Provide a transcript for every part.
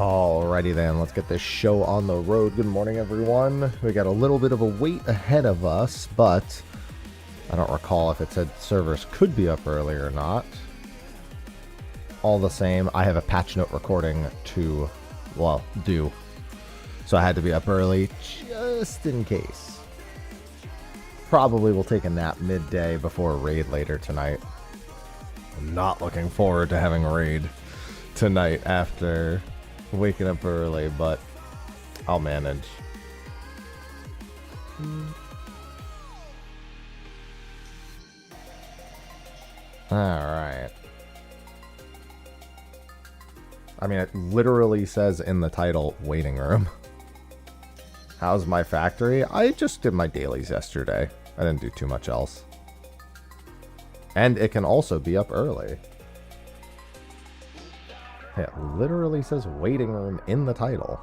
Alrighty then, let's get this show on the road. Good morning, everyone. We got a little bit of a wait ahead of us, but I don't recall if it said servers could be up early or not. All the same, I have a patch note recording to, well, do. So I had to be up early just in case. Probably will take a nap midday before a raid later tonight. I'm not looking forward to having a raid tonight after waking up early, but I'll manage. Alright. I mean, it literally says in the title, waiting room. How's my factory? I just did my dailies yesterday. I didn't do too much else. And it can also be up early. It literally says waiting room in the title.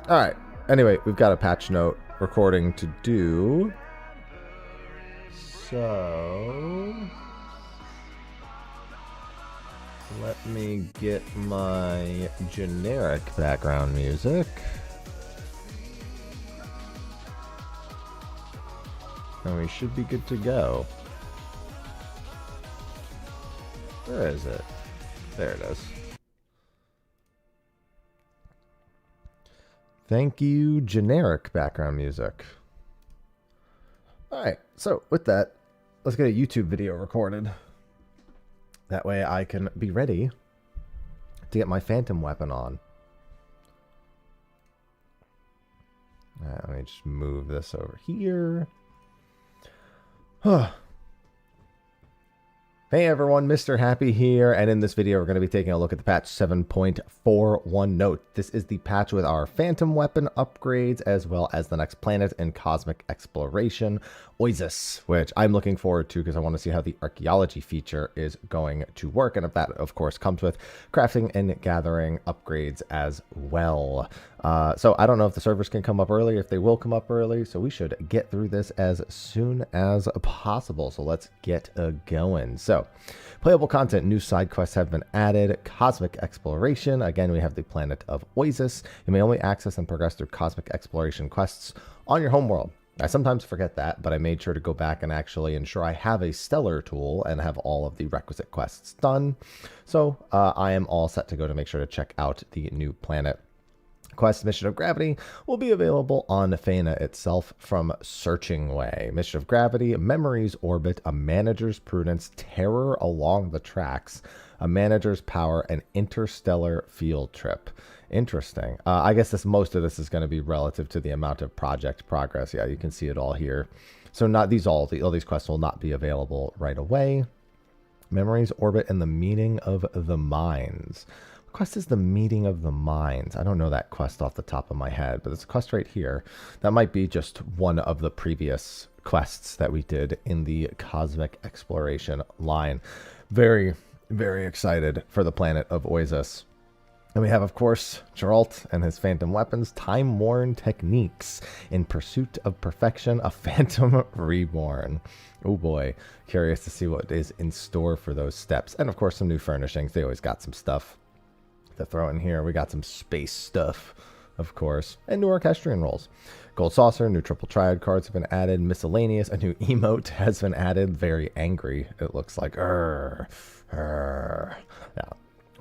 Alright. Anyway, we've got a patch note recording to do. So let me get my generic background music. And we should be good to go. Where is it? There it is. Thank you, generic background music. Alright, so with that, let's get a YouTube video recorded. That way I can be ready to get my phantom weapon on. Alright, let me just move this over here. Hey everyone, Mr. Happy here, and in this video we're going to be taking a look at the patch 7.41 note. This is the patch with our phantom weapon upgrades, as well as the next planet in cosmic exploration, Oizys, which I'm looking forward to because I want to see how the archaeology feature is going to work, and if that of course comes with crafting and gathering upgrades as well. So I don't know if the servers can come up early, if they will come up early, so we should get through this as soon as possible. So let's get going. So playable content, new side quests have been added. Cosmic exploration, again we have the planet of Oizys. You may only access and progress through cosmic exploration quests on your homeworld. I sometimes forget that, but I made sure to go back and actually ensure I have a stellar tool and have all of the requisite quests done. So I am all set to go to make sure to check out the new planet. Quest Mission of Gravity will be available on Faena itself from Searching Way. Mission of Gravity, Memories Orbit, A Manager's Prudence, Terror Along the Tracks, A Manager's Power, and Interstellar Field Trip. Interesting. I guess most of this is going to be relative to the amount of project progress. Yeah, you can see it all here. So all these quests will not be available right away. Memories Orbit and the Meeting of the Minds. Quest is the Meeting of the Minds. I don't know that quest off the top of my head, but it's a quest right here. That might be just one of the previous quests that we did in the Cosmic Exploration line. Very, very excited for the planet of Oizys. And we have, of course, Geralt and his phantom weapons, time-worn techniques in pursuit of perfection, a phantom reborn. Oh boy, curious to see what is in store for those steps. And of course, some new furnishings. They always got some stuff to throw in here. We got some space stuff, of course, and new orchestrion rolls. Gold saucer, new triple triad cards have been added. Miscellaneous, a new emote has been added. Very angry, it looks like. Yeah.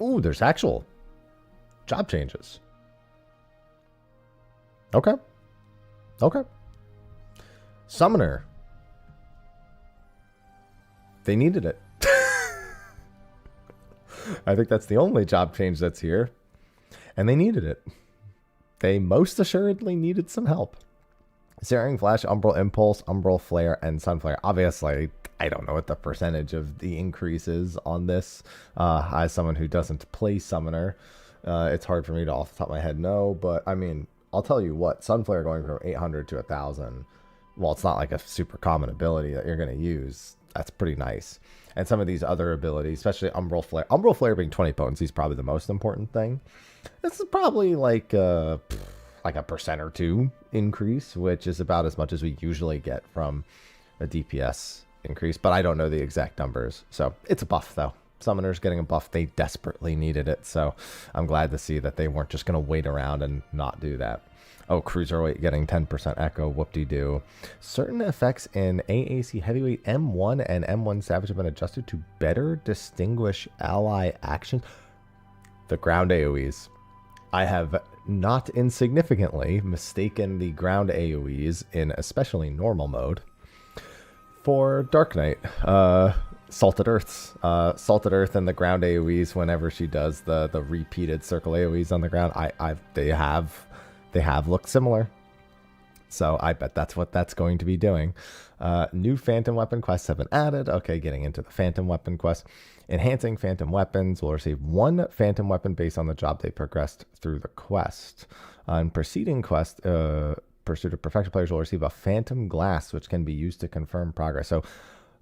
Ooh, there's actual job changes. Okay. Summoner. They needed it. I think that's the only job change that's here. And they needed it. They most assuredly needed some help. Searing Flash, Umbral Impulse, Umbral Flare, and Sunflare. Obviously, I don't know what the percentage of the increase is on this. As someone who doesn't play Summoner, it's hard for me to off the top of my head know. But, I mean, I'll tell you what. Sunflare going from 800 to 1,000. Well, it's not like a super common ability that you're going to use. That's pretty nice. And some of these other abilities, especially Umbral Flare. Umbral Flare being 20 potency is probably the most important thing. This is probably like a percent or two increase, which is about as much as we usually get from a DPS increase, but I don't know the exact numbers. So it's a buff though. Summoners getting a buff, they desperately needed it. So I'm glad to see that they weren't just going to wait around and not do that. Oh, Cruiserweight getting 10% echo, whoop-de-doo. Certain effects in AAC Heavyweight M1 and M1 Savage have been adjusted to better distinguish ally actions. The ground AoEs. I have not insignificantly mistaken the ground AoEs in especially normal mode for Dark Knight. Salted Earths. Salted Earth and the ground AoEs whenever she does the repeated circle AoEs on the ground, they have looked similar. So I bet that's what that's going to be doing. New Phantom Weapon quests have been added. Okay, getting into the Phantom Weapon quest. Enhancing Phantom Weapons will receive one Phantom Weapon based on the job they progressed through the quest. In preceding quest, Pursuit of Perfection players will receive a Phantom Glass, which can be used to confirm progress. So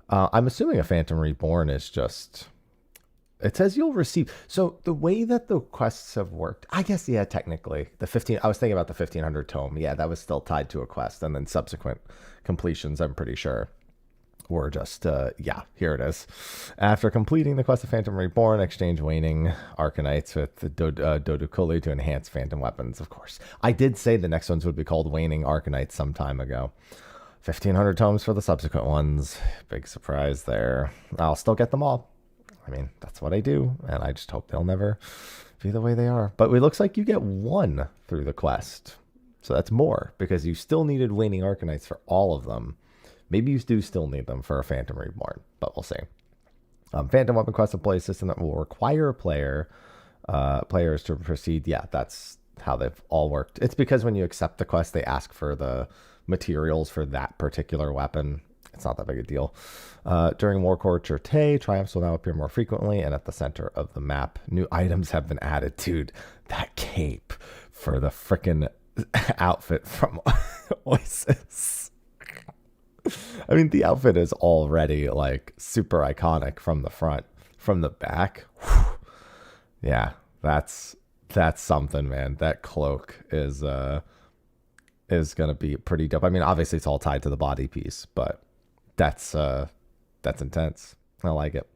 I'm assuming a Phantom Reborn is just... It says you'll receive... So the way that the quests have worked... I guess, yeah, technically. I was thinking about the 1500 tome. Yeah, that was still tied to a quest. And then subsequent completions, I'm pretty sure, were just... yeah, here it is. After completing the quest of Phantom Reborn, exchange Waning Arcanites with the Dodukuli to enhance Phantom Weapons, of course. I did say the next ones would be called Waning Arcanites some time ago. 1500 tomes for the subsequent ones. Big surprise there. I'll still get them all. I mean, that's what I do, and I just hope they'll never be the way they are. But it looks like you get one through the quest. So that's more, because you still needed Waning Arcanites for all of them. Maybe you do still need them for a Phantom Reborn, but we'll see. Phantom Weapon quest, a play system that will require players to proceed. Yeah, that's how they've all worked. It's because when you accept the quest, they ask for the materials for that particular weapon. It's not that big a deal. During War Court triumphs will now appear more frequently and at the center of the map. New items have been added. Dude, that cape for the frickin' outfit from Oizys. I mean, the outfit is already like super iconic from the front. From the back, whew, yeah, that's something, man. That cloak is gonna be pretty dope. I mean, obviously it's all tied to the body piece, but that's intense. I like it.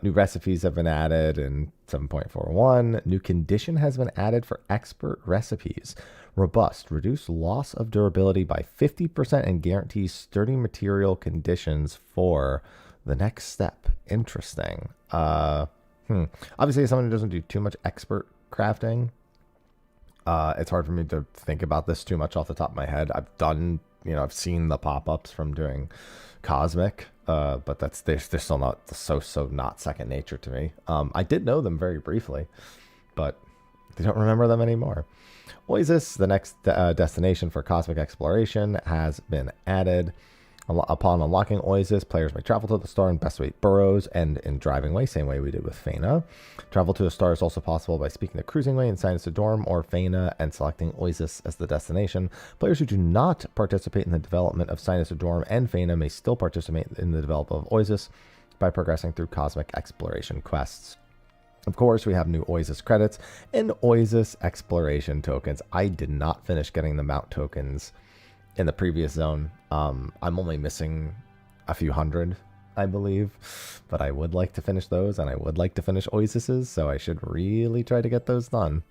New recipes have been added in 7.41. New condition has been added for expert recipes. Robust, reduce loss of durability by 50% and guarantees sturdy material conditions for the next step. Interesting. Obviously, as someone who doesn't do too much expert crafting, it's hard for me to think about this too much off the top of my head. I've seen the pop-ups from doing Cosmic, but they're still not so not second nature to me. I did know them very briefly, but I don't remember them anymore. Oizys, the next destination for cosmic exploration, has been added. Upon unlocking Oizys, players may travel to the star in Best Weight Burrows and in Driving Way, same way we did with Feyna. Travel to a star is also possible by speaking to Cruising Way in Sinus Dorm or Feyna and selecting Oizys as the destination. Players who do not participate in the development of Sinus Dorm and Feyna may still participate in the development of Oizys by progressing through cosmic exploration quests. Of course, we have new Oizys credits and Oizys exploration tokens. I did not finish getting the mount tokens in the previous zone. I'm only missing a few hundred, I believe, but I would like to finish those, and I would like to finish Oizys's, so I should really try to get those done.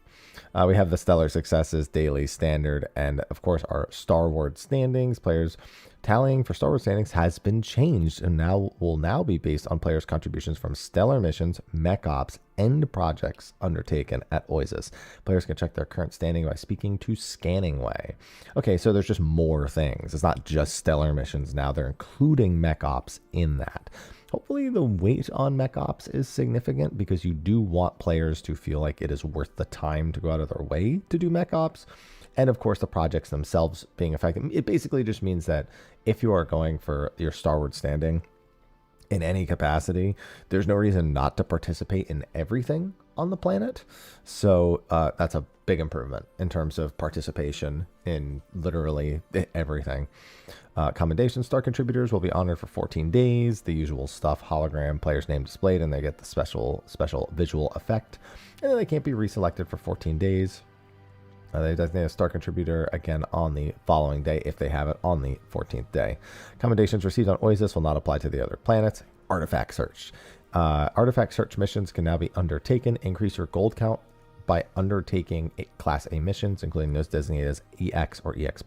We have the Stellar Successes, Daily Standard, and of course our Star Wars standings. Players tallying for Star Wars standings has been changed and will now be based on players' contributions from stellar missions, mech ops, and projects undertaken at Oizys. Players can check their current standing by speaking to Scanning Way. Okay, so there's just more things. It's not just stellar missions now. They're including mech ops in that. Hopefully the weight on mech ops is significant because you do want players to feel like it is worth the time to go out of their way to do mech ops. And of course the projects themselves being effective. It basically just means that if you are going for your Star Wars standing in any capacity, there's no reason not to participate in everything on the planet. So that's a big improvement in terms of participation in literally everything. Commendation star contributors will be honored for 14 days. The usual stuff, hologram, player's name displayed, and they get the special visual effect. And then they can't be reselected for 14 days. They designate a star contributor again on the following day if they have it on the 14th day. Commendations received on Oizys will not apply to the other planets. Artifact search. Artifact search missions can now be undertaken. Increase your gold count by undertaking Class A missions, including those designated as EX or EX+,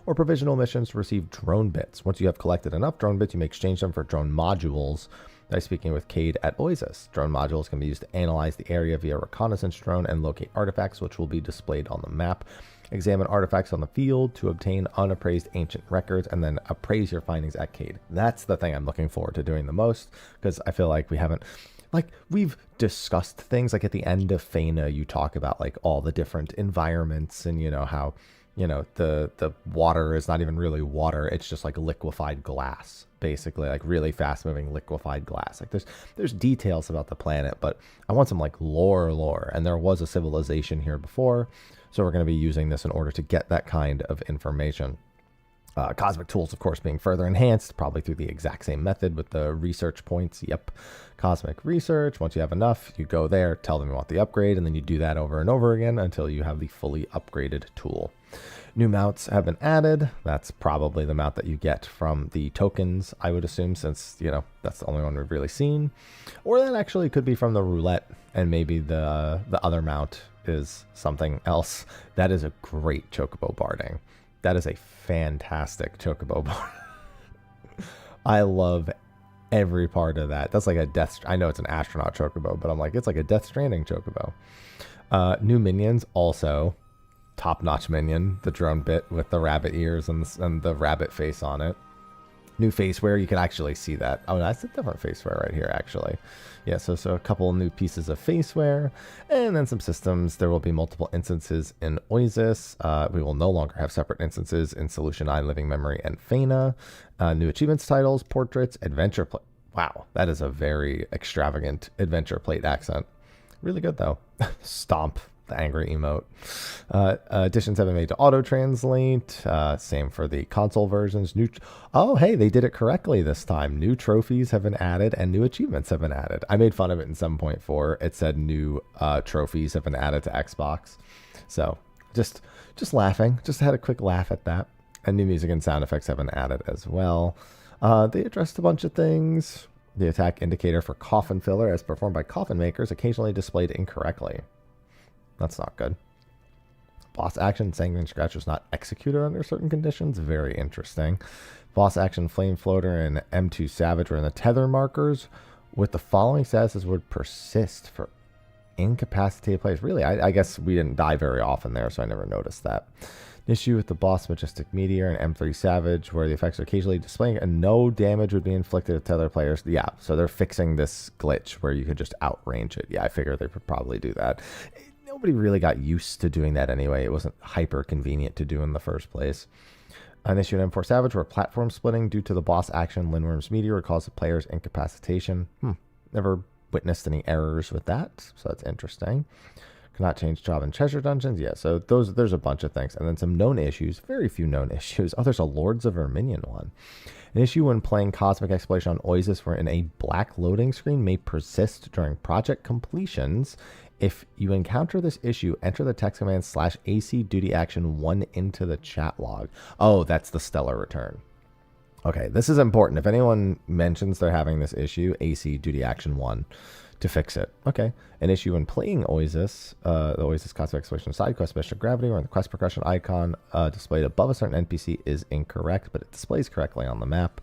or provisional missions to receive drone bits. Once you have collected enough drone bits, you may exchange them for drone modules. By speaking with Cade at Oizys, drone modules can be used to analyze the area via reconnaissance drone and locate artifacts, which will be displayed on the map. Examine artifacts on the field to obtain unappraised ancient records, and then appraise your findings at Cade. That's the thing I'm looking forward to doing the most, because I feel like we haven't, like, we've discussed things, like at the end of Fena, you talk about like all the different environments and, you know, how, you know, the water is not even really water. It's just like liquefied glass, basically, like really fast moving liquefied glass. Like there's details about the planet, but I want some like lore. And there was a civilization here before. So we're going to be using this in order to get that kind of information. Cosmic tools, of course, being further enhanced, probably through the exact same method with the research points. Yep. Cosmic research. Once you have enough, you go there, tell them you want the upgrade, and then you do that over and over again until you have the fully upgraded tool. New mounts have been added. That's probably the mount that you get from the tokens, I would assume, since, you know, that's the only one we've really seen. Or that actually could be from the roulette, and maybe the other mount is something else. That is a great chocobo barding. That is a fantastic chocobo bard. I love every part of that. That's like a death. I know it's an astronaut chocobo, but I'm like, it's like a Death Stranding chocobo. New minions also. Top-notch minion, the drone bit with the rabbit ears and the rabbit face on it. New faceware, you can actually see that. Oh, that's a different faceware right here, actually. Yeah, so a couple new pieces of faceware, and then some systems. There will be multiple instances in Oizys. We will no longer have separate instances in Solution 9, Living Memory, and Fena. New achievements titles, portraits, adventure plate. Wow, that is a very extravagant adventure plate accent. Really good, though. Stomp. The angry emote. Additions have been made to auto-translate. Same for the console versions. Oh, hey, they did it correctly this time. New trophies have been added and new achievements have been added. I made fun of it in 7.4. It said new trophies have been added to Xbox. So just laughing. Just had a quick laugh at that. And new music and sound effects have been added as well. They addressed a bunch of things. The attack indicator for coffin filler, as performed by coffin makers, occasionally displayed incorrectly. That's not good. Boss action, Sanguine Scratch was not executed under certain conditions. Very interesting. Boss action, Flame Floater, and M2 Savage were in the tether markers, with the following statuses would persist for incapacitated players. Really, I guess we didn't die very often there, so I never noticed that. An issue with the boss Majestic Meteor and M3 Savage, where the effects are occasionally displaying and no damage would be inflicted with tether players. Yeah, so they're fixing this glitch where you could just outrange it. Yeah, I figured they would probably do that. Nobody really got used to doing that anyway. It wasn't hyper convenient to do in the first place. An issue in M4 Savage where platform splitting due to the boss action Lindworm's Meteor would cause the player's incapacitation. Never witnessed any errors with that, so that's interesting. Cannot change job and treasure dungeons. Yeah, so there's a bunch of things. And then some known issues. Very few known issues. Oh, there's a Lords of Verminion one. An issue when playing Cosmic Exploration on Oizys wherein a black loading screen may persist during project completions. If you encounter this issue, enter the text command /AC duty action 1 into the chat log. Oh, that's the stellar return. Okay, this is important. If anyone mentions they're having this issue, AC duty action 1 to fix it. Okay. An issue when playing Oizys, the Oizys Cosmic Exploration side quest Mission of Gravity, where the quest progression icon displayed above a certain NPC is incorrect, but it displays correctly on the map.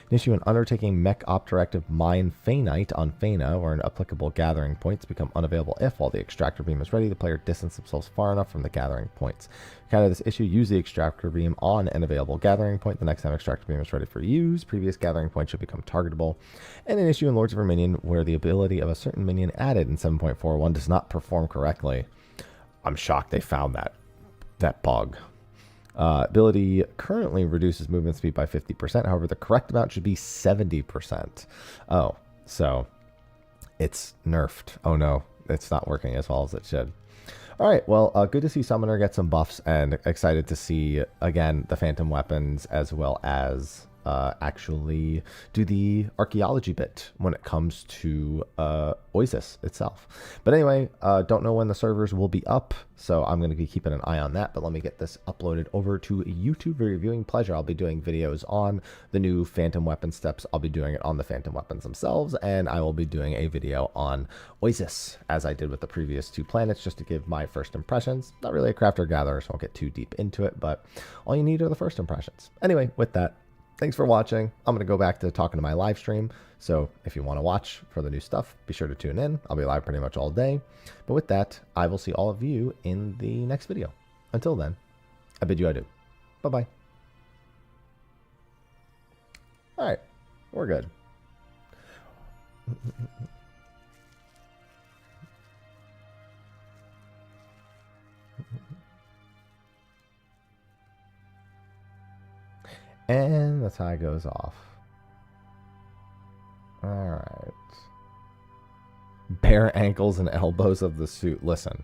An issue in undertaking Mech Op Directive Mine Phainite on Fena, where an applicable gathering points become unavailable if, while the extractor beam is ready, the player distances themselves far enough from the gathering points. To counter this issue, use the extractor beam on an available gathering point. The next time extractor beam is ready for use, previous gathering point should become targetable. And an issue in Lords of Verminion where the ability of a certain minion added in 7.41 does not perform correctly. I'm shocked they found that bug. Ability currently reduces movement speed by 50%. However, the correct amount should be 70%. Oh, so it's nerfed. Oh no, it's not working as well as it should. All right, well, good to see Summoner get some buffs, and excited to see, again, the Phantom Weapons as well as actually do the archaeology bit when it comes to Oizys itself. But anyway, don't know when the servers will be up, so I'm going to be keeping an eye on that. But let me get this uploaded over to YouTube for your viewing pleasure. I'll be doing videos on the new Phantom Weapon steps. I'll be doing it on the Phantom Weapons themselves, and I will be doing a video on Oizys, as I did with the previous 2 planets, just to give my first impressions. Not really a crafter gatherer, so I won't get too deep into it, but all you need are the first impressions. Anyway, with that, thanks for watching. I'm going to go back to talking to my live stream. So if you want to watch for the new stuff, be sure to tune in. I'll be live pretty much all day. But with that, I will see all of you in the next video. Until then, I bid you adieu. Bye-bye. All right, we're good. And the tie goes off. All right. Bare ankles and elbows of the suit. Listen,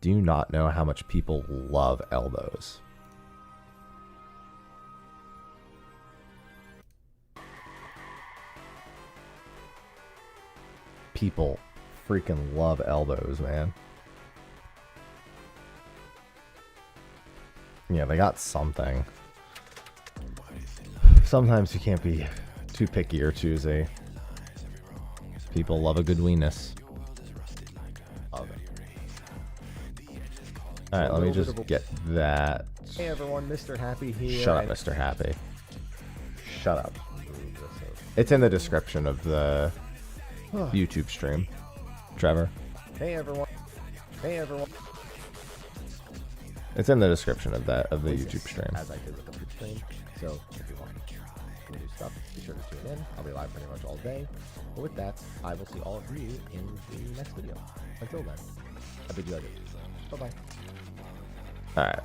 do you not know how much people love elbows? People freaking love elbows, man. Yeah, they got something. Sometimes you can't be too picky or choosy. People love a good weenus. Alright, let me just get that. Hey everyone, Mr. Happy here. Shut up, Mr. Happy. Shut up. It's in the description of the YouTube stream. Trevor. Hey everyone. Hey everyone. It's in the description of the YouTube stream. As I did with the stream. So if you want to do stuff, be sure to tune in. I'll be live pretty much all day. But with that, I will see all of you in the next video. Until then, I bid you adieu. Bye-bye. Alright.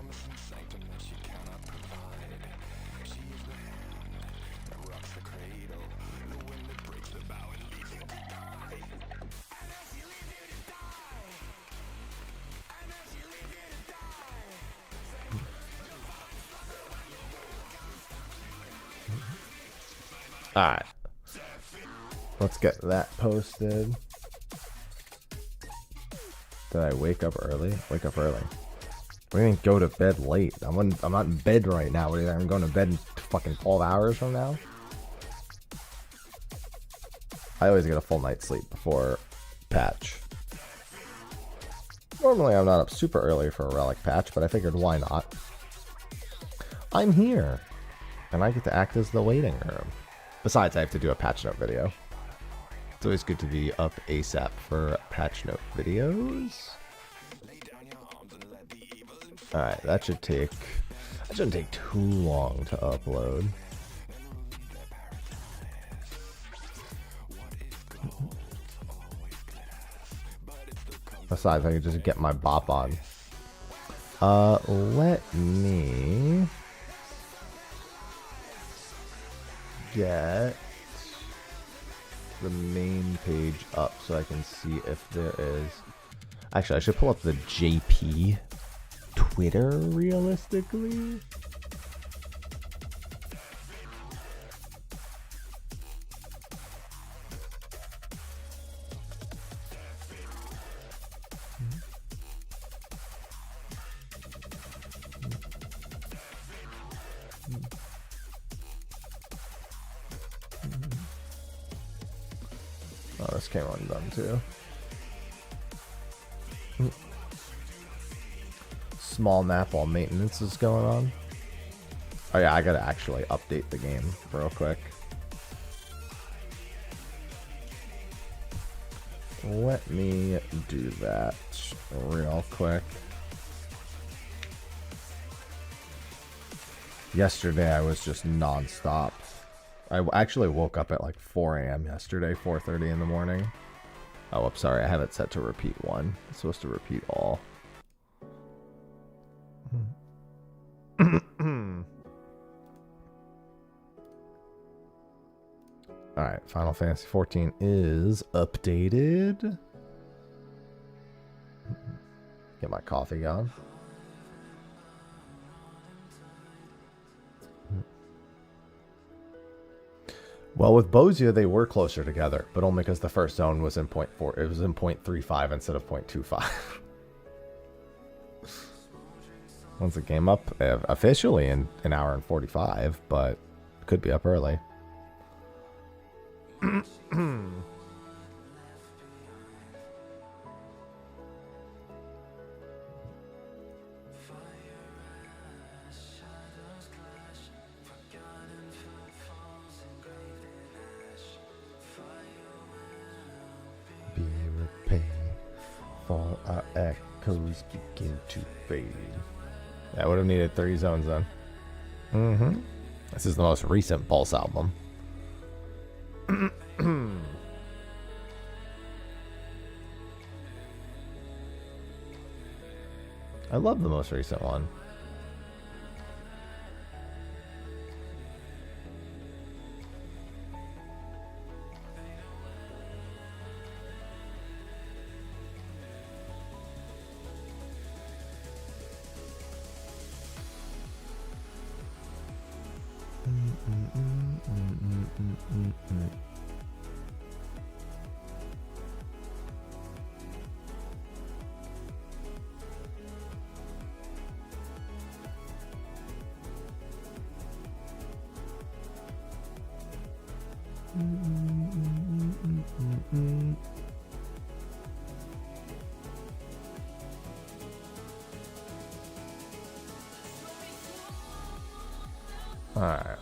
Alright. Let's get that posted. Did I wake up early? Wake up early. We didn't go to bed late. I'm not in bed right now. I'm going to bed in fucking 12 hours from now. I always get a full night's sleep before patch. Normally I'm not up super early for a Relic patch, but I figured why not? I'm here. And I get to act as the waiting room. Besides, I have to do a patch note video. It's always good to be up ASAP for patch note videos. Alright, that shouldn't take too long to upload. Besides, I can just get my bop on. Let me get the main page up so I can see if there is... Actually, I should pull up the JP Twitter realistically. Oh, this came undone too. Small map while maintenance is going on. Oh yeah, I gotta actually update the game real quick. Let me do that real quick. Yesterday I was just non-stop. I actually woke up at like 4 a.m. yesterday, 4:30 in the morning. Oh, I'm sorry, I have it set to repeat 1. It's supposed to repeat all. Alright, Final Fantasy 14 is updated. Get my coffee going. Well, with Bozia, they were closer together, but only because the first zone was in 0.4. It was in 0.35 instead of 0.25. Once it came up officially in an hour and 45, but it could be up early. Be repaid for our echoes begin to fade. I would have needed 3 zones then. This is the most recent Pulse album. I love the most recent one. Alright.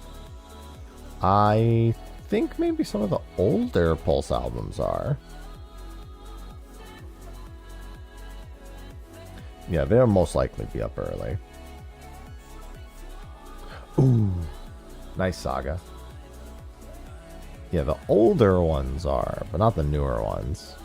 I think maybe some of the older Pulse albums are. Yeah, they'll most likely be up early. Ooh. Nice Saga. Yeah, the older ones are, but not the newer ones.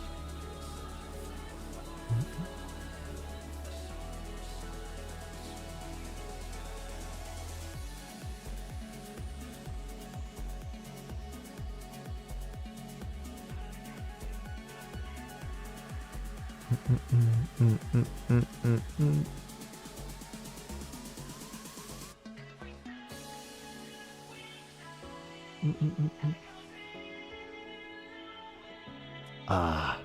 Ah.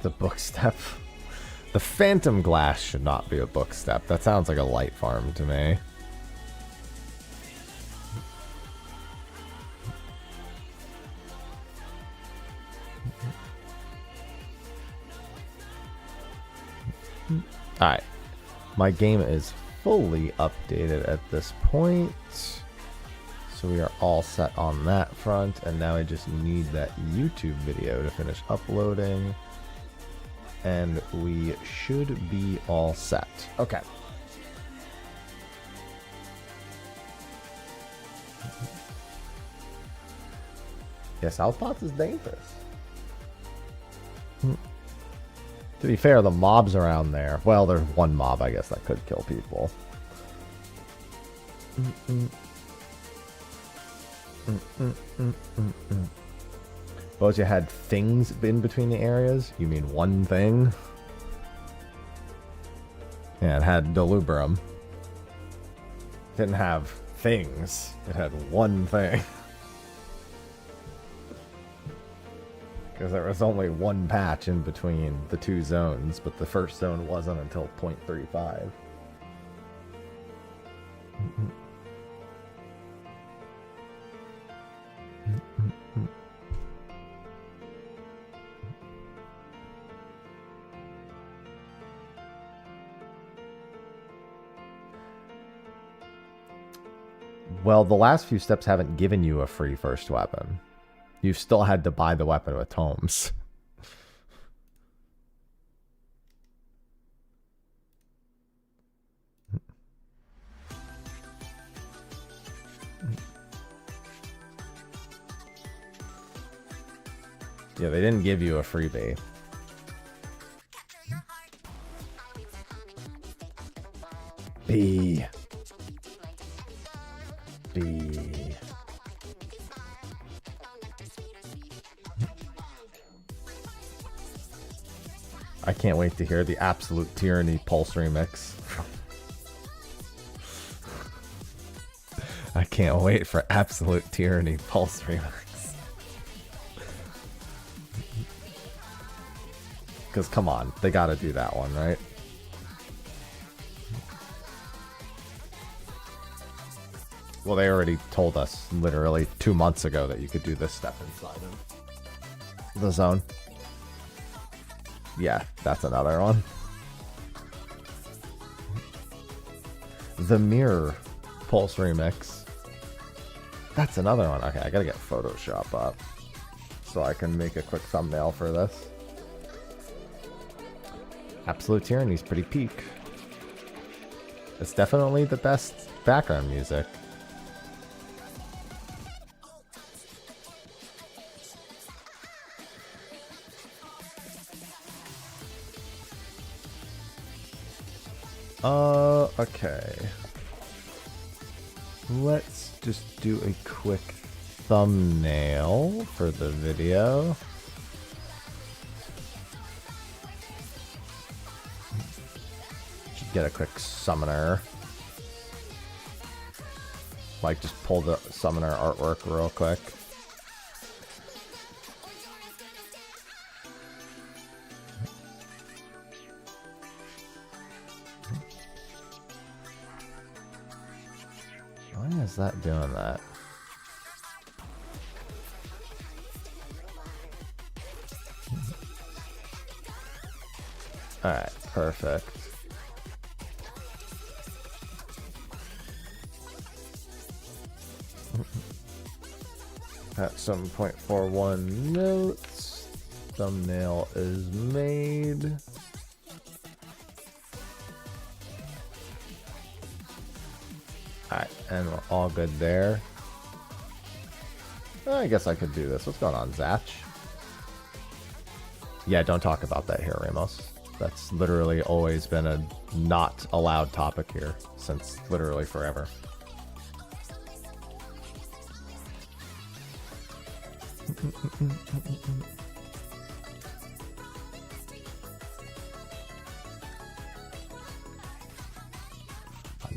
The book step. The Phantom Glass should not be a book step. That sounds like a light farm to me. Alright. My game is fully updated at this point. So we are all set on that front. And now I just need that YouTube video to finish uploading. And we should be all set. Okay. Yeah, Southpaws is dangerous. To be fair, the mobs around there... Well, there's one mob, I guess, that could kill people. Suppose you had things in between the areas? You mean one thing? Yeah, it had Delubrum. It didn't have things. It had one thing. Because there was only one patch in between the 2 zones, but the first zone wasn't until 0.35. Well, the last few steps haven't given you a free first weapon. You've still had to buy the weapon with tomes. Yeah, they didn't give you a freebie. B. I can't wait to hear the Absolute Tyranny Pulse remix. I can't wait for Absolute Tyranny Pulse remix. Because come on, they gotta do that one, right? Well, they already told us literally 2 months ago that you could do this step inside of the zone. Yeah, that's another one. The Mirror Pulse remix. That's another one. Okay, I gotta get Photoshop up so I can make a quick thumbnail for this. Absolute Tyranny's pretty peak. It's definitely the best background music. Okay. Let's just do a quick thumbnail for the video. Should get a quick summoner. Like, just pull the summoner artwork real quick. Why is that doing that? Alright, perfect. At 7.41 notes, thumbnail is made. Alright, and we're all good there. I guess I could do this. What's going on, Zach? Yeah, don't talk about that here, Ramos. That's literally always been a not allowed topic here since literally forever.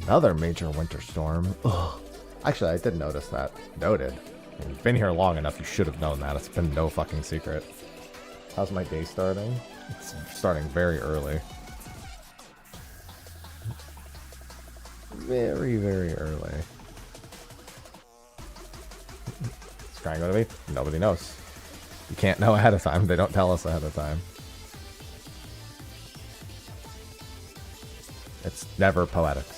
Another major winter storm. Ugh. Actually, I did notice that. Noted. You've been here long enough, you should have known that. It's been no fucking secret. How's my day starting? It's starting very early. Very, very early. It's crying going to be? Nobody knows. You can't know ahead of time. They don't tell us ahead of time. It's never poetics.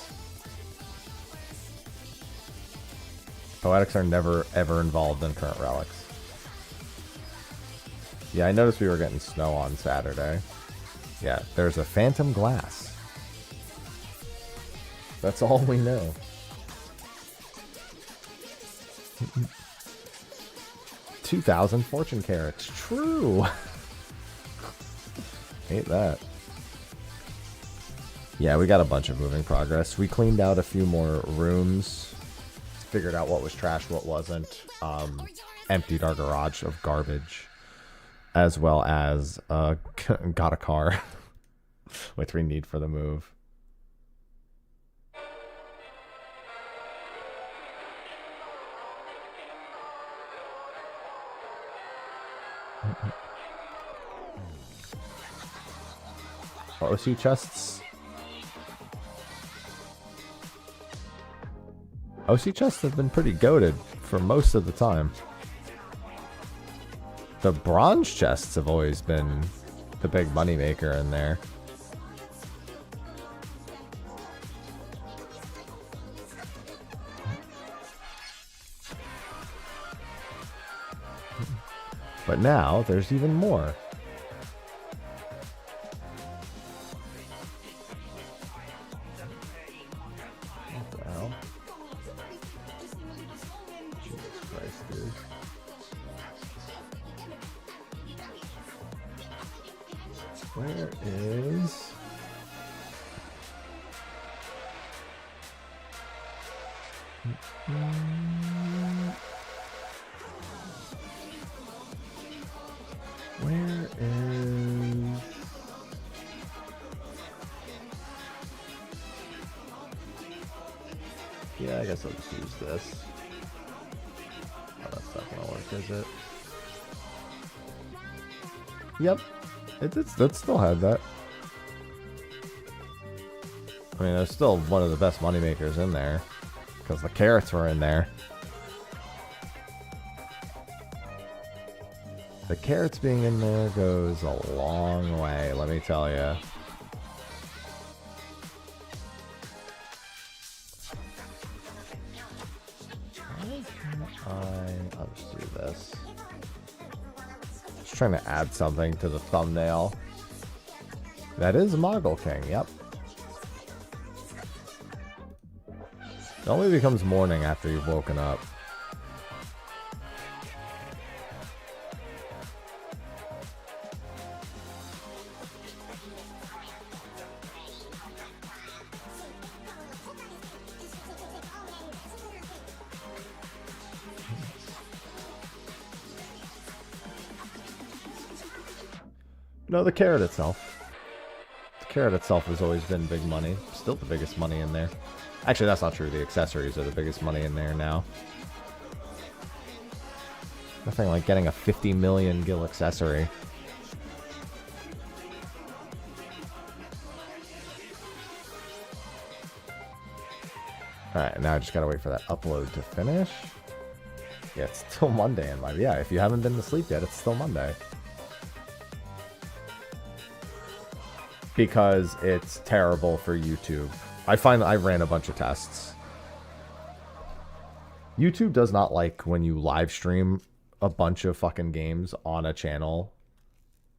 Poetics are never, ever involved in current relics. Yeah, I noticed we were getting snow on Saturday. Yeah, there's a phantom glass. That's all we know. 2,000 fortune carrots. True. Hate that. Yeah, we got a bunch of moving progress. We cleaned out a few more rooms. Figured out what was trash, what wasn't. Emptied our garage of garbage. As well as got a car. Which we need for the move. OC chests. OC chests have been pretty goated for most of the time. The bronze chests have always been the big moneymaker in there. But now there's even more. What the hell? Jesus Christ, dude. Where is... Where is Yeah, I guess I'll just use this. Oh, that's not gonna work, is it? Yep. It still had that. I mean, it's still one of the best moneymakers in there. Because the carrots were in there. The carrots being in there goes a long way, let me tell you. I'll just do this. Just trying to add something to the thumbnail. That is Moggle King, yep. It only becomes morning after you've woken up. No, the carrot itself. The carrot itself has always been big money. Still the biggest money in there. Actually, that's not true. The accessories are the biggest money in there now. Nothing like getting a 50 million gil accessory. Alright, now I just gotta wait for that upload to finish. Yeah, it's still Monday in my... Yeah, if you haven't been to sleep yet, it's still Monday. Because it's terrible for YouTube. I find that I ran a bunch of tests. YouTube does not like when you live stream a bunch of fucking games on a channel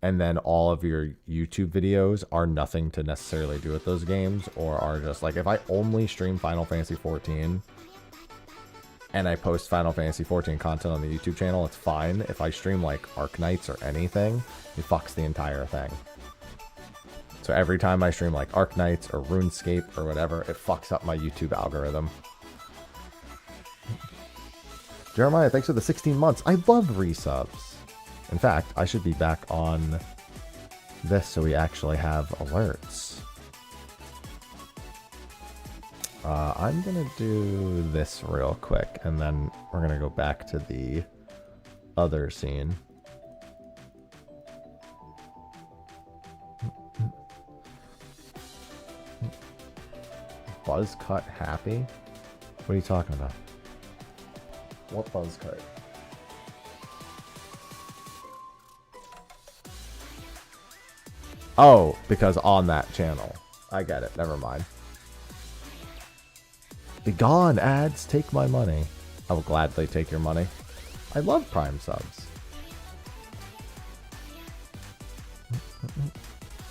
and then all of your YouTube videos are nothing to necessarily do with those games, or are just like, if I only stream Final Fantasy 14 and I post Final Fantasy 14 content on the YouTube channel, it's fine. If I stream like Arknights or anything, it fucks the entire thing. So every time I stream like Arknights or RuneScape or whatever, it fucks up my YouTube algorithm. Jeremiah, thanks for the 16 months. I love resubs. In fact, I should be back on this so we actually have alerts. I'm going to do this real quick, and then we're going to go back to the other scene. Buzz cut happy? What are you talking about? What buzz cut? Oh, because on that channel. I get it. Never mind. Be gone, ads. Take my money. I will gladly take your money. I love Prime subs.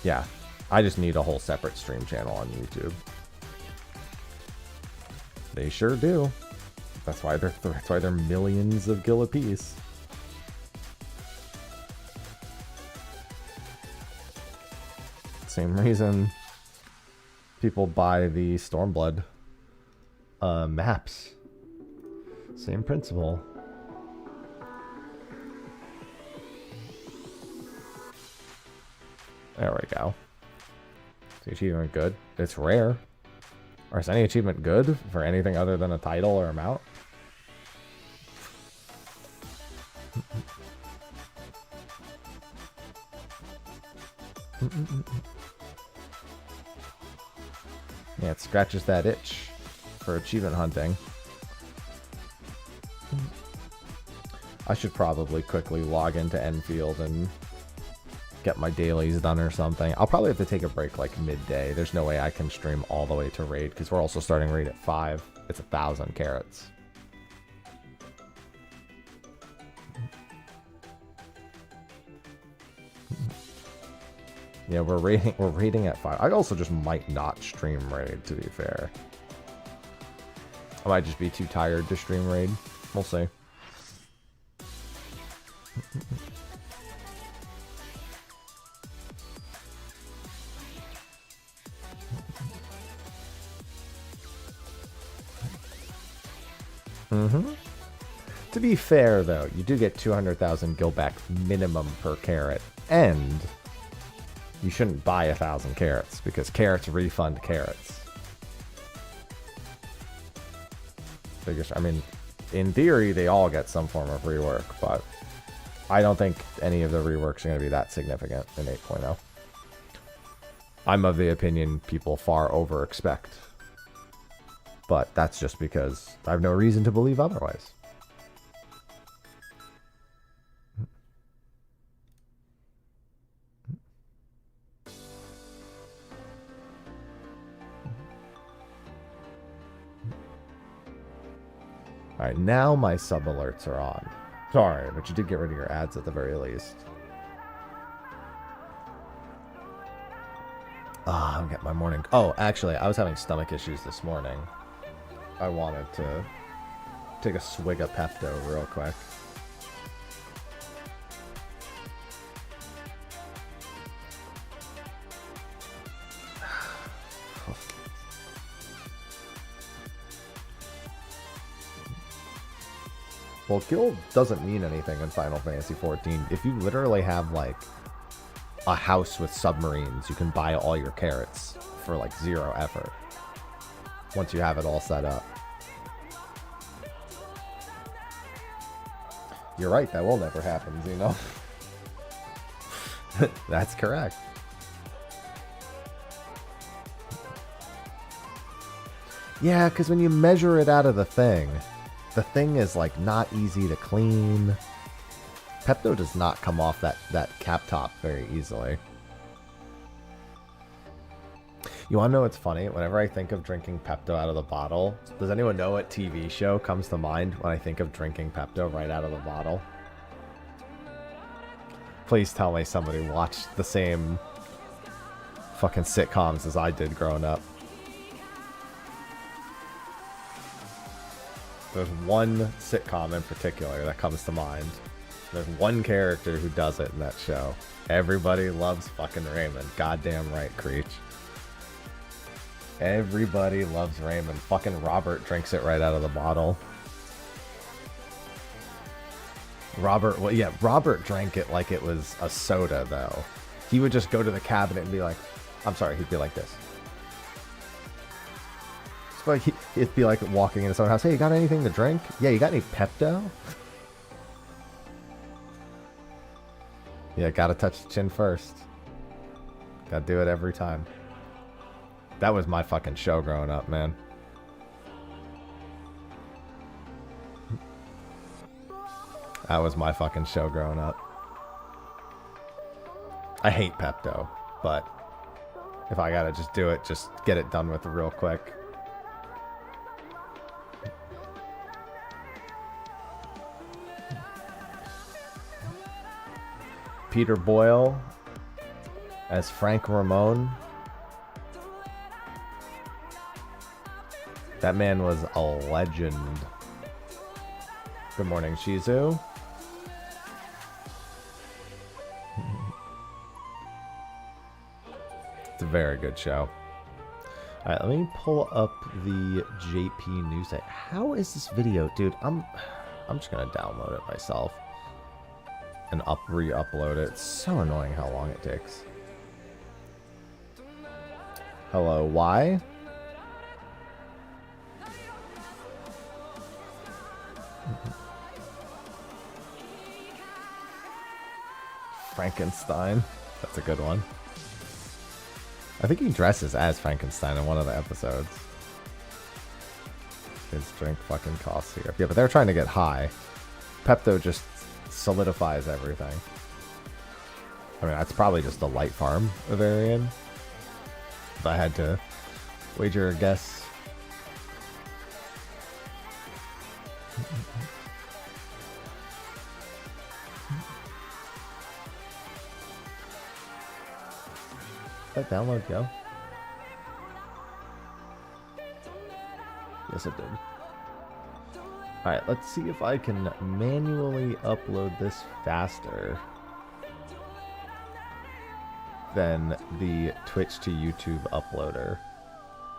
Yeah. I just need a whole separate stream channel on YouTube. They sure do. That's why they're millions of gil apiece. Same reason people buy the Stormblood maps. Same principle. There we go. Is the achievement good? It's rare. Or is any achievement good for anything other than a title or amount? Yeah, it scratches that itch for achievement hunting. I should probably quickly log into Enfield and get my dailies done or something. I'll probably have to take a break like midday. There's no way I can stream all the way to raid because we're also starting raid at 5. It's 1,000 carats. Yeah, we're raiding at 5. I also just might not stream raid, to be fair. I might just be too tired to stream raid. We'll see. To be fair, though, you do get 200,000 gil back minimum per carat, and you shouldn't buy 1,000 carats because carats refund carats. I mean, in theory, they all get some form of rework, but I don't think any of the reworks are going to be that significant in 8.0. I'm of the opinion people far over expect, but that's just because I have no reason to believe otherwise. All right, now my sub alerts are on. Sorry, but you did get rid of your ads at the very least. Ah, I'm getting my morning. Oh, actually, I was having stomach issues this morning. I wanted to take a swig of Pepto real quick. Well, guild doesn't mean anything in Final Fantasy XIV. If you literally have, like, a house with submarines, you can buy all your carrots for, like, 0 effort. Once you have it all set up. You're right, that will never happen, Zeno. That's correct. Yeah, because when you measure it out of the thing is, like, not easy to clean. Pepto does not come off that cap top very easily. You want to know what's funny? Whenever I think of drinking Pepto out of the bottle, does anyone know what TV show comes to mind when I think of drinking Pepto right out of the bottle? Please tell me somebody watched the same fucking sitcoms as I did growing up. There's one sitcom in particular that comes to mind. There's one character who does it in that show. Everybody loves fucking Raymond. Goddamn right, Creech. Everybody loves Raymond. Fucking Robert drinks it right out of the bottle. Robert drank it like it was a soda, though. He would just go to the cabinet and be like, I'm sorry, he'd be like this. It's like it'd be like walking into someone's house. Hey, you got anything to drink? Yeah, you got any Pepto? Yeah, gotta touch the chin first. Gotta do it every time. That was my fucking show growing up, man. That was my fucking show growing up. I hate Pepto, but if I gotta just do it, just get it done with real quick. Peter Boyle as Frank Ramon. That man was a legend. Good morning, Shizu. It's a very good show. Alright, let me pull up the JP News site. How is this video? Dude, I'm just gonna download it myself and re-upload it. It's so annoying how long it takes. Hello, why? Frankenstein. That's a good one. I think he dresses as Frankenstein in one of the episodes. His drink fucking costs here. Yeah, but they're trying to get high. Pepto just solidifies everything. I mean, that's probably just the light farm Avarian. If I had to wager a guess. Did that download go? Yes, it did. Alright, let's see if I can manually upload this faster than the Twitch to YouTube uploader.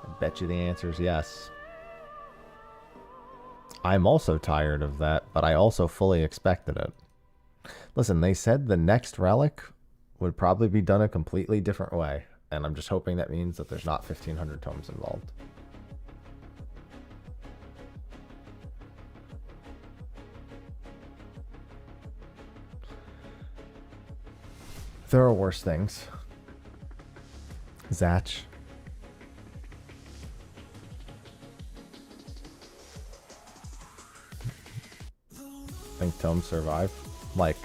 I bet you the answer is yes. I'm also tired of that, but I also fully expected it. Listen, they said the next Relic would probably be done a completely different way, and I'm just hoping that means that there's not 1,500 tomes involved. There are worse things. Zatch. Think tomes survive? Like,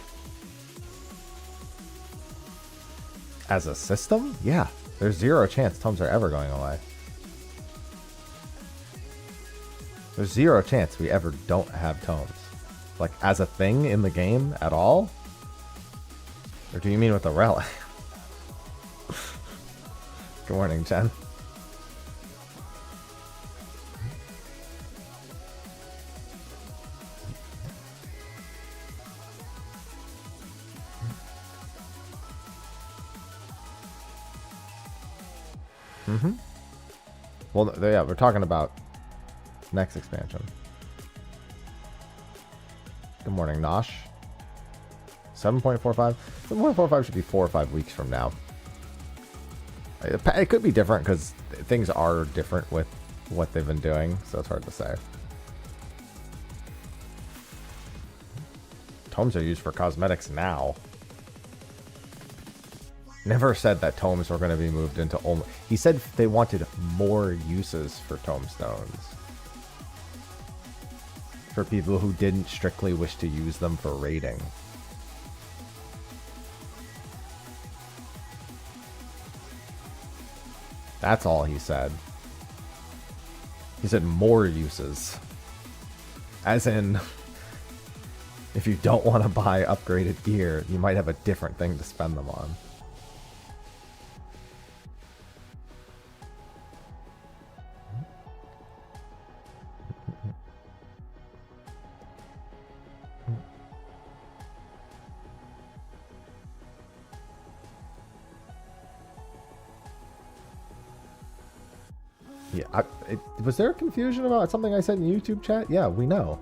as a system? Yeah. There's zero chance tomes are ever going away. There's zero chance we ever don't have tomes. Like, as a thing in the game at all? Or do you mean with the relic? Good morning, Jen. Mm-hmm. Well, yeah, we're talking about next expansion. Good morning, Nosh. 7.45? 7.45 should be 4 or 5 weeks from now. It could be different because things are different with what they've been doing, so it's hard to say. Tomes are used for cosmetics now. Never said that tomes were going to be moved into only... He said they wanted more uses for tomestones. For people who didn't strictly wish to use them for raiding. That's all he said. He said more uses. As in, if you don't want to buy upgraded gear, you might have a different thing to spend them on. Yeah, was there confusion about something I said in YouTube chat? Yeah, we know.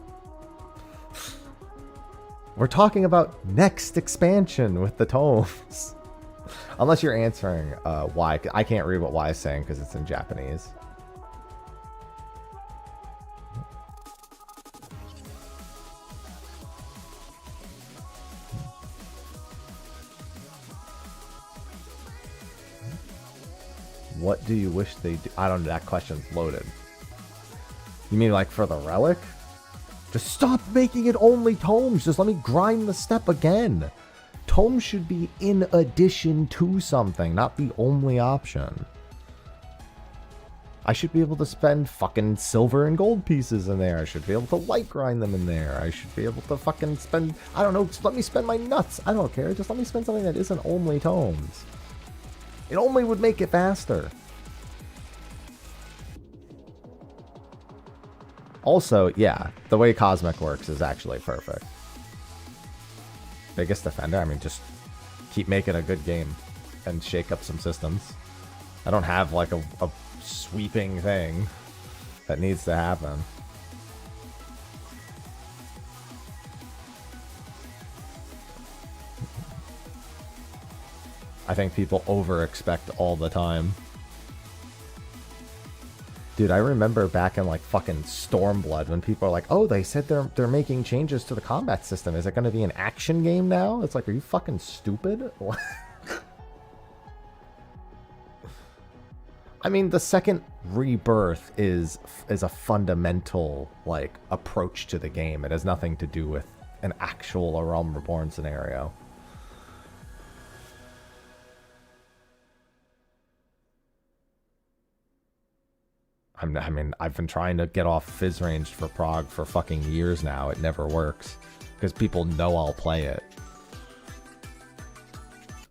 We're talking about next expansion with the tomes. Unless you're answering why. I can't read what Y is saying because it's in Japanese. What do you wish they do? I don't know. That question's loaded. You mean like for the relic? Just stop making it only tomes. Just let me grind the step again. Tomes should be in addition to something, not the only option. I should be able to spend fucking silver and gold pieces in there. I should be able to light grind them in there. I should be able to fucking spend... I don't know. Just let me spend my nuts. I don't care. Just let me spend something that isn't only tomes. It only would make it faster. Also, yeah, the way Cosmic works is actually perfect. Biggest defender, I mean, just keep making a good game and shake up some systems. I don't have like a sweeping thing that needs to happen. I think people over-expect all the time. Dude, I remember back in like fucking Stormblood when people are like, oh, they said they're making changes to the combat system. Is it going to be an action game now? It's like, are you fucking stupid? I mean, the second Rebirth is a fundamental like approach to the game. It has nothing to do with an actual A Realm Reborn scenario. I mean, I've been trying to get off Fizz Ranged for Prague for fucking years now. It never works. Because people know I'll play it.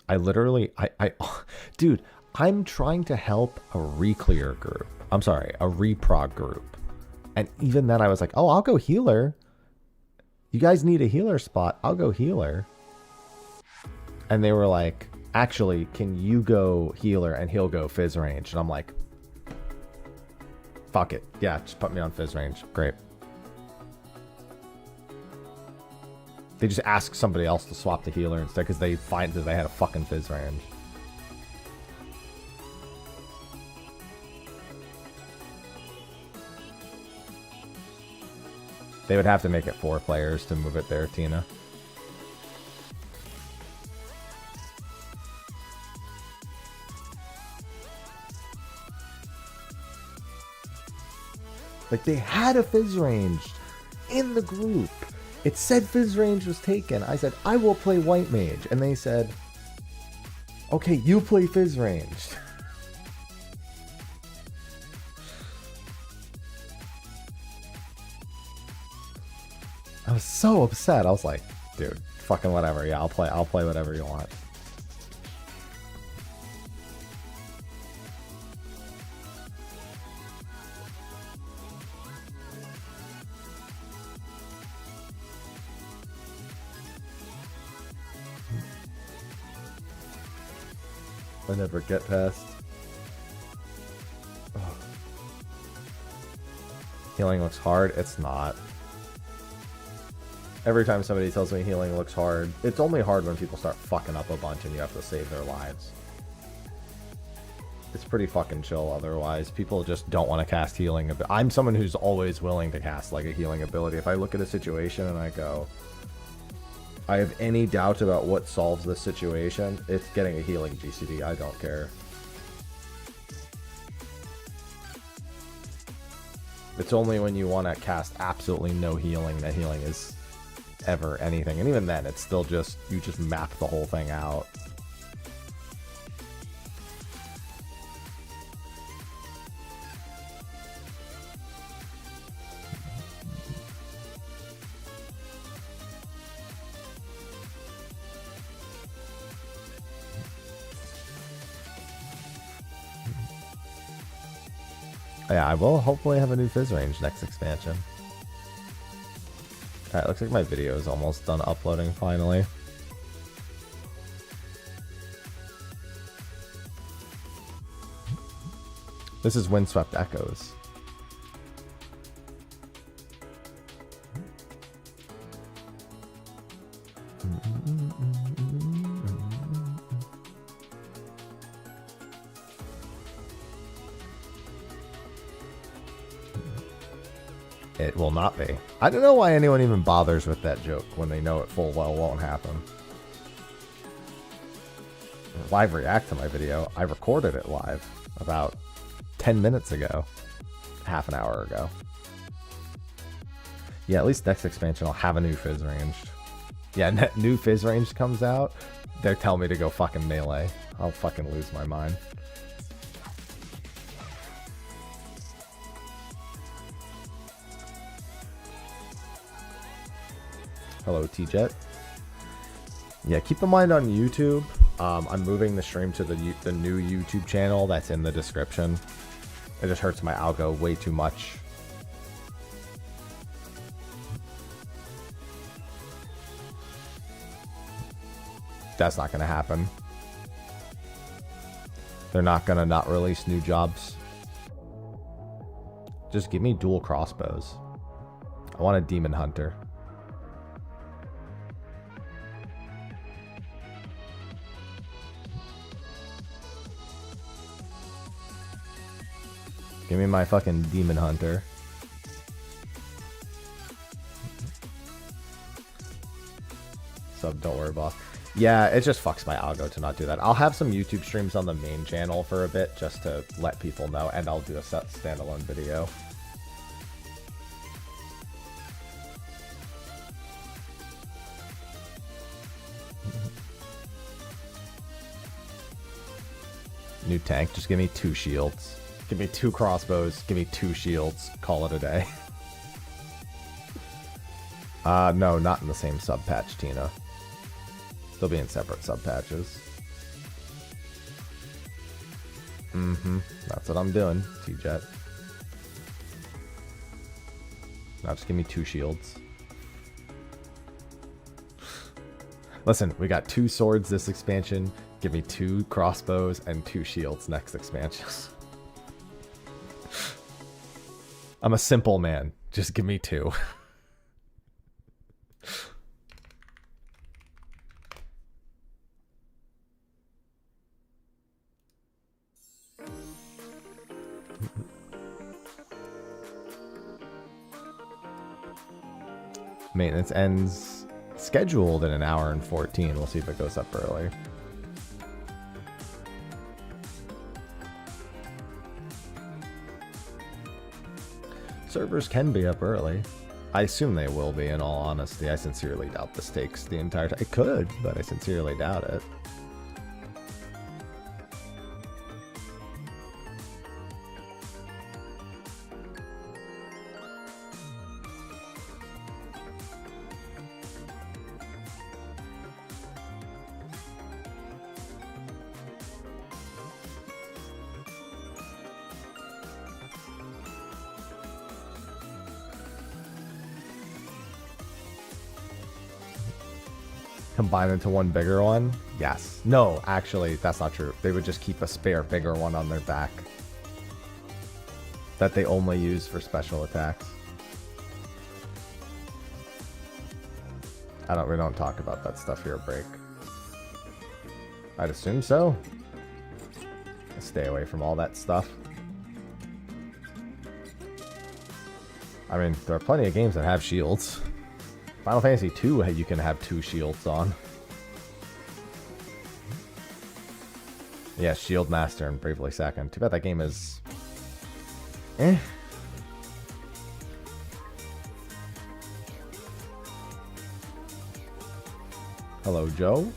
I literally... Dude, I'm trying to help a Reclear group. I'm sorry, a Reprog group. And even then I was like, oh, I'll go healer. You guys need a healer spot. I'll go healer. And they were like, actually, can you go healer and he'll go Fizz Range? And I'm like... Fuck it. Yeah, just put me on Fizz Range. Great. They just asked somebody else to swap the healer instead because they find that they had a fucking Fizz Range. They would have to make it 4 players to move it there, Tina. Like, they had a Fizz ranged in the group. It said Fizz range was taken. I said, I will play White Mage. And they said, okay, you play Fizz ranged. I was so upset. I was like, dude, fucking whatever. Yeah, I'll play whatever you want. I never get past. Ugh. Healing looks hard. It's not. Every time somebody tells me healing looks hard, it's only hard when people start fucking up a bunch and you have to save their lives. It's pretty fucking chill otherwise. People just don't want to cast healing. I'm someone who's always willing to cast like a healing ability. If I look at a situation and I go, I have any doubt about what solves this situation, it's getting a healing GCD. I don't care. It's only when you want to cast absolutely no healing that healing is ever anything. And even then, it's still just, you just map the whole thing out. Yeah, I will hopefully have a new Fizz range next expansion. Alright, looks like my video is almost done uploading finally. This is Windswept Echoes. It will not be. I don't know why anyone even bothers with that joke when they know it full well won't happen. Live react to my video. I recorded it live about 10 minutes ago. Half an hour ago. Yeah, at least next expansion I'll have a new Fizz ranged. Yeah, new Fizz ranged comes out. They're telling me to go fucking melee. I'll fucking lose my mind. Hello, T-Jet. Yeah, keep in mind on YouTube, I'm moving the stream to the new YouTube channel that's in the description. It just hurts my algo way too much. That's not going to happen. They're not going to not release new jobs. Just give me dual crossbows. I want a demon hunter. Give me my fucking demon hunter. Sub, don't worry, boss. Yeah, it just fucks my algo to not do that. I'll have some YouTube streams on the main channel for a bit just to let people know, and I'll do a standalone video. New tank, just give me 2 shields. Give me 2 crossbows, give me 2 shields, call it a day. No, not in the same sub patch, Tina. They'll be in separate sub patches. That's what I'm doing, T-Jet. Now just give me 2 shields. Listen, we got 2 swords this expansion. Give me 2 crossbows and 2 shields next expansion. I'm a simple man. Just give me 2. Maintenance ends scheduled in 1 hour and 14. We'll see if it goes up early. Servers can be up early. I assume they will be, in all honesty. I sincerely doubt this takes the entire time. It could, but I sincerely doubt it. Combine into one bigger one? Yes. No, actually, that's not true. They would just keep a spare bigger one on their back that they only use for special attacks. We don't talk about that stuff here, Break. I'd assume so. Stay away from all that stuff. I mean, there are plenty of games that have shields. Final Fantasy 2, you can have 2 shields on. Yeah, Shield Master and Bravely Second. Too bad that game is... eh. Hello, Joe.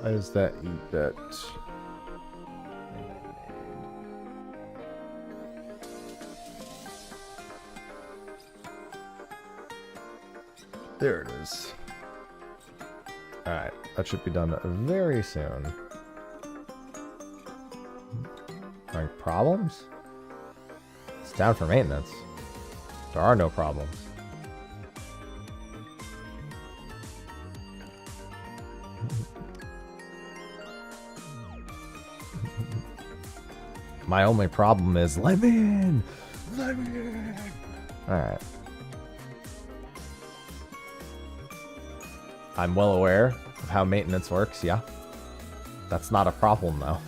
Where is that bit? There it is. Alright, that should be done very soon. Any problems? It's down for maintenance. There are no problems. My only problem is lemon. Lemon. All right. I'm well aware of how maintenance works. Yeah, that's not a problem though.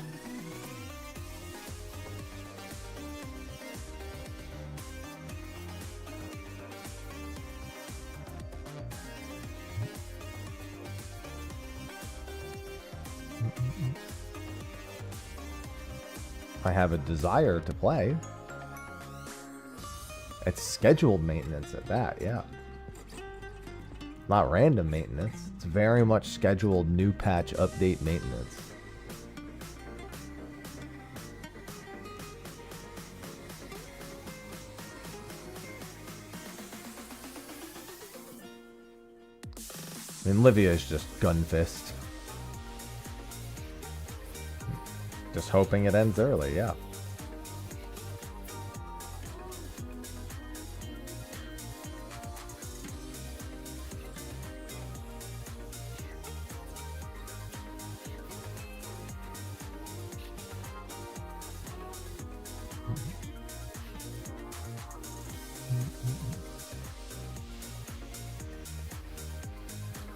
I have a desire to play. It's scheduled maintenance at that, yeah. Not random maintenance. It's very much scheduled new patch update maintenance. I mean, Livia is just Gunfist. Just hoping it ends early, yeah.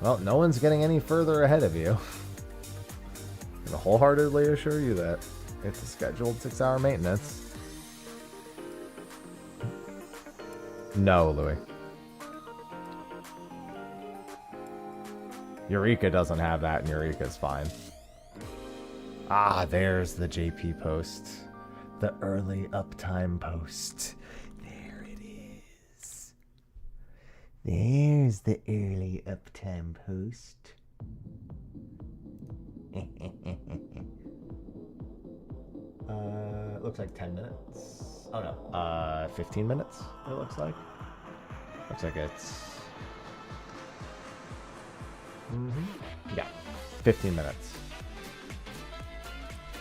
Well, no one's getting any further ahead of you. I can wholeheartedly assure you that it's a scheduled 6-hour maintenance. No, Louis. Eureka doesn't have that, and Eureka's fine. Ah, there's the JP post. The early uptime post. There it is. There's the early uptime post. Looks like 10 minutes. Oh no, 15 minutes, it looks like. Looks like it's... yeah, 15 minutes.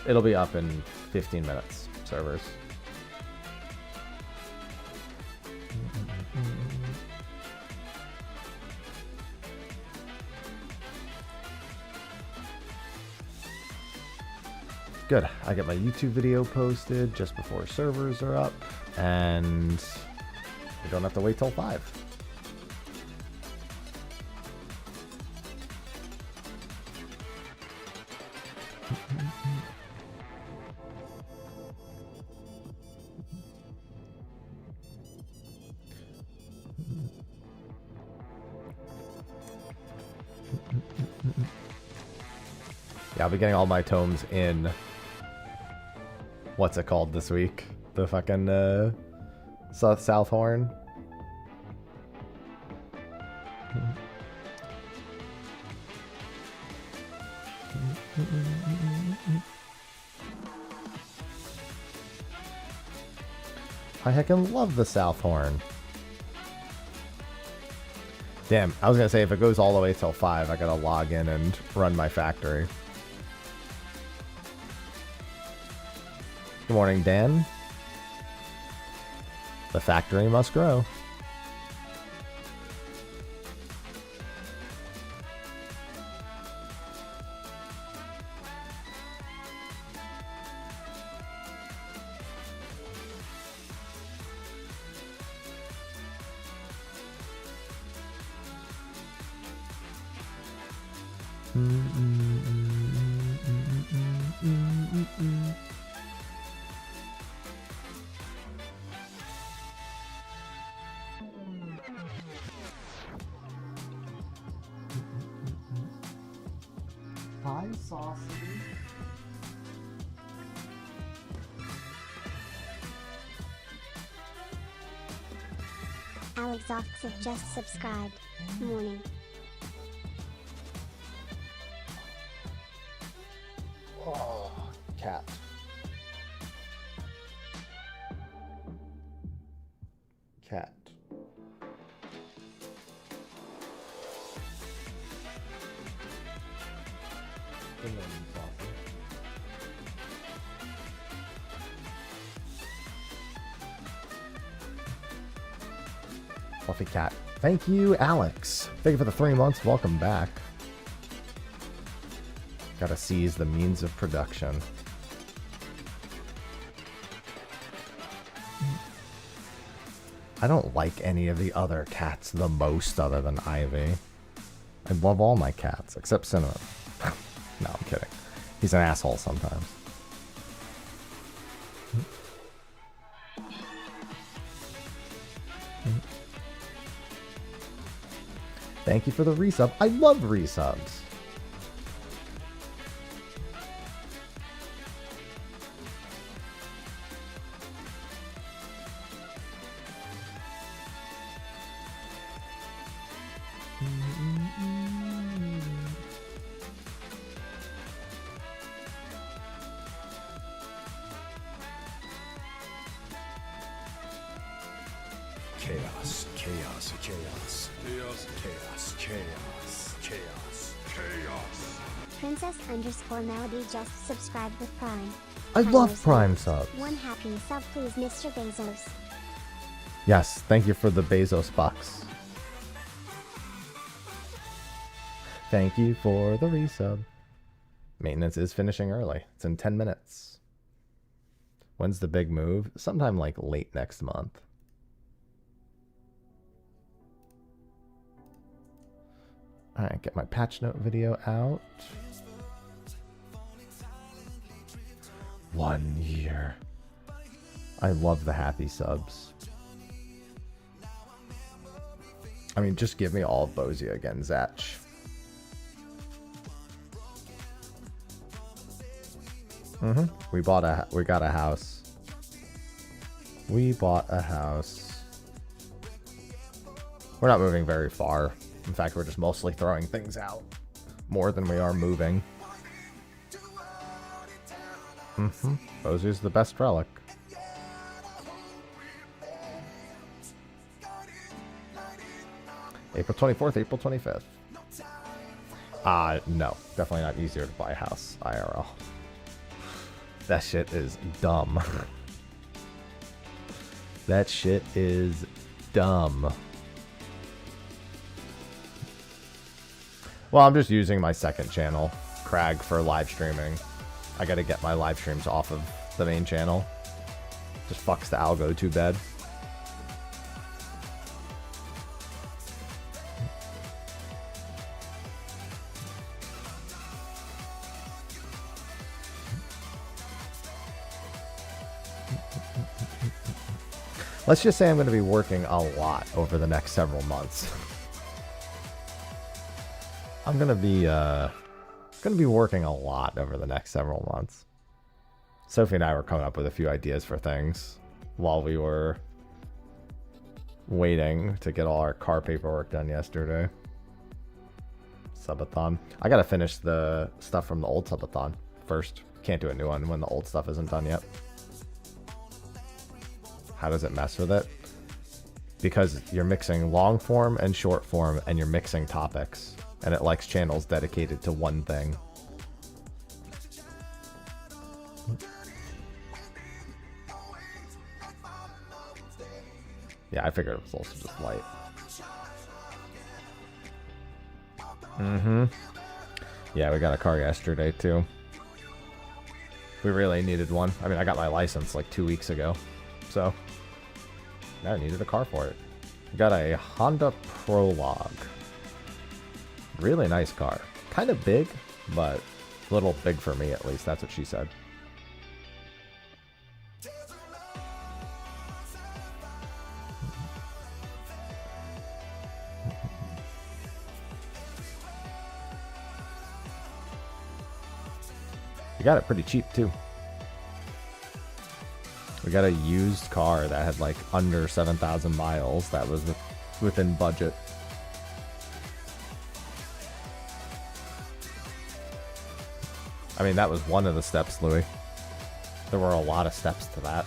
It'll be up in 15 minutes, servers. Good. I get my YouTube video posted just before servers are up, and we don't have to wait till 5. Yeah, I'll be getting all my tomes in. What's it called this week? The fucking South Horn. I heckin' love the South Horn. Damn, I was gonna say if it goes all the way till 5, I gotta log in and run my factory. Good morning, Dan. The factory must grow. Hi, Saucy. Alex Ox have just subscribed. Morning. Oh, cat. Cat. Good morning, Saucy. Fluffy cat. Thank you, Alex. Thank you for the 3 months. Welcome back. Gotta seize the means of production. I don't like any of the other cats the most other than Ivy. I love all my cats, except Cinnamon. No, I'm kidding. He's an asshole sometimes. Thank you for the resub. I love resubs. Chaos, chaos, chaos, chaos, chaos, chaos, chaos, chaos. Princess_Melody just subscribed with Prime. I love Tyler Prime said, subs. One happy sub, please, Mr. Bezos. Yes, thank you for the Bezos bucks. Thank you for the resub. Maintenance is finishing early. It's in 10 minutes. When's the big move? Sometime like late next month. Alright, get my patch note video out. 1 year. I love the happy subs. I mean, just give me all of Bosia again, Zach. We got a house. We bought a house. We're not moving very far. In fact, we're just mostly throwing things out more than we are moving. Bosia's the best relic. April 24th, April 25th. No. Definitely not easier to buy a house, IRL. That shit is dumb. That shit is dumb. Well, I'm just using my second channel, Crag, for live streaming. I gotta get my live streams off of the main channel. Just fucks the algo too bad. Let's just say I'm going to be working a lot over the next several months. I'm going to going to be working a lot over the next several months. Sophie and I were coming up with a few ideas for things while we were waiting to get all our car paperwork done yesterday. Subathon. I gotta finish the stuff from the old subathon first. Can't do a new one when the old stuff isn't done yet. How does it mess with it? Because you're mixing long form and short form, and you're mixing topics, and it likes channels dedicated to one thing. Yeah, I figured it was also just light. Yeah, we got a car yesterday too. We really needed one. I mean, I got my license like 2 weeks ago, so I needed a car for it. We got a Honda Prologue. Really nice car. Kind of big, but a little big for me at least. That's what she said. We got it pretty cheap too. We got a used car that had like under 7,000 miles that was within budget. I mean, that was one of the steps, Louis. There were a lot of steps to that.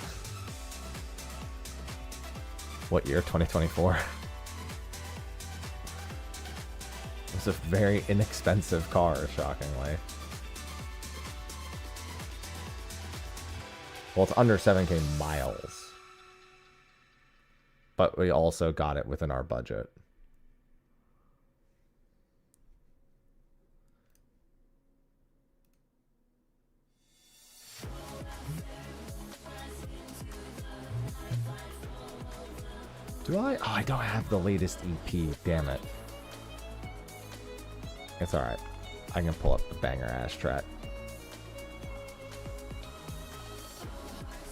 What year? 2024. It's a very inexpensive car, shockingly. Well, it's under 7K miles. But we also got it within our budget. Do I? Oh, I don't have the latest EP. Damn it. It's alright. I can pull up the banger ass track.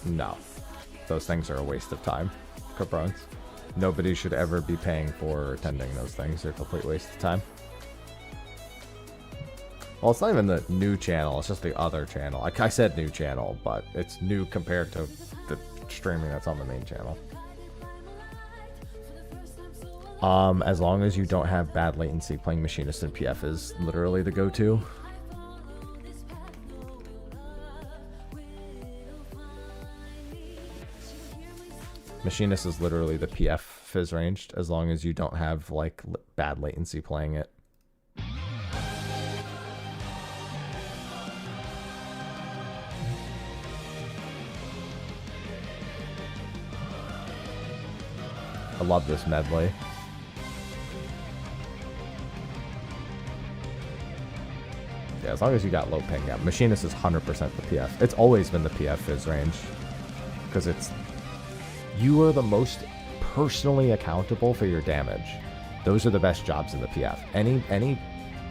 No. Those things are a waste of time. Caprones. Nobody should ever be paying for attending those things. They're a complete waste of time. Well, it's not even the new channel. It's just the other channel. I said new channel, but it's new compared to the streaming that's on the main channel. As long as you don't have bad latency, playing Machinist and PF is literally the go-to. Machinist is literally the PF fizz ranged, as long as you don't have like bad latency playing it. I love this medley. Yeah, as long as you got low ping. Yeah, Machinist is 100% the PF. It's always been the PF fizz range. Because it's... You are the most personally accountable for your damage. Those are the best jobs in the PF. Any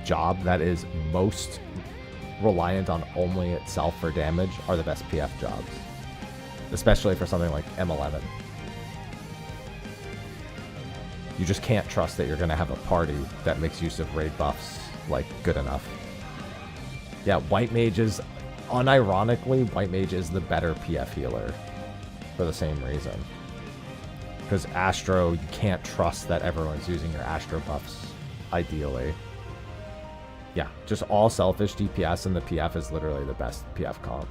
job that is most reliant on only itself for damage are the best PF jobs. Especially for something like M11. You just can't trust that you're going to have a party that makes use of raid buffs, like, good enough. Yeah, White Mage is, unironically, White Mage is the better PF healer. For the same reason. Because Astro, you can't trust that everyone's using your Astro buffs, ideally. Yeah, just all selfish DPS, and the PF is literally the best PF comp.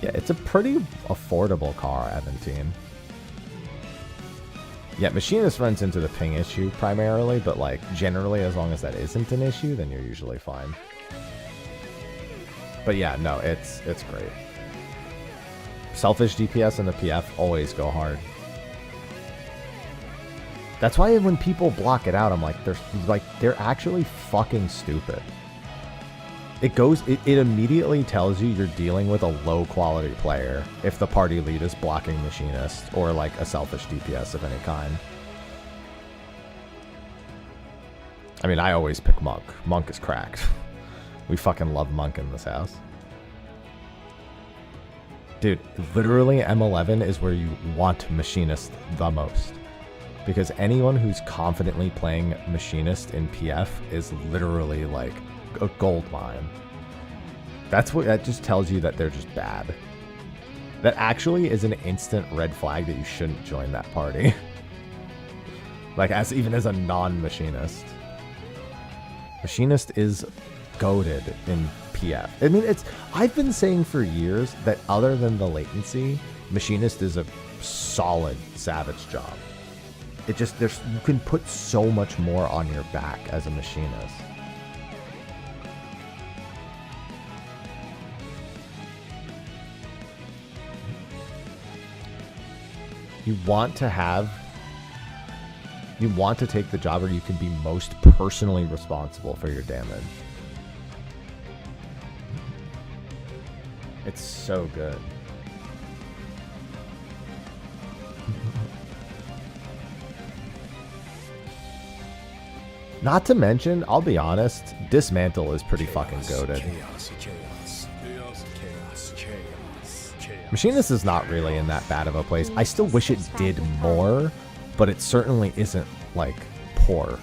Yeah, it's a pretty affordable car, Aventine. Yeah, Machinist runs into the ping issue primarily, but like generally as long as that isn't an issue, then you're usually fine. But yeah, no, it's great. Selfish DPS and the PF always go hard. That's why when people block it out, I'm like, they're actually fucking stupid. It immediately tells you you're dealing with a low quality player if the party lead is blocking Machinist or like a selfish DPS of any kind. I mean, I always pick Monk. Monk is cracked. We fucking love Monk in this house. Dude, literally M11 is where you want Machinist the most. Because anyone who's confidently playing Machinist in PF is literally like a gold mine. That just tells you that they're just bad. That actually is an instant red flag that you shouldn't join that party. Like, even as a non-Machinist. Machinist is goated in PF. I mean, I've been saying for years that other than the latency, Machinist is a solid Savage job. You can put so much more on your back as a Machinist. You want to take the job where you can be most personally responsible for your damage. It's so good. Not to mention, I'll be honest, Dismantle is pretty fucking goated. Machinist is not really in that bad of a place. I still wish it did more, but it certainly isn't, like, poor.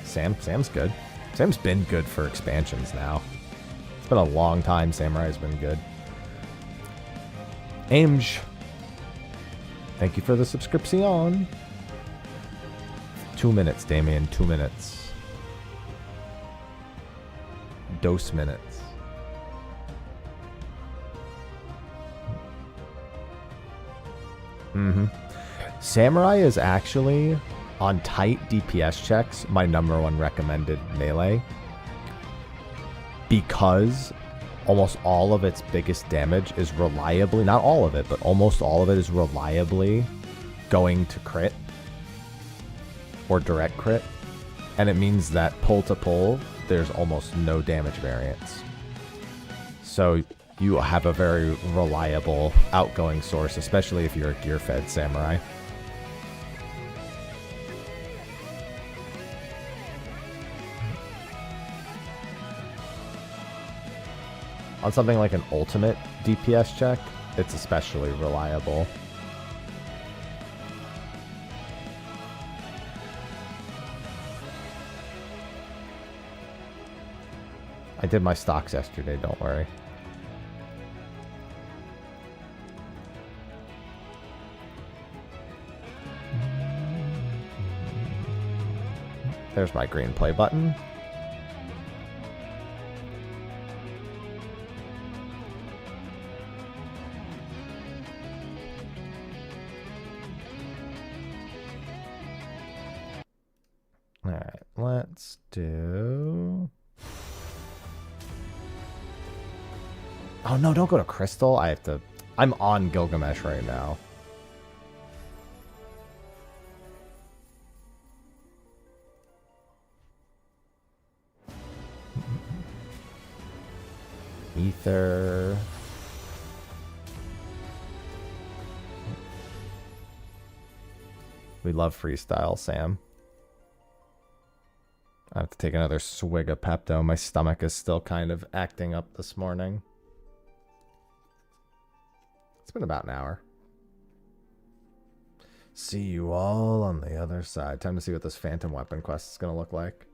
Sam's good. Sam's been good for expansions now. It's been a long time Samurai's been good. Amge, thank you for the subscription. 2 minutes, Damien. 2 minutes. Dose minutes. Samurai is actually, on tight DPS checks, my #1 recommended melee. Because almost all of its biggest damage is reliably, not all of it, but almost all of it is reliably going to crit. Or direct crit. And it means that pull to pull, there's almost no damage variance. So you have a very reliable outgoing source, especially if you're a gear-fed samurai. On something like an ultimate DPS check, it's especially reliable. I did my stocks yesterday, don't worry. There's my green play button. Alright, let's do... Oh no, don't go to Crystal. I'm on Gilgamesh right now. Ether. We love freestyle, Sam. I have to take another swig of Pepto. My stomach is still kind of acting up this morning. It's been about an hour. See you all on the other side. Time to see what this Phantom Weapon quest is going to look like.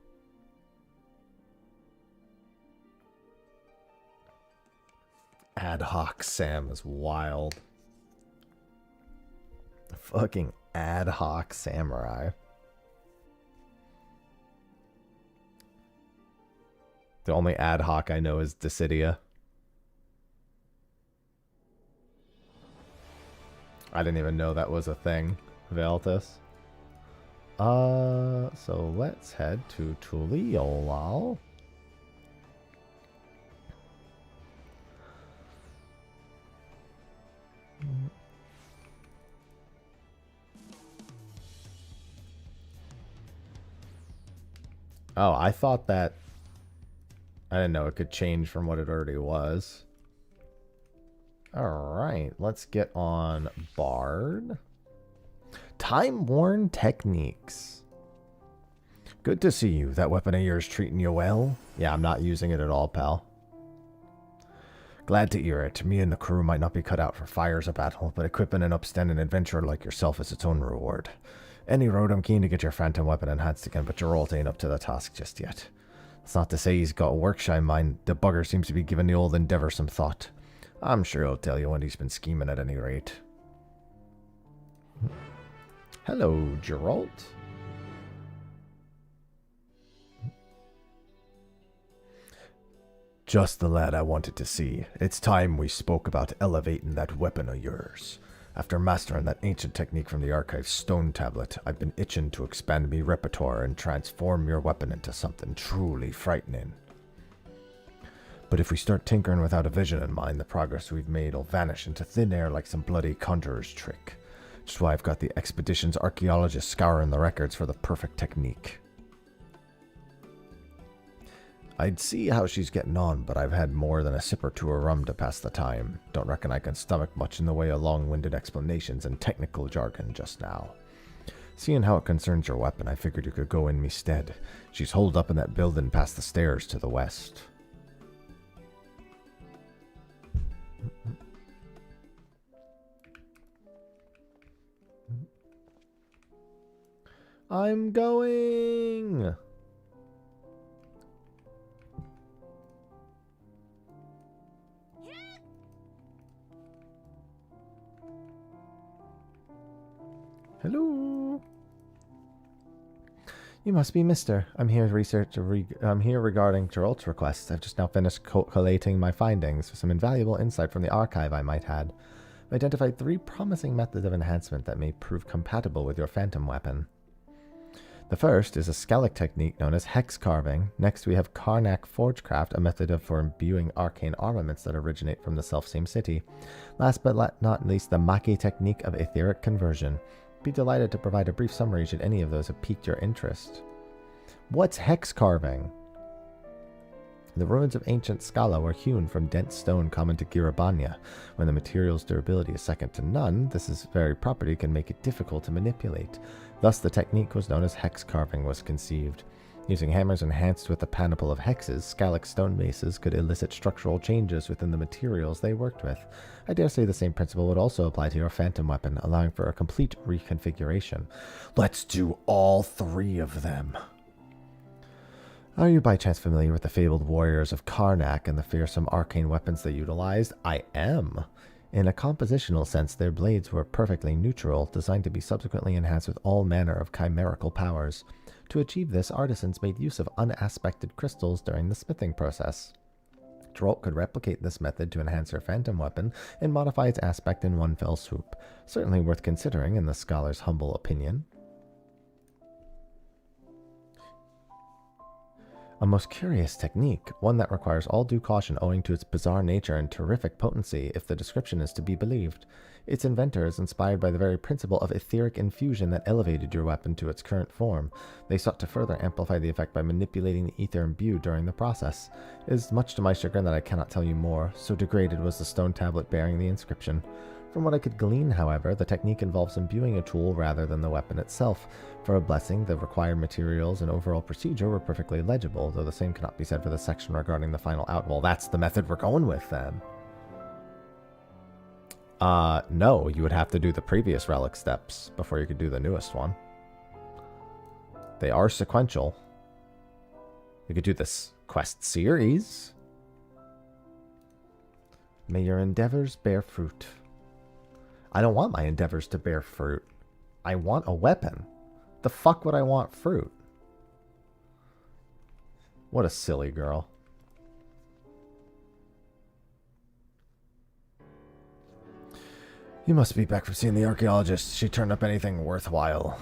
Ad hoc Sam is wild. Fucking ad hoc samurai. The only ad hoc I know is Dissidia. I didn't even know that was a thing, Veltus. So let's head to Tuliolal. Oh, I thought that... I didn't know it could change from what it already was. Alright, let's get on Bard. Time-worn techniques. Good to see you. That weapon of yours treating you well? Yeah, I'm not using it at all, pal. Glad to hear it. Me and the crew might not be cut out for fires of battle, but equipping an upstanding adventurer like yourself is its own reward. Any road, I'm keen to get your phantom weapon enhanced again, but Geralt ain't up to the task just yet. It's not to say he's got a workshop in mind. The bugger seems to be giving the old endeavour some thought. I'm sure he'll tell you when he's been scheming at any rate. Hello, Geralt. Just the lad I wanted to see. It's time we spoke about elevating that weapon of yours. After mastering that ancient technique from the Archive's stone tablet, I've been itching to expand me repertoire and transform your weapon into something truly frightening. But if we start tinkering without a vision in mind, the progress we've made will vanish into thin air like some bloody conjurer's trick. Which is why I've got the expedition's archaeologists scouring the records for the perfect technique. I'd see how she's getting on, but I've had more than a sip or two of rum to pass the time. Don't reckon I can stomach much in the way of long-winded explanations and technical jargon just now. Seeing how it concerns your weapon, I figured you could go in me stead. She's holed up in that building past the stairs to the west. I'm going! Hello. You must be Mister. I'm here regarding Geralt's request. I've just now finished collating my findings for some invaluable insight from the archive I might add. I've identified 3 promising methods of enhancement that may prove compatible with your phantom weapon. The first is a Skellig technique known as hex carving. Next we have Karnak Forgecraft, a method for imbuing arcane armaments that originate from the selfsame city. Last but not least, the Maki technique of etheric conversion. Be delighted to provide a brief summary should any of those have piqued your interest. What's hex carving? The ruins of ancient Scala were hewn from dense stone common to Girabanya. When the material's durability is second to none, this very property can make it difficult to manipulate. Thus the technique was known as hex carving was conceived. Using hammers enhanced with a panoply of hexes, Skallic stone bases could elicit structural changes within the materials they worked with. I dare say the same principle would also apply to your phantom weapon, allowing for a complete reconfiguration. Let's do all 3 of them. Are you by chance familiar with the fabled warriors of Karnak and the fearsome arcane weapons they utilized? I am. In a compositional sense, their blades were perfectly neutral, designed to be subsequently enhanced with all manner of chimerical powers. To achieve this, artisans made use of unaspected crystals during the smithing process. Geralt could replicate this method to enhance her phantom weapon and modify its aspect in one fell swoop. Certainly worth considering in the scholar's humble opinion. A most curious technique, one that requires all due caution owing to its bizarre nature and terrific potency if the description is to be believed. Its inventor is inspired by the very principle of etheric infusion that elevated your weapon to its current form. They sought to further amplify the effect by manipulating the ether imbued during the process. It is much to my chagrin that I cannot tell you more, so degraded was the stone tablet bearing the inscription. From what I could glean, however, the technique involves imbuing a tool rather than the weapon itself. For a blessing, the required materials and overall procedure were perfectly legible, though the same cannot be said for the section regarding the final out. Well, that's the method we're going with, then. No, you would have to do the previous relic steps before you could do the newest one. They are sequential. You could do this quest series. May your endeavors bear fruit. I don't want my endeavors to bear fruit. I want a weapon. The fuck would I want fruit? What a silly girl. You must be back from seeing the archaeologist. She turned up anything worthwhile.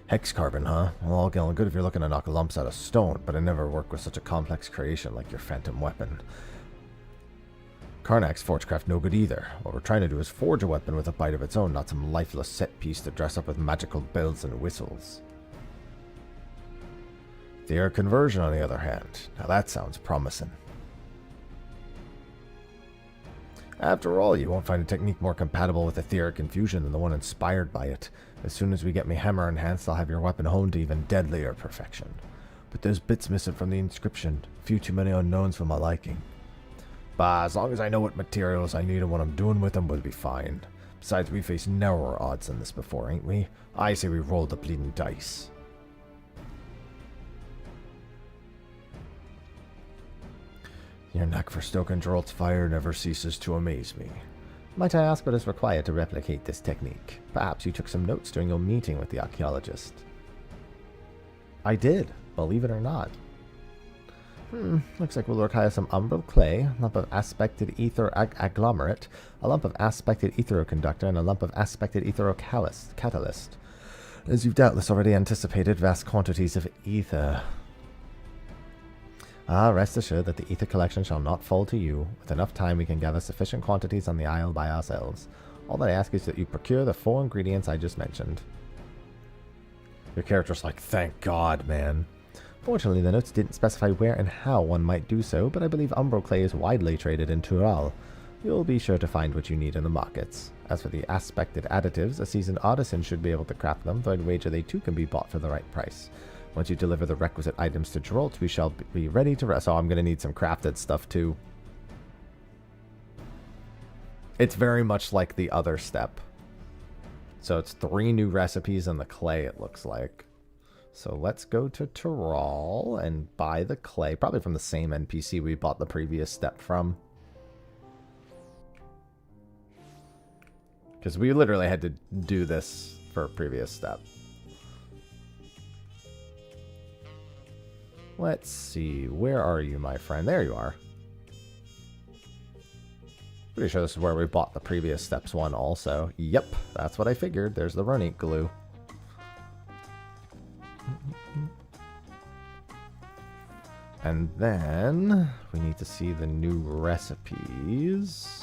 Hex carbon, huh? Well, all good if you're looking to knock lumps out of stone, but I never worked with such a complex creation like your phantom weapon. Karnak's Forgecraft no good either. What we're trying to do is forge a weapon with a bite of its own, not some lifeless set piece to dress up with magical bells and whistles. Etheric conversion, on the other hand. Now that sounds promising. After all, you won't find a technique more compatible with etheric infusion than the one inspired by it. As soon as we get me hammer enhanced, I'll have your weapon honed to even deadlier perfection. But there's bits missing from the inscription. A few too many unknowns for my liking. But as long as I know what materials I need and what I'm doing with them, we'll be fine. Besides, we faced narrower odds than this before, ain't we? I say we roll the bleeding dice. Your knack for stoking Geralt's fire never ceases to amaze me. Might I ask what is required to replicate this technique? Perhaps you took some notes during your meeting with the archaeologist. I did, believe it or not. Looks like we'll require some umbral clay, a lump of aspected ether agglomerate, a lump of aspected etheroconductor, and a lump of aspected etherocatalyst. As you've doubtless already anticipated, vast quantities of ether. Rest assured that the ether collection shall not fall to you. With enough time, we can gather sufficient quantities on the isle by ourselves. All that I ask is that you procure the 4 ingredients I just mentioned. Your character's like, thank God, man. Fortunately, the notes didn't specify where and how one might do so, but I believe umbral clay is widely traded in Tural. You'll be sure to find what you need in the markets. As for the aspected additives, a seasoned artisan should be able to craft them, though I'd wager they too can be bought for the right price. Once you deliver the requisite items to Geralt, we shall be ready to rest. Oh, I'm going to need some crafted stuff too. It's very much like the other step. So it's 3 new recipes in the clay, it looks like. So let's go to Tural and buy the clay. Probably from the same NPC we bought the previous step from. Because we literally had to do this for a previous step. Let's see. Where are you, my friend? There you are. Pretty sure this is where we bought the previous steps one also. Yep, that's what I figured. There's the Relic glue. And then we need to see the new recipes.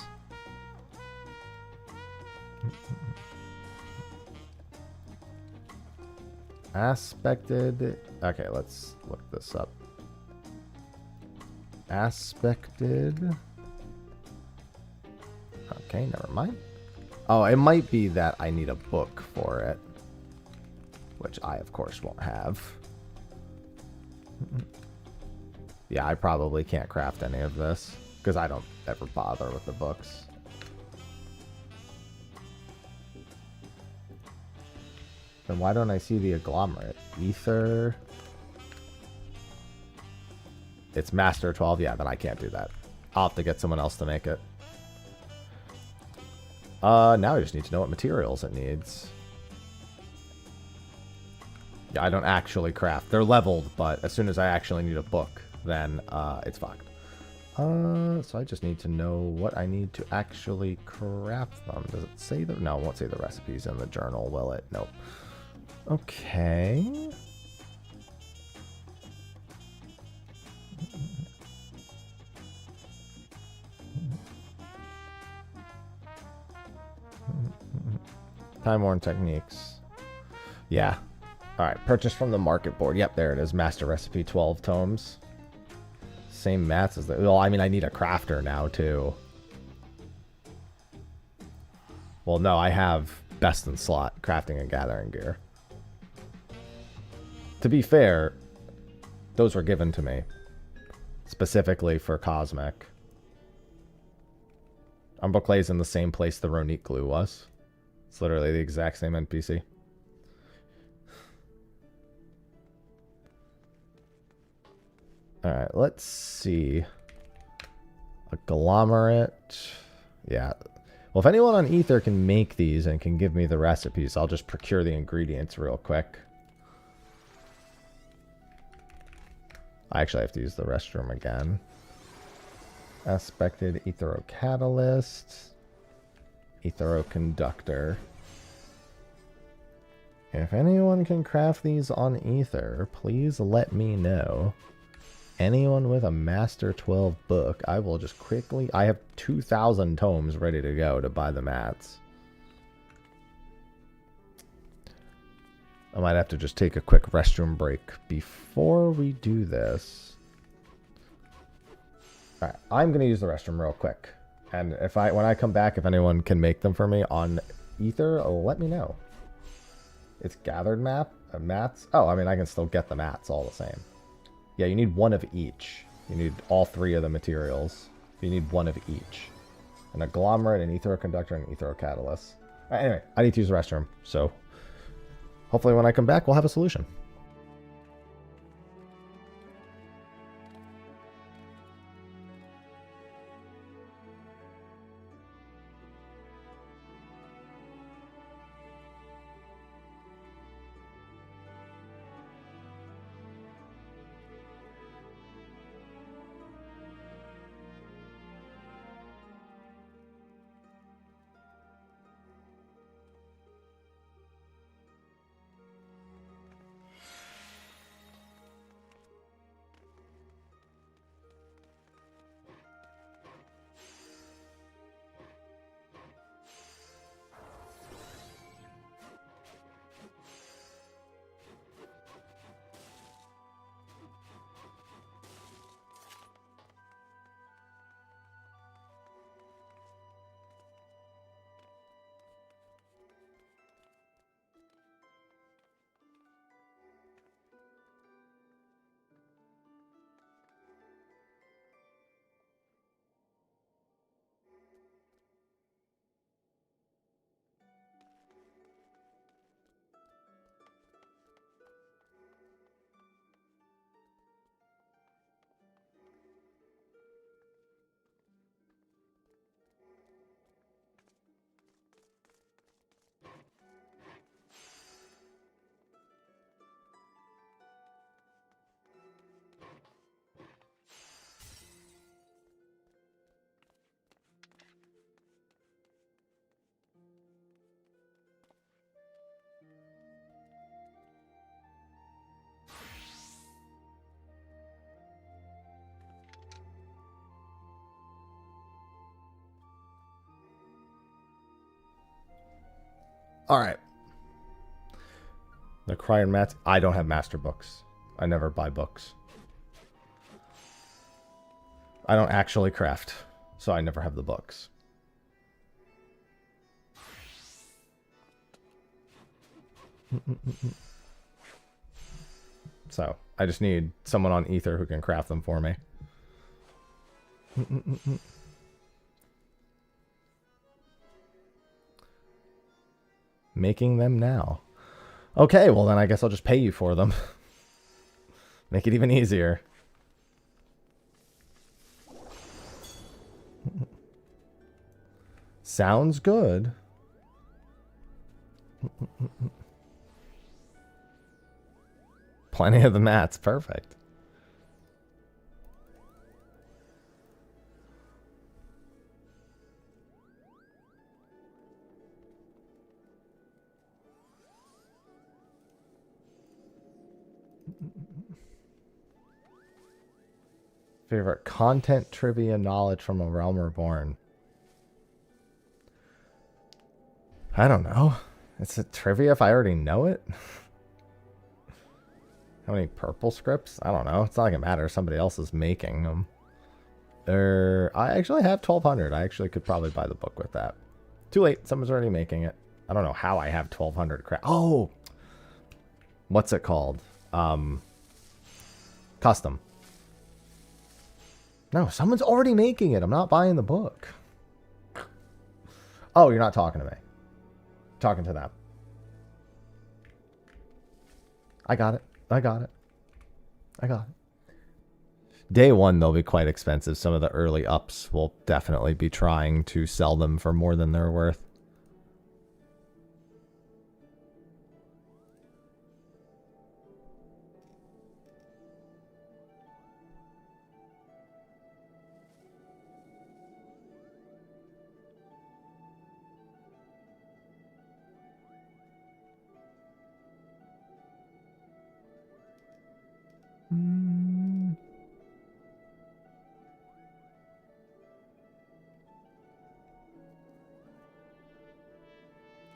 Aspected. Okay, let's look this up. Aspected. Okay, never mind. Oh, it might be that I need a book for it, which I, of course, won't have. Yeah, I probably can't craft any of this because I don't ever bother with the books. Then why don't I see the agglomerate? Ether. It's Master 12. Yeah, then I can't do that. I'll have to get someone else to make it. Now I just need to know what materials it needs. Yeah, I don't actually craft. They're leveled, but as soon as I actually need a book, then it's fucked. So I just need to know what I need to actually craft them. Does it say the... No, it won't say the recipes in the journal, will it? Nope. Okay. Time-worn techniques. Yeah. Alright, purchase from the market board. Yep, there it is. Master recipe 12 tomes. Same mats as the... Well, I mean, I need a crafter now, too. Well, no, I have best in slot, crafting and gathering gear. To be fair, those were given to me. Specifically for Cosmic. Umbral Clay's in the same place the Relic glue was. It's literally the exact same NPC. Alright, let's see. Agglomerate. Yeah. Well, if anyone on Ether can make these and can give me the recipes, I'll just procure the ingredients real quick. I actually have to use the restroom again. Aspected etherocatalyst. Etheroconductor. If anyone can craft these on Ether, please let me know. Anyone with a Master 12 book, I will just quickly... I have 2,000 tomes ready to go to buy the mats. I might have to just take a quick restroom break before we do this. All right, I'm going to use the restroom real quick. And when I come back, if anyone can make them for me on Ether, let me know. It's gathered mats. Oh, I mean, I can still get the mats all the same. Yeah, you need one of each. You need all 3 of the materials. You need one of each. An agglomerate, an etherconductor, and an etherocatalyst. Anyway, I need to use the restroom. So hopefully when I come back, we'll have a solution. All right. The Cryon mats. I don't have master books. I never buy books. I don't actually craft, so I never have the books. So I just need someone on Ether who can craft them for me. Making them now. Okay, well then I guess I'll just pay you for them. Make it even easier. Sounds good. Plenty of the mats. Perfect. Favorite content, trivia, knowledge from A Realm Reborn. I don't know. It's a trivia if I already know it. How many purple scripts? I don't know. It's not like it matters. Somebody else is making them. I actually have 1,200. I actually could probably buy the book with that. Too late. Someone's already making it. I don't know how I have 1,200 crap. Oh! What's it called? Custom. No, someone's already making it. I'm not buying the book. Oh, you're not talking to me. Talking to them. I got it. I got it. I got it. Day one, they'll be quite expensive. Some of the early ups will definitely be trying to sell them for more than they're worth.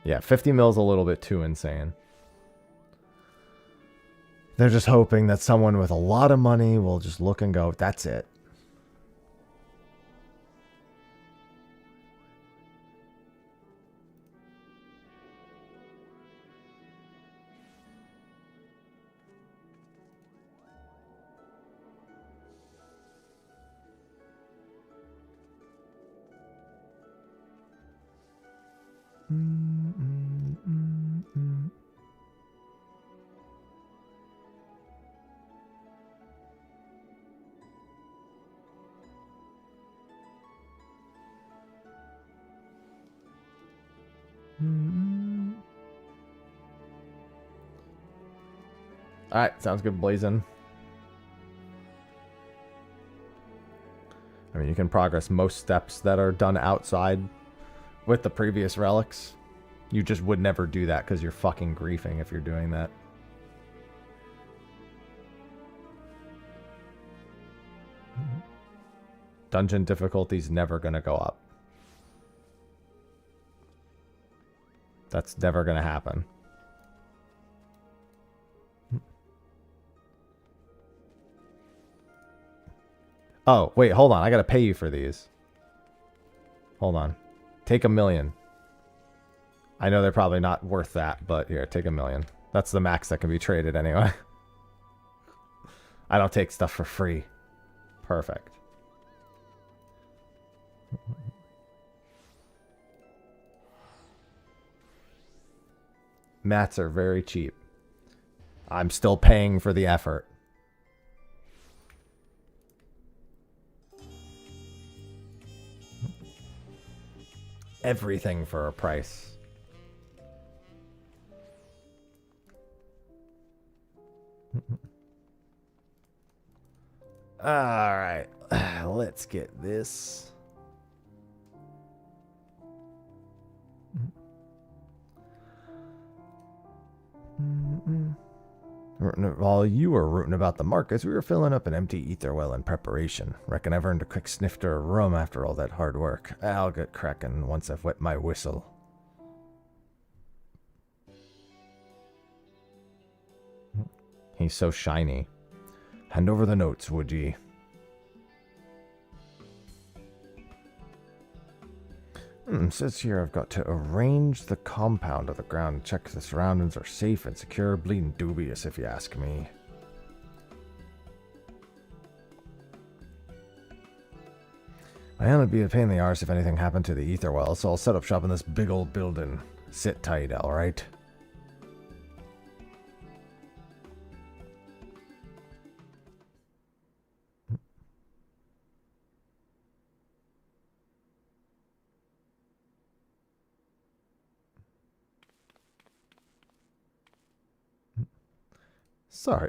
Yeah, 50 mil is a little bit too insane. They're just hoping that someone with a lot of money will just look and go, that's it. Alright, sounds good, Blazin'. I mean, you can progress most steps that are done outside with the previous relics. You just would never do that because you're fucking griefing if you're doing that. Dungeon difficulty's never going to go up. That's never going to happen. Oh, wait, hold on. I gotta pay you for these. Hold on. Take 1 million. I know they're probably not worth that, but here, take 1 million. That's the max that can be traded anyway. I don't take stuff for free. Perfect. Mats are very cheap. I'm still paying for the effort. Everything for a price. All right, let's get this. While you were rooting about the markets, we were filling up an empty ether well in preparation. Reckon I've earned a quick snifter of rum after all that hard work. I'll get cracking once I've wet my whistle. He's so shiny. Hand over the notes, would ye? Says here I've got to arrange the compound of the ground, check the surroundings are safe and secure. Bleeding dubious, if you ask me. I am be a pain in the arse if anything happened to the ether well, so I'll set up shop in this big old building. Sit tight, alright?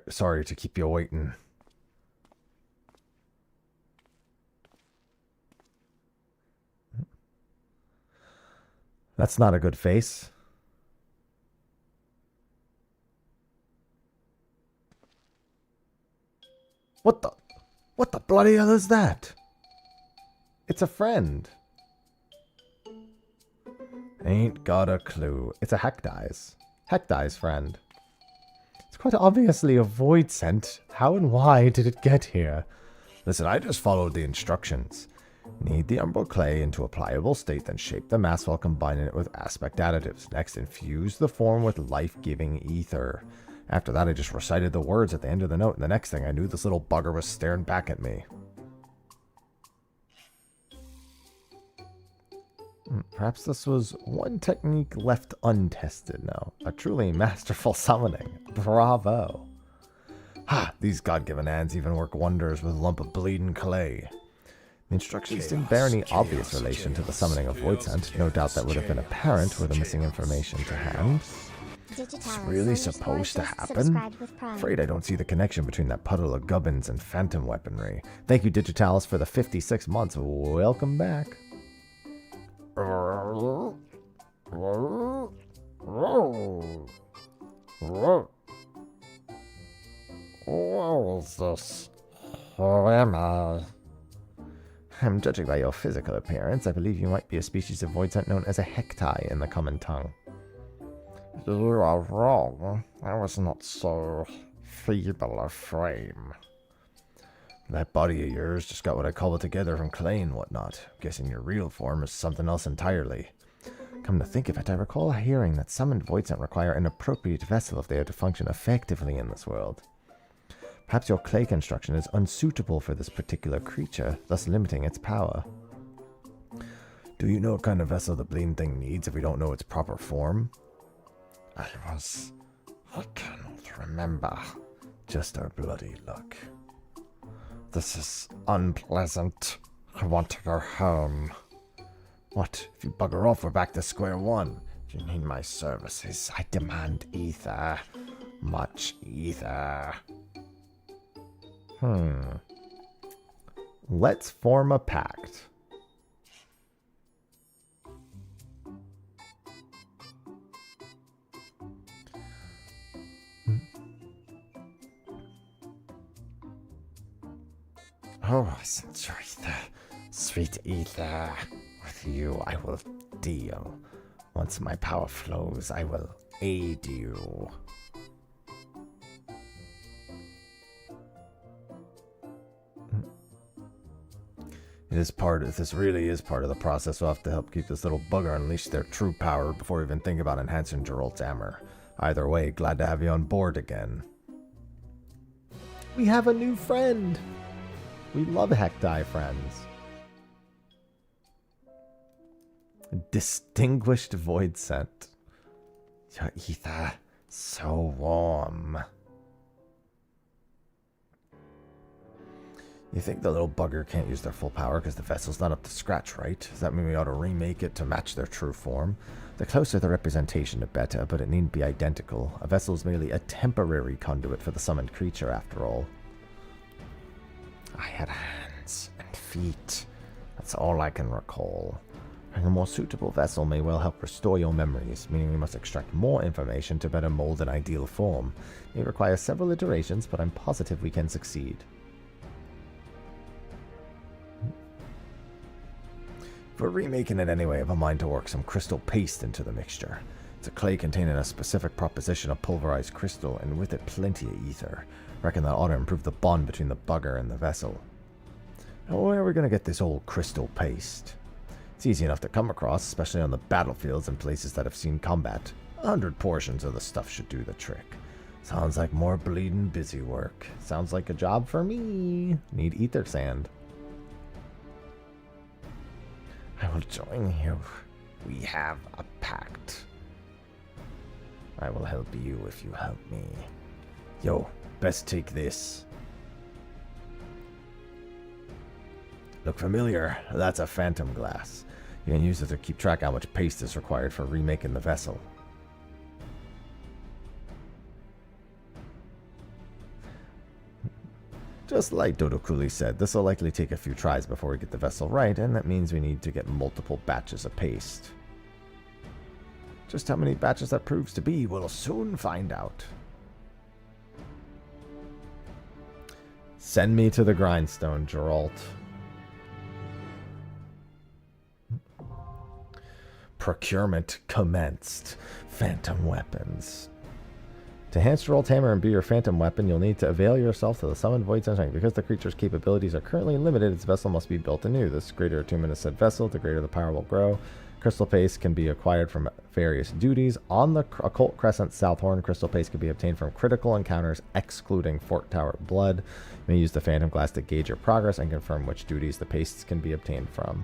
Sorry to keep you waiting. That's not a good face. What the bloody hell is that? It's a friend. Ain't got a clue. It's a Hecdai's friend. It's quite obviously a void scent. How and why did it get here? Listen, I just followed the instructions. Knead the umbral clay into a pliable state, then shape the mass while combining it with aspect additives. Next, infuse the form with life-giving ether. After that, I just recited the words at the end of the note, and the next thing I knew, this little bugger was staring back at me. Perhaps this was one technique left untested now. A truly masterful summoning. Bravo. Ha! These God-given hands even work wonders with a lump of bleeding clay. The instructions didn't bear any obvious relation to the summoning of void scent. No doubt that would have been apparent were the missing information to hand. It's really supposed to happen? Afraid I don't see the connection between that puddle of gubbins and phantom weaponry. Thank you, Digitalis, for the 56 months. Welcome back. What is this? Who am I? I'm judging by your physical appearance. I believe you might be a species of void scent known as a Hectai in the common tongue. You are wrong. I was not so Feeble of frame. That body of yours just got what I cobbled together from clay and whatnot. Guessing your real form is something else entirely. Come to think of it, I recall hearing that summoned voids require an appropriate vessel if they are to function effectively in this world. Perhaps your clay construction is unsuitable for this particular creature, thus limiting its power. Do you know what kind of vessel the bleeding thing needs if we don't know its proper form? I cannot remember. Just our bloody luck. This is unpleasant. I want to go home. What? If you bugger off, we're back to square one. If you need my services, I demand ether. Much ether. Let's form a pact. Oh, I enjoy the sweet ether. With you, I will deal. Once my power flows, I will aid you. This really is part of the process. We'll have to help keep this little bugger unleash their true power before we even think about enhancing Geralt's armor. Either way, glad to have you on board again. We have a new friend! We love Hektai friends. Distinguished void scent. Your ether, so warm. You think the little bugger can't use their full power because the vessel's not up to scratch, right? Does that mean we ought to remake it to match their true form? The closer the representation, the better, but it needn't be identical. A vessel is merely a temporary conduit for the summoned creature, after all. I had hands and feet. That's all I can recall. And a more suitable vessel may well help restore your memories, meaning we must extract more information to better mold an ideal form. It may require several iterations, but I'm positive we can succeed. If we're remaking it anyway, I have a mind to work some crystal paste into the mixture. It's a clay containing a specific proposition of pulverized crystal, and with it plenty of ether. Reckon that ought to improve the bond between the bugger and the vessel. Now, where are we going to get this old crystal paste? It's easy enough to come across, especially on the battlefields and places that have seen combat. 100 portions of the stuff should do the trick. Sounds like more bleeding busy work. Sounds like a job for me. Need ether sand. I will join you. We have a pact. I will help you if you help me. Yo, best take this. Look familiar? That's a phantom glass. You can use it to keep track of how much paste is required for remaking the vessel. Just like Dodokuli said, this will likely take a few tries before we get the vessel right, and that means we need to get multiple batches of paste. Just how many batches that proves to be, we'll soon find out. Send me to the grindstone, Geralt. Procurement commenced. Phantom weapons. To enhance Geralt's hammer and be your phantom weapon, you'll need to avail yourself to the summoned void sunshine. Because the creature's capabilities are currently limited, its vessel must be built anew. This greater attunement of said vessel, the greater the power will grow. Crystal paste can be acquired from various duties. On the Occult Crescent Southhorn, crystal paste can be obtained from critical encounters, excluding Fort Tower Blood. You may use the phantom glass to gauge your progress and confirm which duties the pastes can be obtained from.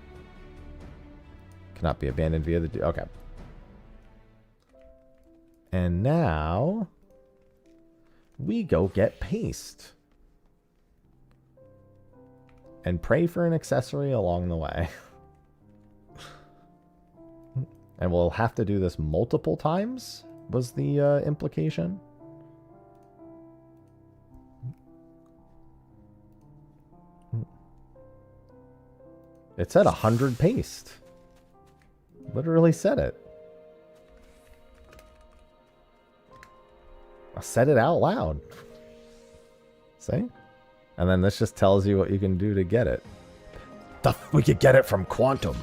Cannot be abandoned via the... Okay. And now... we go get paste. And pray for an accessory along the way. And we'll have to do this multiple times, was the implication. It said 100 paste. Literally said it. I said it out loud. See? And then this just tells you what you can do to get it. We could get it from Quantum.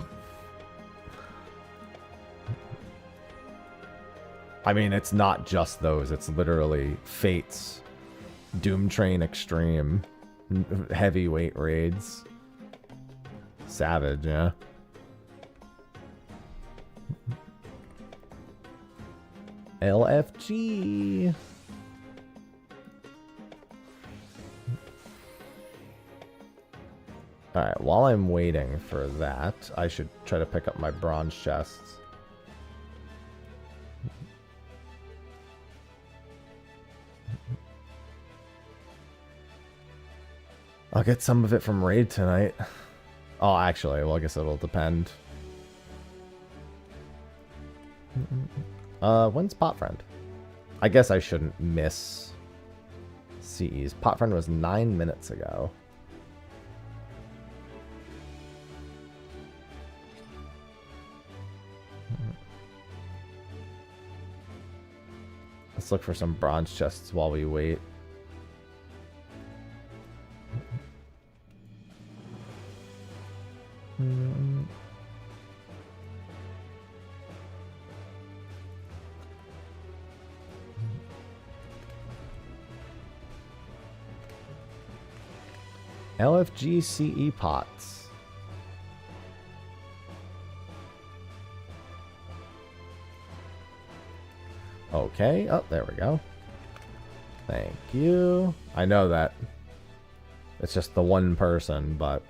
I mean, it's not just those. It's literally Fates, Doom Train Extreme. Heavyweight raids. Savage, yeah. LFG. Alright, while I'm waiting for that, I should try to pick up my bronze chests. I'll get some of it from raid tonight. Oh, actually, well, I guess it'll depend. When's Pot Friend? I guess I shouldn't miss CEs. Pot Friend was 9 minutes ago. Let's look for some bronze chests while we wait. LFG CE pots. Okay, oh, there we go. Thank you. I know that it's just the one person, but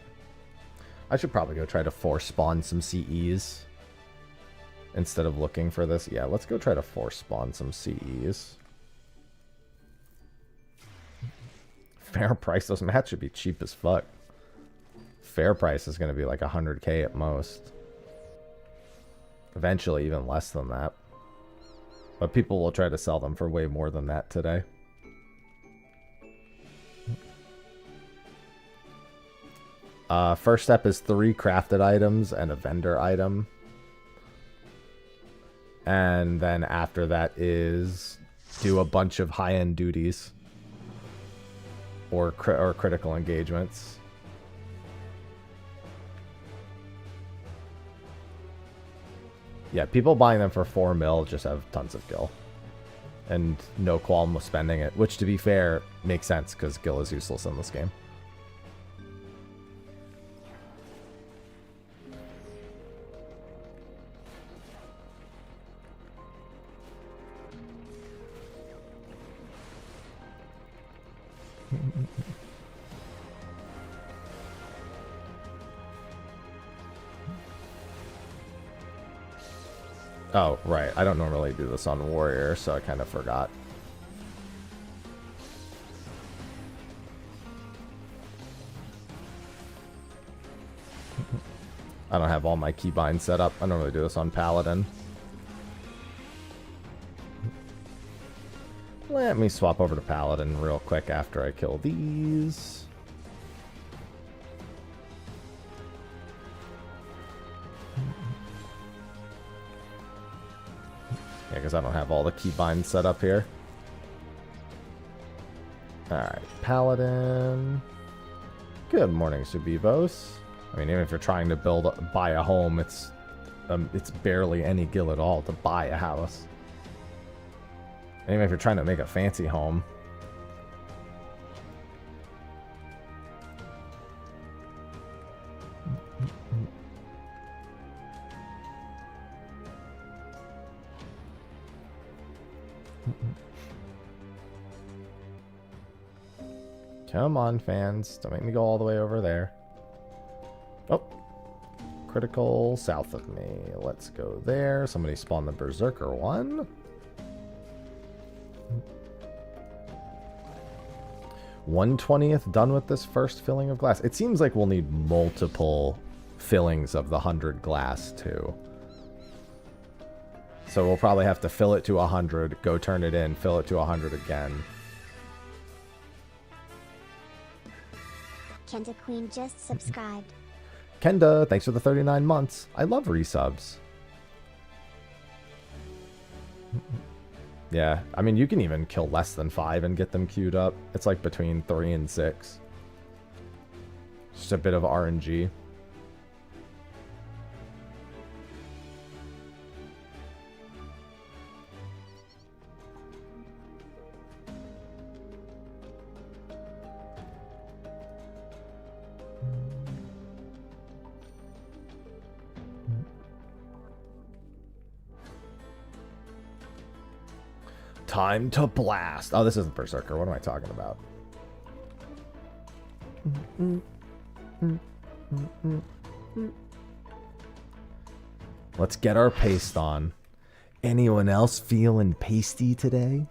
I should probably go try to force spawn some CEs instead of looking for this. Yeah, let's go try to force spawn some CEs. Fair price. Those mats should be cheap as fuck. Fair price is going to be like 100k at most. Eventually even less than that. But people will try to sell them for way more than that today. First step is 3 crafted items and a vendor item. And then after that is do a bunch of high-end duties. Or critical engagements. Yeah, people buying them for 4 mil just have tons of gil. And no qualm with spending it. Which, to be fair, makes sense because gil is useless in this game. Oh, right. I don't normally do this on Warrior, so I kind of forgot. I don't have all my keybinds set up. I normally do this on Paladin. Let me swap over to Paladin real quick after I kill these. Yeah, because I don't have all the keybinds set up here. Alright, Paladin. Good morning, Subibos. I mean, even if you're trying to buy a home, it's barely any gil at all to buy a house. And even if you're trying to make a fancy home. Come on, fans. Don't make me go all the way over there. Oh. Critical south of me. Let's go there. Somebody spawned the Berserker one. 1/20th done with this first filling of glass. It seems like we'll need multiple fillings of the 100 glass too. So we'll probably have to fill it to 100, go turn it in, fill it to 100 again. Kenda Queen just subscribed. Kenda, thanks for the 39 months. I love resubs. Yeah, I mean, you can even kill less than 5 and get them queued up. It's like between 3 and 6. Just a bit of RNG. Time to blast. Oh, this isn't Berserker. What am I talking about? Let's get our paste on. Anyone else feeling pasty today?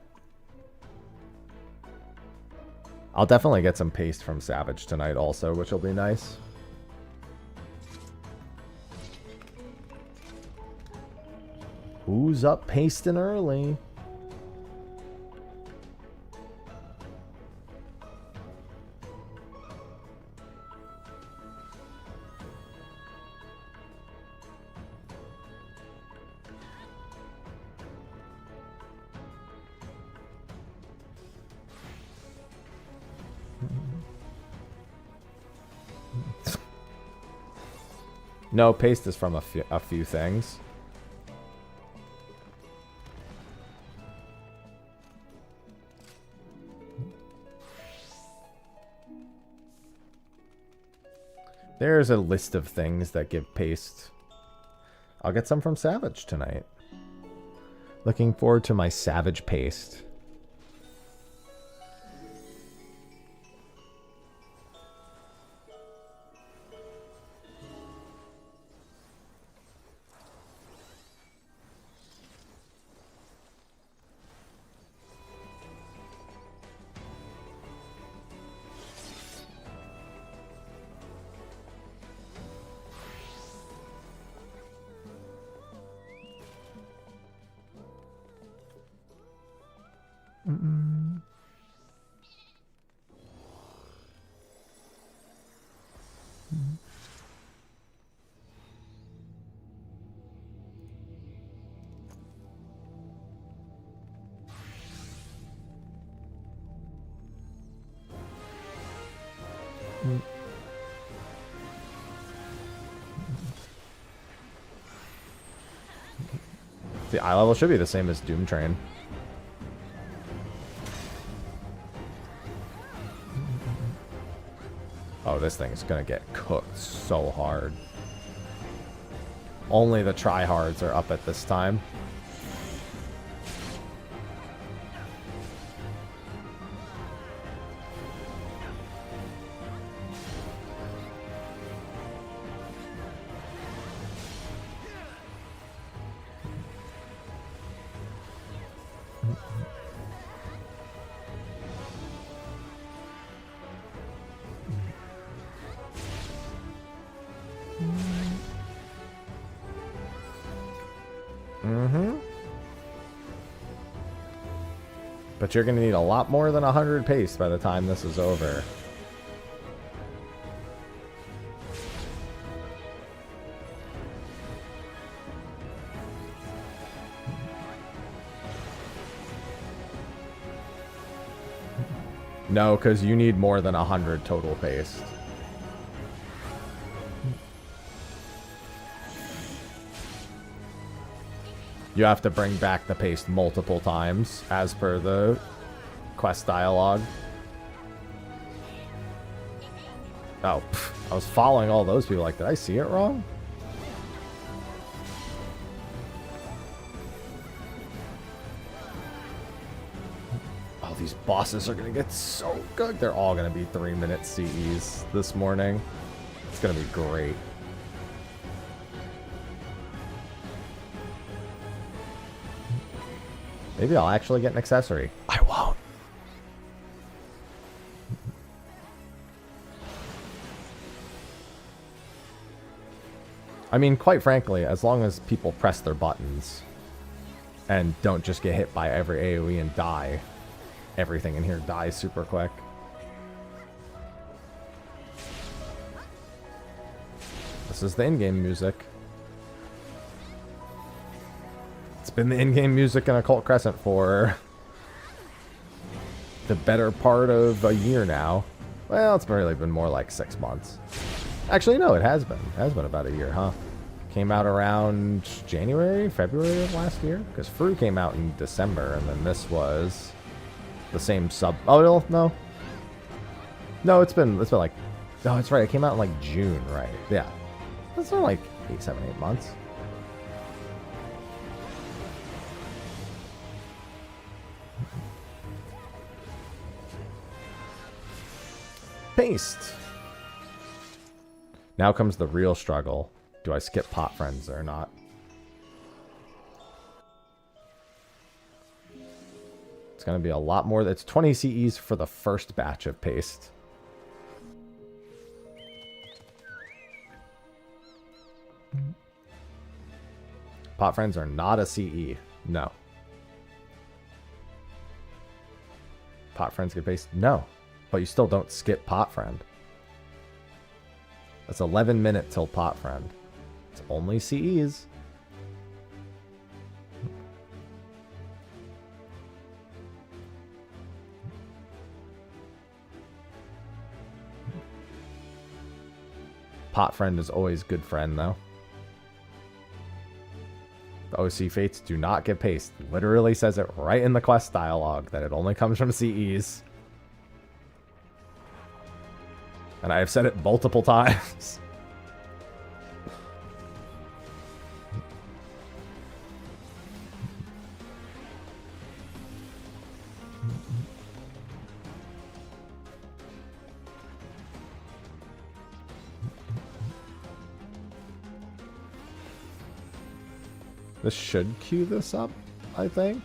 I'll definitely get some paste from Savage tonight also, which will be nice. Who's up pasting early? No, paste is from a few things. There's a list of things that give paste. I'll get some from Savage tonight. Looking forward to my Savage paste. The eye level should be the same as Doom Train. Oh, this thing is gonna get cooked so hard. Only the tryhards are up at this time. But you're going to need a lot more than 100 paste by the time this is over. No, because you need more than 100 total paste. You have to bring back the paste multiple times, as per the quest dialogue. Oh, I was following all those people. Like, did I see it wrong? Oh, these bosses are going to get so good. They're all going to be 3-minute CEs this morning. It's going to be great. Maybe I'll actually get an accessory. I won't. I mean, quite frankly, as long as people press their buttons and don't just get hit by every AoE and die, everything in here dies super quick. This is the in-game music. It's been the in-game music in Occult Crescent for the better part of a year now. Well, it's really been more like 6 months. Actually, no, it has been. It has been about a year, huh? Came out around January, February of last year? Because Fru came out in December, and then this was the same sub... Oh, no. No, it's been like... No, that's right. It came out in like June, right? Yeah. It's been like 7, 8 months. Paste. Now comes the real struggle. Do I skip pot friends or not? It's going to be a lot more. It's 20 CEs for the first batch of paste. Pot friends are not a CE. No. Pot friends get paste? No. But you still don't skip pot friend. That's 11 minutes till pot friend. It's only CEs. Pot friend is always good friend though. The OC Fates do not get paste. Literally says it right in the quest dialogue that it only comes from CEs. And I have said it multiple times. This should queue this up, I think.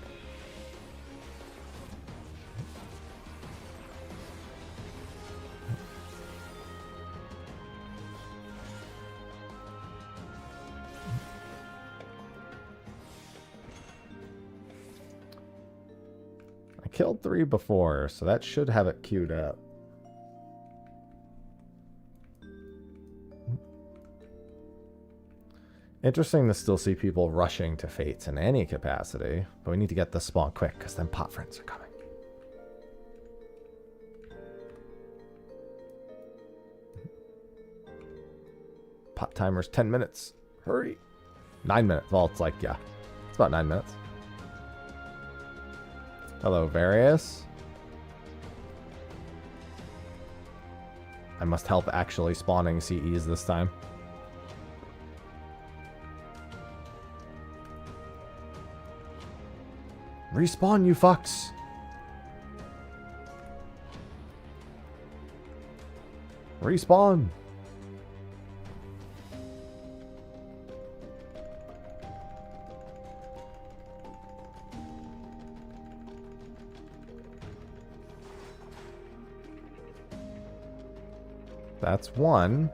I killed 3 before, so that should have it queued up. Interesting to still see people rushing to Fates in any capacity, but we need to get this spawn quick, because then pot friends are coming. Pot timer's 10 minutes. Hurry. 9 minutes. Well, it's like, yeah. It's about 9 minutes. Hello, Various. I must help actually spawning CEs this time. Respawn, you fucks! Respawn! That's one.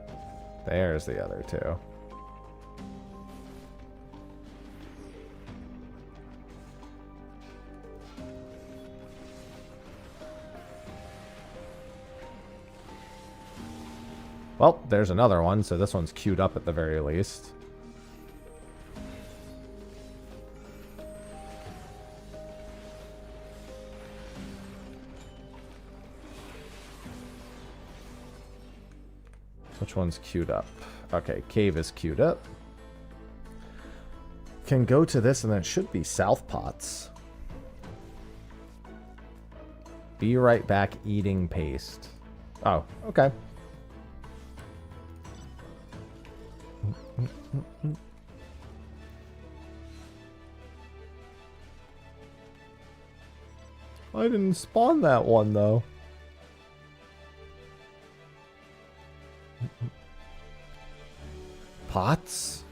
There's the other two. Well, there's another one, so this one's queued up at the very least. Which one's queued up? Okay, Cave is queued up. Can go to this, and then it should be South Pots. Be right back eating paste. Oh, okay. I didn't spawn that one, though. Pots?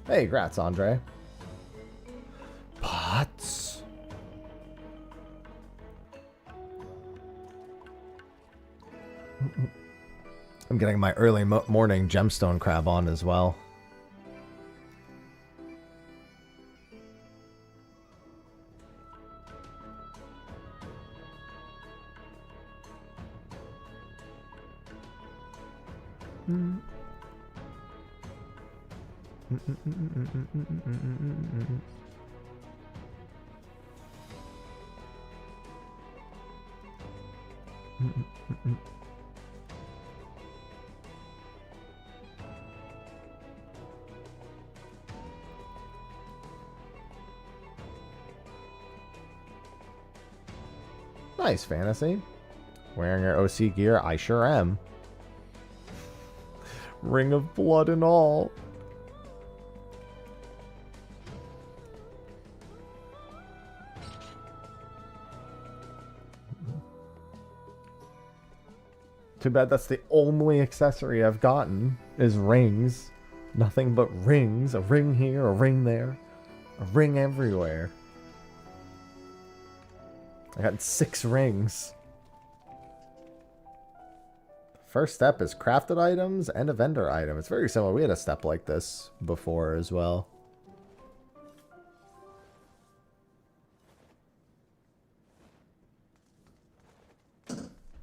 Hey, grats, Andre. Pots? I'm getting my early morning gemstone crab on as well. Nice, Fantasy. Wearing your OC gear? I sure am. Ring of blood and all. Too bad that's the only accessory I've gotten is rings. Nothing but rings. A ring here, a ring there, a ring everywhere. I got 6 rings. First step is crafted items and a vendor item. It's very similar. We had a step like this before as well.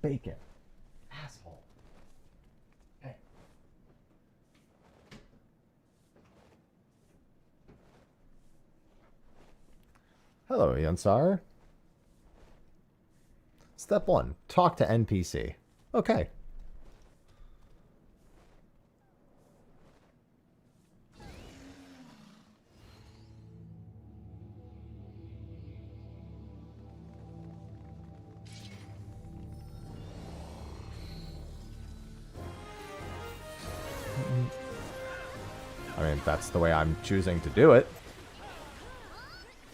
Bacon. Asshole. Hey. Hello, Yansar. Step 1. Talk to NPC. Okay. I mean, that's the way I'm choosing to do it.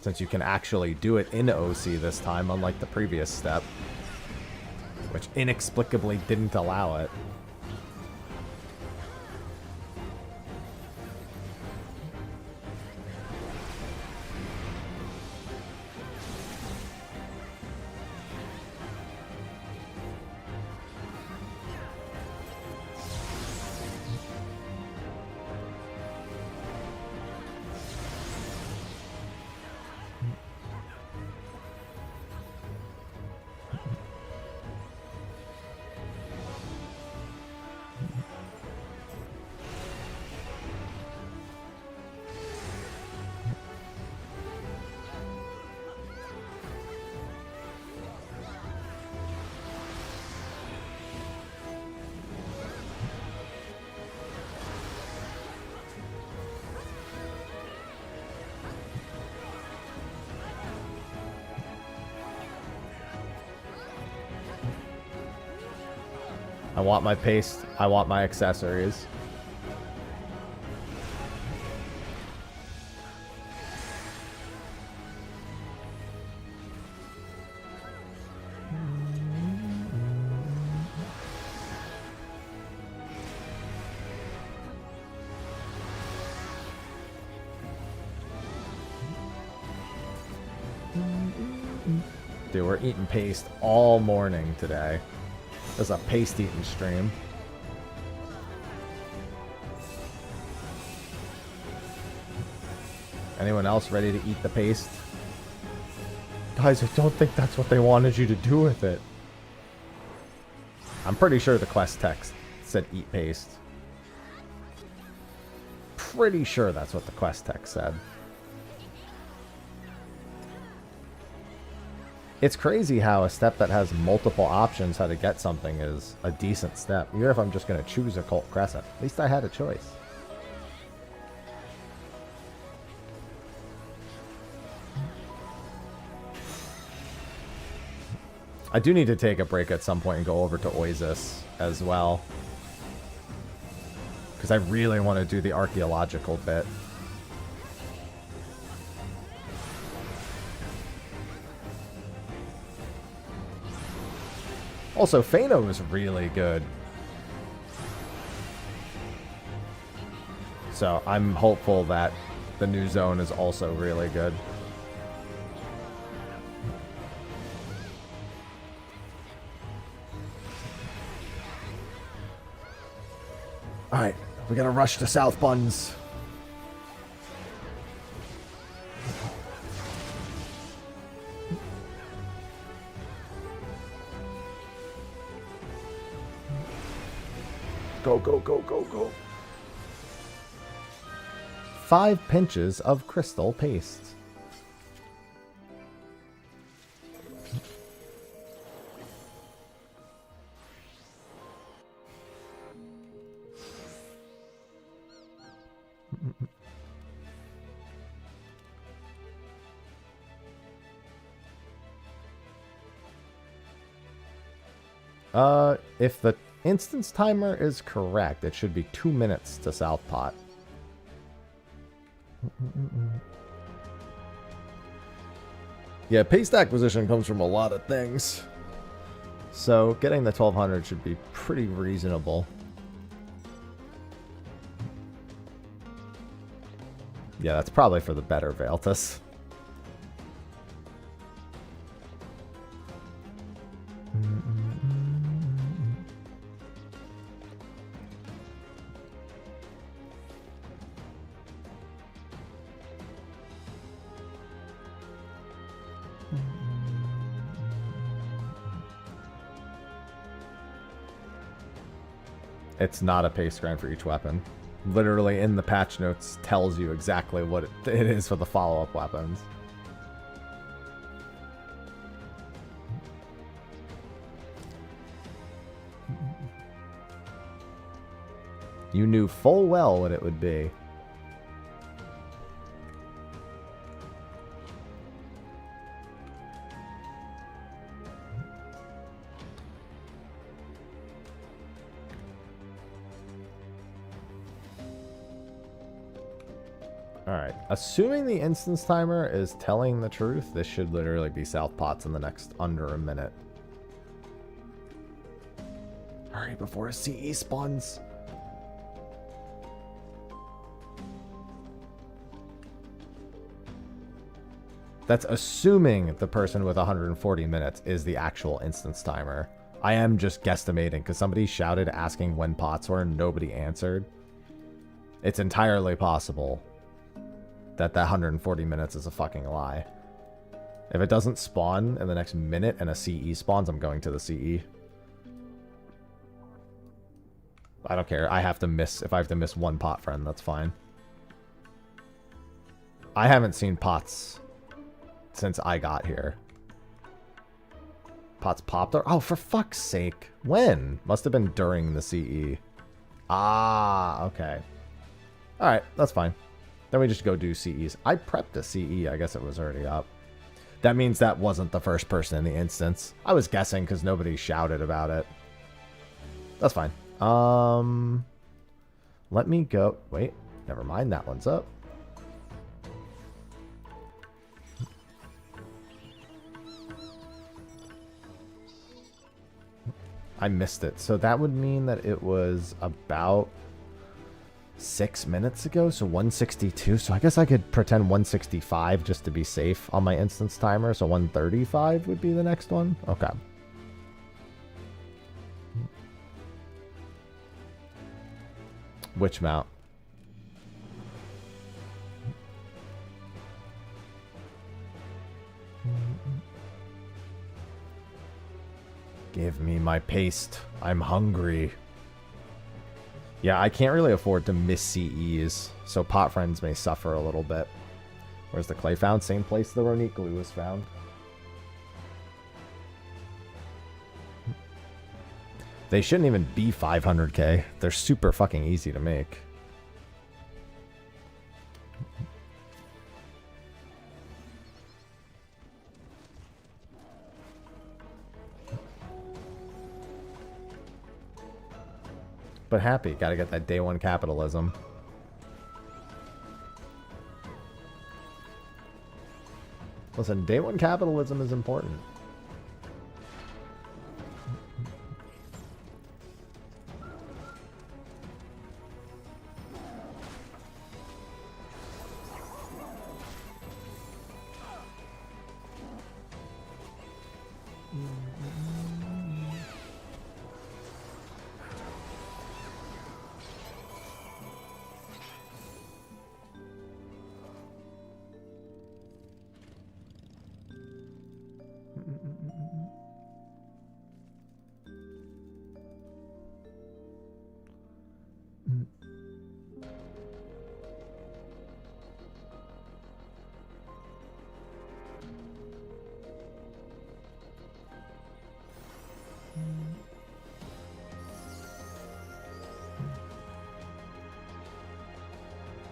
Since you can actually do it in OC this time, unlike the previous step, which inexplicably didn't allow it. I want my paste. I want my accessories. Dude, we're eating paste all morning today. There's a paste eating stream. Anyone else ready to eat the paste? Guys, I don't think that's what they wanted you to do with it. I'm pretty sure the quest text said eat paste. Pretty sure that's what the quest text said. It's crazy how a step that has multiple options how to get something is a decent step. Even if I'm just going to choose Occult Crescent. At least I had a choice. I do need to take a break at some point and go over to Oizys as well. Because I really want to do the archaeological bit. Also, Phano is really good. So I'm hopeful that the new zone is also really good. Alright, we gotta rush to South Buns. Go, go, go, go, go. 5 pinches of crystal paste. If the instance timer is correct, it should be 2 minutes to South Pot. Yeah, paste acquisition comes from a lot of things. So getting the 1200 should be pretty reasonable. Yeah, that's probably for the better Veltus. It's not a pace grind for each weapon. Literally in the patch notes tells you exactly what it is for the follow-up weapons. You knew full well what it would be. Alright, assuming the instance timer is telling the truth, this should literally be South Pots in the next under a minute. Hurry before a CE spawns. That's assuming the person with 140 minutes is the actual instance timer. I am just guesstimating because somebody shouted asking when pots were and nobody answered. It's entirely possible that 140 minutes is a fucking lie. If it doesn't spawn in the next minute and a CE spawns, I'm going to the CE. I don't care. I have to miss, if I have to miss one pot friend, that's fine. I haven't seen pots since I got here. Pots popped? Oh, for fuck's sake. When? Must have been during the CE. Ah, okay. Alright, that's fine. Then we just go do CEs. I prepped a CE. I guess it was already up. That means that wasn't the first person in the instance. I was guessing because nobody shouted about it. That's fine. Let me go. Wait, never mind. That one's up. I missed it. So that would mean that it was about 6 minutes ago, so 162. So I guess I could pretend 165 just to be safe on my instance timer. So 135 would be the next one. Okay. Which mount? Give me my paste. I'm hungry. Yeah, I can't really afford to miss CEs, so pot friends may suffer a little bit. Where's the clay found? Same place the Ronique glue was found. They shouldn't even be 500k. They're super fucking easy to make. But happy, gotta get that day one capitalism. Listen, day one capitalism is important.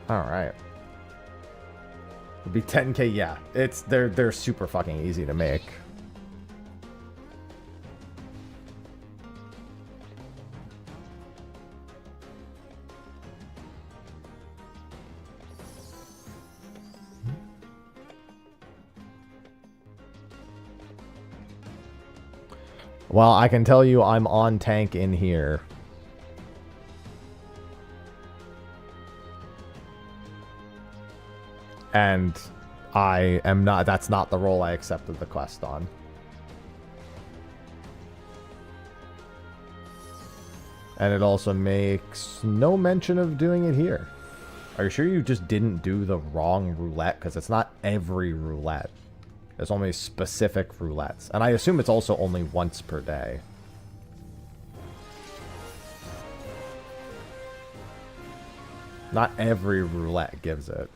All right. It'd be 10k. Yeah, they're super fucking easy to make. Well, I can tell you I'm on tank in here. And I am not, that's not the role I accepted the quest on. And it also makes no mention of doing it here. Are you sure you just didn't do the wrong roulette? Because it's not every roulette. There's only specific roulettes. And I assume it's also only once per day. Not every roulette gives it.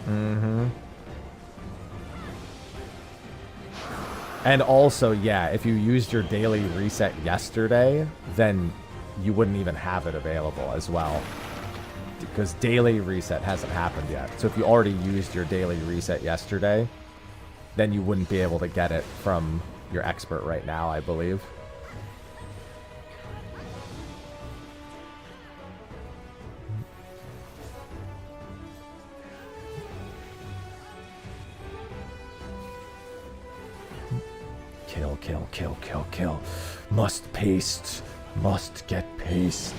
Mm-hmm. And also, yeah, if you used your daily reset yesterday, then you wouldn't even have it available as well. Because daily reset hasn't happened yet. So if you already used your daily reset yesterday, then you wouldn't be able to get it from your expert right now, I believe. Kill, kill, kill, kill, kill. Must paste. Must get paste.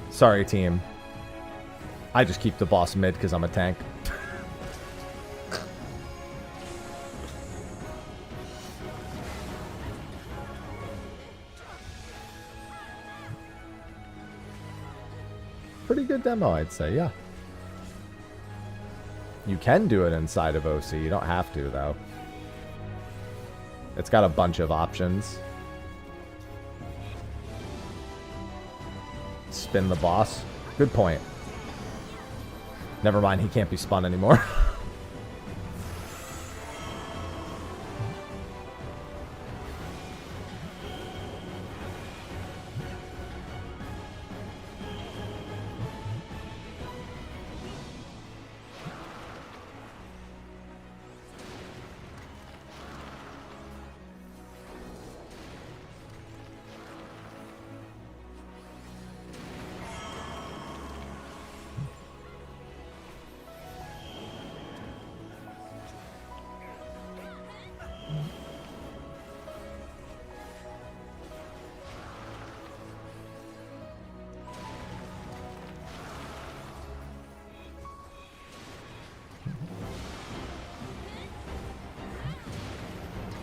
Sorry, team. I just keep the boss mid because I'm a tank. Pretty good demo, I'd say, yeah. You can do it inside of OC. You don't have to, though. It's got a bunch of options. Spin the boss. Good point. Never mind, he can't be spun anymore.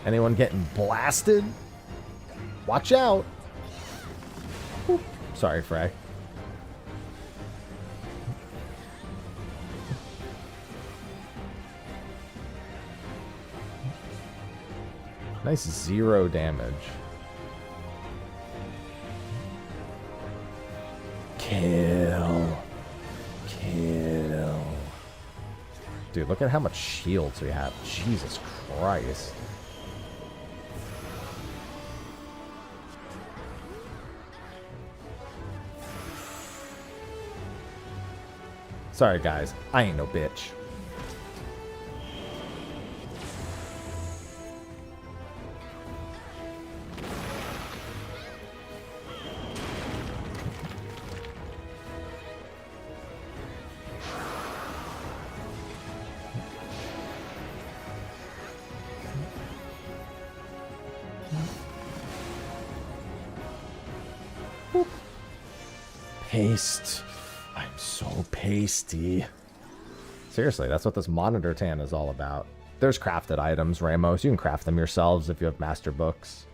Anyone getting blasted? Watch out. Oop. Sorry, Frey. Nice 0 damage. Kill. Kill. Dude, look at how much shields we have. Jesus Christ. Sorry, guys. I ain't no bitch. Boop. Paste. I'm so pasty. Seriously, that's what this monitor tan is all about. There's crafted items, Ramos. You can craft them yourselves if you have master books.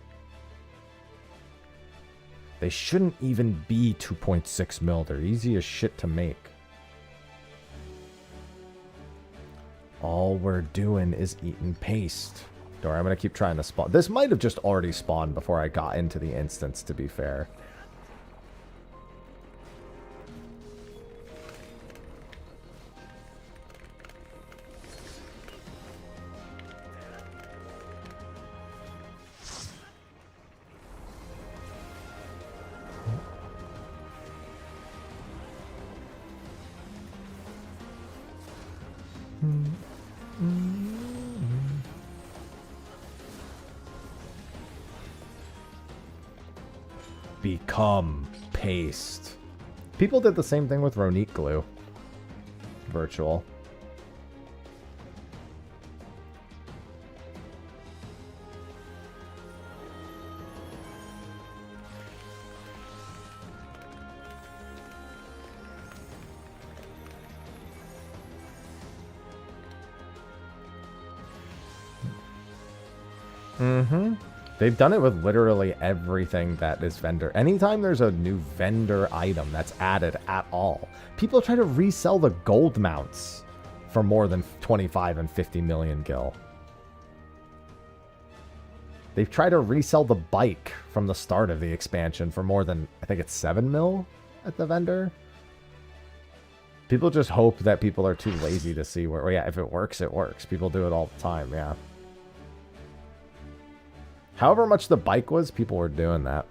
They shouldn't even be 2.6 mil. They're easy as shit to make. All we're doing is eating paste. Don't worry, I'm going to keep trying to spawn. This might have just already spawned before I got into the instance, to be fair. become paste. People did the same thing with Ronique glue. Virtual. Mm-hmm. They've done it with literally everything that is vendor. Anytime there's a new vendor item that's added at all, people try to resell the gold mounts for more than 25 and 50 million gil. They've tried to resell the bike from the start of the expansion for more than, I think it's 7 mil at the vendor. People just hope that people are too lazy to see where, well, yeah, if it works, it works. People do it all the time, yeah. However much the bike was, people were doing that.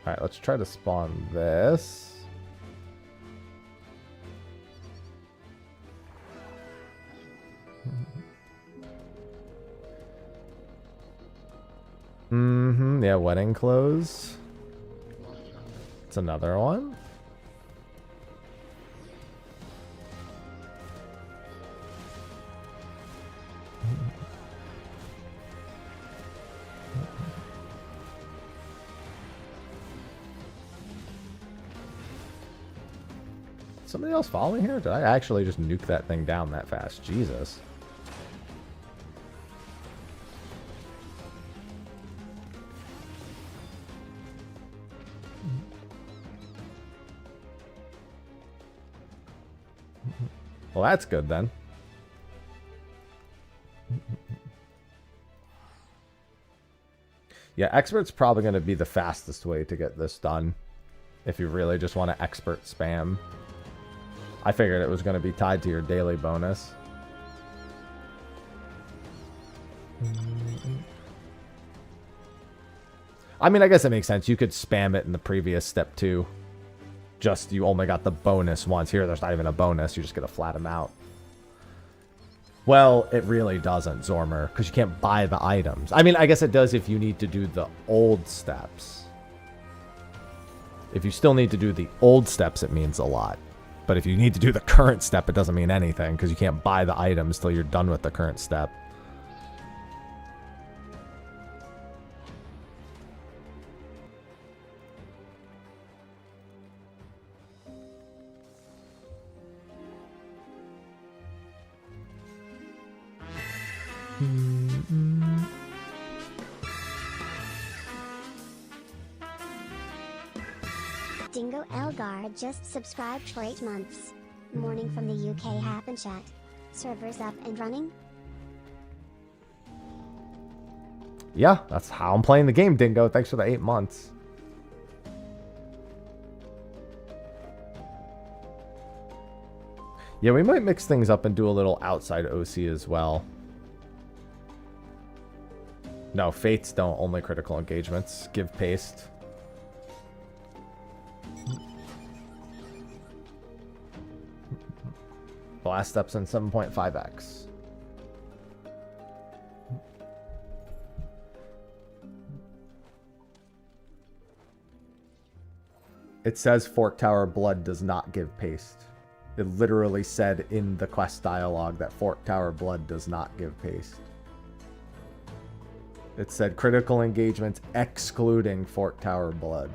Alright, let's try to spawn this. Mm-hmm, yeah, wedding clothes. It's another one. Somebody else following here? Did I actually just nuke that thing down that fast? Jesus. Well, that's good then. Yeah, expert's probably going to be the fastest way to get this done. If you really just want to expert spam. I figured it was going to be tied to your daily bonus. I mean, I guess it makes sense. You could spam it in the previous step too. Just you only got the bonus once. Here, there's not even a bonus. You just get a flat amount. Well, it really doesn't, Zormer, because you can't buy the items. I mean, I guess it does if you need to do the old steps. If you still need to do the old steps, it means a lot. But if you need to do the current step, it doesn't mean anything, because you can't buy the items till you're done with the current step. Dingo Elgar just subscribed for 8 months. Morning from the UK happen chat. Servers up and running? Yeah, that's how I'm playing the game, Dingo. Thanks for the 8 months. Yeah, we might mix things up and do a little outside OC as well. No, fates don't. Only critical engagements. Give paste. Blast steps in 7.5x. It says Fork Tower Blood does not give paste. It literally said in the quest dialogue that Fork Tower Blood does not give paste. It said critical engagements excluding Fork Tower Blood.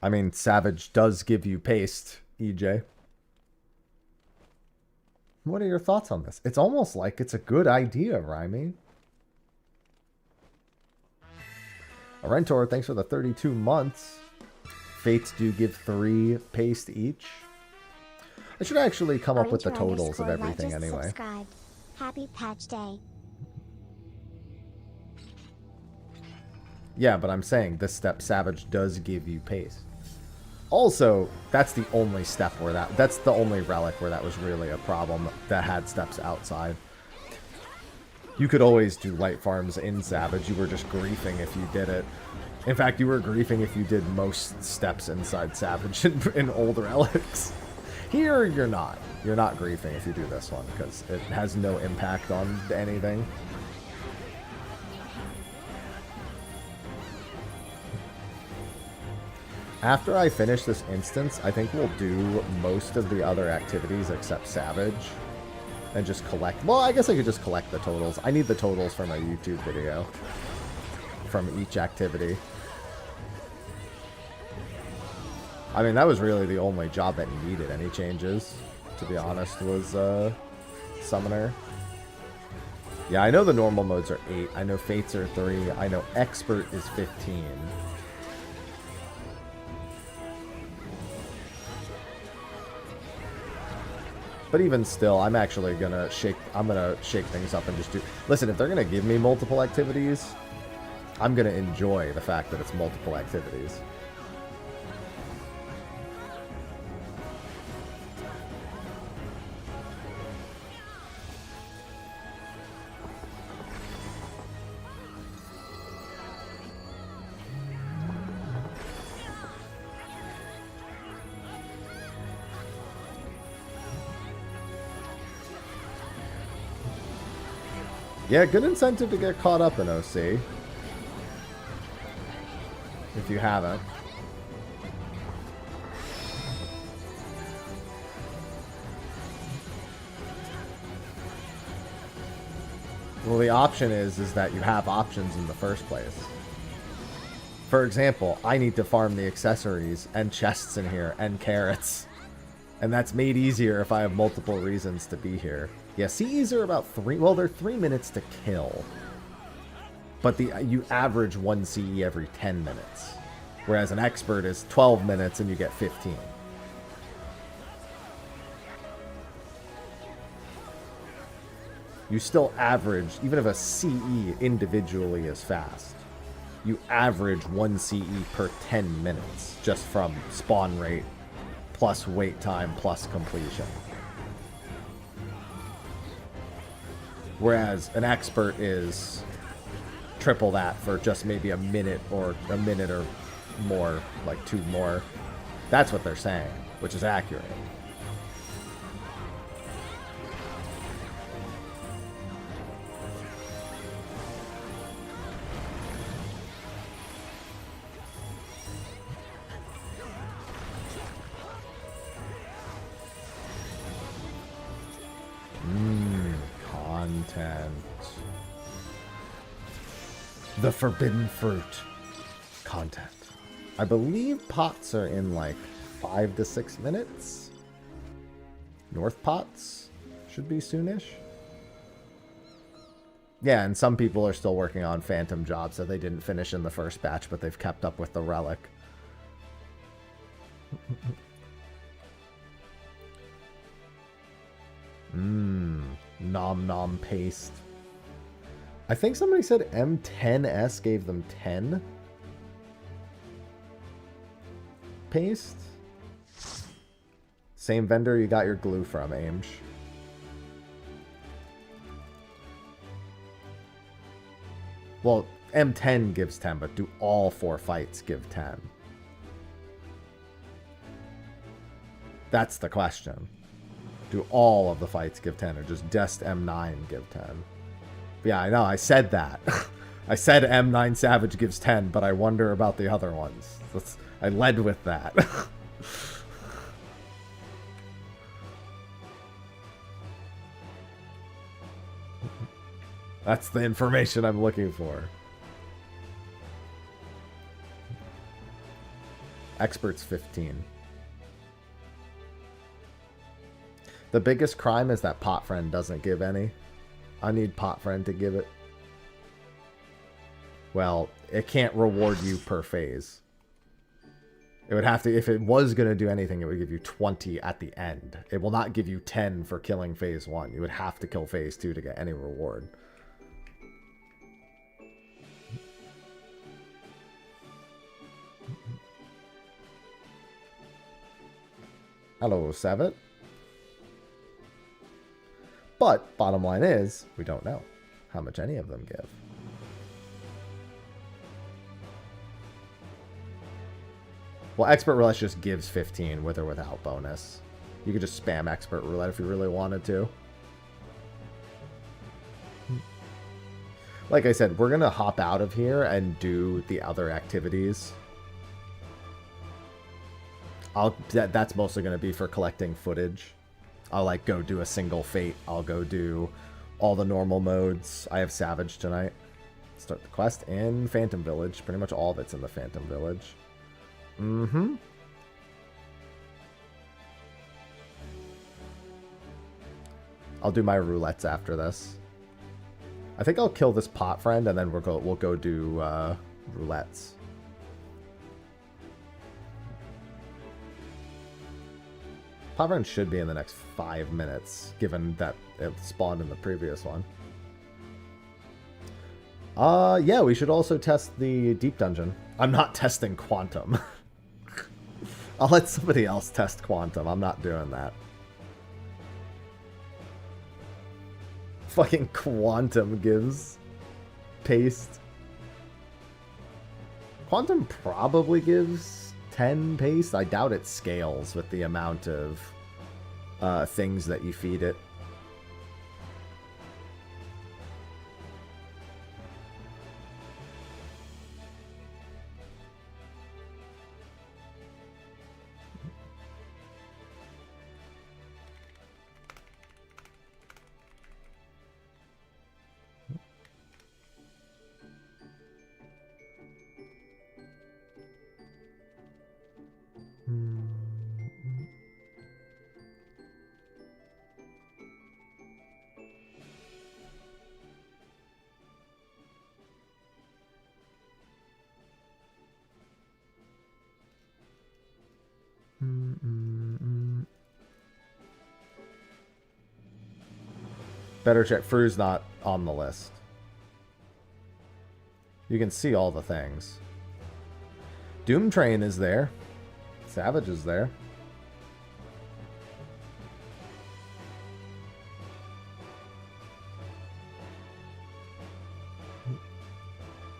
I mean, Savage does give you paste, EJ. What are your thoughts on this? It's almost like it's a good idea, Rhymy. Arentor, thanks for the 32 months. Fates do give 3 paste each. I should actually come up with the Orange totals of underscore light everything just anyway. subscribed. Happy patch day. Yeah, but I'm saying this step Savage does give you pace. Also, that's the only step where that's the only relic where that was really a problem that had steps outside. You could always do light farms in Savage. You were just griefing if you did it. In fact, you were griefing if you did most steps inside Savage in old relics. Here, you're not. You're not griefing if you do this one, because it has no impact on anything. After I finish this instance, I think we'll do most of the other activities except Savage. And just collect... Well, I guess I could just collect the totals. I need the totals for my YouTube video. From each activity. I mean, that was really the only job that needed any changes, to be honest, was Summoner. Yeah, I know the normal modes are 8. I know Fates are 3. I know Expert is 15. But even still, I'm actually gonna shake things up and just do... Listen, if they're gonna give me multiple activities, I'm gonna enjoy the fact that it's multiple activities. Yeah, good incentive to get caught up in OC. If you haven't. Well, the option is that you have options in the first place. For example, I need to farm the accessories and chests in here and carrots. And that's made easier if I have multiple reasons to be here. Yeah, CEs are about 3... Well, they're 3 minutes to kill. But you average 1 CE every 10 minutes. Whereas an expert is 12 minutes and you get 15. You still average, even if a CE individually is fast, you average 1 CE per 10 minutes just from spawn rate plus wait time plus completion. Whereas an expert is triple that for just maybe a minute or more, like 2 more. That's what they're saying, which is accurate. Content. The forbidden fruit. Content. I believe pots are in like 5 to 6 minutes. North pots should be soonish. Yeah, and some people are still working on phantom jobs that they didn't finish in the first batch, but they've kept up with the relic. Nom nom paste. I think somebody said M10S gave them 10 paste. Same vendor you got your glue from, Aimsh. Well, M10 gives 10, but do all 4 fights give 10? That's the question. Do all of the fights give 10, or just M9 give 10? Yeah, I know, I said that. I said M9 Savage gives 10, but I wonder about the other ones. I led with that. That's the information I'm looking for. Experts 15. The biggest crime is that Pot Friend doesn't give any. I need Pot Friend to give it. Well, it can't reward you per phase. It would have to, if it was going to do anything, it would give you 20 at the end. It will not give you 10 for killing phase 1. You would have to kill phase 2 to get any reward. Hello, Sevet. But, bottom line is, we don't know how much any of them give. Well, Expert Roulette just gives 15 with or without bonus. You could just spam Expert Roulette if you really wanted to. Like I said, we're going to hop out of here and do the other activities. That's mostly going to be for collecting footage. I'll like go do a single fate. I'll go do all the normal modes. I have Savage tonight. Start the quest in Phantom Village. Pretty much all of it's in the Phantom Village. Mm-hmm. I'll do my roulettes after this. I think I'll kill this pot friend and then we'll go do roulettes. Pot friend should be in the next 5 minutes, given that it spawned in the previous one. Yeah, we should also test the deep dungeon. I'm not testing Quantum. I'll let somebody else test Quantum. I'm not doing that. Fucking Quantum gives paste. Quantum probably gives 10 paste. I doubt it scales with the amount of things that you feed it. Better check. Fru's not on the list. You can see all the things. Doom Train is there. Savage is there.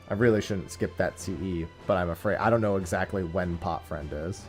I really shouldn't skip that CE, but I'm afraid. I don't know exactly when Pot Friend is.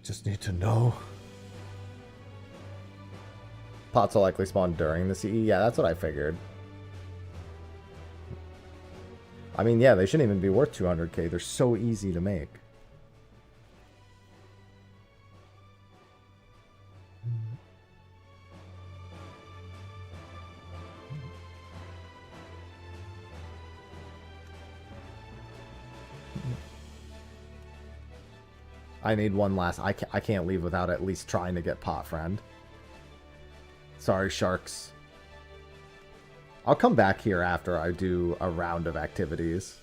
Just need to know. Pots will likely spawn during the CE. Yeah, that's what I figured. I mean, yeah, they shouldn't even be worth 200k. They're so easy to make. I need one last. I can't leave without at least trying to get Pot Friend. Sorry, sharks. I'll come back here after I do a round of activities.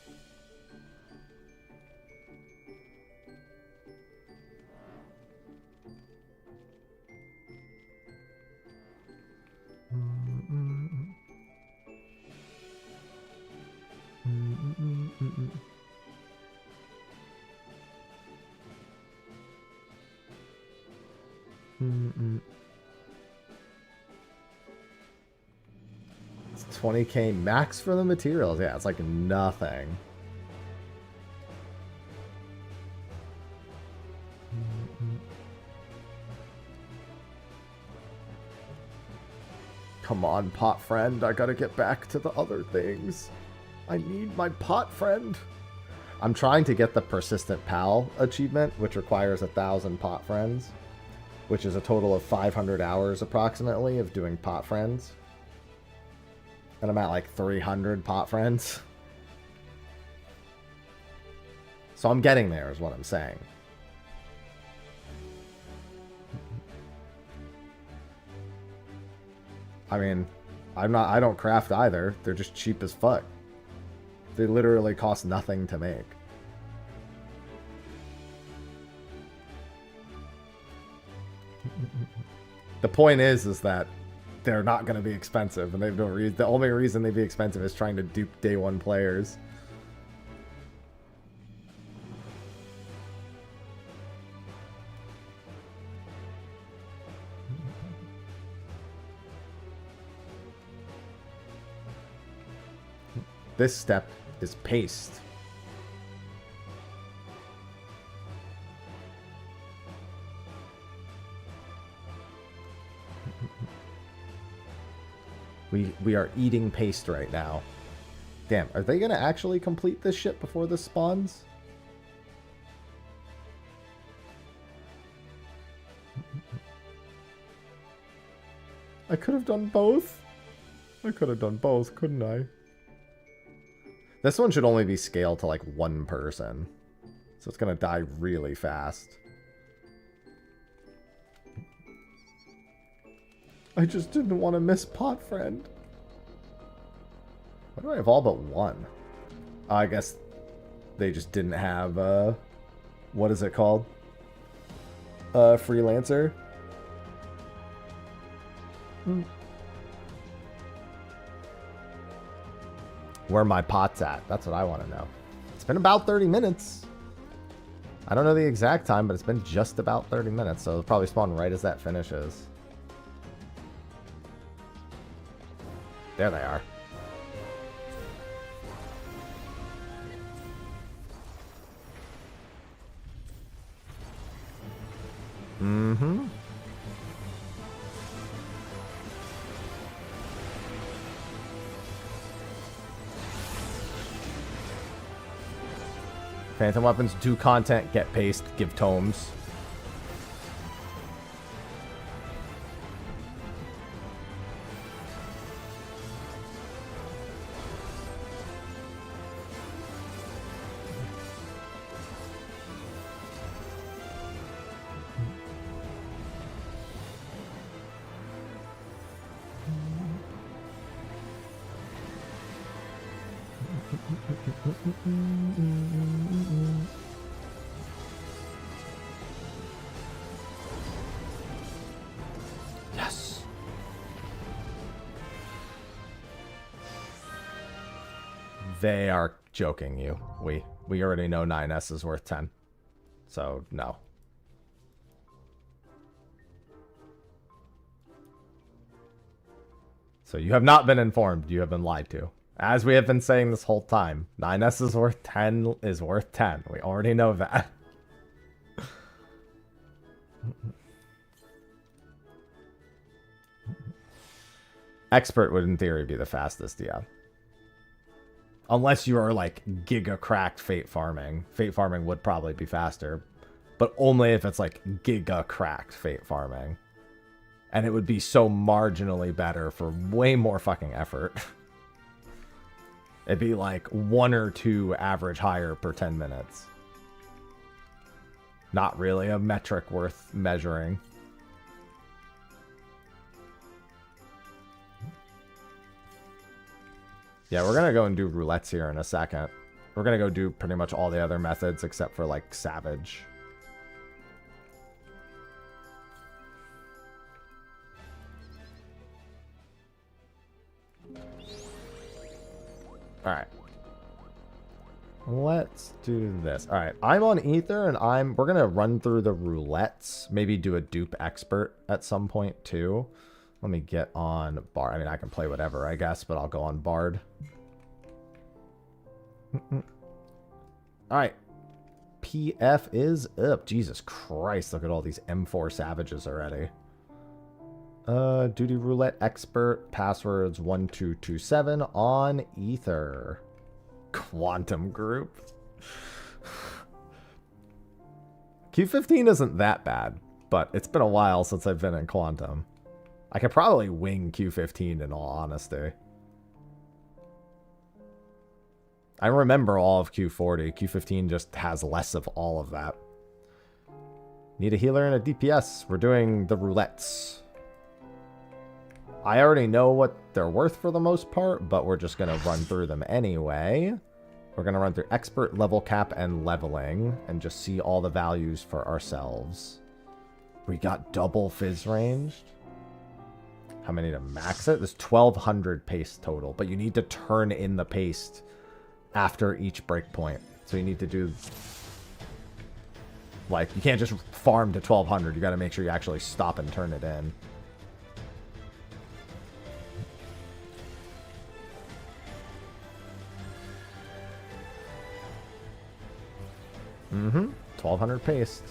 It's 20k max for the materials. Yeah, it's like nothing. Come on, pot friend. I gotta get back to the other things. I need my pot friend. I'm trying to get the persistent pal achievement, which requires 1,000 pot friends, which is a total of 500 hours approximately of doing pot friends. And I'm at like 300 pot friends. So I'm getting there is what I'm saying. I mean, I don't craft either. They're just cheap as fuck. They literally cost nothing to make. The point is that they're not going to be expensive, and they've no reason. The only reason they'd be expensive is trying to dupe day one players. This step is paste. We are eating paste right now. Damn, are they gonna actually complete this shit before this spawns? I could have done both. I could have done both, couldn't I? This one should only be scaled to like one person. So it's gonna die really fast. I just didn't want to miss pot friend. Why do I have all but one? I guess they just didn't have what is it called? Freelancer. Where my pot's at. That's what I want to know. It's been about 30 minutes. I don't know the exact time, but it's been just about 30 minutes. So it'll probably spawn right as that finishes. There they are. Mm-hmm. Phantom weapons, do content, get paste, give tomes. Yes. They are joking you. We already know 9S is worth 10. So, no. So you have not been informed. You have been lied to. As we have been saying this whole time, 9S is worth 10 is worth 10. We already know that. Expert would in theory be the fastest, yeah. Unless you are like giga cracked fate farming. Fate farming would probably be faster. But only if it's like giga cracked fate farming. And it would be so marginally better for way more fucking effort. It'd be like 1 or 2 average higher per 10 minutes. Not really a metric worth measuring. Yeah, we're gonna go and do roulettes here in a second. We're gonna go do pretty much all the other methods except for like Savage. Alright. Let's do this. Alright, I'm on Ether and we're gonna run through the roulettes. Maybe do a dupe expert at some point too. Let me get on Bard. I mean, I can play whatever, I guess, but I'll go on Bard. Alright. PF is up. Jesus Christ, look at all these M4 Savages already. Duty Roulette Expert, passwords 1227 on Ether. Quantum Group. Q15 isn't that bad, but it's been a while since I've been in Quantum. I could probably wing Q15 in all honesty. I remember all of Q40. Q15 just has less of all of that. Need a healer and a DPS. We're doing the roulettes. I already know what they're worth for the most part, but we're just going to run through them anyway. We're going to run through expert, level cap, and leveling, and just see all the values for ourselves. We got double fizz ranged. How many to max it? There's 1,200 paste total, but you need to turn in the paste after each breakpoint. So you need to do... Like, you can't just farm to 1,200. You got to make sure you actually stop and turn it in. Mm-hmm. 1,200 paste.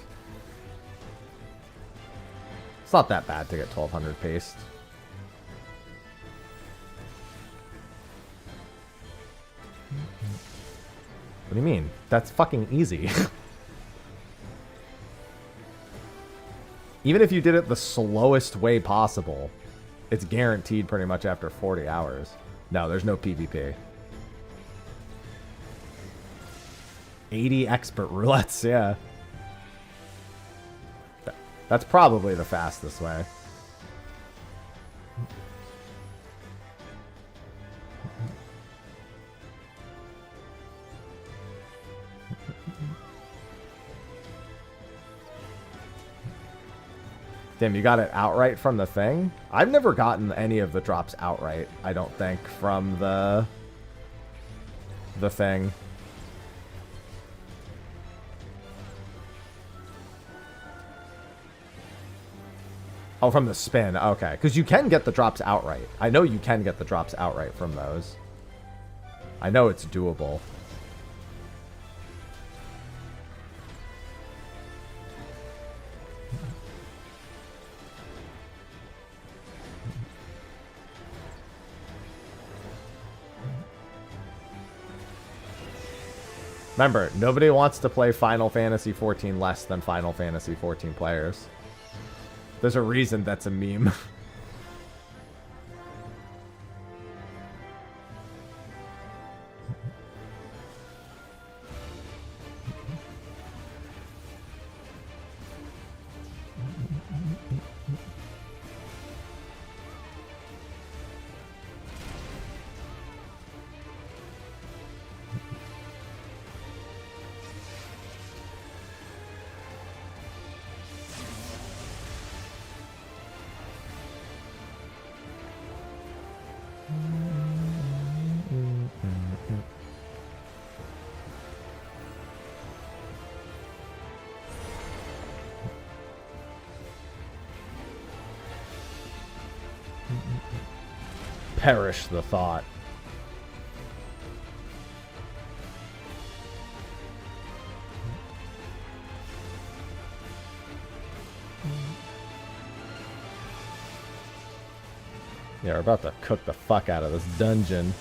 It's not that bad to get 1,200 paste. What do you mean? That's fucking easy. Even if you did it the slowest way possible, it's guaranteed pretty much after 40 hours. No, there's no PvP. 80 expert roulettes, yeah. That's probably the fastest way. Damn, you got it outright from the thing? I've never gotten any of the drops outright, I don't think, from the thing. Oh, from the spin. Okay. Because you can get the drops outright. I know you can get the drops outright from those. I know it's doable. Remember, nobody wants to play Final Fantasy XIV less than Final Fantasy XIV players. There's a reason that's a meme. Perish the thought. Yeah, we're about to cook the fuck out of this dungeon.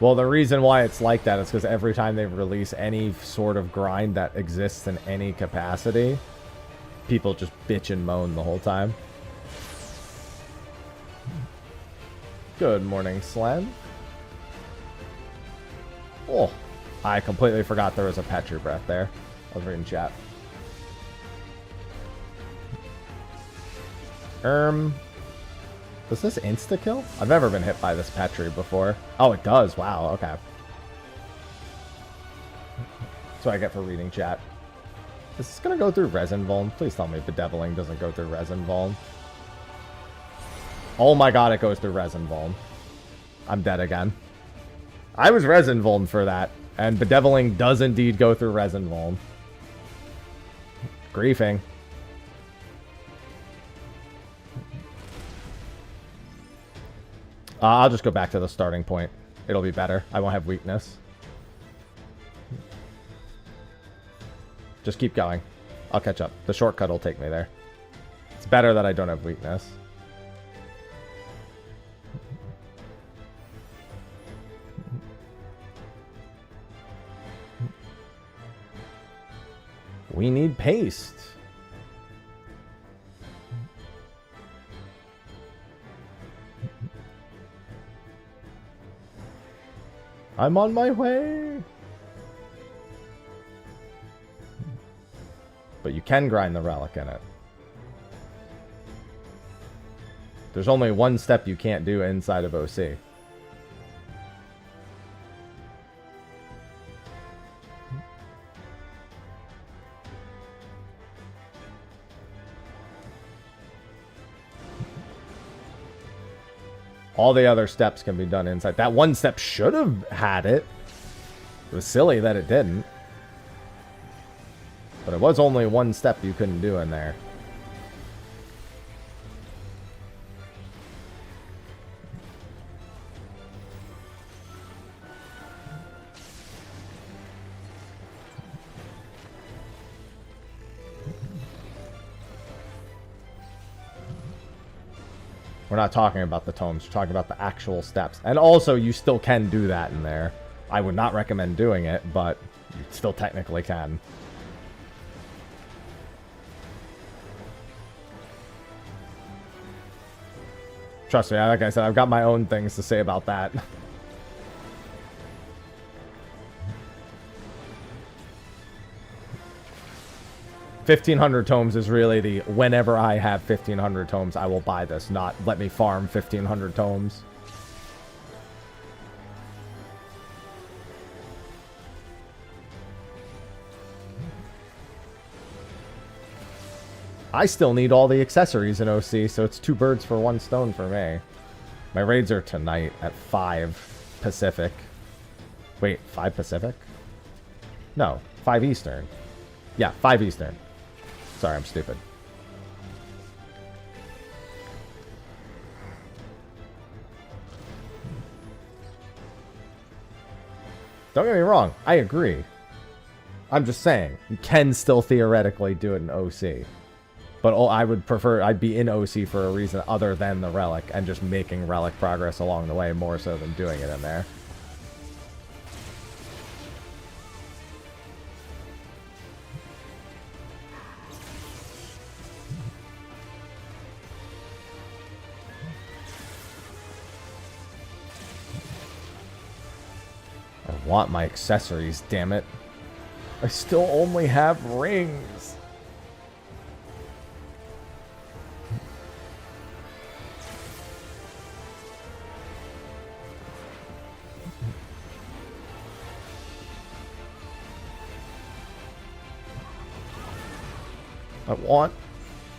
Well, the reason why it's like that is because every time they release any sort of grind that exists in any capacity, people just bitch and moan the whole time. Good morning, Slam. Oh, I completely forgot there was a Petri breath there. I was reading chat. Does this insta-kill? I've never been hit by this Petri before. Oh, it does. Wow, okay. That's what I get for reading chat. Is this going to go through Resin Vuln? Please tell me Bedeviling doesn't go through Resin Vuln. Oh my god, it goes through Resin Vuln. I'm dead again. I was Resin Vuln for that, and Bedeviling does indeed go through Resin Vuln. Griefing. I'll just go back to the starting point. It'll be better. I won't have weakness. Just keep going. I'll catch up. The shortcut will take me there. It's better that I don't have weakness. We need paste. I'm on my way. But you can grind the relic in it. There's only one step you can't do inside of OC. All the other steps can be done inside. That one step should have had it. It was silly that it didn't. But it was only one step you couldn't do in there. We're not talking about the tomes. We're talking about the actual steps. And also, you still can do that in there. I would not recommend doing it, but you still technically can. Trust me, like I said, I've got my own things to say about that. 1,500 tomes is really the whenever I have 1,500 tomes, I will buy this, not let me farm 1,500 tomes. I still need all the accessories in OC, so it's 2 birds for 1 stone for me. My raids are tonight at 5 Pacific. Wait, 5 Pacific? No, 5 Eastern. Yeah, 5 Eastern. Sorry, I'm stupid. Don't get me wrong, I agree. I'm just saying, you can still theoretically do it in OC. But I would prefer, I'd be in OC for a reason other than the Relic, and just making Relic progress along the way more so than doing it in there. I want my accessories, damn it. I still only have rings. I want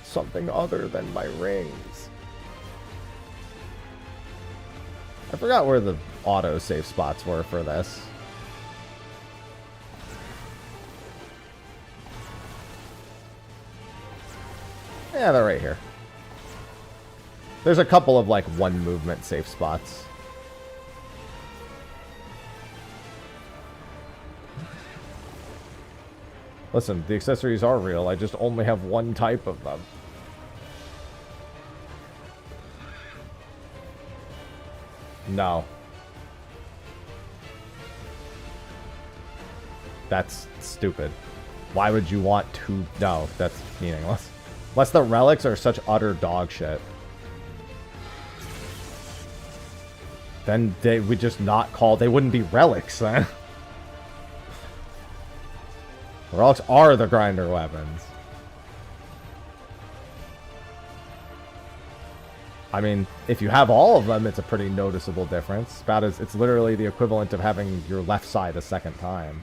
something other than my rings. I forgot where the auto save spots were for this. Yeah, they're right here. There's a couple of like 1 movement safe spots. Listen, the accessories are real. I just only have 1 type of them. No. That's stupid. Why would you want to... No, that's meaningless. Unless the relics are such utter dog shit. Then they would just not call... They wouldn't be relics, then. Relics are the grinder weapons. I mean, if you have all of them, it's a pretty noticeable difference. It's literally the equivalent of having your left side a second time.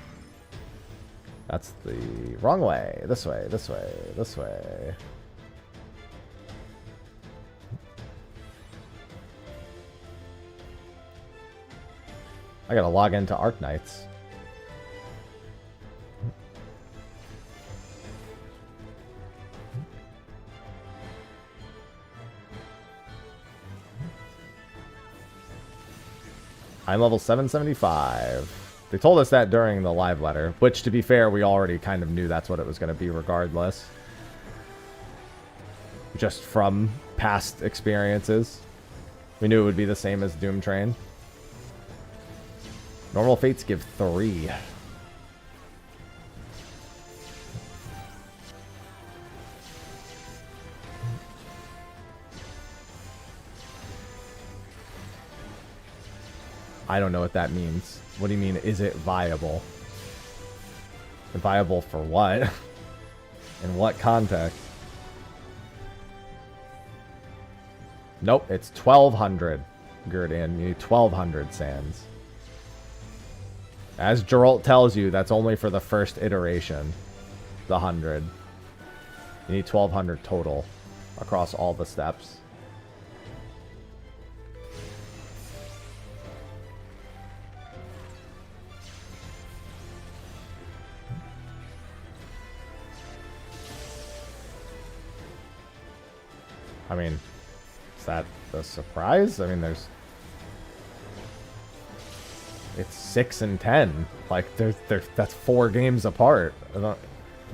That's the wrong way. This way, this way, this way. I gotta log into Arknights. I'm level 775. They told us that during the live letter, which, to be fair, we already kind of knew that's what it was going to be regardless. Just from past experiences. We knew it would be the same as Doom Train. Normal fates give 3. I don't know what that means. What do you mean, is it viable? Viable for what? In what context? Nope, it's 1200. Gurdian, you need 1200 sands. As Geralt tells you, that's only for the first iteration. The 100. You need 1200 total across all the steps. I mean, is that a surprise? I mean, there's... It's 6 and 10. Like, that's 4 games apart.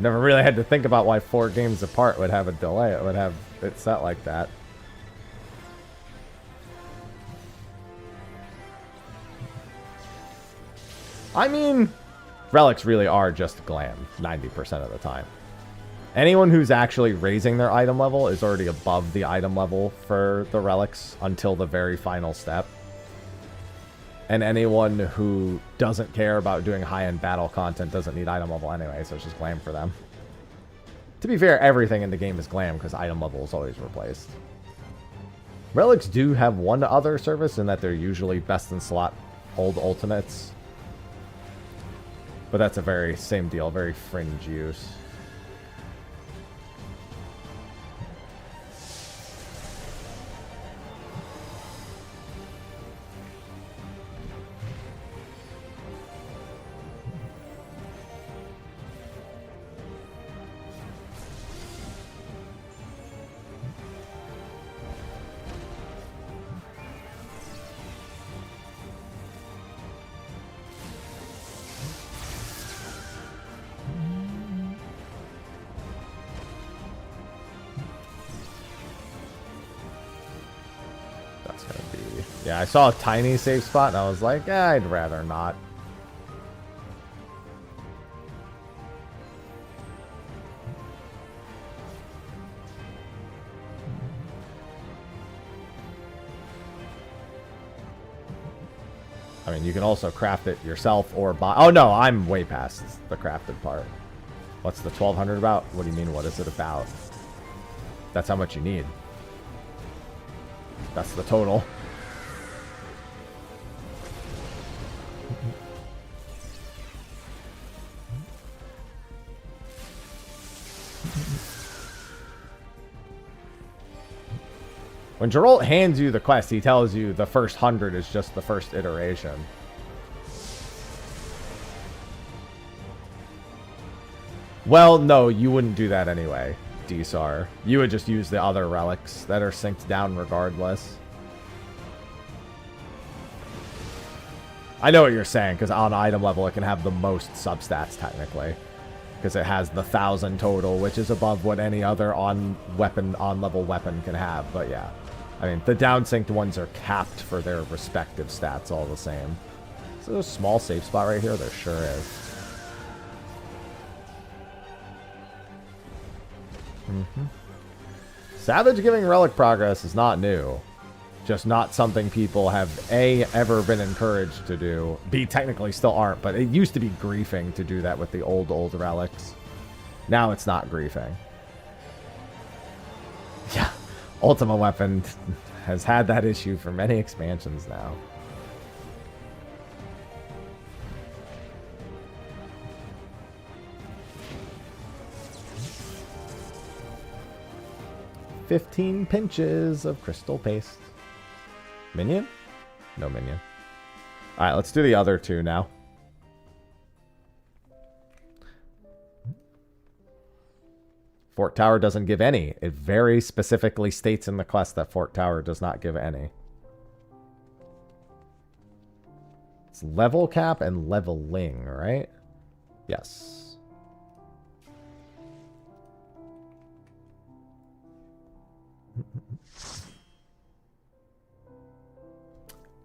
Never really had to think about why 4 games apart would have a delay. It would have it set like that. I mean, relics really are just glam 90% of the time. Anyone who's actually raising their item level is already above the item level for the relics until the very final step. And anyone who doesn't care about doing high-end battle content doesn't need item level anyway, so it's just glam for them. To be fair, everything in the game is glam because item level is always replaced. Relics do have one other service in that they're usually best in slot old ultimates. But that's a very same deal, very fringe use. Yeah, I saw a tiny safe spot, and I was like, I'd rather not. I mean, you can also craft it yourself or buy... Oh, no, I'm way past the crafted part. What's the 1200 about? What do you mean, what is it about? That's how much you need. That's the total. When Geralt hands you the quest, he tells you the first 100 is just the first iteration. Well, no, you wouldn't do that anyway, Dsar. You would just use the other relics that are synced down regardless. I know what you're saying, because on item level it can have the most substats technically. Because it has the 1000 total, which is above what any other on-level weapon can have, but yeah. I mean, the down-synced ones are capped for their respective stats all the same. So there's a small safe spot right here? There sure is. Savage giving relic progress is not new. Just not something people have, A, ever been encouraged to do. B, technically still aren't, but it used to be griefing to do that with the old relics. Now it's not griefing. Yeah. Ultima Weapon has had that issue for many expansions now. "15 pinches of crystal paste." Minion? No minion. Alright, let's do the other two now. Fort Tower doesn't give any. It very specifically states in the quest that Fort Tower does not give any. It's level cap and leveling, right? Yes.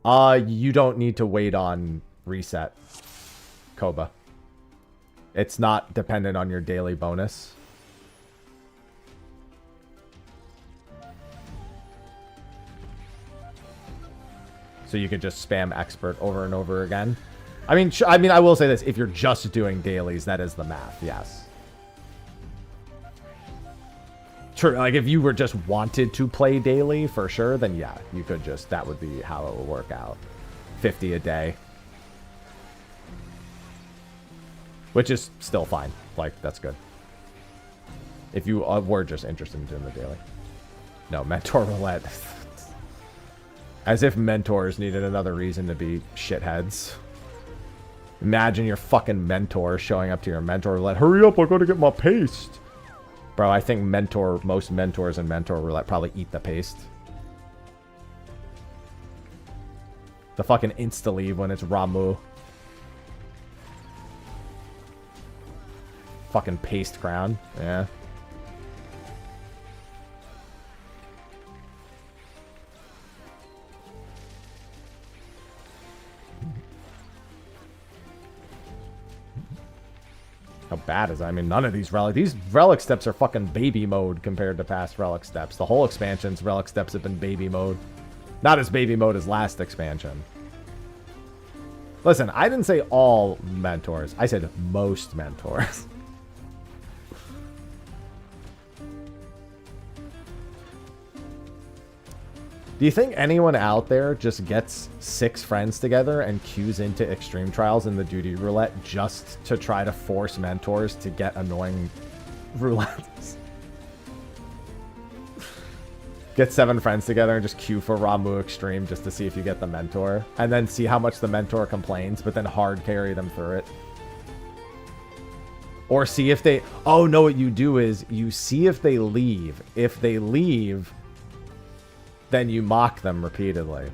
You don't need to wait on reset, Koba. It's not dependent on your daily bonus. So you can just spam expert over and over again. I mean, I will say this: if you're just doing dailies, that is the math. Yes. True. Like if you were just wanted to play daily for sure, then yeah, you could just. That would be how it would work out. 50 a day, which is still fine. Like that's good. If you were just interested in doing the daily. No, mentor roulette. As if mentors needed another reason to be shitheads. Imagine your fucking mentor showing up to your mentor roulette. Hurry up, I gotta get my paste. Bro, I think most mentors in mentor roulette probably eat the paste. The fucking insta-leave when it's Ramu. Fucking paste crown. Yeah. How bad is that? I mean, none of these relic steps are fucking baby mode compared to past relic steps. The whole expansion's relic steps have been baby mode. Not as baby mode as last expansion. Listen, I didn't say all mentors. I said most mentors. Do you think anyone out there just gets 6 friends together and queues into extreme trials in the duty roulette just to try to force mentors to get annoying roulettes? Get 7 friends together and just queue for Ramu Extreme just to see if you get the mentor. And then see how much the mentor complains, but then hard carry them through it. Or see if they... Oh, no, what you do is you see if they leave. If they leave... then you mock them repeatedly.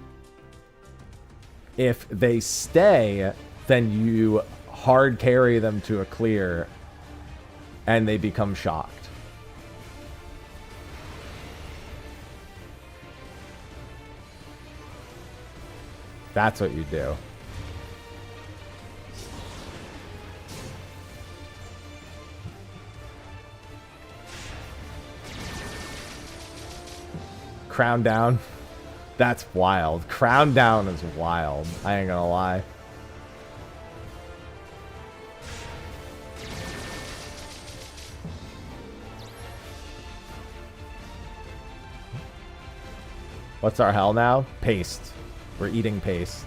If they stay, then you hard carry them to a clear and they become shocked. That's what you do. Crown down. That's wild. Crown down is wild. I ain't gonna lie. What's our hell now? Paste. We're eating paste.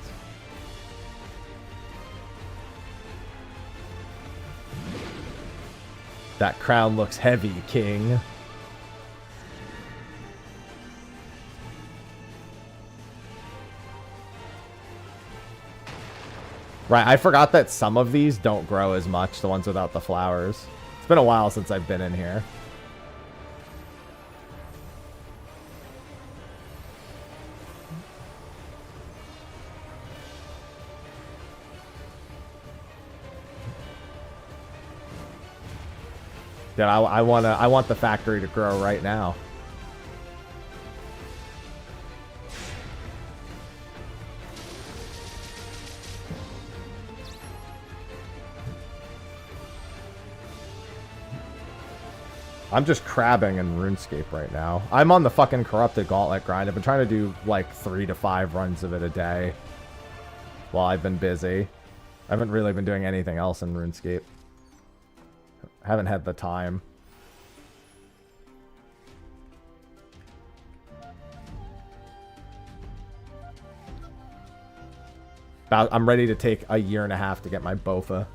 That crown looks heavy, king. Right, I forgot that some of these don't grow as much, the ones without the flowers. It's been a while since I've been in here. Dude, I want the factory to grow right now. I'm just crabbing in RuneScape right now. I'm on the fucking Corrupted Gauntlet grind. I've been trying to do like 3 to 5 runs of it a day while I've been busy. I haven't really been doing anything else in RuneScape. I haven't had the time. I'm ready to take a year and a half to get my Bofa.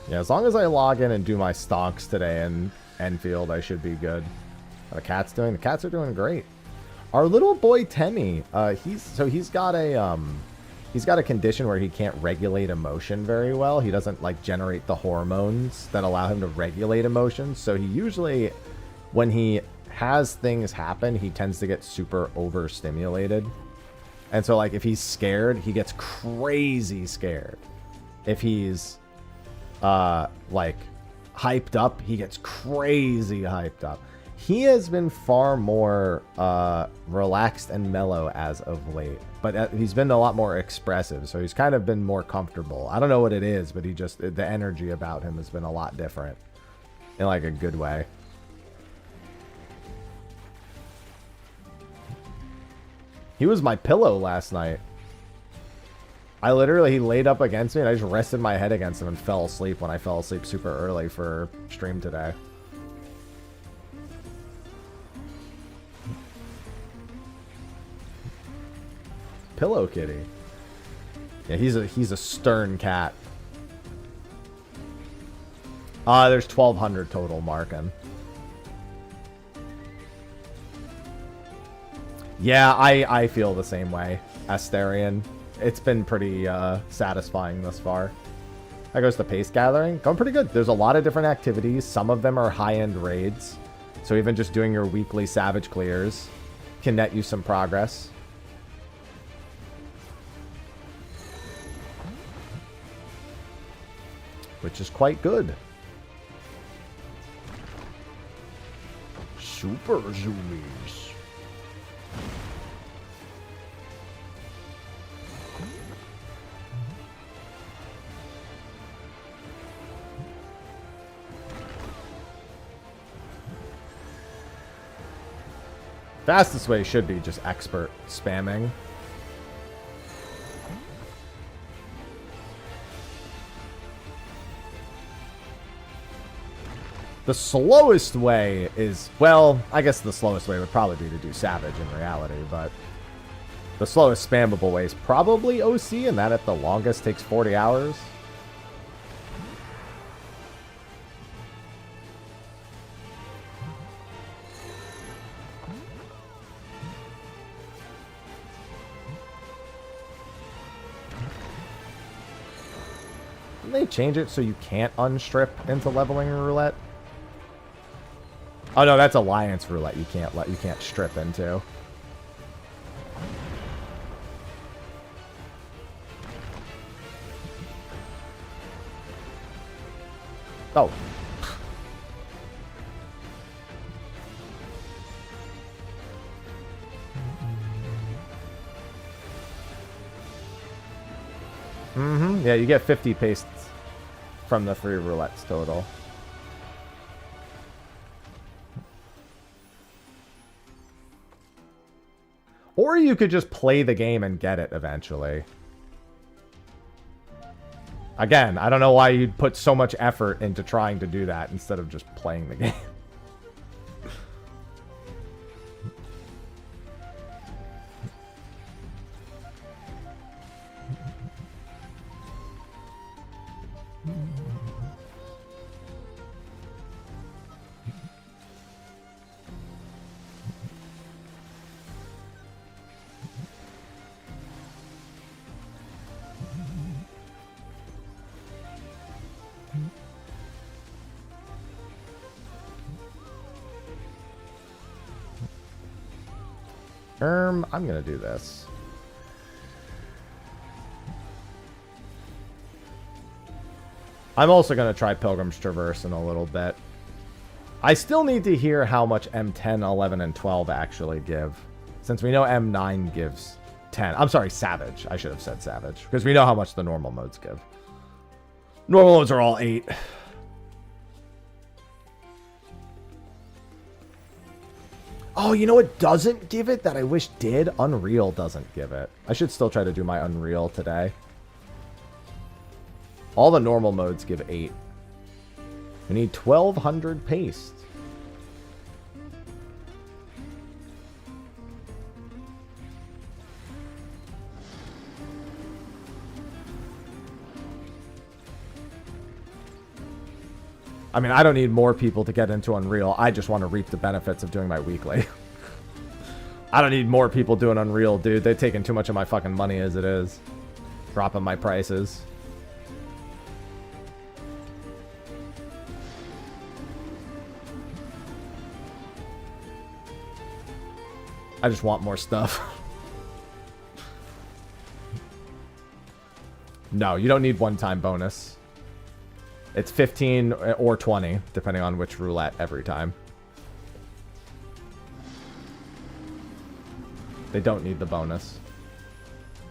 Yeah, as long as I log in and do my stonks today in Enfield, I should be good. How the cat's doing? The cats are doing great. Our little boy Temmie, he's got a he's got a condition where he can't regulate emotion very well. He doesn't like generate the hormones that allow him to regulate emotions. So he usually, when he has things happen, he tends to get super overstimulated. And so like if he's scared, he gets crazy scared. If he's like hyped up, he gets crazy hyped up. He has been far more relaxed and mellow as of late, but he's been a lot more expressive, so he's kind of been more comfortable. I don't know what it is, but the energy about him has been a lot different in like a good way. He was my pillow last night. He laid up against me and I just rested my head against him and fell asleep when I fell asleep super early for stream today. Pillow kitty. Yeah, he's a stern cat. There's 1,200 total, Markin. Yeah, I feel the same way, Asterian. It's been pretty satisfying thus far. That goes to pace gathering. Going pretty good. There's a lot of different activities. Some of them are high-end raids. So even just doing your weekly Savage clears can net you some progress. Which is quite good. Super zoomies. Fastest way should be just expert spamming. The slowest way is, well, I guess the slowest way would probably be to do Savage in reality, but the slowest spammable way is probably OC, and that at the longest takes 40 hours. Didn't they change it so you can't unstrip into leveling roulette? Oh no, that's Alliance roulette. You can't strip into. Oh. Yeah, you get 50 pastes from the 3 roulettes total. Or you could just play the game and get it eventually. Again, I don't know why you'd put so much effort into trying to do that instead of just playing the game. I'm gonna do this. I'm also gonna try Pilgrim's Traverse in a little bit. I still need to hear how much M10, 11, and 12 actually give. Since we know M9 gives 10. I'm sorry, Savage. I should have said Savage. Because we know how much the normal modes give. Normal modes are all 8. Oh, you know what doesn't give it that I wish did? Unreal doesn't give it. I should still try to do my Unreal today. All the normal modes give 8. We need 1,200 paste. I mean, I don't need more people to get into Unreal. I just want to reap the benefits of doing my weekly. I don't need more people doing Unreal, dude. They're taking too much of my fucking money as it is. Dropping my prices. I just want more stuff. No, you don't need one-time bonus. It's 15 or 20, depending on which roulette every time. They don't need the bonus.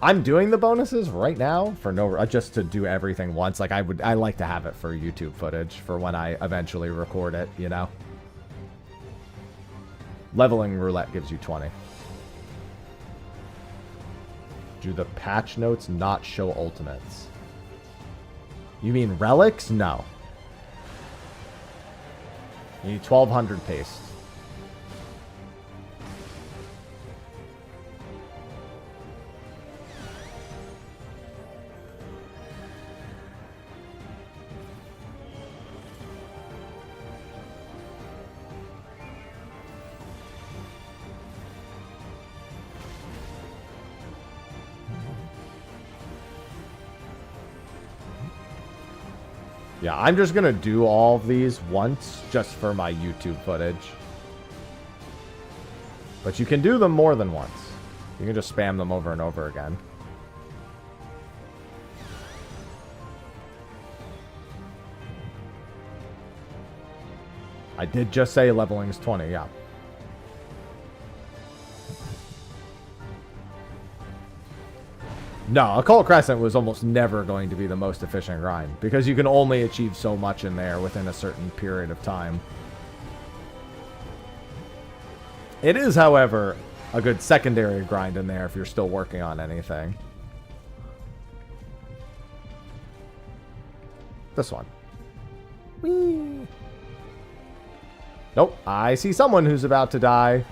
I'm doing the bonuses right now for no, just to do everything once. Like I like to have it for YouTube footage for when I eventually record it, you know? Leveling roulette gives you 20. Do the patch notes not show ultimates? You mean relics? No. You need 1200 paste. Yeah, I'm just going to do all of these once just for my YouTube footage. But you can do them more than once. You can just spam them over and over again. I did just say leveling's 20, yeah. No, Occult Crescent was almost never going to be the most efficient grind, because you can only achieve so much in there within a certain period of time. It is, however, a good secondary grind in there if you're still working on anything. This one. Whee! Nope, I see someone who's about to die.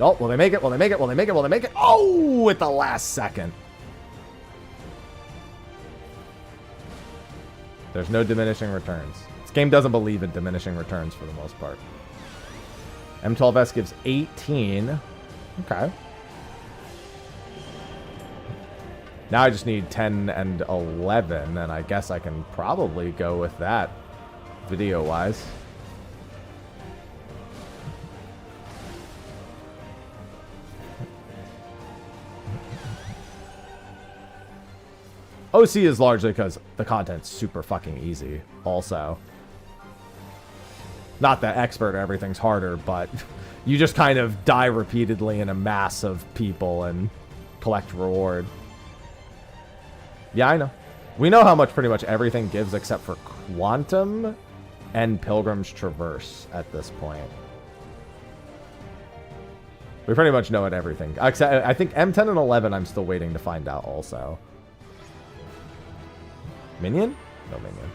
Oh, will they make it? Will they make it? Will they make it? Will they make it? Oh, at the last second. There's no diminishing returns. This game doesn't believe in diminishing returns for the most part. M12S gives 18. Okay. Now I just need 10 and 11, and I guess I can probably go with that video-wise. OC is largely because the content's super fucking easy, also. Not that expert or everything's harder, but you just kind of die repeatedly in a mass of people and collect reward. Yeah, I know. We know how much pretty much everything gives except for Quantum and Pilgrim's Traverse at this point. We pretty much know what everything... Except, I think M10 and 11 I'm still waiting to find out also. Minion? No minion.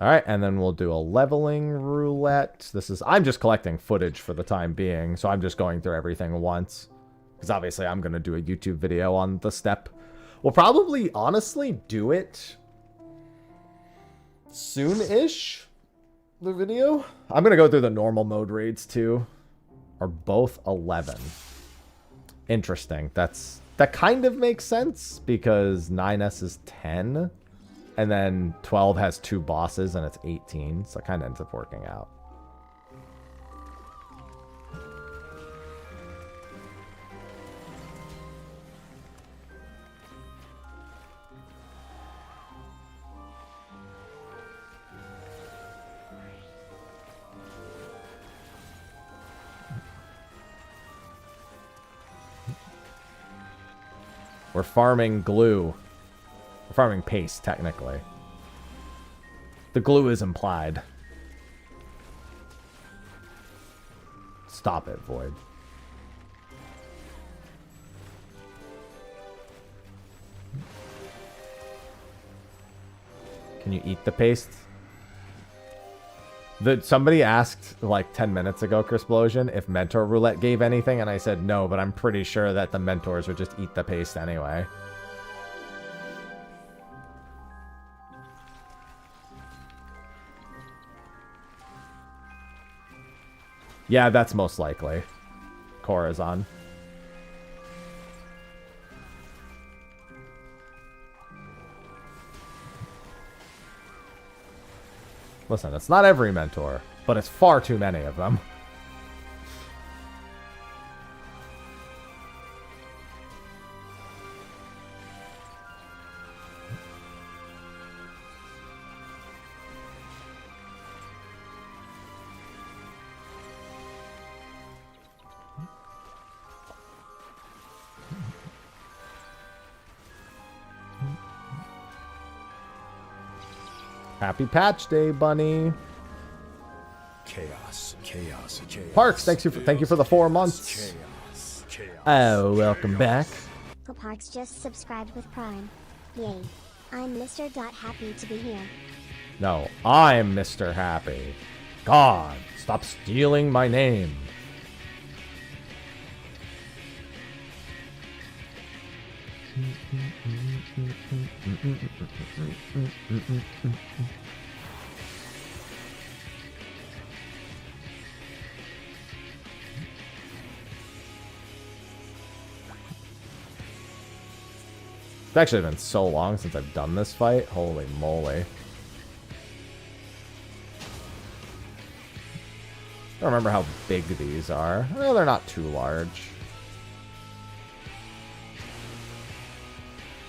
Alright, and then we'll do a leveling roulette. This is... I'm just collecting footage for the time being, so I'm just going through everything once. Because obviously I'm going to do a YouTube video on the step. We'll probably, honestly, do it soon-ish, the video. I'm going to go through the normal mode raids, too. Are both 11. Interesting. That kind of makes sense because 9S is 10 and then 12 has 2 bosses and it's 18, so it kind of ends up working out. We're farming glue. We're farming paste, technically. The glue is implied. Stop it, Void. Can you eat the paste? Somebody asked like 10 minutes ago, Crisplosion, if Mentor Roulette gave anything, and I said no, but I'm pretty sure that the Mentors would just eat the paste anyway. Yeah, that's most likely. Corazon. Listen, it's not every mentor, but it's far too many of them. Happy Patch Day, Bunny. Chaos, chaos, chaos. Parks, thank you for the 4 months. Chaos, chaos. Oh, welcome back. Parks just subscribed with Prime. Yay. I'm Mr. Happy to be here. No, I'm Mr. Happy. God, stop stealing my name. It's actually been so long since I've done this fight. Holy moly. I don't remember how big these are. Well, they're not too large.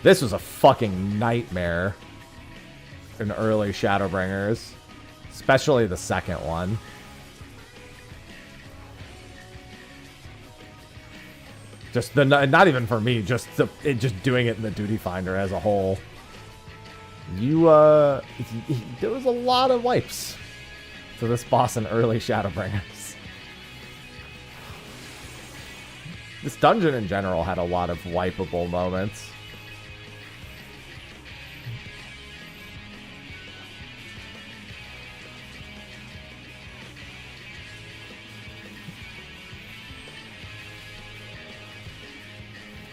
This was a fucking nightmare in early Shadowbringers. Especially the second one. Just the not even for me, just just doing it in the Duty Finder as a whole. There was a lot of wipes for this boss in early Shadowbringers. This dungeon in general had a lot of wipeable moments.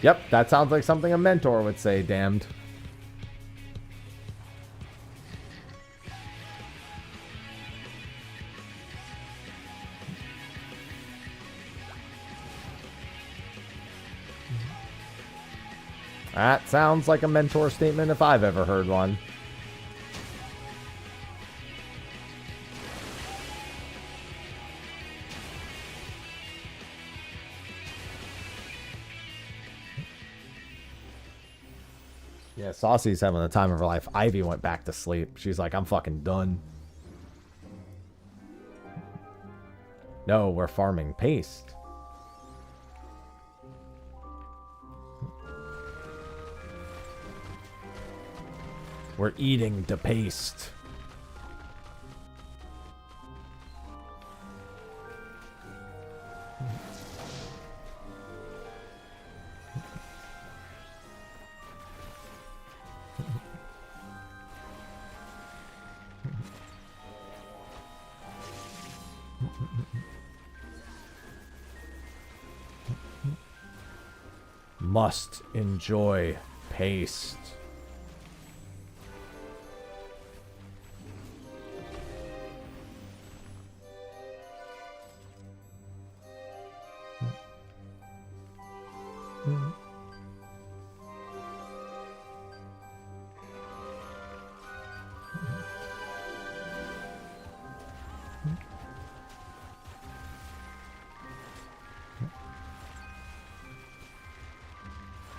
Yep, that sounds like something a mentor would say, damned. That sounds like a mentor statement if I've ever heard one. Yeah, Saucy's having the time of her life. Ivy went back to sleep. She's like, I'm fucking done. No, we're farming paste. We're eating the paste. Must enjoy paste.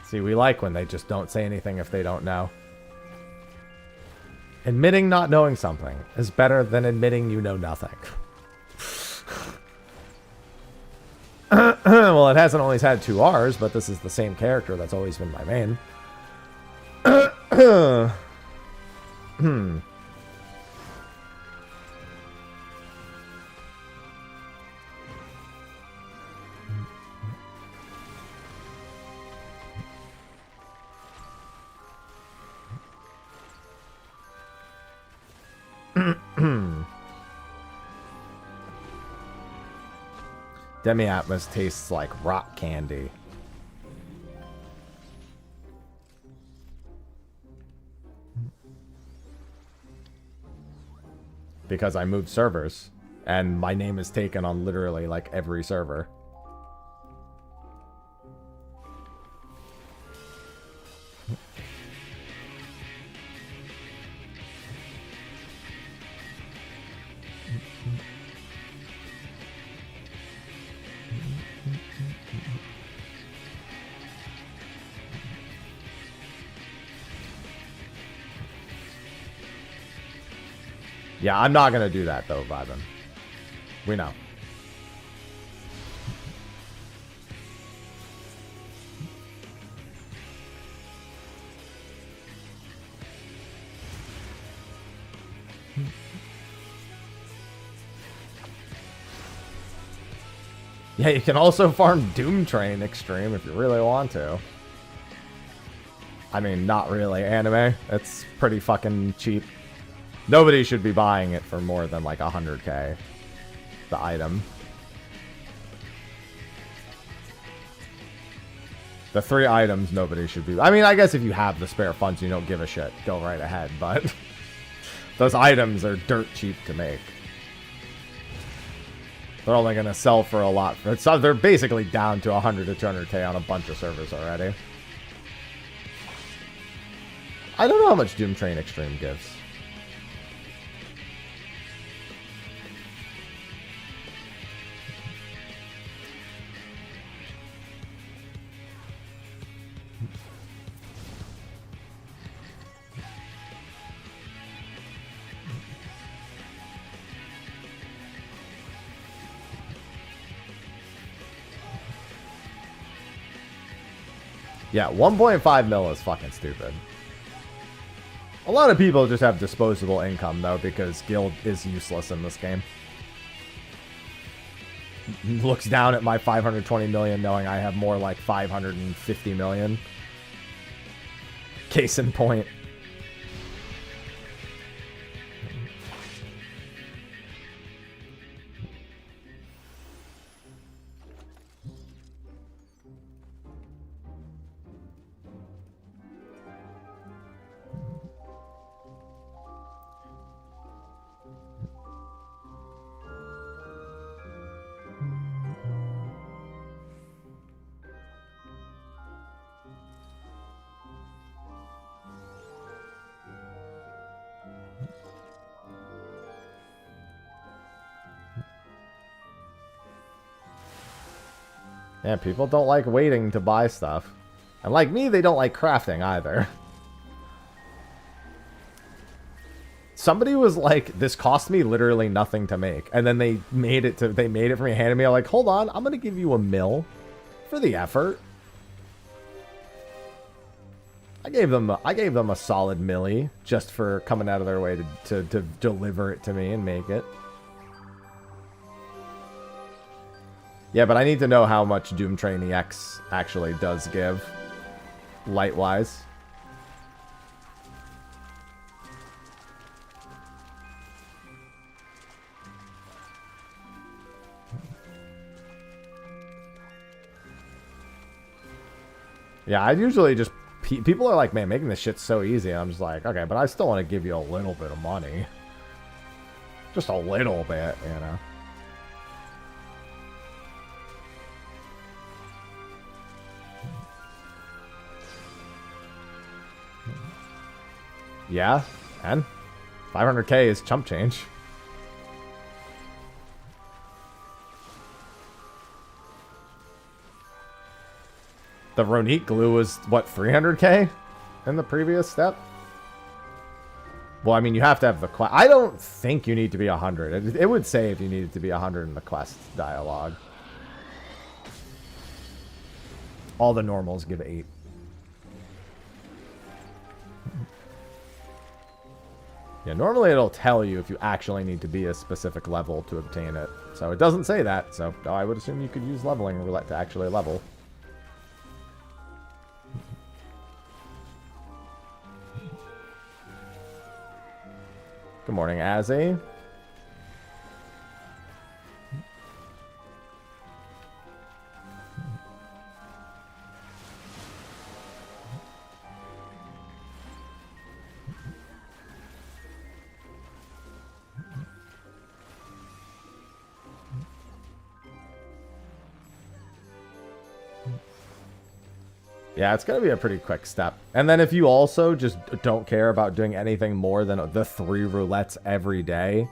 See, we like when they just don't say anything if they don't know. Admitting not knowing something is better than admitting you know nothing. Well, it hasn't always had 2 R's, but this is the same character that's always been my main. Demi-Atmos tastes like rock candy. Because I moved servers And my name is taken on literally like every server. Yeah, I'm not going to do that, though, Vibin. We know. Yeah, you can also farm Doom Train Extreme if you really want to. I mean, not really. Anime, it's pretty fucking cheap. Nobody should be buying it for more than like 100k. The item. The 3 items nobody should be... I mean, I guess if you have the spare funds, you don't give a shit. Go right ahead, but... those items are dirt cheap to make. They're only going to sell for a lot. So they're basically down to 100 to 200k on a bunch of servers already. I don't know how much Doom Train Extreme gives. Yeah, 1.5 mil is fucking stupid. A lot of people just have disposable income, though, because guild is useless in this game. Looks down at my 520 million knowing I have more like 550 million. Case in point. Yeah, people don't like waiting to buy stuff. And like me, they don't like crafting either. Somebody was like, this cost me literally nothing to make. And then they made it for me, handed me, I'm like, hold on, I'm gonna give you a mil for the effort. I gave them a solid milli just for coming out of their way to deliver it to me and make it. Yeah, but I need to know how much Doom Train EX actually does give, light-wise. Yeah, I usually just... People are like, man, making this shit so easy. And I'm just like, okay, but I still want to give you a little bit of money. Just a little bit, you know. Yeah, and 500k is chump change. The Ronique glue was, what, 300k in the previous step? Well, I mean, you have to have the quest. I don't think you need to be 100. It would say if you needed to be 100 in the quest dialogue. All the normals give 8. Yeah, normally it'll tell you if you actually need to be a specific level to obtain it. So it doesn't say that, so I would assume you could use leveling roulette to actually level. Good morning, Azzy. Yeah, it's going to be a pretty quick step. And then if you also just don't care about doing anything more than the 3 roulettes every day,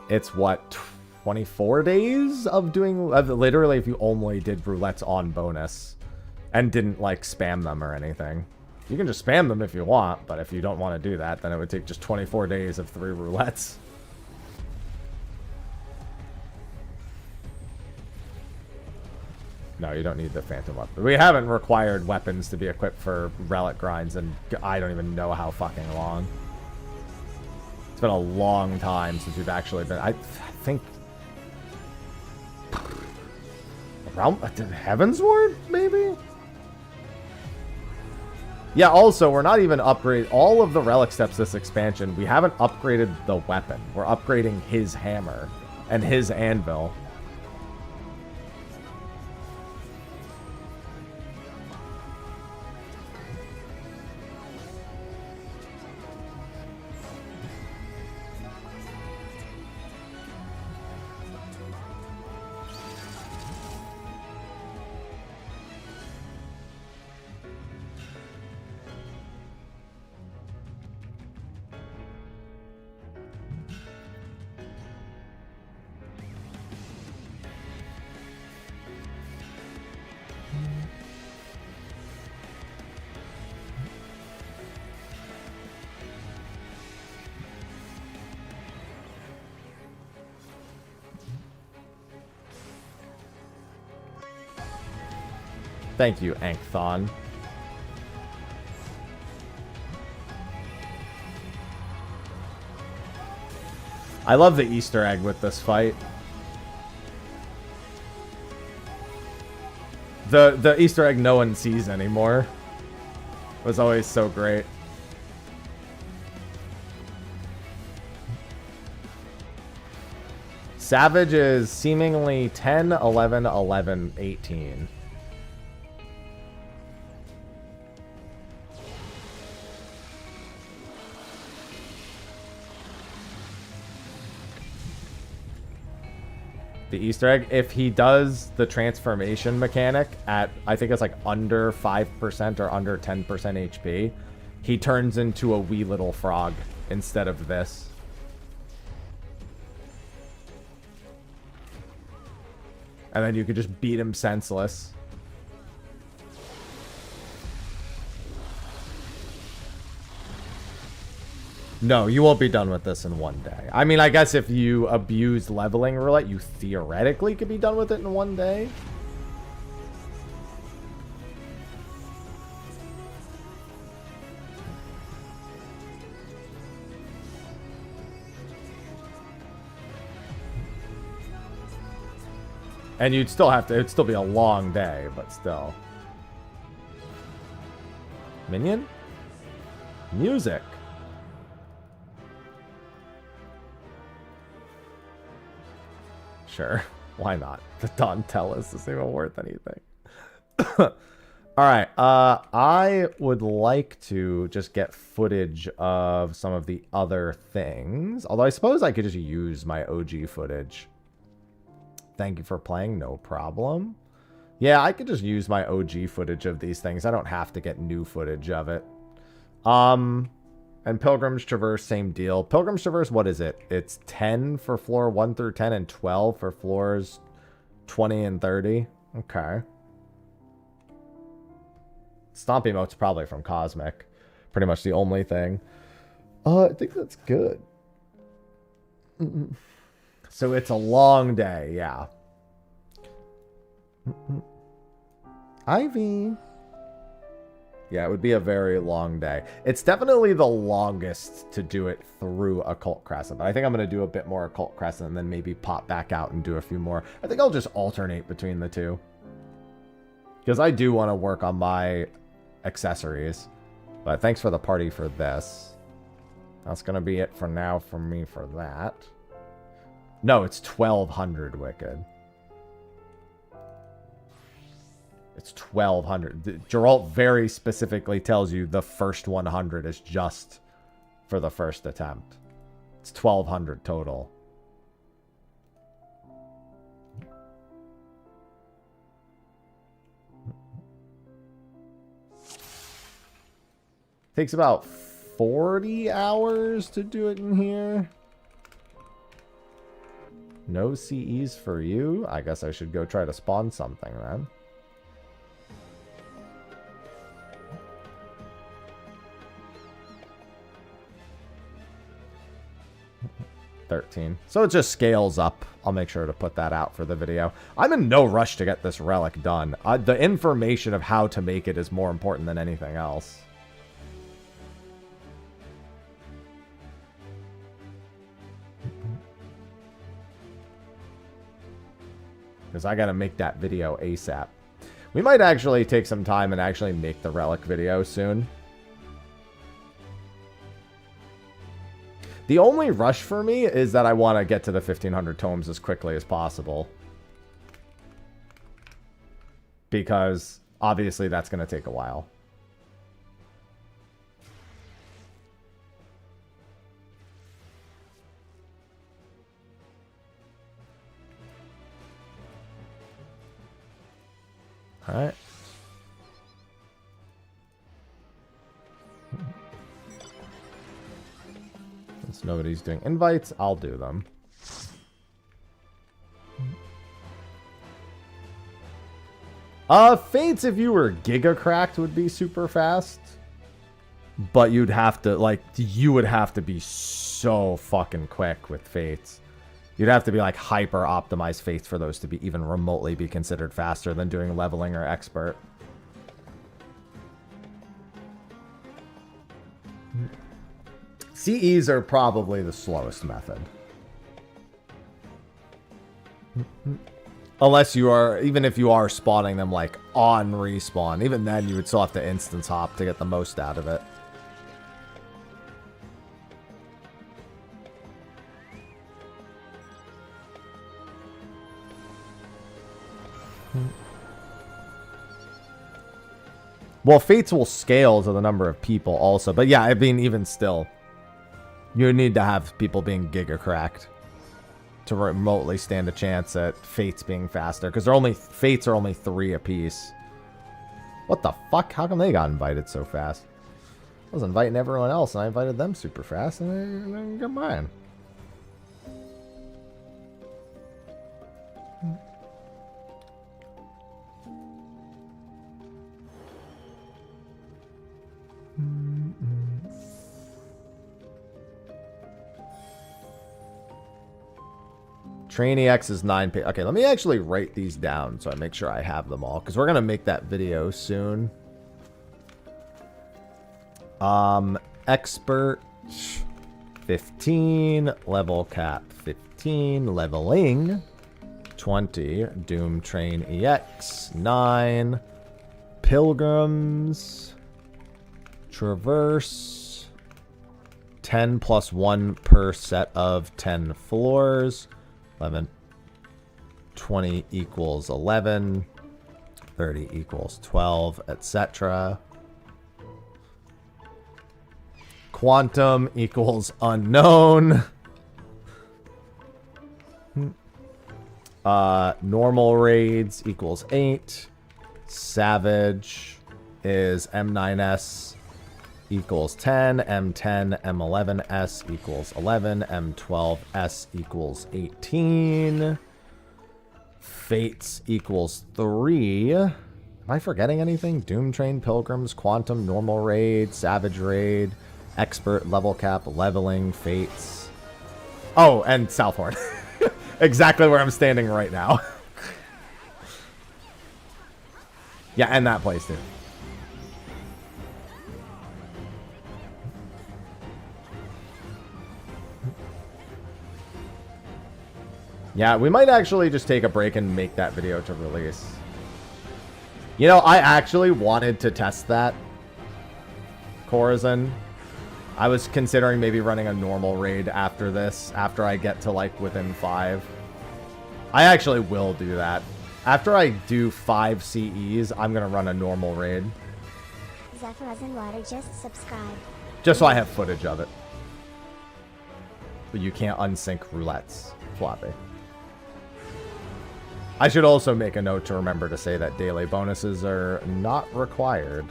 it's what, 24 days of doing, literally if you only did roulettes on bonus and didn't like spam them or anything. You can just spam them if you want, but if you don't want to do that, then it would take just 24 days of 3 roulettes. No, you don't need the phantom weapon. We haven't required weapons to be equipped for relic grinds, and I don't even know how fucking long. It's been a long time since we've actually been... I think... Around Heaven's Ward, maybe? Yeah, also, we're not even upgrading... All of the relic steps this expansion, we haven't upgraded the weapon. We're upgrading his hammer and his anvil. Thank you, Ankthon. I love the Easter egg with this fight. The Easter egg no one sees anymore was always so great. Savage is seemingly 10, 11, 11, 18. The Easter egg, if he does the transformation mechanic at, I think it's like under 5% or under 10% HP, he turns into a wee little frog instead of this. And then you could just beat him senseless. No, you won't be done with this in one day. I mean, I guess if you abuse leveling roulette, you theoretically could be done with it in one day. And you'd still have to, it'd still be a long day, but still. Minion? Music. Sure, why not? The Dontellis isn't even worth anything. Alright, I would like to just get footage of some of the other things. Although I suppose I could just use my OG footage. Thank you for playing, no problem. Yeah, I could just use my OG footage of these things. I don't have to get new footage of it. And Pilgrim's Traverse, same deal. Pilgrim's Traverse, what is it? It's 10 for floor 1 through 10 and 12 for floors 20 and 30. Okay. Stomp emote's probably from Cosmic. Pretty much the only thing. I think that's good. So it's a long day, yeah. Ivy. Yeah, it would be a very long day. It's definitely the longest to do it through Occult Crescent. But I think I'm going to do a bit more Occult Crescent and then maybe pop back out and do a few more. I think I'll just alternate between the two. Because I do want to work on my accessories. But thanks for the party for this. That's going to be it for now for me for that. No, it's 1200 Wicked. It's 1200. Geralt very specifically tells you the first 100 is just for the first attempt. It's 1200 total. Takes about 40 hours to do it in here. No CEs for you? I guess I should go try to spawn something then. $13. So it just scales up. I'll make sure to put that out for the video. I'm in no rush to get this relic done. The information of how to make it is more important than anything else. Because I gotta make that video ASAP. We might actually take some time and actually make the relic video soon. The only rush for me is that I want to get to the 1500 tomes as quickly as possible. Because obviously that's going to take a while. All right. Since nobody's doing invites, I'll do them. Fates, if you were giga cracked, would be super fast. But you'd have to, like, you would have to be so fucking quick with Fates. You'd have to be, like, hyper optimized Fates for those to be even remotely be considered faster than doing leveling or expert. CEs are probably the slowest method. Unless you are, even if you are spawning them like on respawn, even then you would still have to instance hop to get the most out of it. Well, Fates will scale to the number of people also. But yeah, I mean, even still, you need to have people being giga cracked to remotely stand a chance at Fates being faster. Because Fates are only 3 apiece. What the fuck? How come they got invited so fast? I was inviting everyone else and I invited them super fast and they didn't get mine. Trainee X is 9 pages. Okay, let me actually write these down so I make sure I have them all. Because we're going to make that video soon. Expert 15. Level cap 15. Leveling 20. Doom Train EX 9. Pilgrims. Traverse 10 plus 1 per set of 10 floors. 11, 20 equals 11, 30 equals 12, etc. Quantum equals unknown. Normal raids equals 8. Savage is M9S equals 10, M10, M11S equals 11, M12S equals 18, Fates equals 3. Am I forgetting anything? Doom Train, Pilgrims, Quantum, Normal Raid, Savage Raid, Expert, Level Cap, Leveling, Fates. Oh, and Southhorn. Exactly where I'm standing right now. Yeah, and that place too. Yeah, we might actually just take a break and make that video to release. You know, I actually wanted to test that, Corazon. I was considering maybe running a normal raid after this, after I get to, like, within 5. I actually will do that. After I do 5 CEs, I'm going to run a normal raid. Zephyr and Water just subscribe. Just so I have footage of it. But you can't unsync roulettes, Floppy. I should also make a note to remember to say that daily bonuses are not required.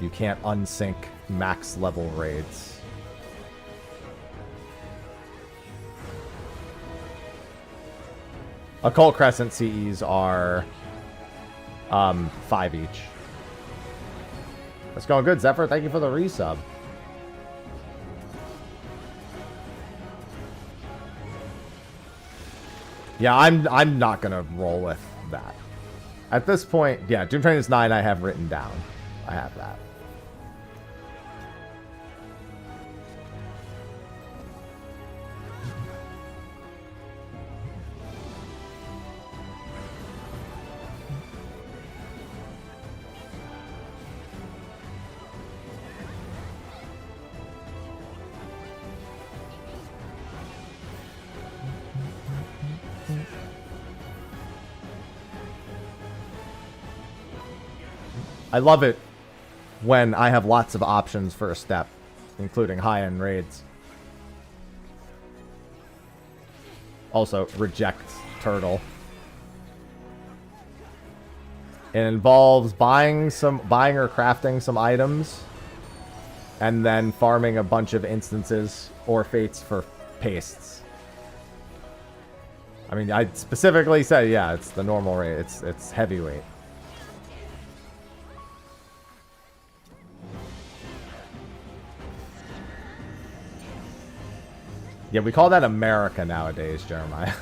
You can't unsync max level raids. Occult Crescent CEs are 5 each. That's going good, Zephyr. Thank you for the resub. Yeah, I'm not gonna roll with that. At this point, yeah, Doom Trainers 9 I have written down. I have that. I love it when I have lots of options for a step, including high-end raids. Also, reject turtle. It involves buying or crafting some items, and then farming a bunch of instances or fates for pastes. I mean, I specifically said, yeah, it's the normal rate. It's heavyweight. Yeah, we call that America nowadays, Jeremiah.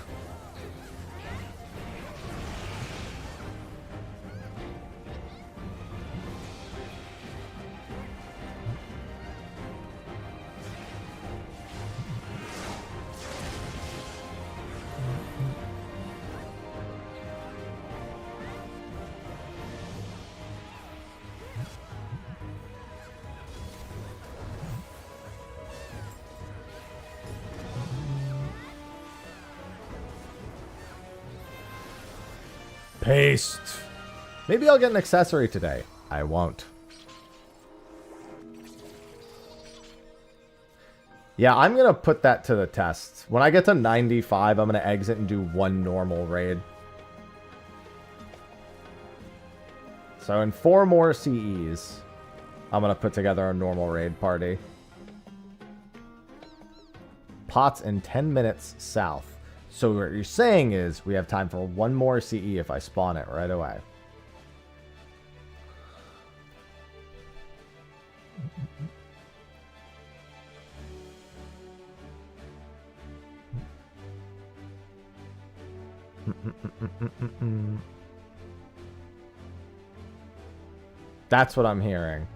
Paste. Maybe I'll get an accessory today. I won't. Yeah, I'm going to put that to the test. When I get to 95, I'm going to exit and do one normal raid. So in 4 more CEs, I'm going to put together a normal raid party. Pots in 10 minutes south. So what you're saying is we have time for one more CE if I spawn it right away. That's what I'm hearing.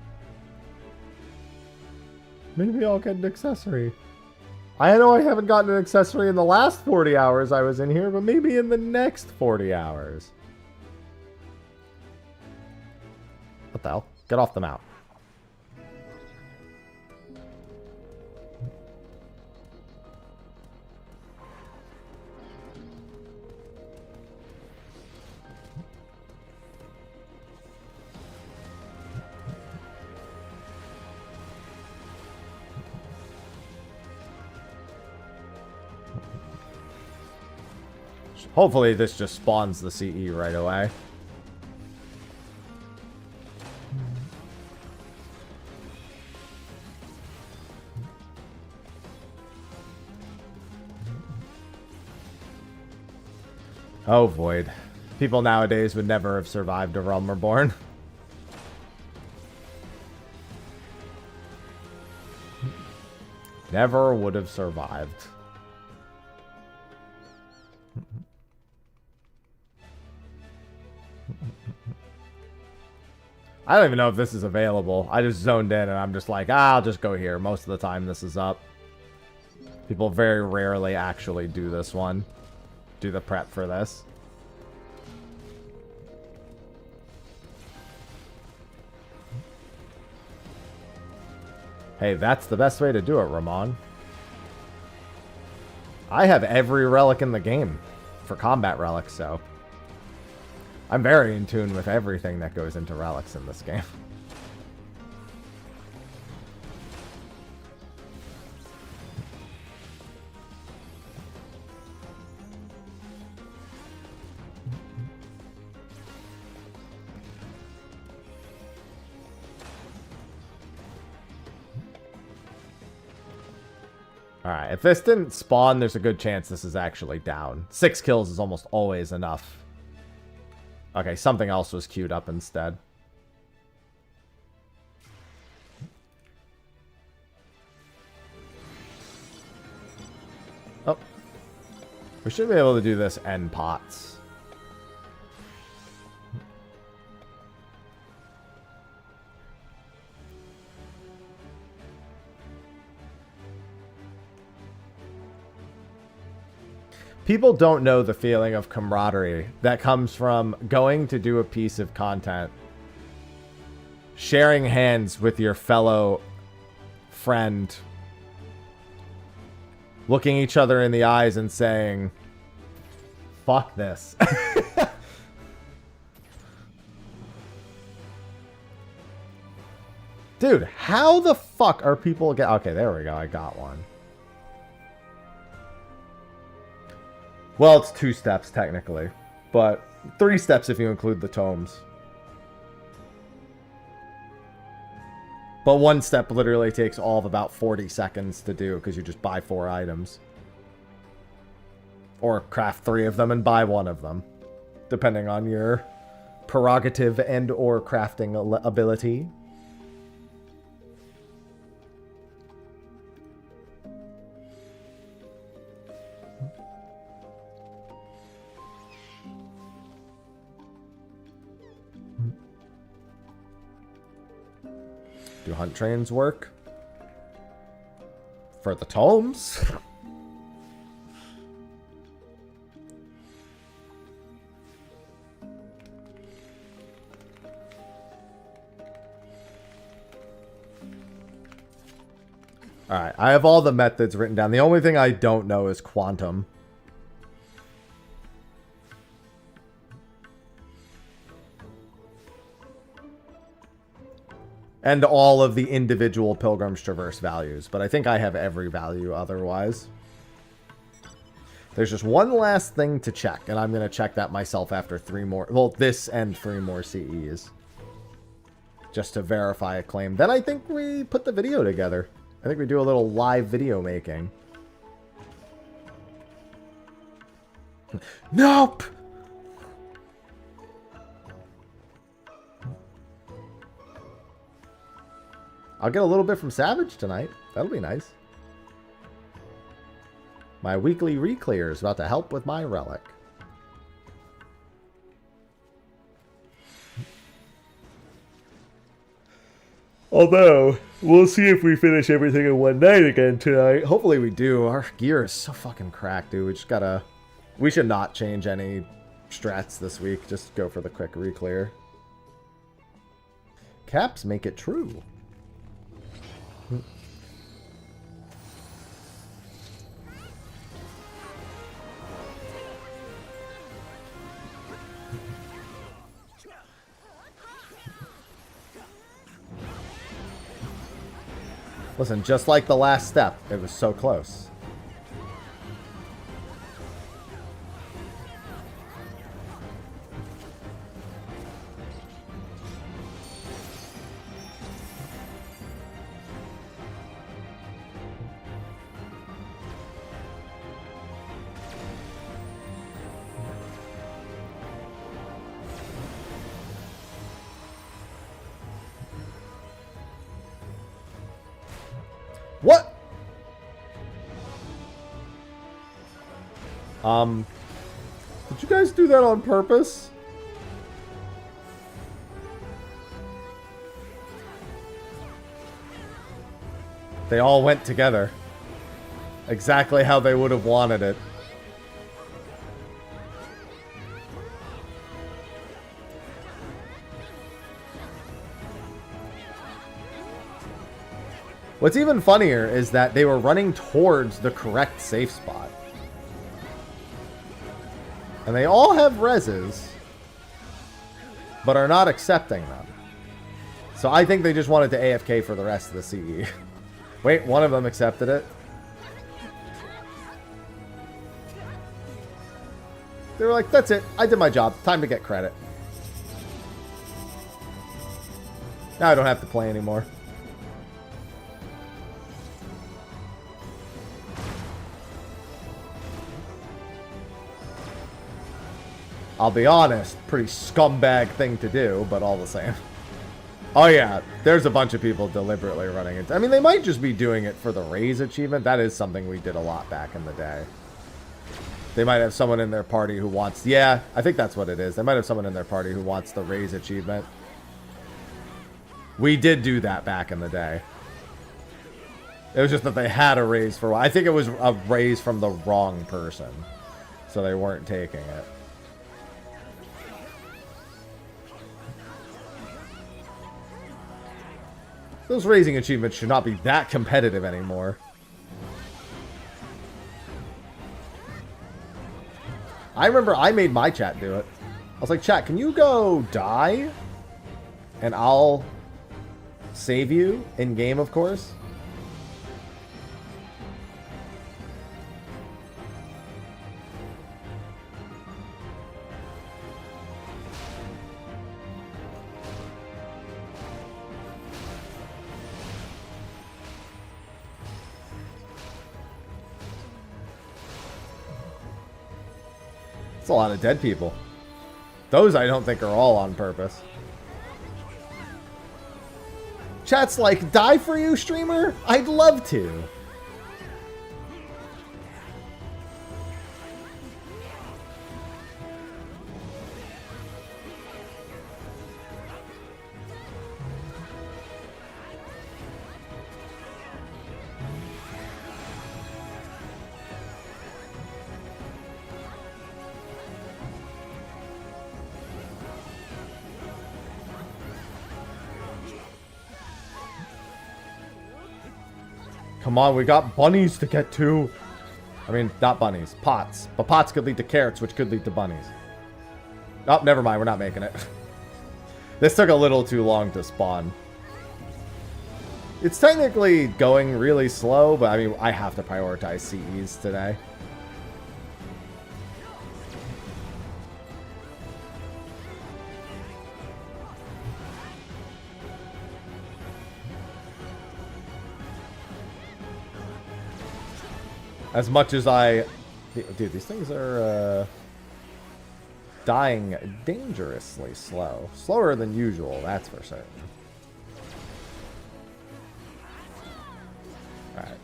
Maybe I'll get an accessory. I know I haven't gotten an accessory in the last 40 hours I was in here, but maybe in the next 40 hours. What the hell? Get off the mount. Hopefully this just spawns the CE right away. Oh, Void. People nowadays would never have survived a Realm Reborn. Never would have survived. I don't even know if this is available. I just zoned in and I'm just like, I'll just go here. Most of the time this is up. People very rarely actually do this one. Do the prep for this. Hey, that's the best way to do it, Ramon. I have every relic in the game for combat relics, so I'm very in tune with everything that goes into relics in this game. Alright, if this didn't spawn, there's a good chance this is actually down. 6 kills is almost always enough. Okay, something else was queued up instead. Oh. We should be able to do this end pots. People don't know the feeling of camaraderie that comes from going to do a piece of content, sharing hands with your fellow friend, looking each other in the eyes and saying, fuck this. Dude, how the fuck are people get... Okay, there we go. I got one. Well, it's 2 steps, technically. But 3 steps if you include the tomes. But 1 step literally takes all of about 40 seconds to do, because you just buy 4 items. Or craft 3 of them and buy 1 of them. Depending on your prerogative and or crafting ability. Do hunt trains work? For the tomes? Alright, I have all the methods written down. The only thing I don't know is quantum. And all of the individual Pilgrim's Traverse values. But I think I have every value otherwise. There's just one last thing to check. And I'm going to check that myself after 3 more... Well, this and 3 more CEs. Just to verify a claim. Then I think we put the video together. I think we do a little live video making. Nope! I'll get a little bit from Savage tonight. That'll be nice. My weekly re-clear is about to help with my Relic. Although, we'll see if we finish everything in one night again tonight. Hopefully we do. Our gear is so fucking cracked, dude. We just gotta... We should not change any strats this week. Just go for the quick re-clear. Caps make it true. Listen, just like the last step, it was so close. What? Did you guys do that on purpose? They all went together. Exactly how they would have wanted it. What's even funnier is that they were running towards the correct safe spot. And they all have reses, but are not accepting them. So I think they just wanted to AFK for the rest of the CE. Wait, one of them accepted it. They were like, that's it. I did my job. Time to get credit. Now I don't have to play anymore. I'll be honest, pretty scumbag thing to do, but all the same. Oh yeah, there's a bunch of people deliberately running it. I mean, they might just be doing it for the raise achievement. That is something we did a lot back in the day. They might have someone in their party who wants... Yeah, I think that's what it is. They might have someone in their party who wants the raise achievement. We did do that back in the day. It was just that they had a raise for a while. I think it was a raise from the wrong person. So they weren't taking it. Those raising achievements should not be that competitive anymore. I remember I made my chat do it. I was like, chat, can you go die? And I'll save you in game, of course. A lot of dead people. Those I don't think are all on purpose. Chat's like, die for you, streamer? I'd love to. Come on, we got bunnies to get to. I mean, not bunnies, pots. But pots could lead to carrots, which could lead to bunnies. Oh, never mind, we're not making it. This took a little too long to spawn. It's technically going really slow, but I mean, I have to prioritize CEs today. As much as I... Dude, these things are dying dangerously slow. Slower than usual, that's for certain. Alright.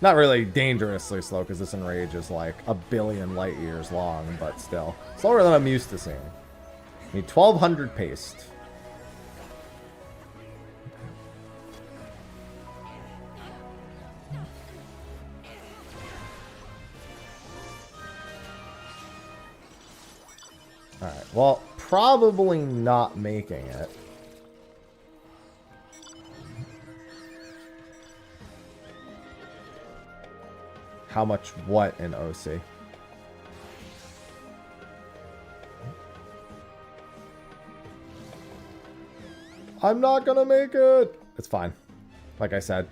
Not really dangerously slow, because this enrage is like a billion light years long, but still. Slower than I'm used to seeing. Need 1200 paste. Alright, well, probably not making it. How much what in OC? I'm not gonna make it! It's fine. Like I said.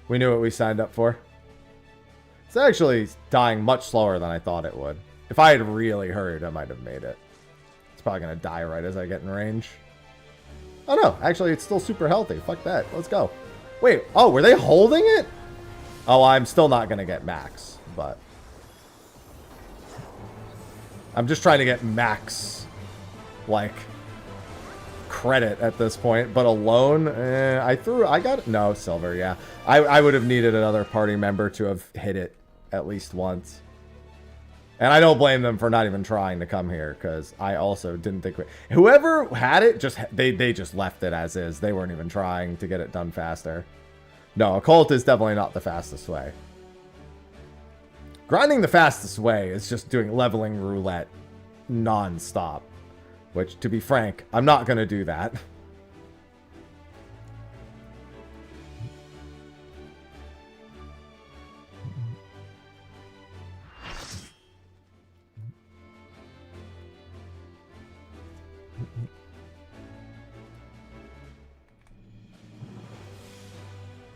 We knew what we signed up for. It's actually dying much slower than I thought it would. If I had really hurried, I might have made it. It's probably going to die right as I get in range. Oh no, actually it's still super healthy. Fuck that. Let's go. Wait, oh, were they holding it? Oh, I'm still not going to get max, but... I'm just trying to get max, like, credit at this point. But alone, I got... No, silver, yeah. I would have needed another party member to have hit it at least once. And I don't blame them for not even trying to come here, because I also didn't think... Whoever had it, they just left it as is. They weren't even trying to get it done faster. No, occult is definitely not the fastest way. Grinding the fastest way is just doing leveling roulette non-stop. Which, to be frank, I'm not going to do that.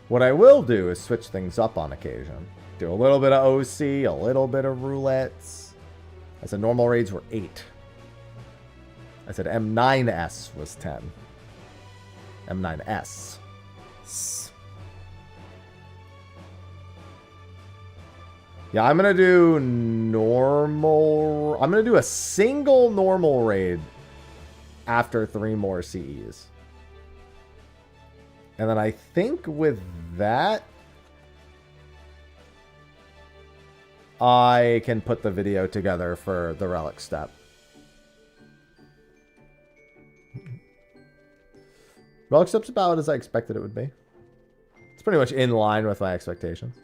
What I will do is switch things up on occasion. Do a little bit of OC, a little bit of roulettes. I said normal raids were 8. I said M9S was 10. M9S. Yeah, I'm going to do normal. I'm going to do a single normal raid after 3 more CEs. And then I think with that, I can put the video together for the Relic step. Relic step's about as I expected it would be. It's pretty much in line with my expectations.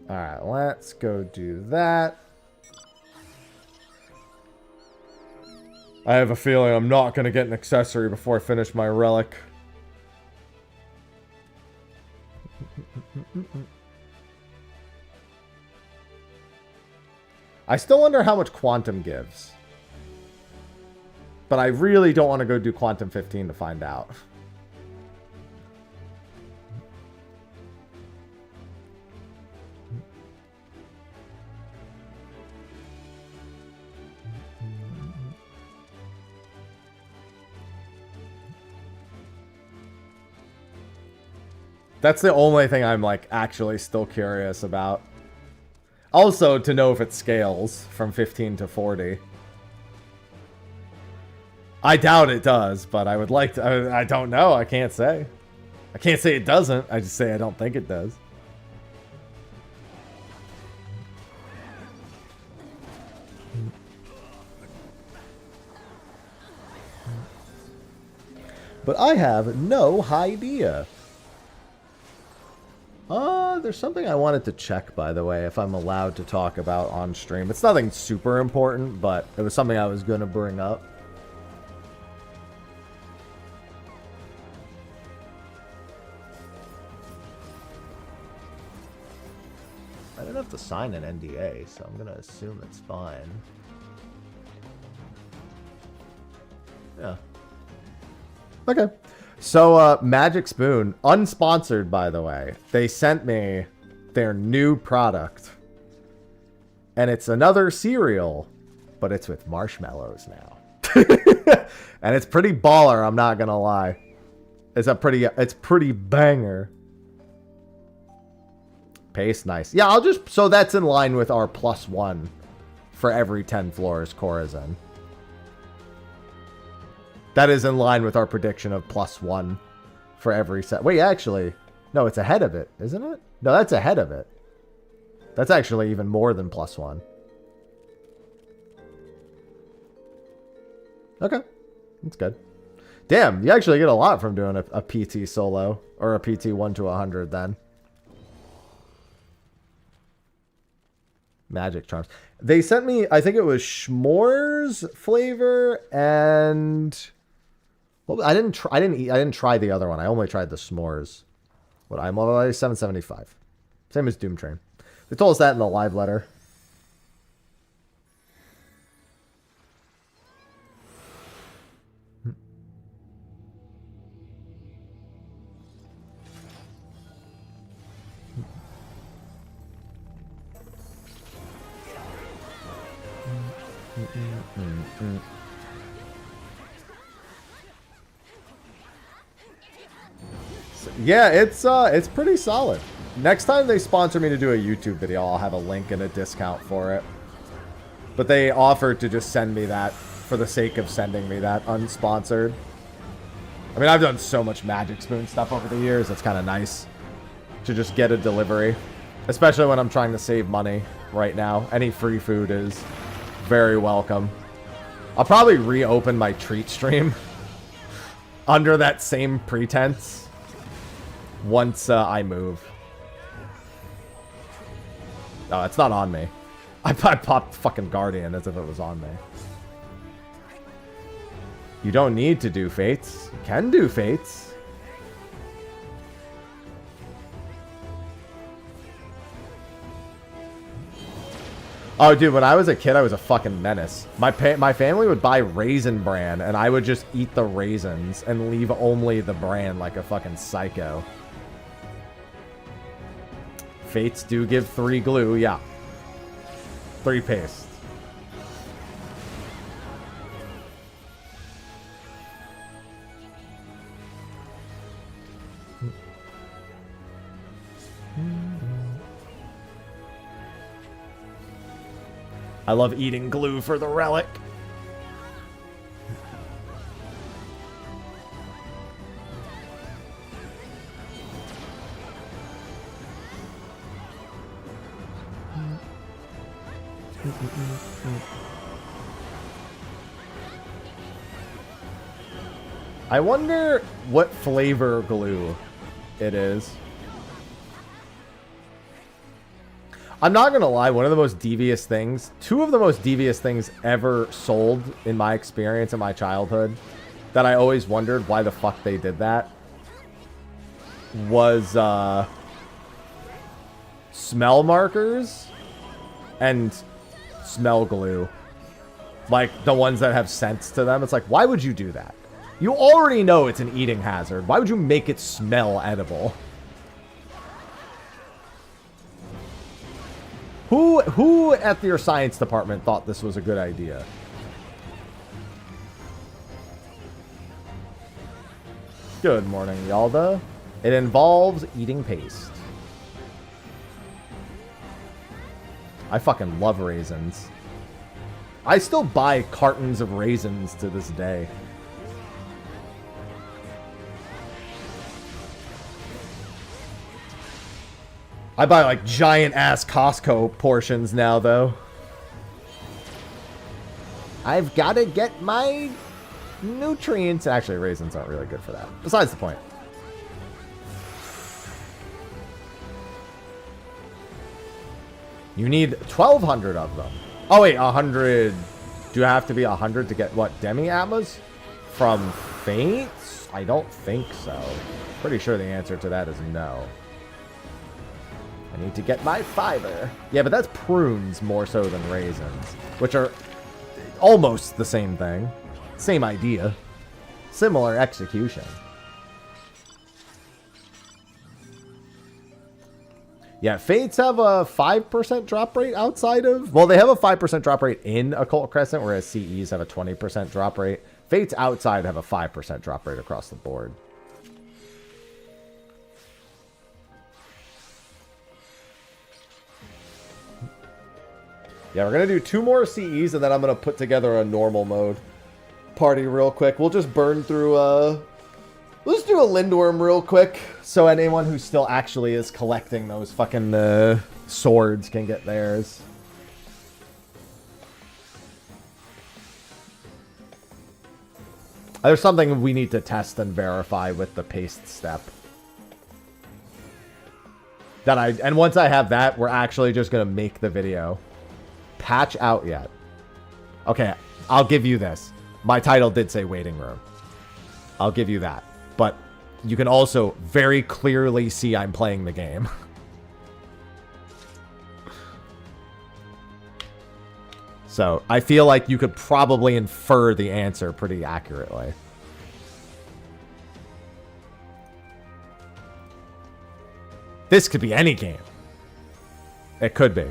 Alright, let's go do that. I have a feeling I'm not going to get an accessory before I finish my Relic. I still wonder how much Quantum gives. But I really don't want to go do Quantum 15 to find out. That's the only thing I'm, like, actually still curious about. Also, to know if it scales from 15 to 40. I doubt it does, but I would like to... I don't know. I can't say. I can't say it doesn't. I just say I don't think it does. But I have no idea. There's something I wanted to check, by the way, if I'm allowed to talk about on stream. It's nothing super important, but it was something I was going to bring up. I didn't have to sign an NDA, so I'm going to assume it's fine. Yeah. Okay. So, Magic Spoon, unsponsored, by the way, they sent me their new product. And it's another cereal, but it's with marshmallows now. And it's pretty baller, I'm not gonna lie. It's pretty banger. Pace, nice. Yeah, so that's in line with our +1 for every 10 floors Corazon. That is in line with our prediction of +1 for every set. Wait, actually, no, it's ahead of it, isn't it? No, that's ahead of it. That's actually even more than +1. Okay, that's good. Damn, you actually get a lot from doing a PT solo, or a PT 1 to 100 then. Magic charms. They sent me, I think it was s'mores flavor and... Well, I didn't try the other one. I only tried the s'mores. What, I'm level 775. Same as Doom Train. They told us that in the live letter. Yeah, it's pretty solid. Next time they sponsor me to do a YouTube video, I'll have a link and a discount for it. But they offered to just send me that for the sake of sending me that unsponsored. I mean, I've done so much Magic Spoon stuff over the years. It's kind of nice to just get a delivery, especially when I'm trying to save money right now. Any free food is very welcome. I'll probably reopen my treat stream under that same pretense once I move. Oh, it's not on me. I popped fucking Guardian as if it was on me. You don't need to do fates. You can do fates. Oh, dude, when I was a kid, I was a fucking menace. My family would buy Raisin Bran, and I would just eat the raisins and leave only the bran like a fucking psycho. Fates do give 3 glue, yeah. 3 paste. I love eating glue for the relic. I wonder what flavor glue it is. I'm not gonna lie, one of the most devious things, 2 of the most devious things ever sold in my experience in my childhood, that I always wondered why the fuck they did that, was smell markers and smell glue. Like the ones that have scents to them. It's like, why would you do that? You already know it's an eating hazard. Why would you make it smell edible? Who at your science department thought this was a good idea? Good morning, Yalda. It involves eating paste. I fucking love raisins. I still buy cartons of raisins to this day. I buy like giant ass Costco portions now, though. I've got to get my nutrients. Actually, raisins aren't really good for that. Besides the point. You need 1,200 of them. Oh, wait, 100. Do you have to be 100 to get, what, demi-atmas? From Fates? I don't think so. Pretty sure the answer to that is no. I need to get my fiber. Yeah, but that's prunes more so than raisins, which are almost the same thing. Same idea. Similar execution. Yeah, Fates have a 5% drop rate outside of... Well, they have a 5% drop rate in Occult Crescent, whereas CEs have a 20% drop rate. Fates outside have a 5% drop rate across the board. Yeah, we're going to do 2 more CEs, and then I'm going to put together a normal mode party real quick. We'll just burn through, let's do a Lindworm real quick, so anyone who still actually is collecting those fucking swords can get theirs. There's something we need to test and verify with the paste step. And once I have that, we're actually just going to make the video. Patch out yet? Okay, I'll give you this. My title did say waiting room. I'll give you that. But you can also very clearly see I'm playing the game. So I feel like you could probably infer the answer pretty accurately. This could be any game. It could be.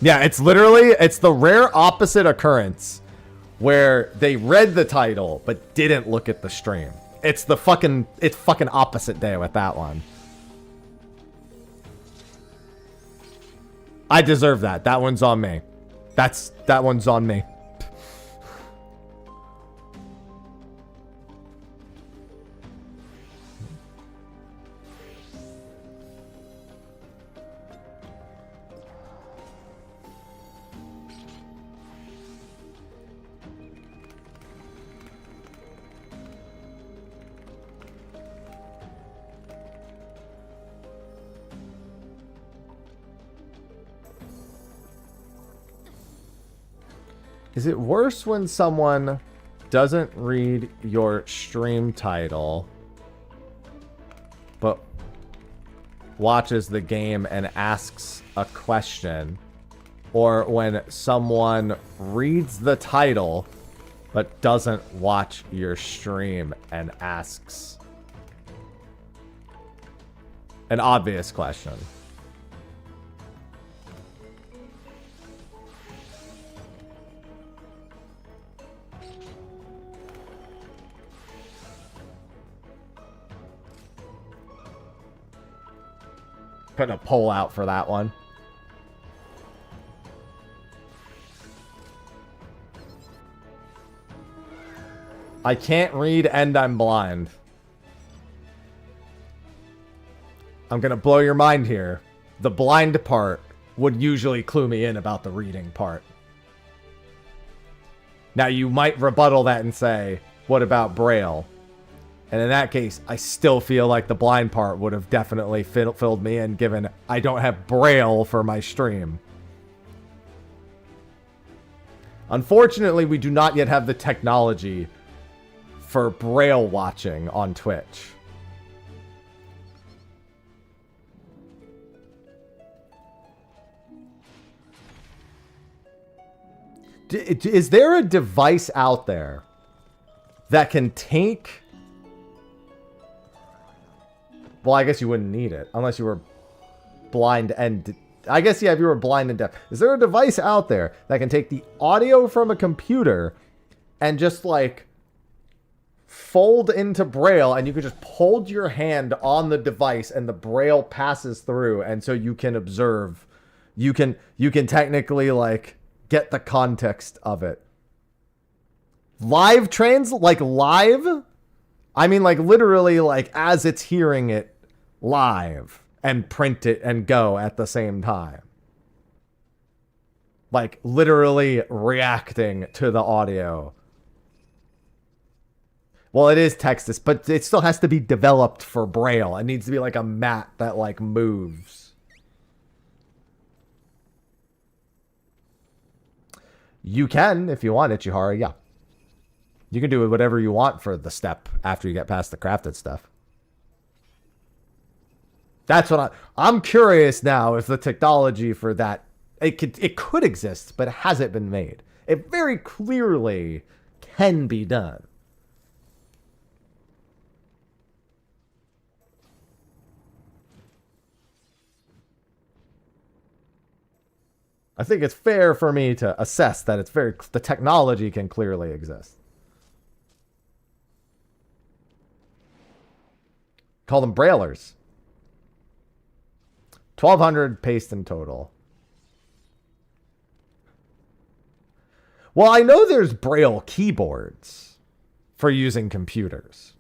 Yeah, it's the rare opposite occurrence where they read the title but didn't look at the stream. It's fucking opposite day with that one. I deserve that. That one's on me. That one's on me. Is it worse when someone doesn't read your stream title, but watches the game and asks a question? Or when someone reads the title, but doesn't watch your stream and asks an obvious question? Putting a poll out for that one. I can't read and I'm blind. I'm gonna blow your mind here. The blind part would usually clue me in about the reading part. Now you might rebuttal that and say, what about Braille? And in that case, I still feel like the blind part would have definitely filled me in, given I don't have Braille for my stream. Unfortunately, we do not yet have the technology for Braille watching on Twitch. Is there a device out there that can take... Well, I guess you wouldn't need it unless you were blind and... I guess, yeah, if you were blind and deaf. Is there a device out there that can take the audio from a computer and just, like, fold into Braille, and you can just hold your hand on the device and the Braille passes through, and so you can observe. You can technically, like, get the context of it. Live like, live? I mean, like, literally, like, as it's hearing it live, and print it and go at the same time. Like, literally reacting to the audio. Well, it is text, but it still has to be developed for Braille. It needs to be like a mat that, like, moves. You can, if you want, Ichihara, yeah. You can do whatever you want for the step after you get past the crafted stuff. That's what I'm curious now if the technology for that, it could exist, but it hasn't been made. It very clearly can be done. I think it's fair for me to assess that the technology can clearly exist. Call them Braillers. 1,200 paste in total. Well, I know there's Braille keyboards for using computers.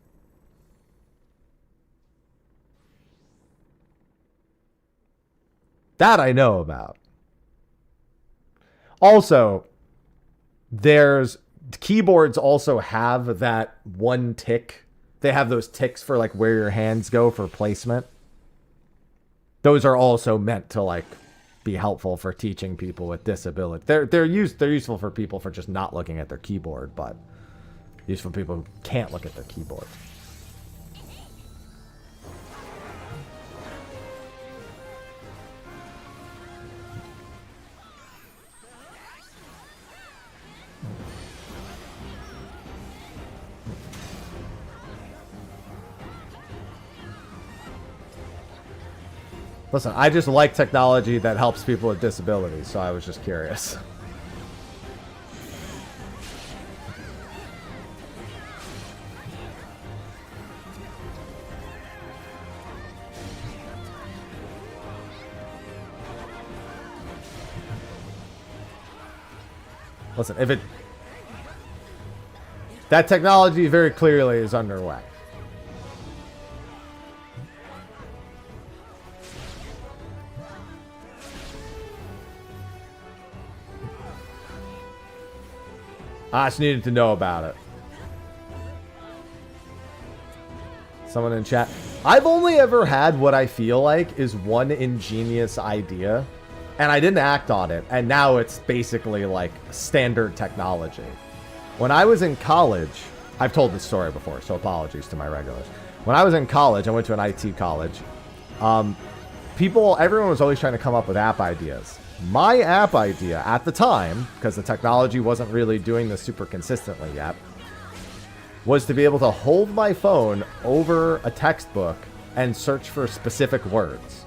That I know about. Also, keyboards also have that one tick. They have those ticks for, like, where your hands go for placement. Those are also meant to, like, be helpful for teaching people with disability. They're useful for people for just not looking at their keyboard, but useful for people who can't look at their keyboard. Listen, I just like technology that helps people with disabilities, so I was just curious. Listen, that technology very clearly is underway. I just needed to know about it. Someone in chat. I've only ever had what I feel like is one ingenious idea, And I didn't act on it, and now it's basically like standard technology. When I was in college, I've told this story before, so apologies to my regulars. When I was in college, I went to an IT college. Everyone was always trying to come up with app ideas. My app idea at the time, because the technology wasn't really doing this super consistently yet, was to be able to hold my phone over a textbook and search for specific words.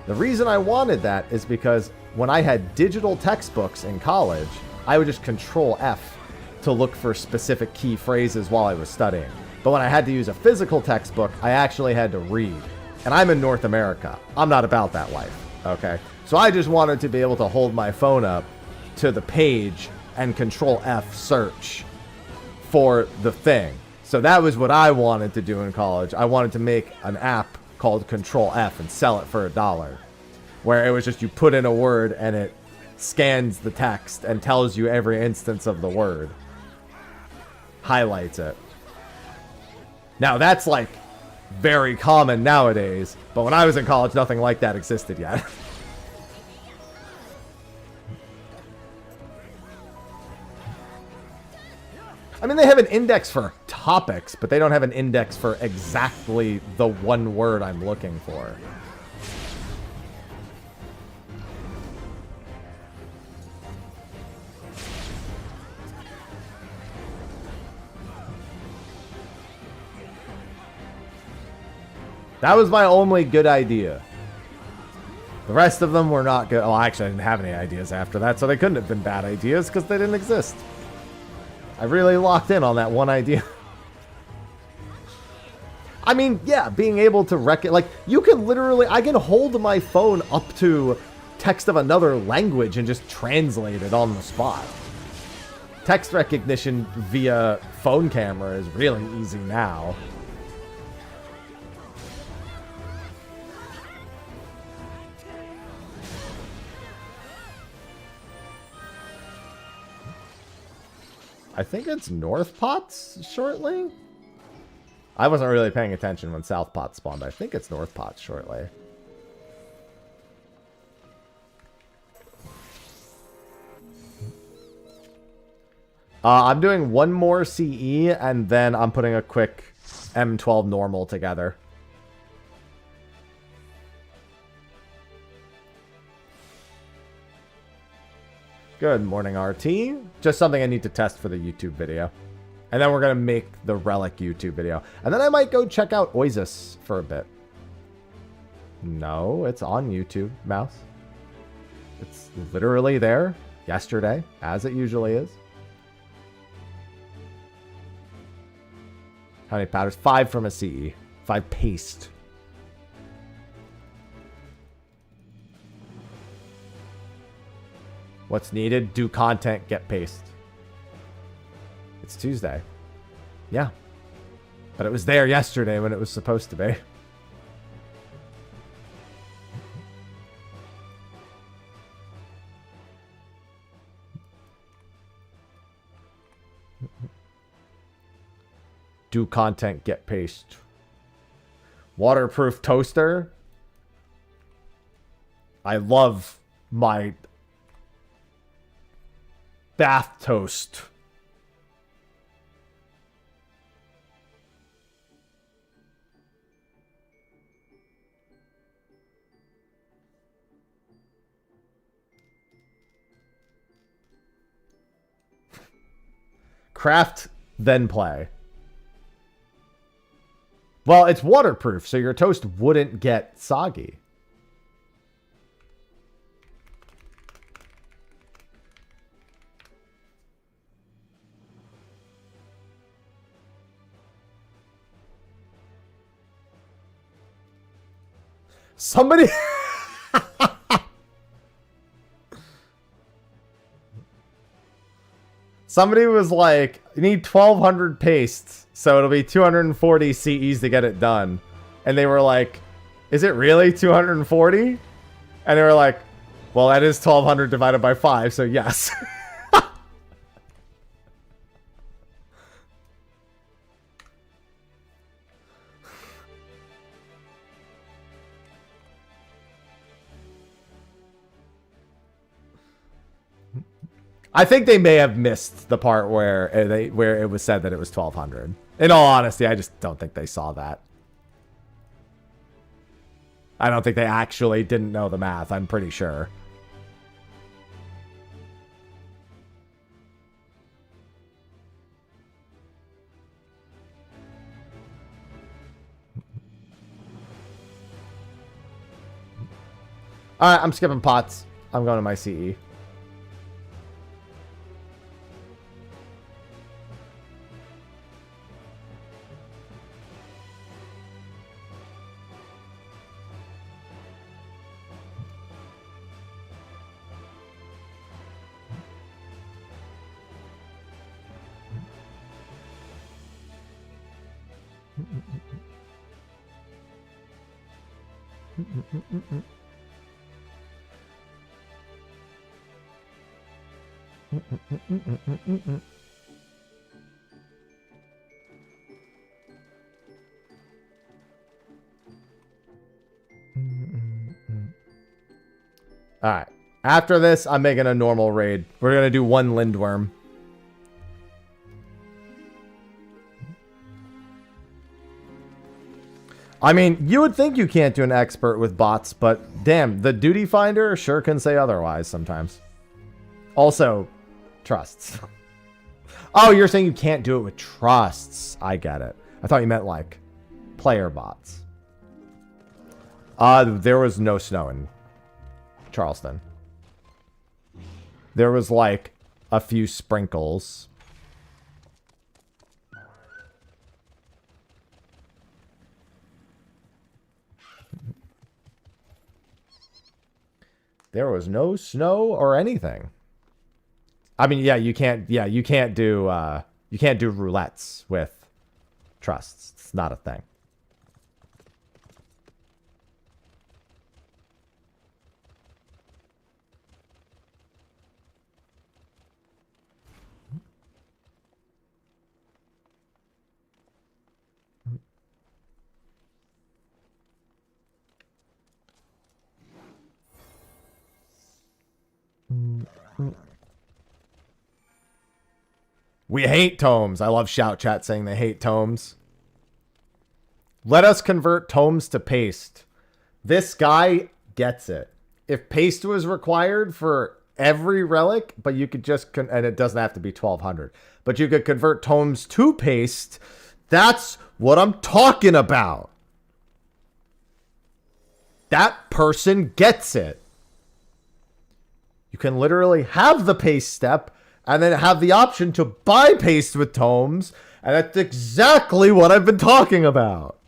The reason I wanted that is because when I had digital textbooks in college, I would just control F to look for specific key phrases while I was studying. But when I had to use a physical textbook, I actually had to read. And I'm in North America. I'm not about that life, okay? So I just wanted to be able to hold my phone up to the page and control F search for the thing. So that was what I wanted to do in college. I wanted to make an app called Control F and sell it for $1, where it was just you put in a word and it scans the text and tells you every instance of the word, highlights it. Now that's like very common nowadays, but when I was in college, nothing like that existed yet. I mean, they have an index for topics, but they don't have an index for exactly the one word I'm looking for. That was my only good idea. The rest of them were not good. Oh, actually, I didn't have any ideas after that, so they couldn't have been bad ideas because they didn't exist. I really locked in on that one idea. I mean, yeah, being able to like, you can literally, I can hold my phone up to text of another language and just translate it on the spot. Text recognition via phone camera is really easy now. I think it's North Potts shortly. I wasn't really paying attention when South Potts spawned. I think it's North Potts shortly. I'm doing one more CE, and then I'm putting a quick M12 normal together. Good morning, RT. Just something I need to test for the YouTube video. And then we're going to make the Relic YouTube video. And then I might go check out Oizys for a bit. No, it's on YouTube, Mouse. It's literally there yesterday, as it usually is. How many powders? 5 from a CE. 5 paste. What's needed? Do content, get paste. It's Tuesday. Yeah. But it was there yesterday when it was supposed to be. Do content, get paste. Waterproof toaster. I love my bath toast. Craft, then play. Well, it's waterproof, so your toast wouldn't get soggy. Somebody... Somebody was like, you need 1,200 pastes, so it'll be 240 CEs to get it done. And they were like, is it really 240? And they were like, well, that is 1,200 divided by 5, so yes. I think they may have missed the part where it was said that it was 1200. In all honesty, I just don't think they saw that. I don't think they actually didn't know the math. I'm pretty sure. All right, I'm skipping pots. I'm going to my CE. All right. After this, I'm making a normal raid. We're going to do one Lindworm. I mean, you would think you can't do an expert with bots, but damn, the duty finder sure can say otherwise sometimes. Also, trusts. Oh, you're saying you can't do it with trusts. I get it. I thought you meant like player bots. There was no snow in Charleston. There was like a few sprinkles. There was no snow or anything. I mean, yeah, you can't do roulettes with trusts. It's not a thing. We hate tomes. I love Shout Chat saying they hate tomes. Let us convert tomes to paste. This guy gets it. If paste was required for every relic, but you could just, and it doesn't have to be 1200, but you could convert tomes to paste. That's what I'm talking about. That person gets it. You can literally have the paste step and then have the option to buy paste with tomes. And that's exactly what I've been talking about.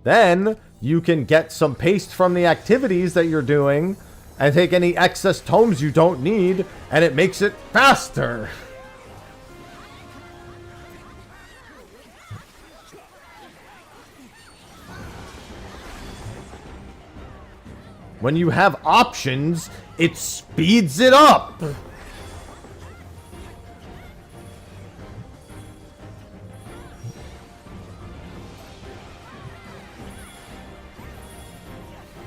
Then you can get some paste from the activities that you're doing and take any excess tomes you don't need, and it makes it faster. When you have options, it speeds it up.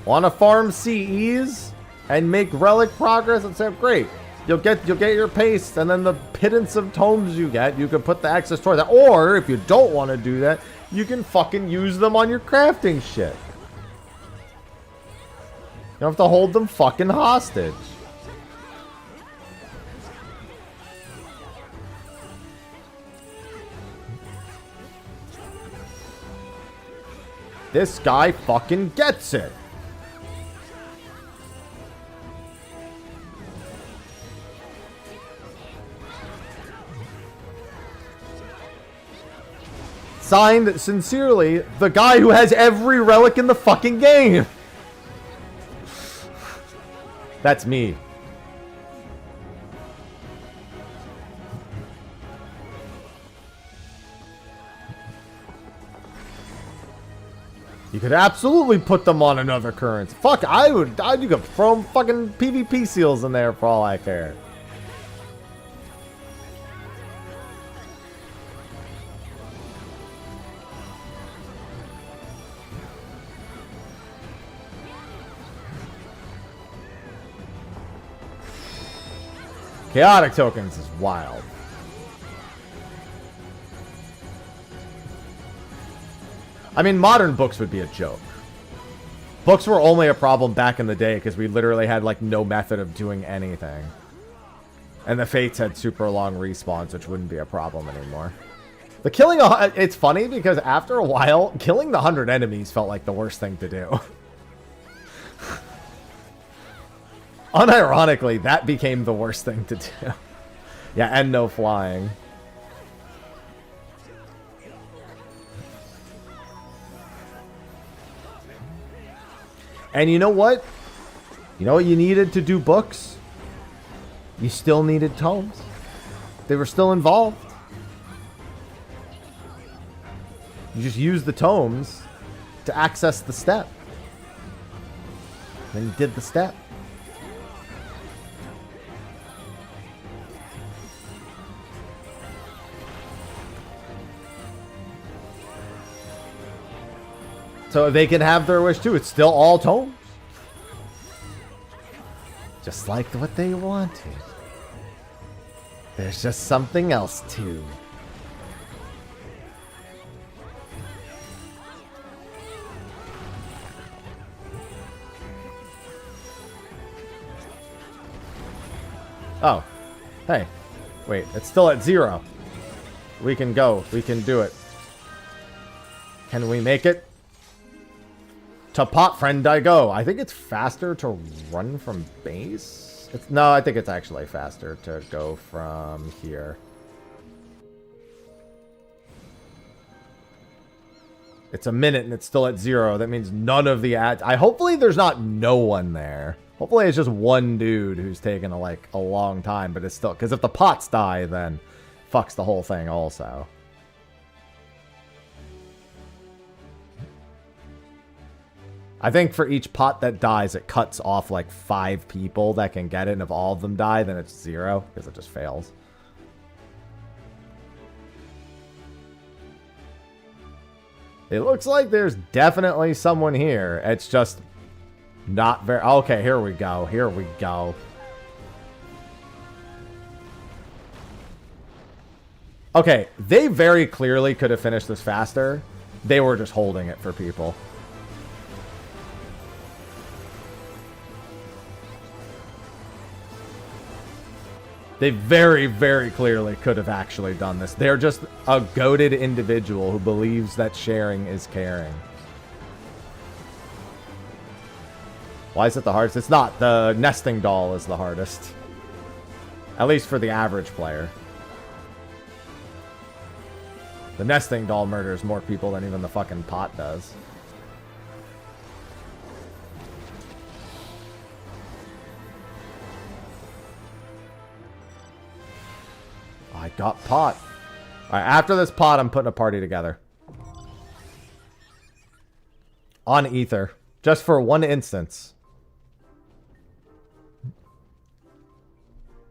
Want to farm CEs and make relic progress? And say, great. You'll get your paste, and then the pittance of tomes you get, you can put the excess towards that. Or if you don't want to do that, you can fucking use them on your crafting shit. You don't have to hold them fucking hostage. This guy fucking gets it. Signed, sincerely, the guy who has every relic in the fucking game. That's me. You could absolutely put them on another currency. Fuck, you could throw fucking PvP seals in there for all I care. Chaotic tokens is wild. I mean, modern books would be a joke. Books were only a problem back in the day because we literally had, like, no method of doing anything. And the Fates had super long respawns, which wouldn't be a problem anymore. The killing... It's funny because after a while, killing the 100 enemies felt like the worst thing to do. Unironically, that became the worst thing to do. Yeah, and no flying. And you know what? You know what you needed to do books? You still needed tomes. They were still involved. You just used the tomes to access the step. Then you did the step. So they can have their wish too. It's still all tomes. Just like what they wanted. There's just something else too. Oh. Hey. Wait, it's still at 0. We can go. We can do it. Can we make it? To pot friend I go. I think it's faster to run from base. No, I think it's actually faster to go from here. It's a minute and it's still at 0. That means none of the ads. Hopefully there's not no one there. Hopefully it's just one dude who's taken a long time, but it's still, because if the pots die, then fucks the whole thing also. I think for each pot that dies, it cuts off like 5 people that can get it, and if all of them die, then it's 0, because it just fails. It looks like there's definitely someone here. It's just not very... Okay, here we go. Here we go. Okay, they very clearly could have finished this faster. They were just holding it for people. They very, very clearly could have actually done this. They're just a goated individual who believes that sharing is caring. Why is it the hardest? It's not. The nesting doll is the hardest. At least for the average player. The nesting doll murders more people than even the fucking pot does. I got pot. Alright, after this pot, I'm putting a party together. On Ether. Just for one instance.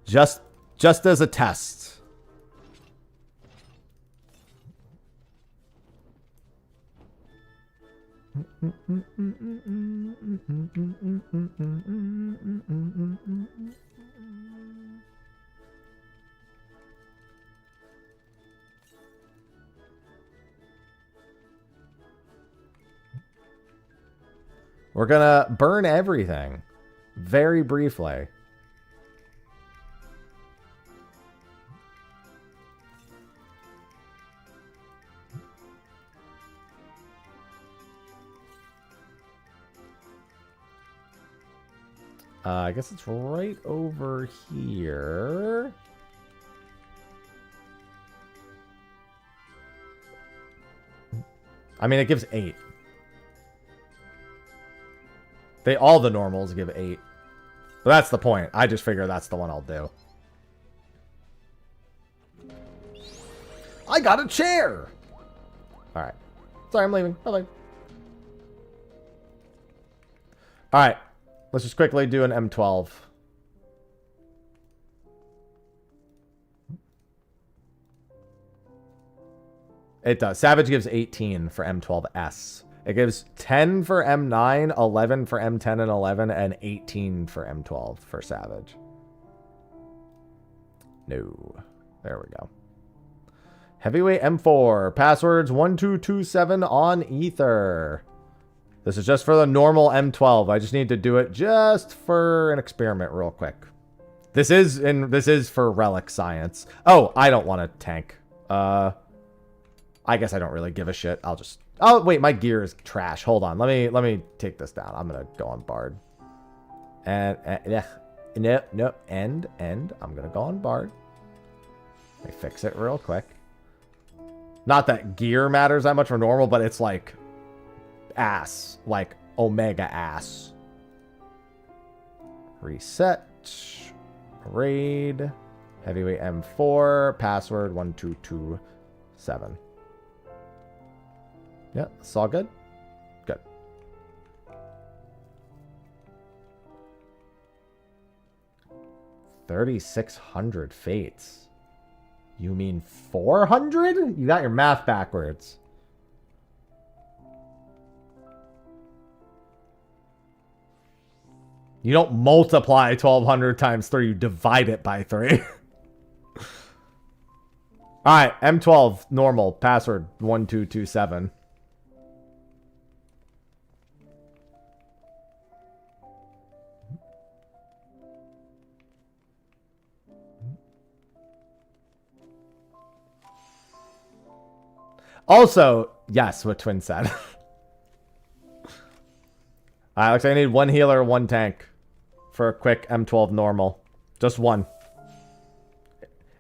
Just as a test. We're gonna burn everything. Very briefly. I guess it's right over here. I mean, it gives 8. All the normals give 8. But that's the point. I just figure that's the one I'll do. I got a chair! Alright. Sorry, I'm leaving. Bye-bye. Alright. Let's just quickly do an M12. It does. Savage gives 18 for M12S. It gives 10 for M9, 11 for M10 and 11, and 18 for M12 for Savage. No. There we go. Heavyweight M4. Passwords 1227 on Ether. This is just for the normal M12. I just need to do it just for an experiment real quick. This is for Relic science. Oh, I don't want to tank. I guess I don't really give a shit. I'll just... Oh, wait, my gear is trash. Hold on. Let me take this down. I'm going to go on Bard. And no, end. I'm going to go on Bard. Let me fix it real quick. Not that gear matters that much for normal, but it's like ass. Like Omega ass. Reset. Raid. Heavyweight M4. Password 1227. Yeah, it's all good. Good. $3,600 fates. You mean 400? You got your math backwards. You don't multiply 1,200 times 3. You divide it by 3. All right, M12 normal password 1227. Also, yes, what Twin said. Alright, looks like I need one healer, one tank for a quick M12 normal. Just one.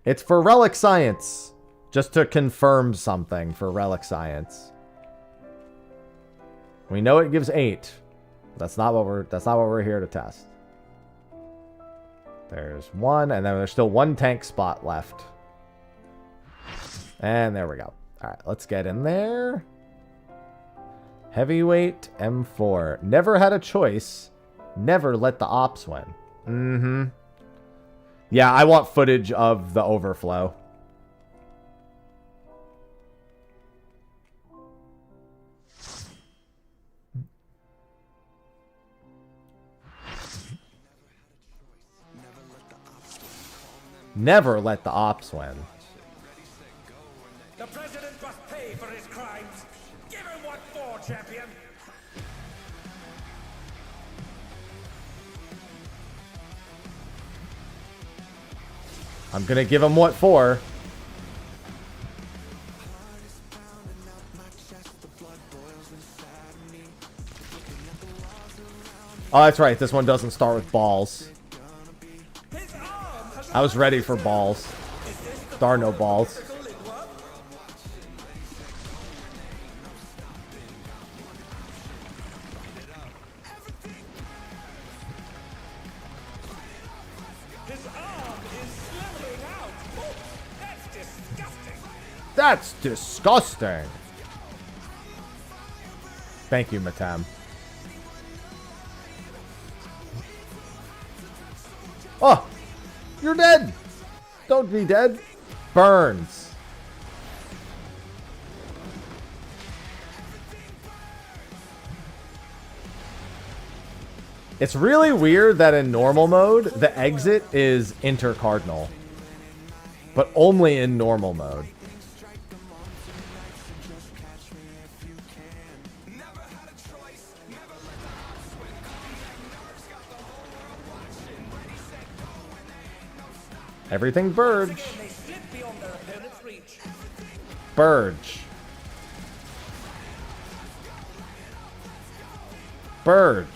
It's for Relic Science. Just to confirm something for Relic Science. We know it gives 8. That's not what we're here to test. There's one, and then there's still one tank spot left. And there we go. Alright, let's get in there. Heavyweight M4. Never had a choice. Never let the ops win. Mm-hmm. Yeah, I want footage of the overflow. Never let the ops win. The president must pay for his crimes. Give him what for, champion. I'm gonna give him what for. Oh, that's right. This one doesn't start with balls. I was ready for balls. There are no balls. That's disgusting. Thank you, Matam. Oh, you're dead. Don't be dead. Burns. It's really weird that in normal mode, the exit is intercardinal. But only in normal mode. Everything Burge. Burge. Burge.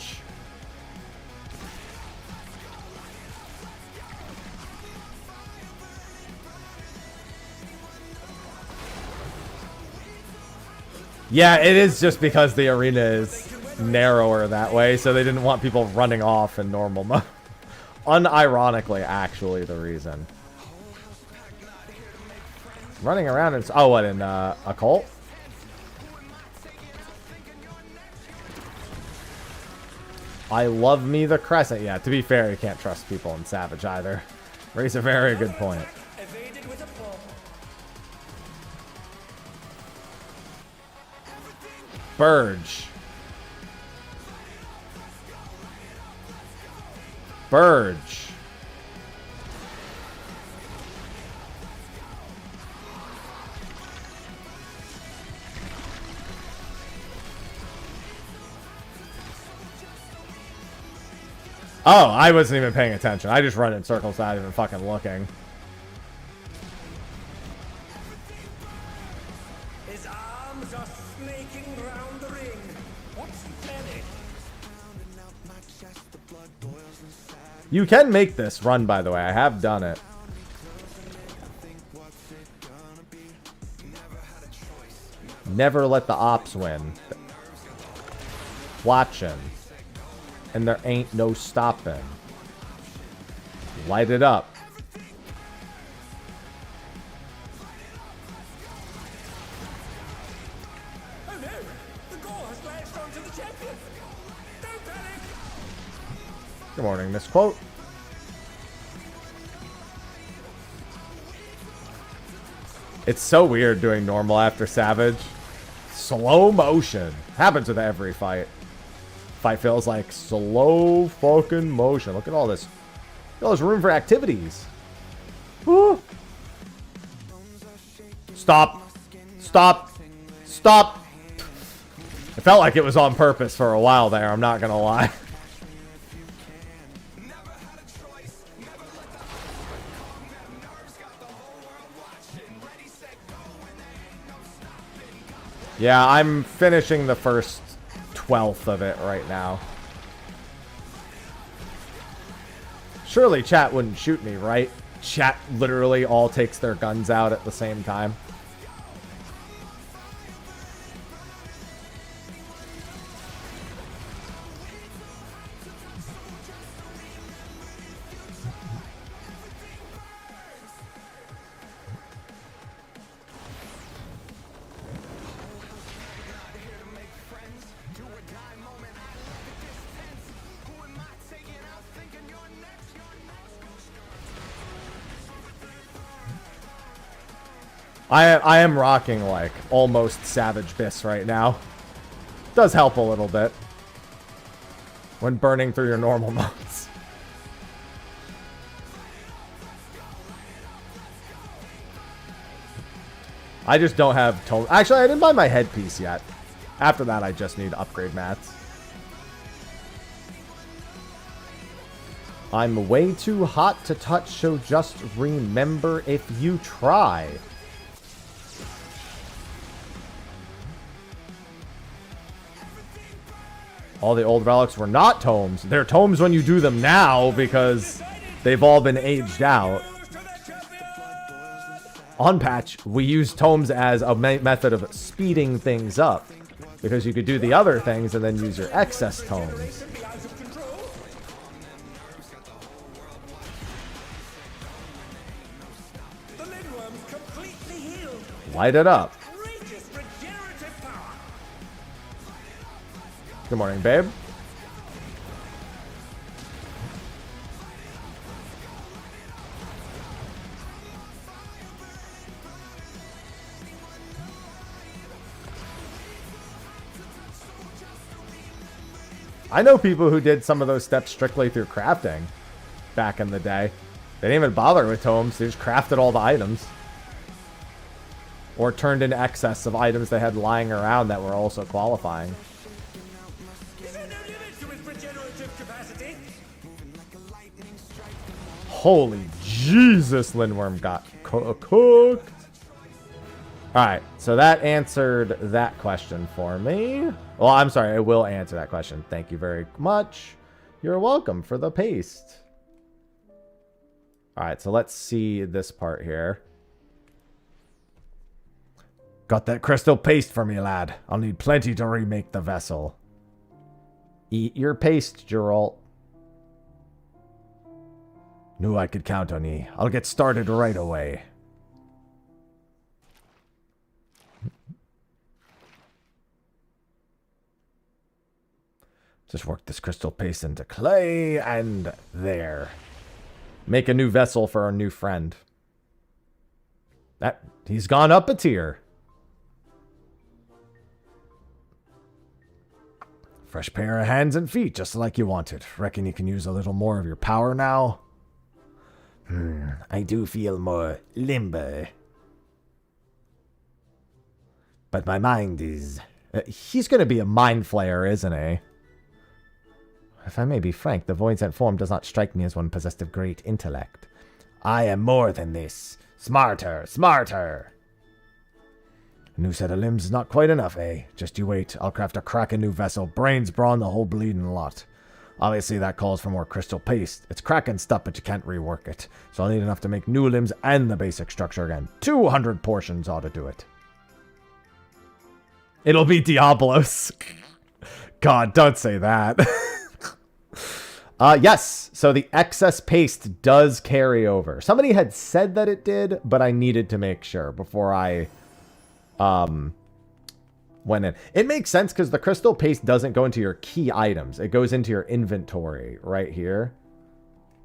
Yeah, it is just because the arena is narrower that way, so they didn't want people running off in normal mode. Unironically, actually, the reason. Running around in... Oh, what, in Occult? I love me the Crescent. Yeah, to be fair, you can't trust people in Savage either. Raise a very good point. Burge. Burge. Oh, I wasn't even paying attention. I just run in circles without even fucking looking. His arms are snaking round the ring. What's he planning? You can make this run, by the way. I have done it. Never let the ops win. Watching. And there ain't no stopping. Light it up. Oh no! The gore has latched onto the champion! Don't panic! Good morning, misquote. It's so weird doing normal after Savage. Slow motion. Happens with every fight. Fight feels like slow fucking motion. Look at all this. Look at all this room for activities. Woo. Stop. Stop. Stop. It felt like it was on purpose for a while there. I'm not gonna lie. Yeah, I'm finishing the first 1/12 of it right now. Surely chat wouldn't shoot me, right? Chat literally all takes their guns out at the same time. I am rocking like almost Savage Biss right now. Does help a little bit when burning through your normal modes. I just don't have tone. Actually, I didn't buy my headpiece yet. After that, I just need upgrade mats. I'm way too hot to touch, so just remember if you try. All the old relics were not tomes. They're tomes when you do them now because they've all been aged out. On patch, we use tomes as a method of speeding things up because you could do the other things and then use your excess tomes. Light it up. Good morning, babe. I know people who did some of those steps strictly through crafting back in the day. They didn't even bother with tomes. They just crafted all the items. Or turned in excess of items they had lying around that were also qualifying. Holy Jesus, Lindworm got cooked. Alright, so that answered that question for me. Well, I'm sorry, I will answer that question. Thank you very much. You're welcome for the paste. Alright, so let's see this part here. Got that crystal paste for me, lad. I'll need plenty to remake the vessel. Eat your paste, Geralt. Knew I could count on ye. I'll get started right away. Just work this crystal paste into clay, and there. Make a new vessel for our new friend. He's gone up a tier. Fresh pair of hands and feet, just like you wanted. Reckon you can use a little more of your power now? I do feel more limber. But my mind is... he's going to be a mind flayer, isn't he? If I may be frank, the void sent form does not strike me as one possessed of great intellect. I am more than this. Smarter, smarter. A new set of limbs is not quite enough, eh? Just you wait. I'll craft a cracking new vessel. Brains, brawn, the whole bleeding lot. Obviously, that calls for more crystal paste. It's cracking stuff, but you can't rework it. So I'll need enough to make new limbs and the basic structure again. 200 portions ought to do it. It'll be Diablos. God, don't say that. Yes, so the excess paste does carry over. Somebody had said that it did, but I needed to make sure before I went in. It makes sense because the crystal paste doesn't go into your key items. It goes into your inventory right here.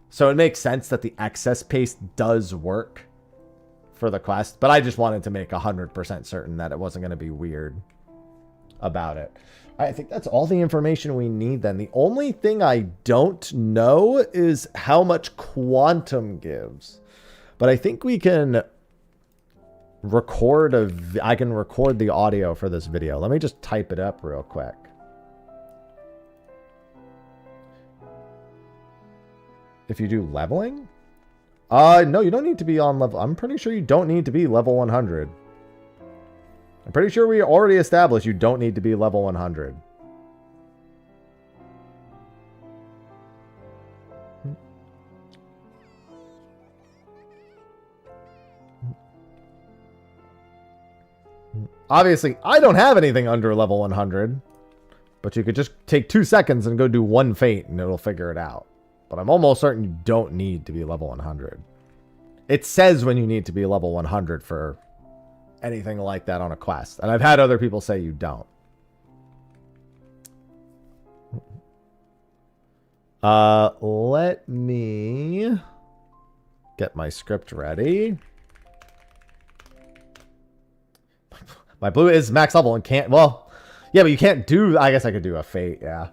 So it makes sense that the excess paste does work for the quest, but I just wanted to make 100% certain that it wasn't going to be weird about it. I think that's all the information we need then. The only thing I don't know is how much quantum gives. But I think we can record I can record the audio for this video. Let me just type it up real quick. If you do leveling? No, you don't need to be on level. I'm pretty sure you don't need to be level 100. I'm pretty sure we already established you don't need to be level 100. Obviously, I don't have anything under level 100. But you could just take 2 seconds and go do one fate and it'll figure it out. But I'm almost certain you don't need to be level 100. It says when you need to be level 100 for anything like that on a quest. And I've had other people say you don't. Let me get my script ready. My blue is max level and can't, well, yeah, but you can't do, I guess I could do a fate, yeah.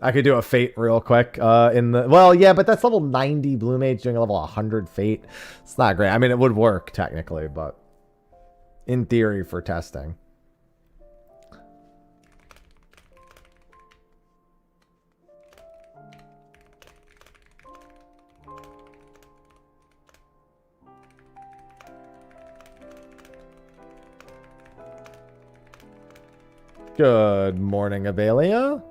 I could do a fate real quick well, yeah, but that's level 90 blue mage doing a level 100 fate. It's not great. I mean, it would work technically, but in theory for testing. Good morning, Avelia.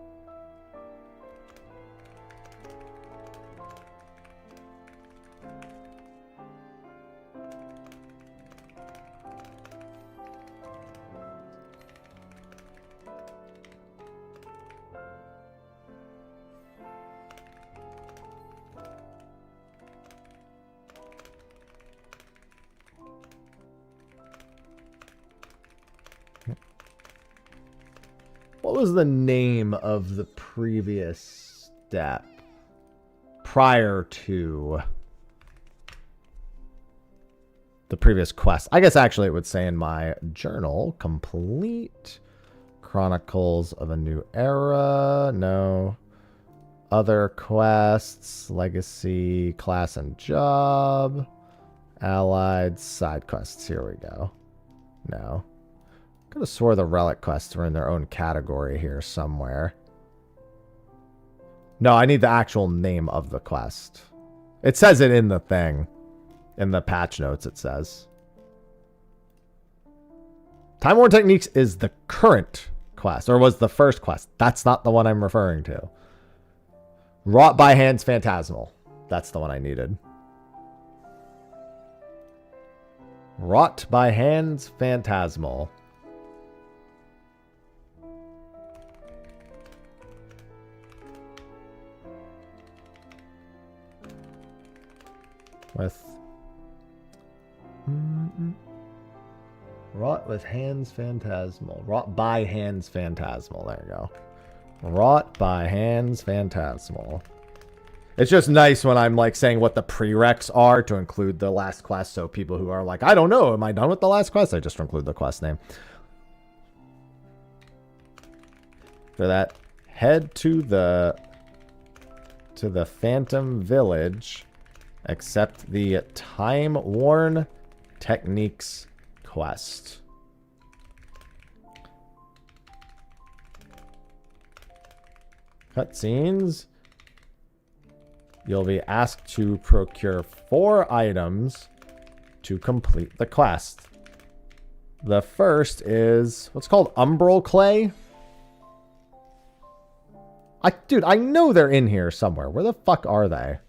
What was the name of the previous step prior to the previous quest? I guess actually it would say in my journal, complete Chronicles of a New Era. No. Other quests, legacy, class and job, allied, side quests. Here we go. No. Could have swore the Relic quests were in their own category here somewhere. No, I need the actual name of the quest. It says it in the thing. In the patch notes, it says. Time War Techniques is the current quest, or was the first quest. That's not the one I'm referring to. Wrought by Hands Phantasmal. That's the one I needed. Wrought by Hands Phantasmal. With wrought with hands phantasmal. Wrought by hands phantasmal. There you go. Wrought by hands phantasmal. It's just nice when I'm like saying what the prereqs are to include the last quest. So people who are like, I don't know, am I done with the last quest? I just include the quest name. For that, head to the Phantom Village. Accept the Time Worn Techniques quest. Cutscenes. you'll be asked to procure 4 items to complete the quest. The first is what's called umbral clay. Dude, I know they're in here somewhere. Where the fuck are they?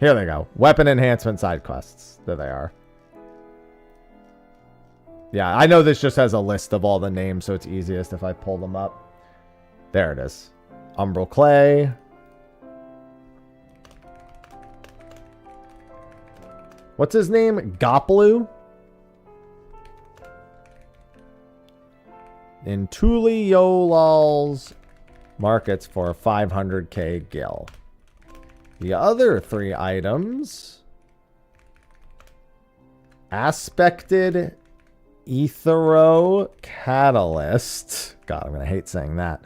Here they go. Weapon enhancement side quests. There they are. Yeah, I know this just has a list of all the names, so it's easiest if I pull them up. There it is. Umbral clay. What's his name? Goplu? In Tuliyolal's markets for 500k gil. The other 3 items. Aspected Ethero Catalyst. God, I'm going to hate saying that.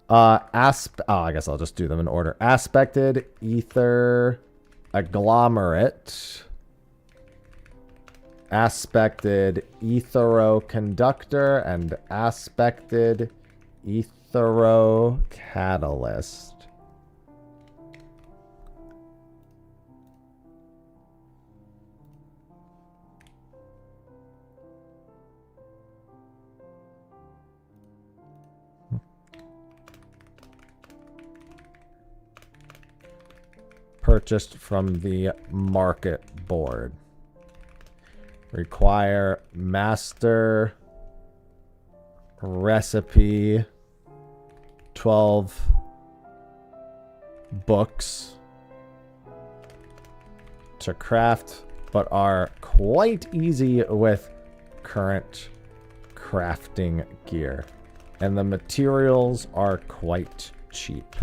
I guess I'll just do them in order. Aspected Ether Agglomerate. Aspected Etheroconductor and Aspected Etherocatalyst. Purchased from the market board. Require master recipe 12 books to craft, but are quite easy with current crafting gear. And the materials are quite cheap.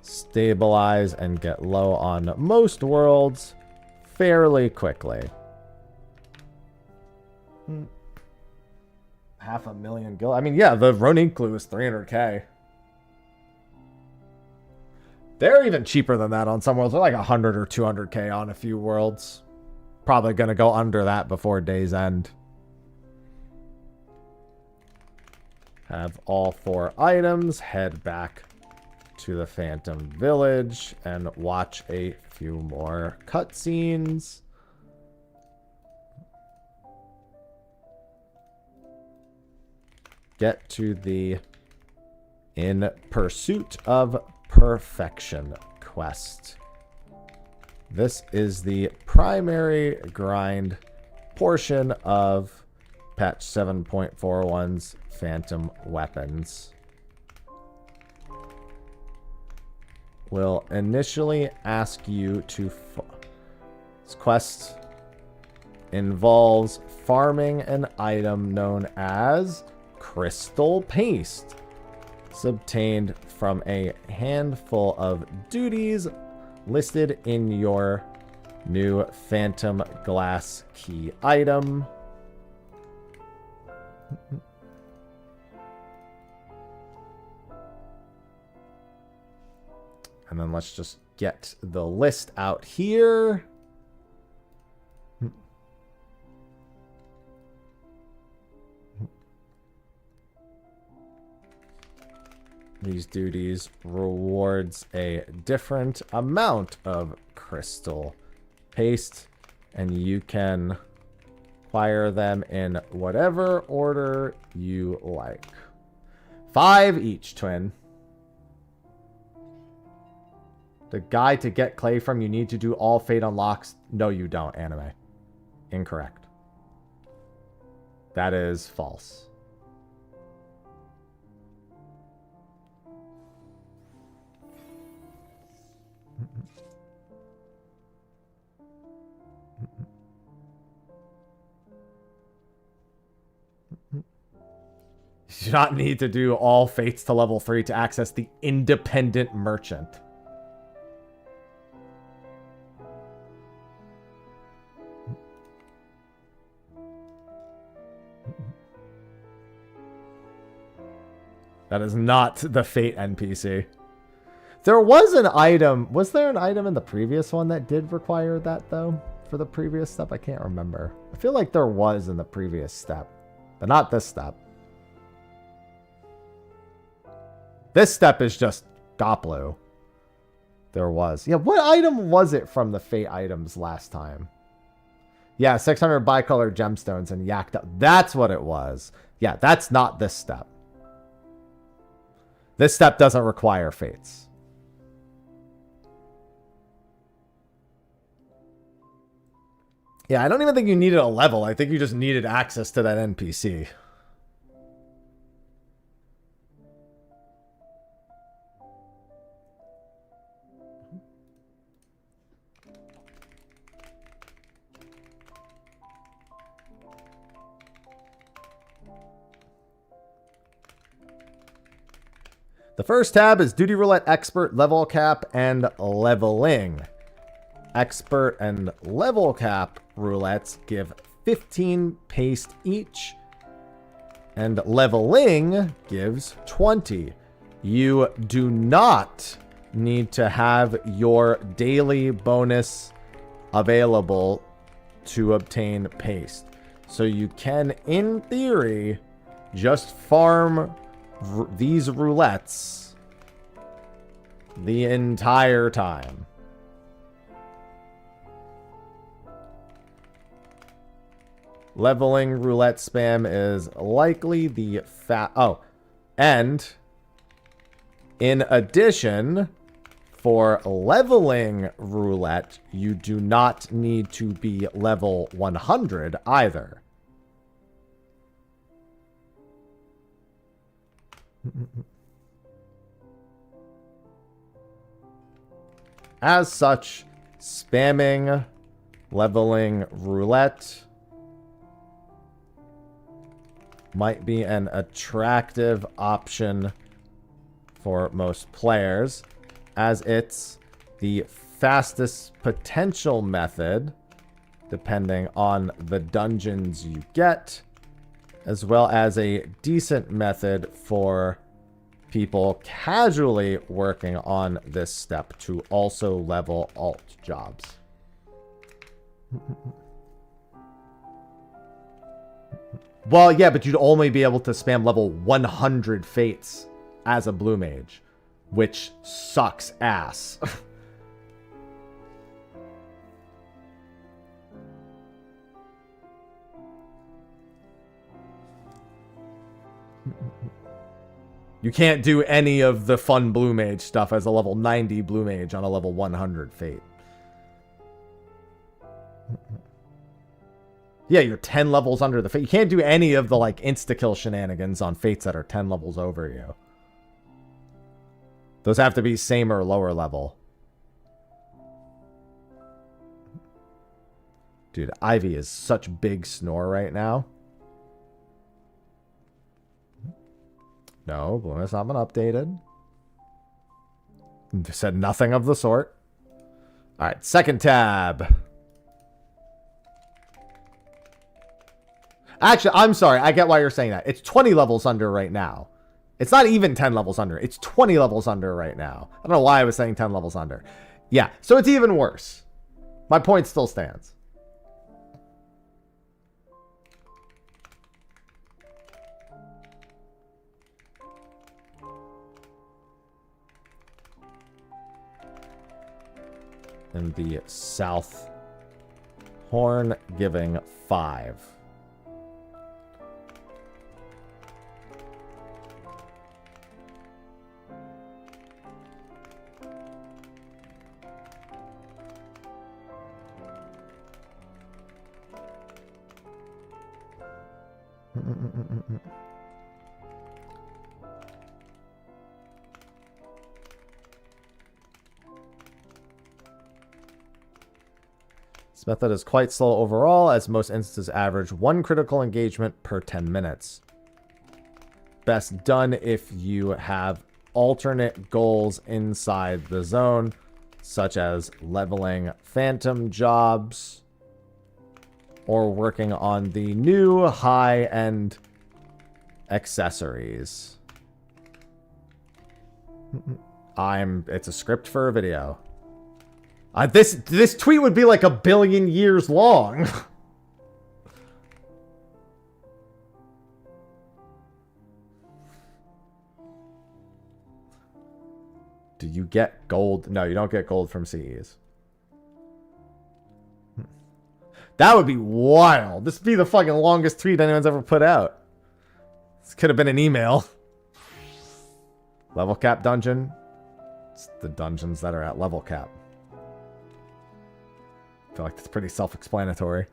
Stabilize and get low on most worlds fairly quickly. 500,000 gil. I mean, yeah, the Ronin clue is 300k. They're even cheaper than that on some worlds. They're like 100 or 200k on a few worlds. Probably going to go under that before day's end. Have all 4 items. Head back to the Phantom Village and watch a few more cutscenes. Get to the In Pursuit of Perfection quest. This is the primary grind portion of patch 7.41's Phantom Weapons. Will initially ask you to... This quest involves farming an item known as Crystal Paste. It's obtained from a handful of duties listed in your new Phantom Glass Key item. And then let's just get the list out here. These duties rewards a different amount of crystal paste, and you can acquire them in whatever order you like. 5 each, twin. The guide to get clay from, you need to do all fate unlocks. No, you don't, anime. Incorrect. That is false. You do not need to do all fates to level 3 to access the independent merchant. That is not the Fate NPC. There was an item. Was there an item in the previous one that did require that, though? For the previous step? I can't remember. I feel like there was in the previous step. But not this step. This step is just Goplu. There was. Yeah, what item was it from the Fate items last time? Yeah, 600 bicolor gemstones and yacked up. That's what it was. Yeah, that's not this step. This step doesn't require fates. Yeah, I don't even think you needed a level. I think you just needed access to that NPC. The first tab is Duty Roulette Expert, Level Cap, and Leveling. Expert and Level Cap roulettes give 15 paste each, and Leveling gives 20. You do not need to have your daily bonus available to obtain paste. So you can, in theory, just farm these roulettes the entire time. Leveling roulette spam is likely the and in addition, for leveling roulette, you do not need to be level 100 either. As such, spamming leveling roulette might be an attractive option for most players, as it's the fastest potential method, depending on the dungeons you get, as well as a decent method for people casually working on this step to also level alt jobs. Well, yeah, but you'd only be able to spam level 100 fates as a blue mage, which sucks ass. You can't do any of the fun blue mage stuff as a level 90 blue mage on a level 100 fate. Yeah, you're 10 levels under the fate. You can't do any of the like insta-kill shenanigans on fates that are 10 levels over you. Those have to be same or lower level. Dude, Ivy is such big snore right now. No, Bloom has not been updated. Said nothing of the sort. Alright, second tab. Actually, I'm sorry. I get why you're saying that. It's 20 levels under right now. It's not even 10 levels under. It's 20 levels under right now. I don't know why I was saying 10 levels under. Yeah, so it's even worse. My point still stands. And the South Horn giving 5. This method is quite slow overall, as most instances average 1 critical engagement per 10 minutes. Best done if you have alternate goals inside the zone, such as leveling phantom jobs or working on the new high-end accessories. It's a script for a video. This tweet would be like 1 billion years long. Do you get gold? No, you don't get gold from CEs. That would be wild. This would be the fucking longest tweet anyone's ever put out. This could have been an email. Level cap dungeon. It's the dungeons that are at level cap. I feel like that's pretty self-explanatory.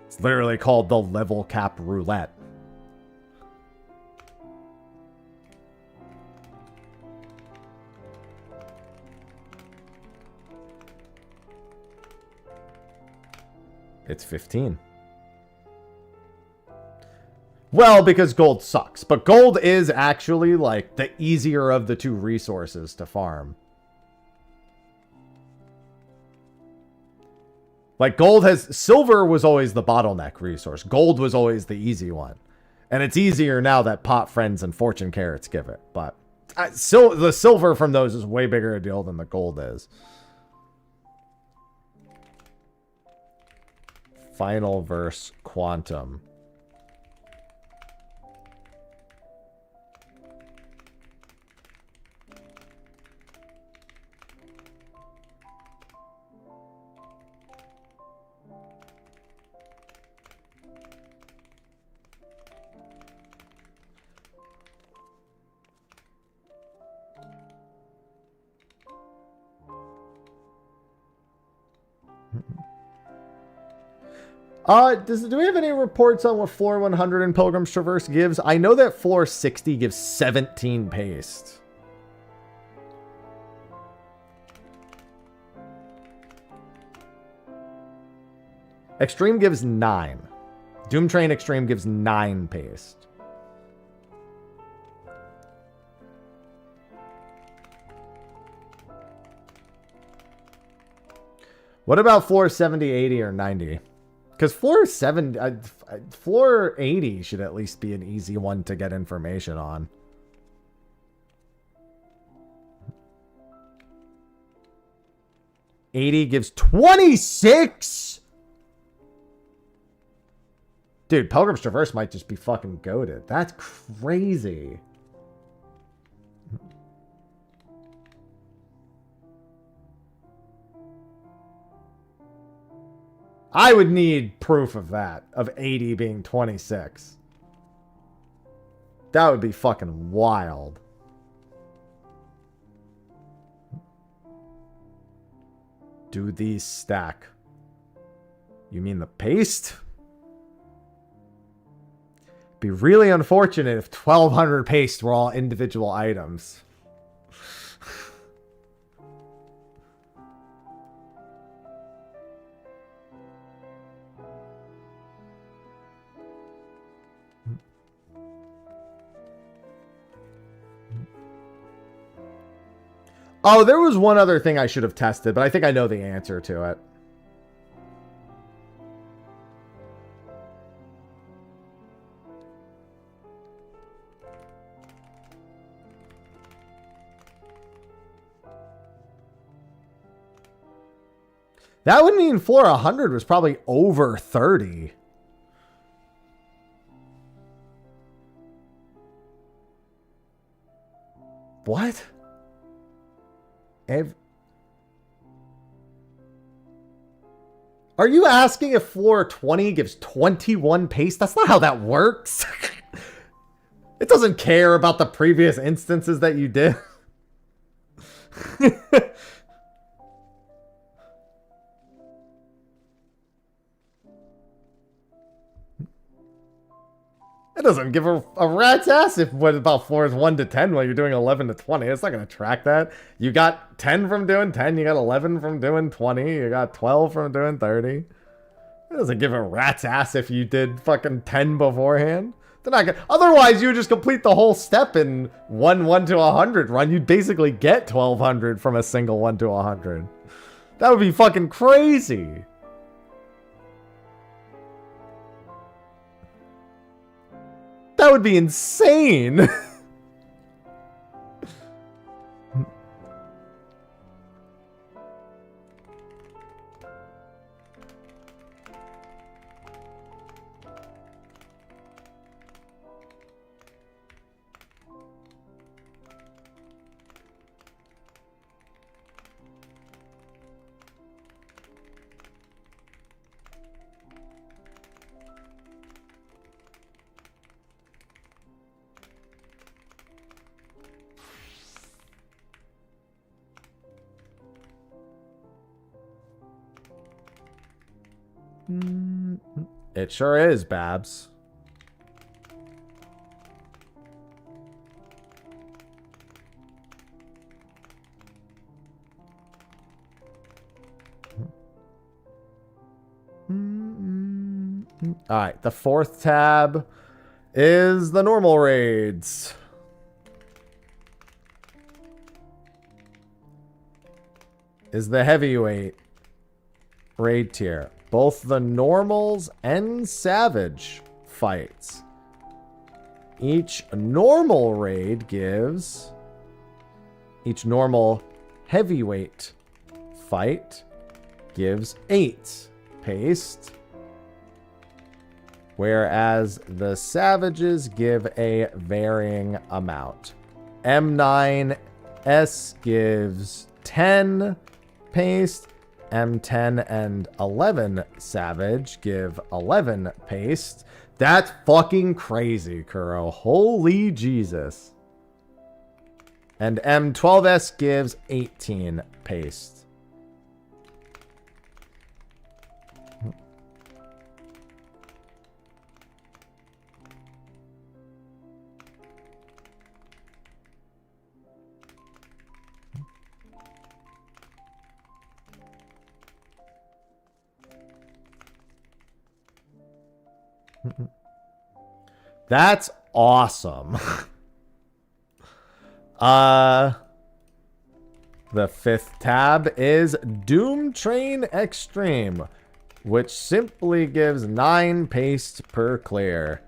It's literally called the level cap roulette. It's 15. Well, because gold sucks. But gold is actually, like, the easier of the two resources to farm. Like, silver was always the bottleneck resource. Gold was always the easy one. And it's easier now that pot friends and fortune carrots give it. But the silver from those is way bigger a deal than the gold is. Final verse quantum. Do we have any reports on what floor 100 in Pilgrim's Traverse gives? I know that floor 60 gives 17 paste. Extreme gives 9. Doom Train Extreme gives 9 paste. What about floor 70, 80, or 90? Because floor 80 should at least be an easy one to get information on. $80 gives 26? Dude, Pilgrim's Traverse might just be fucking goated. That's crazy. I would need proof of that, of 80 being 26. That would be fucking wild. Do these stack? You mean the paste? Be really unfortunate if 1200 paste were all individual items. Oh, there was one other thing I should have tested, but I think I know the answer to it. That would mean floor 100 was probably over 30. What? Are you asking if floor 20 gives 21 paste? That's not how that works. It doesn't care about the previous instances that you did. It doesn't give a rat's ass if what about floors 1 to 10 while you're doing 11 to 20. It's not going to track that. You got 10 from doing 10. You got 11 from doing 20. You got 12 from doing 30. It doesn't give a rat's ass if you did fucking 10 beforehand. They're not gonna, otherwise, you would just complete the whole step in 1 to 100 run. You'd basically get 1200 from a single 1 to 100. That would be fucking crazy. That That would be insane. It sure is, Babs. All right, the fourth tab is the normal raids. Is the heavyweight raid tier. Both the normals and savage fights. Each normal raid gives... Each normal heavyweight fight gives 8 paste. Whereas the savages give a varying amount. M9S gives 10 paste. M10 and 11 savage give 11 paste. That's fucking crazy, Kuro. Holy Jesus. And M12S gives 18 paste. That's awesome. The fifth tab is Doom Train Extreme, which simply gives 9 paste per clear.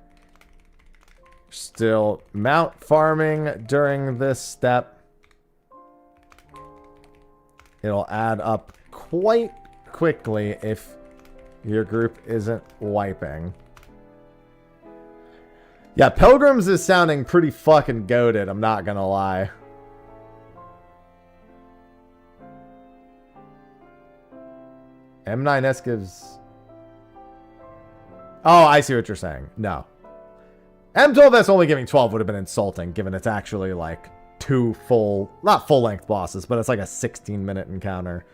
Still mount farming during this step. It'll add up quite quickly if your group isn't wiping. Yeah, Pilgrims is sounding pretty fucking goated, I'm not gonna lie. M9S gives... Oh, I see what you're saying. No. M12S only giving 12 would have been insulting, given it's actually like 2 full... Not full-length bosses, but it's like a 16-minute encounter.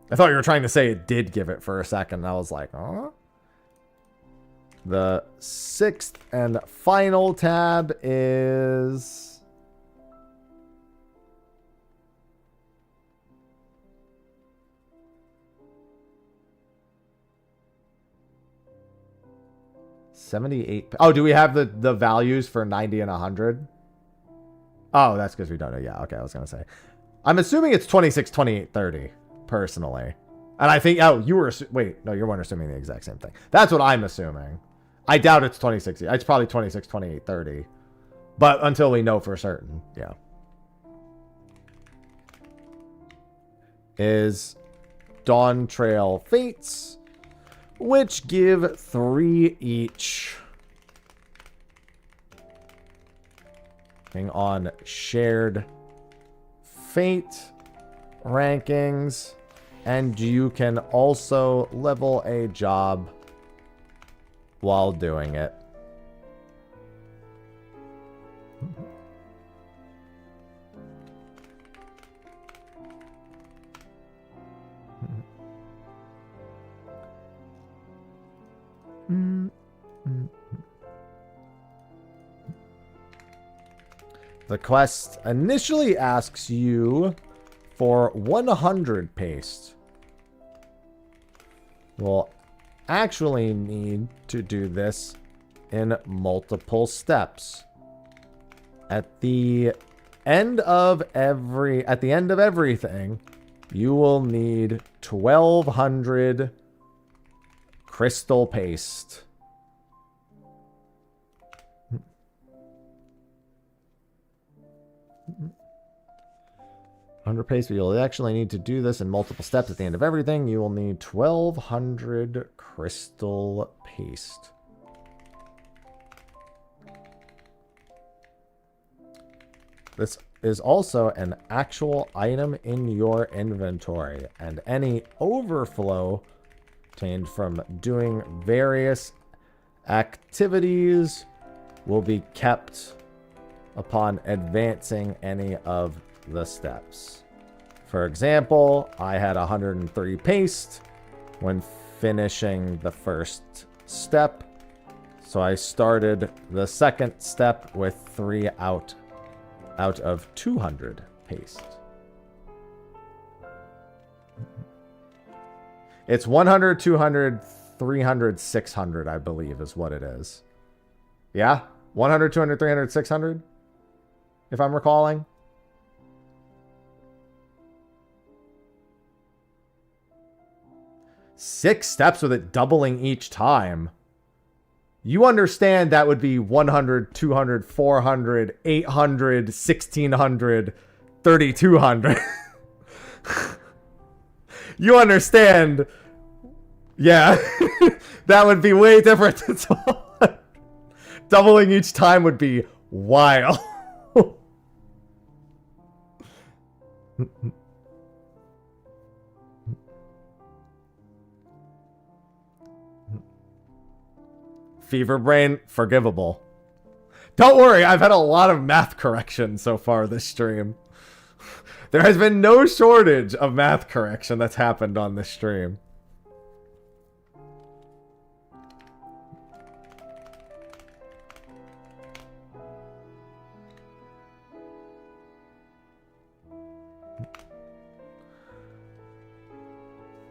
I thought you were trying to say it did give it for a second. I was like, huh? The sixth and final tab is... $78. Oh, do we have the values for 90 and 100? Oh, that's because we don't know. Yeah, okay, I was going to say. I'm assuming it's 26, 28, 30, personally. And I think, oh, you were, wait, no, you weren't assuming the exact same thing. That's what I'm assuming. I doubt it's 26. It's probably 26, 28, 30. But until we know for certain, yeah. Is Dawn Trail Fates, which give 3 each. On shared fate rankings, and you can also level a job while doing it. The quest initially asks you for 100 paste. We'll actually need to do this in multiple steps. At the end of everything, you will need 1200 crystal paste. 100 paste, but you'll actually need to do this in multiple steps at the end of everything. You will need 1200 crystal paste. This is also an actual item in your inventory, and any overflow obtained from doing various activities will be kept upon advancing any of the steps. For example, I had 103 paste when finishing the first step, so I started the second step with 3 out of 200 paste. It's 100, 200, 300, 600, I believe is what it is. Yeah? 100, 200, 300, 600? If I'm recalling. Six steps with it doubling each time. You understand that would be 100, 200, 400, 800, 1600, 3200. You understand. Yeah. That would be way different. Doubling each time would be wild. Fever brain, forgivable. Don't worry, I've had a lot of math correction so far this stream. There has been no shortage of math correction that's happened on this stream.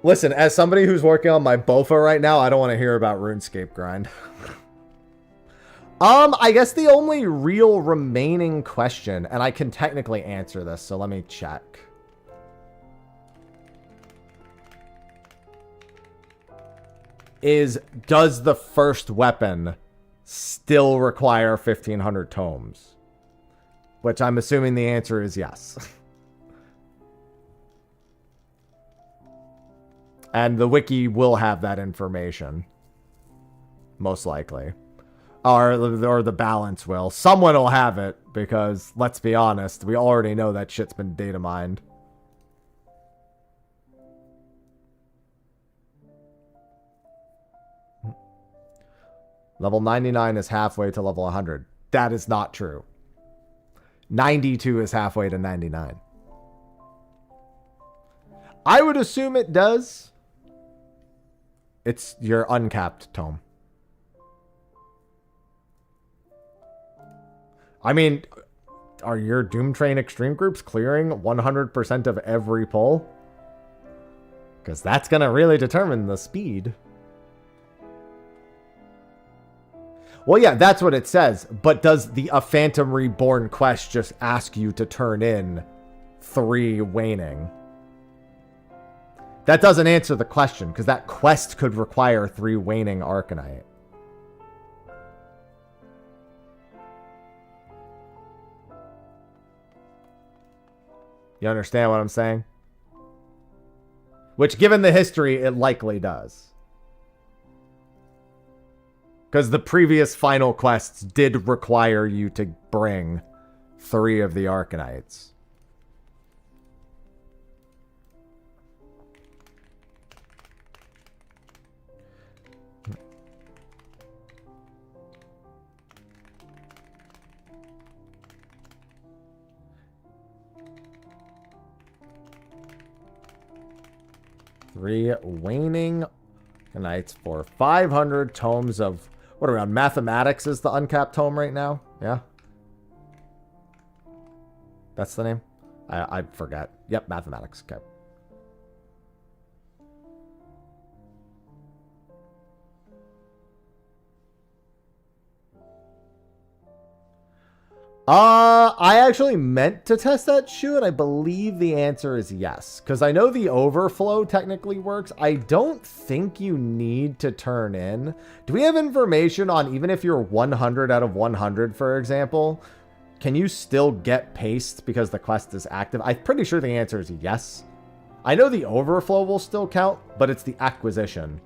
Listen, as somebody who's working on my BOFA right now, I don't want to hear about RuneScape grind. I guess the only real remaining question, and I can technically answer this, so let me check. Is, does the first weapon still require 1500 tomes? Which I'm assuming the answer is yes. And the wiki will have that information. Most likely. Or the balance will. Someone will have it, because, let's be honest, we already know that shit's been data mined. Level 99 is halfway to level 100. That is not true. 92 is halfway to 99. I would assume it does. It's your uncapped tome. I mean, are your Doom Train Extreme groups clearing 100% of every pull? Because that's going to really determine the speed. Well, yeah, that's what it says. But does a Phantom Reborn quest just ask you to turn in 3 waning? That doesn't answer the question, because that quest could require 3 waning Arcanite. You understand what I'm saying? Which, given the history, it likely does. Because the previous final quests did require you to bring 3 of the Arcanites. Three waning Arcanites for 500 tomes of... What around? Mathematics is the uncapped tome right now? Yeah? That's the name? I forget. Yep, Mathematics. Okay. I actually meant to test that shoe, and I believe the answer is yes. Because I know the overflow technically works. I don't think you need to turn in. Do we have information on even if you're 100 out of 100, for example? can you still get paste because the quest is active? I'm pretty sure the answer is yes. I know the overflow will still count, but it's the acquisition.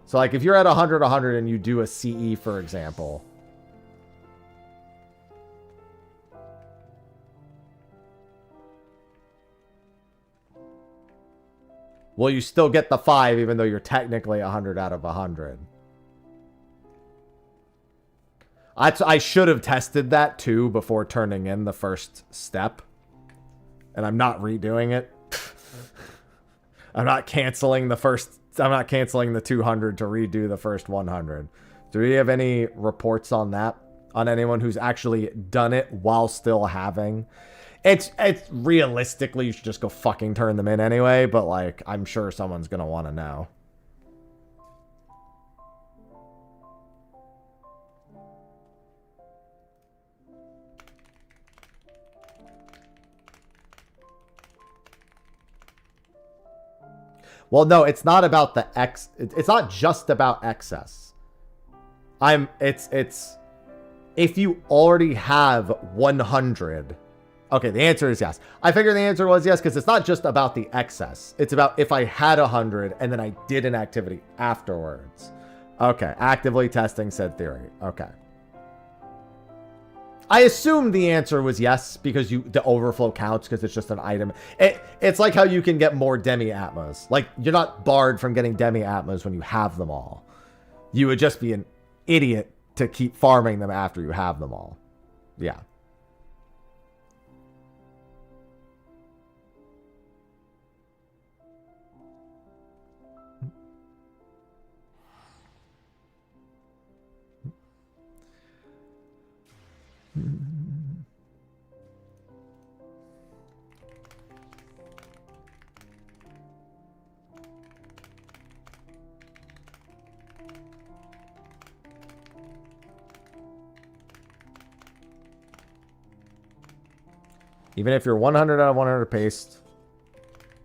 So like if you're at 100 and you do a CE, for example. Well, you still get the 5 even though you're technically 100 out of 100. I should have tested that too before turning in the first step. And I'm not redoing it. I'm not canceling the 200 to redo the first 100. Do we have any reports on that? On anyone who's actually done it while still having? It's realistically, you should just go fucking turn them in anyway, but like, I'm sure someone's gonna want to know. Well, no, it's not about the it's not just about excess. It's if you already have 100. Okay, the answer is yes. I figured the answer was yes because it's not just about the excess. It's about if I had 100 and then I did an activity afterwards. Okay, actively testing said theory. Okay. I assume the answer was yes because the overflow counts because it's just an item. It's like how you can get more demi-atmos. Like, you're not barred from getting demi-atmos when you have them all. You would just be an idiot to keep farming them after you have them all. Yeah. Even if you're 100 out of 100 paste,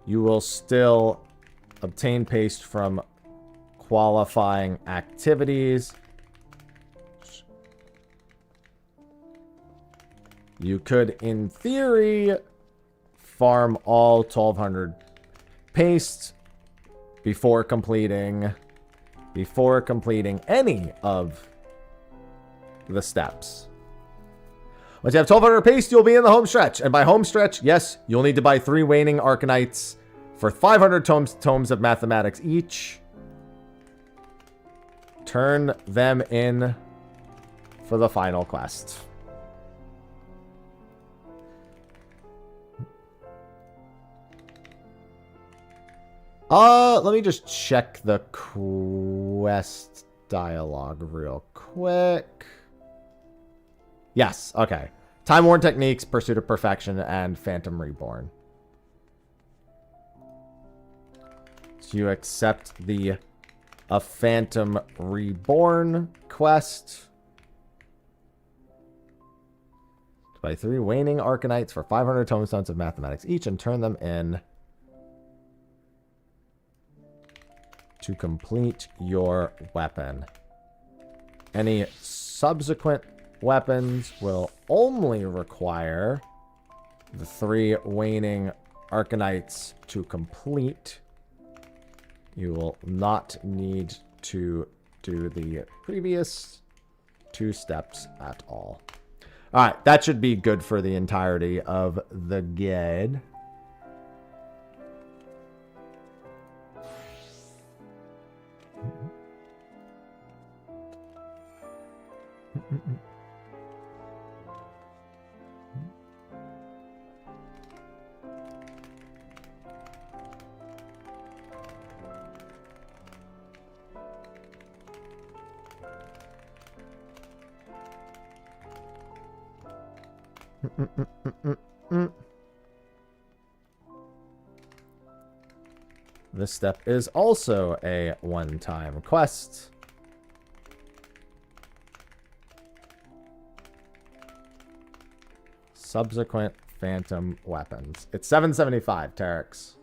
you will still obtain paste from qualifying activities. You could, in theory, farm all 1200 paste before completing any of the steps. Once you have 1200 paste, you'll be in the home stretch. And by home stretch, yes, you'll need to buy 3 waning Arcanites for 500 tomes of mathematics each. Turn them in for the final quest. Let me just check the quest dialogue real quick. Yes, okay. Time-worn techniques, pursuit of perfection, and Phantom Reborn. So you accept the Phantom Reborn quest. Buy 3 waning Arcanites for 500 tomestones of mathematics each and turn them in to complete your weapon. Any subsequent weapons will only require the 3 waning Arcanites to complete. You will not need to do the previous 2 steps at all. All right, that should be good for the entirety of the guide. This step is also a one-time quest. Subsequent phantom weapons. It's 775, Terex.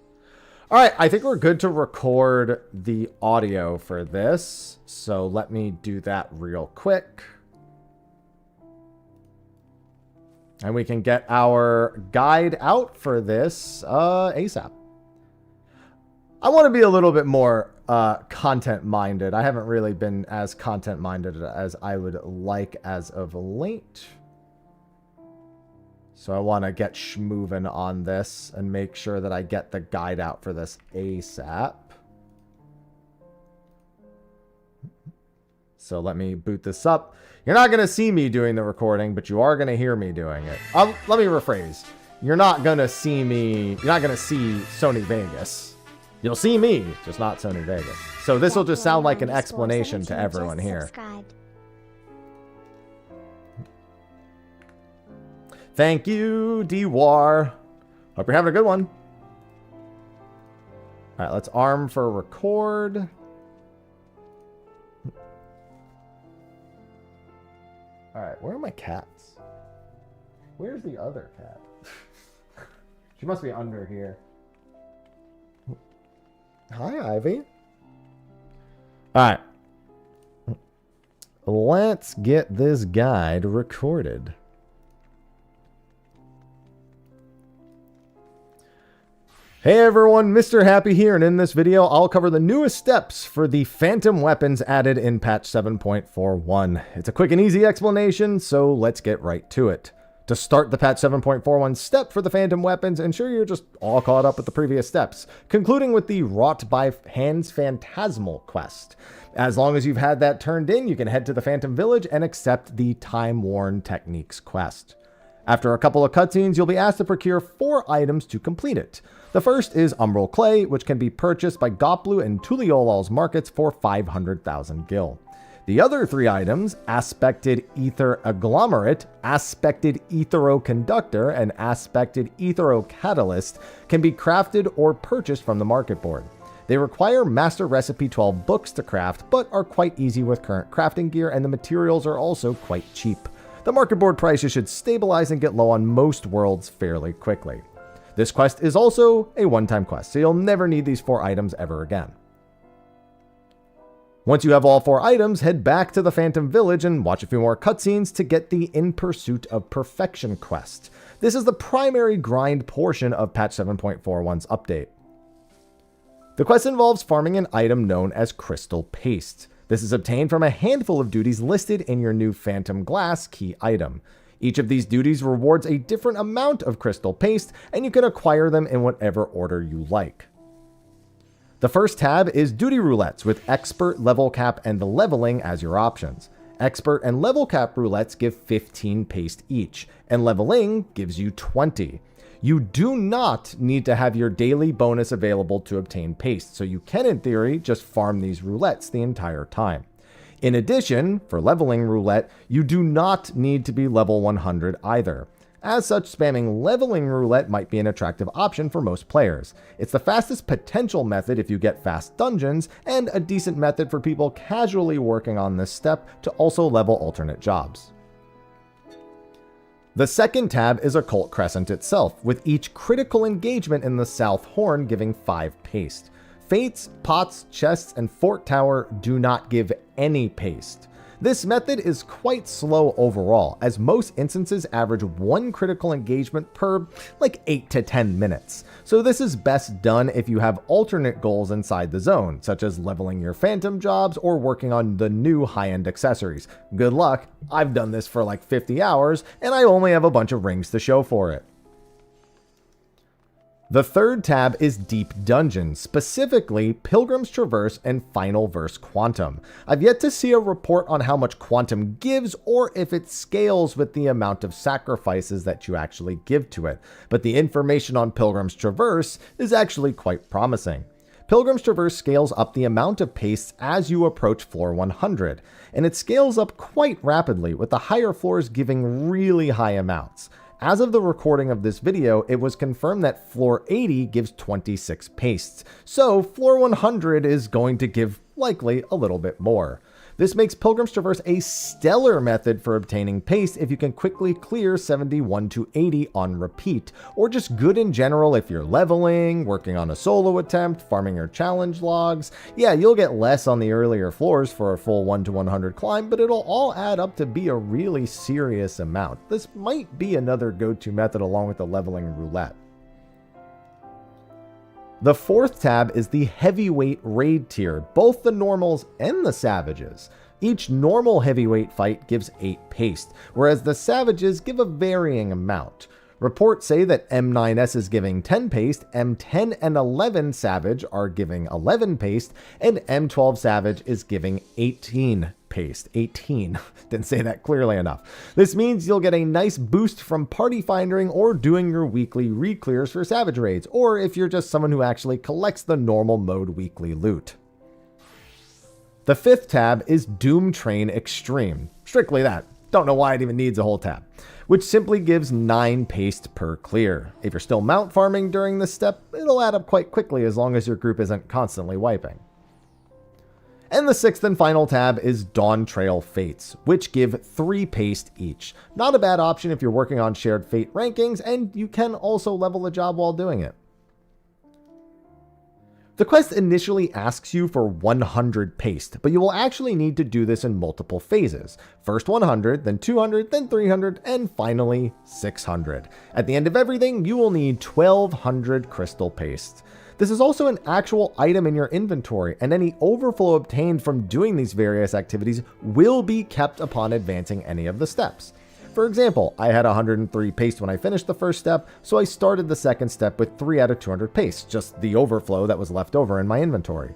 All right, I think we're good to record the audio for this. So let me do that real quick. And we can get our guide out for this ASAP. I want to be a little bit more content-minded. I haven't really been as content-minded as I would like as of late. So I want to get schmovin' on this and make sure that I get the guide out for this ASAP. So let me boot this up. You're not going to see me doing the recording, but you are going to hear me doing it. Let me rephrase. You're not going to see me. You're not going to see Sony Vegas. You'll see me, just not Sony Vegas. So this will just sound like an explanation to everyone here. Thank you, D-War. Hope you're having a good one. All right, let's arm for record. All right, where are my cats? Where's the other cat? She must be under here. Hi, Ivy. All right. Let's get this guide recorded. Hey everyone, Mr. Happy here, and in this video, I'll cover the newest steps for the Phantom weapons added in patch 7.41. It's a quick and easy explanation, so let's get right to it. To start the patch 7.41 step for the Phantom weapons, ensure you're just all caught up with the previous steps, concluding with the Wrought by Hands Phantasmal quest. As long as you've had that turned in, you can head to the Phantom Village and accept the Time-Worn Techniques quest. After a couple of cutscenes, you'll be asked to procure 4 items to complete it. The first is Umbral Clay, which can be purchased by Goplu and Tuliolol's markets for 500,000 gil. The other 3 items, Aspected Ether Agglomerate, Aspected Etheroconductor, and Aspected Etherocatalyst, can be crafted or purchased from the market board. They require Master Recipe 12 books to craft, but are quite easy with current crafting gear, and the materials are also quite cheap. The market board prices should stabilize and get low on most worlds fairly quickly. This quest is also a one-time quest, so you'll never need these 4 items ever again. Once you have all 4 items, head back to the Phantom Village and watch a few more cutscenes to get the In Pursuit of Perfection quest. This is the primary grind portion of patch 7.41's update. The quest involves farming an item known as Crystal Paste. This is obtained from a handful of duties listed in your new Phantom Glass key item. Each of these duties rewards a different amount of Crystal Paste, and you can acquire them in whatever order you like. The first tab is Duty Roulettes with Expert, Level Cap, and the Leveling as your options. Expert and Level Cap roulettes give 15 paste each, and Leveling gives you 20. You do not need to have your daily bonus available to obtain paste, so you can, in theory, just farm these roulettes the entire time. In addition, for Leveling Roulette, you do not need to be level 100 either. As such, spamming Leveling Roulette might be an attractive option for most players. It's the fastest potential method if you get fast dungeons, and a decent method for people casually working on this step to also level alternate jobs. The second tab is Occult Crescent itself, with each critical engagement in the South Horn giving 5 paste. Fates, Pots, Chests, and Fort Tower do not give any paste. This method is quite slow overall, as most instances average 1 critical engagement per like 8 to 10 minutes. So this is best done if you have alternate goals inside the zone, such as leveling your Phantom jobs or working on the new high-end accessories. Good luck, I've done this for like 50 hours, and I only have a bunch of rings to show for it. The third tab is Deep Dungeons, specifically Pilgrim's Traverse and Final Verse Quantum. I've yet to see a report on how much Quantum gives or if it scales with the amount of sacrifices that you actually give to it, but the information on Pilgrim's Traverse is actually quite promising. Pilgrim's Traverse scales up the amount of pastes as you approach floor 100, and it scales up quite rapidly, with the higher floors giving really high amounts. As of the recording of this video, it was confirmed that floor 80 gives 26 pastes, so floor 100 is going to give likely a little bit more. This makes Pilgrim's Traverse a stellar method for obtaining paste if you can quickly clear 71 to 80 on repeat, or just good in general if you're leveling, working on a solo attempt, farming your challenge logs. Yeah, you'll get less on the earlier floors for a full 1 to 100 climb, but it'll all add up to be a really serious amount. This might be another go-to method along with the leveling roulette. The fourth tab is the heavyweight raid tier, both the normals and the savages. Each normal heavyweight fight gives 8 paste, whereas the savages give a varying amount. Reports say that M9S is giving 10 paste, M10 and 11 Savage are giving 11 paste, and M12 Savage is giving 18 paste. 18. Didn't say that clearly enough. This means you'll get a nice boost from party finding or doing your weekly re-clears for Savage raids, or if you're just someone who actually collects the normal mode weekly loot. The fifth tab is Doom Train Extreme. Strictly that. Don't know why it even needs a whole tab, which simply gives 9 paste per clear. If you're still mount farming during this step, it'll add up quite quickly as long as your group isn't constantly wiping. And the sixth and final tab is Dawn Trail Fates, which give 3 paste each. Not a bad option if you're working on shared fate rankings, and you can also level a job while doing it. The quest initially asks you for 100 paste, but you will actually need to do this in multiple phases. First 100, then 200, then 300, and finally 600. At the end of everything, you will need 1200 crystal paste. This is also an actual item in your inventory, and any overflow obtained from doing these various activities will be kept upon advancing any of the steps. For example, I had 103 paste when I finished the first step, so I started the second step with 3 out of 200 paste, just the overflow that was left over in my inventory.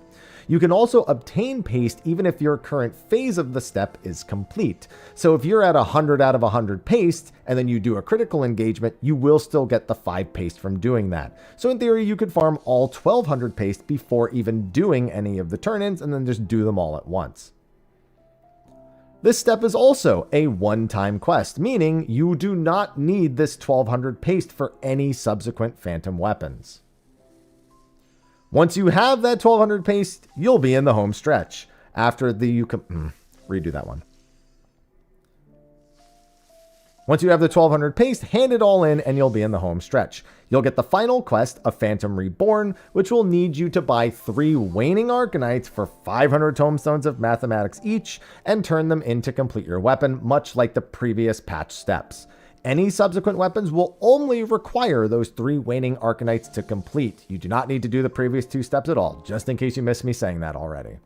You can also obtain paste even if your current phase of the step is complete. So if you're at 100 out of 100 paste, and then you do a critical engagement, you will still get the 5 paste from doing that. So in theory, you could farm all 1200 paste before even doing any of the turn-ins, and then just do them all at once. This step is also a one-time quest, meaning you do not need this 1200 paste for any subsequent phantom weapons. Once you have that 1200 paste, you'll be in the home stretch. After the redo that one. Once you have the 1200 paste, hand it all in and you'll be in the home stretch. You'll get the final quest of Phantom Reborn, which will need you to buy 3 Waning Arcanites for 500 tomestones of mathematics each and turn them in to complete your weapon, much like the previous patch steps. Any subsequent weapons will only require those 3 Waning Arcanites to complete. You do not need to do the previous 2 steps at all, just in case you missed me saying that already.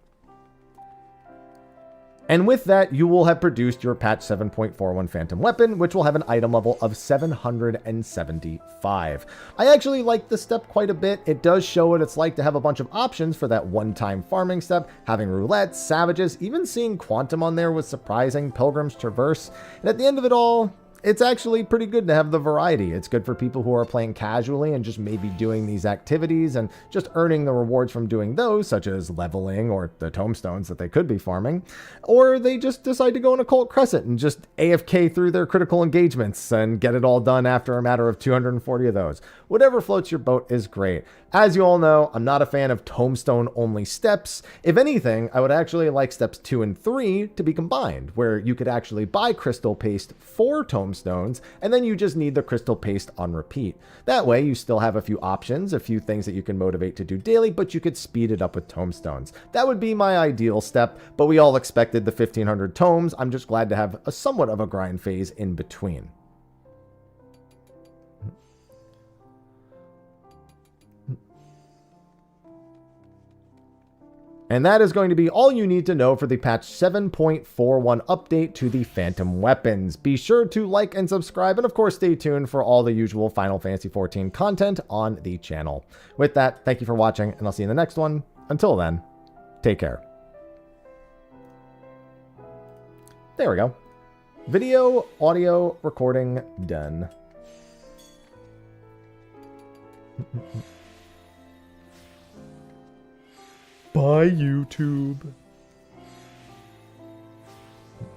And with that, you will have produced your patch 7.41 Phantom Weapon, which will have an item level of 775. I actually like this step quite a bit. It does show what it's like to have a bunch of options for that one-time farming step, having roulette, savages, even seeing quantum on there was surprising, Pilgrim's Traverse, and at the end of it all, it's actually pretty good to have the variety. It's good for people who are playing casually and just maybe doing these activities and just earning the rewards from doing those, such as leveling or the tomestones that they could be farming. Or they just decide to go on a Cult Crescent and just AFK through their critical engagements and get it all done after a matter of 240 of those. Whatever floats your boat is great. As you all know, I'm not a fan of tombstone-only steps. If anything, I would actually like steps 2 and 3 to be combined, where you could actually buy crystal paste for tomestones, and then you just need the crystal paste on repeat. That way, you still have a few options, a few things that you can motivate to do daily, but you could speed it up with tomestones. That would be my ideal step, but we all expected the 1500 tomes. I'm just glad to have a somewhat of a grind phase in between. And that is going to be all you need to know for the patch 7.41 update to the Phantom Weapons. Be sure to like and subscribe, and of course stay tuned for all the usual Final Fantasy XIV content on the channel. With that, thank you for watching, and I'll see you in the next one. Until then, take care. There we go. Video, audio, recording, done. Bye, YouTube.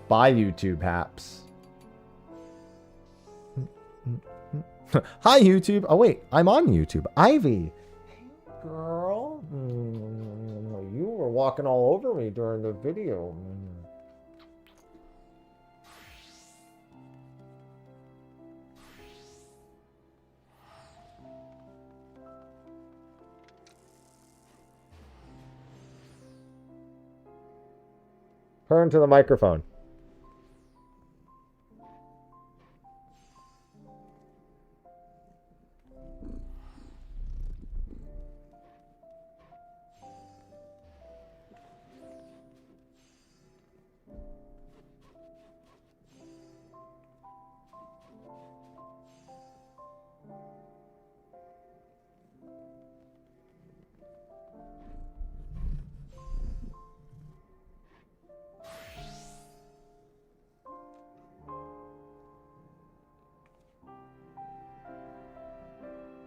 Bye, YouTube haps. Hi, YouTube. Oh, wait. I'm on YouTube. Ivy. Hey, girl. You were walking all over me during the video. Her into the microphone.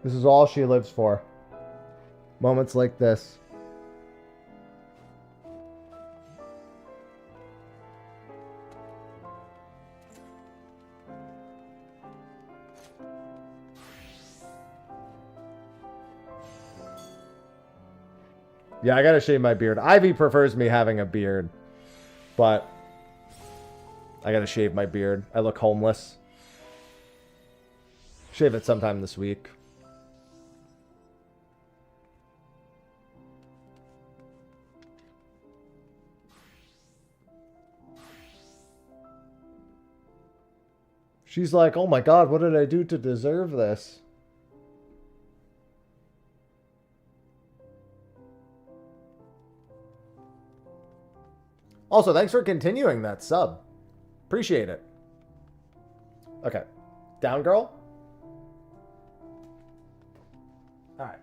This is all she lives for. Moments like this. Yeah, I gotta shave my beard. Ivy prefers me having a beard, but I gotta shave my beard. I look homeless. Shave it sometime this week. She's like, oh my god, what did I do to deserve this? Also, thanks for continuing that sub. Appreciate it. Okay. Down, girl? Alright.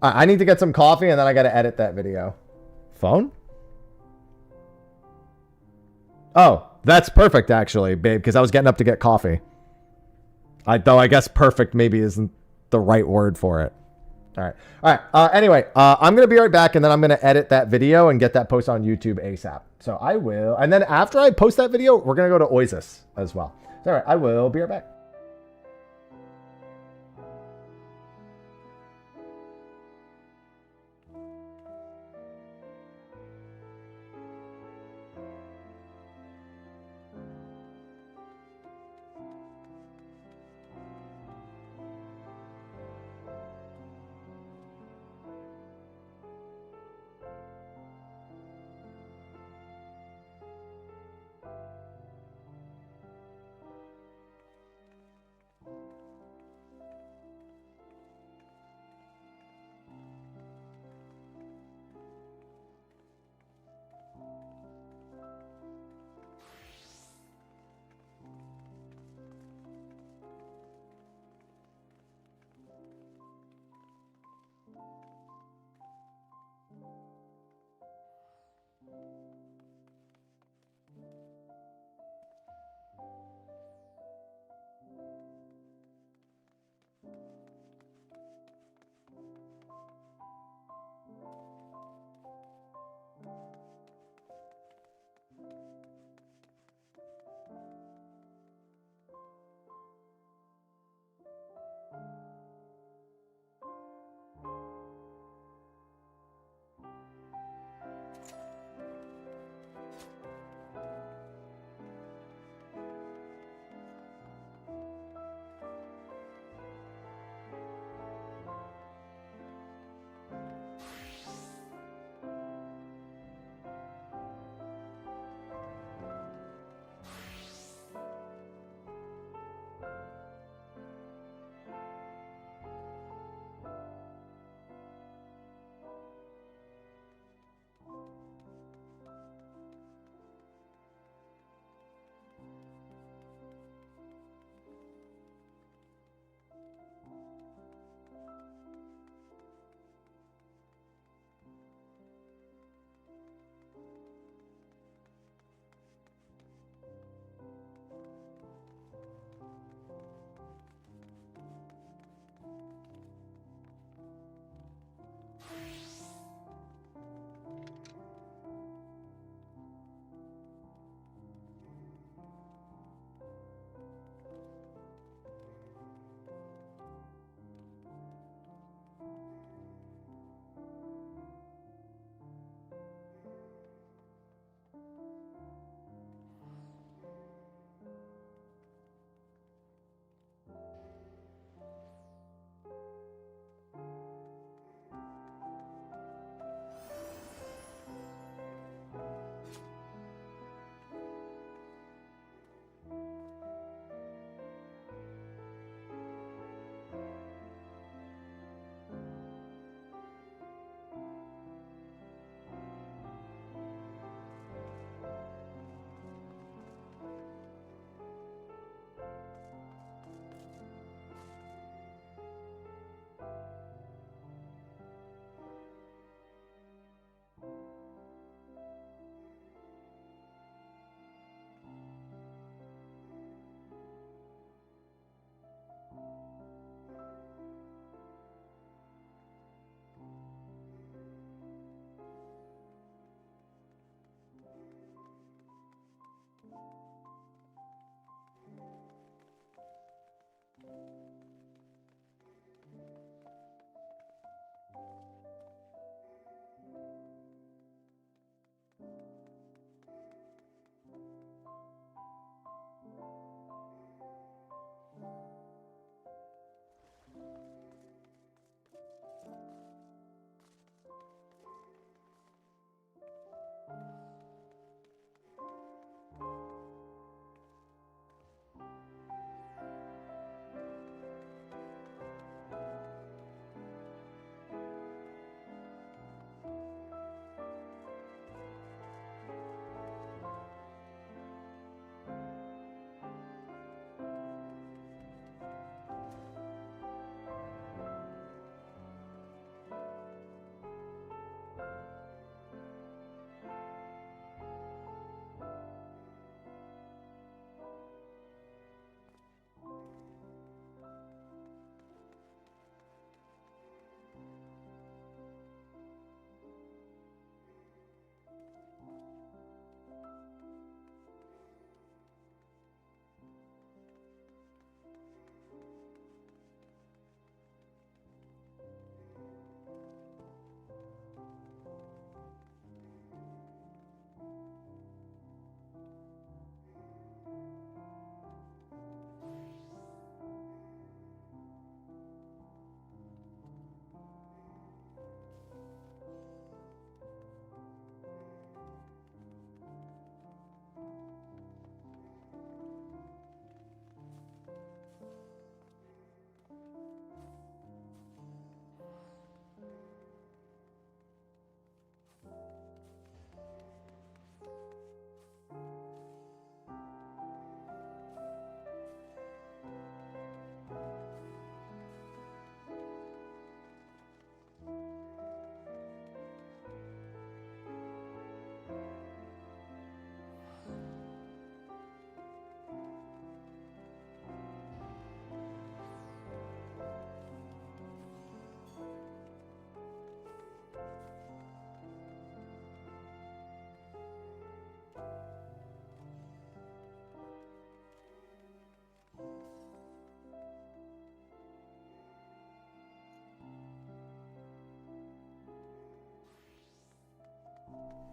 I need to get some coffee and then I gotta edit that video. Phone? Oh, that's perfect actually, babe, because I was getting up to get coffee. Though I guess perfect maybe isn't the right word for it. All right. Anyway, I'm going to be right back, and then I'm going to edit that video and get that post on YouTube ASAP. So I will. And then after I post that video, we're going to go to Oizys as well. So, all right, I will be right back.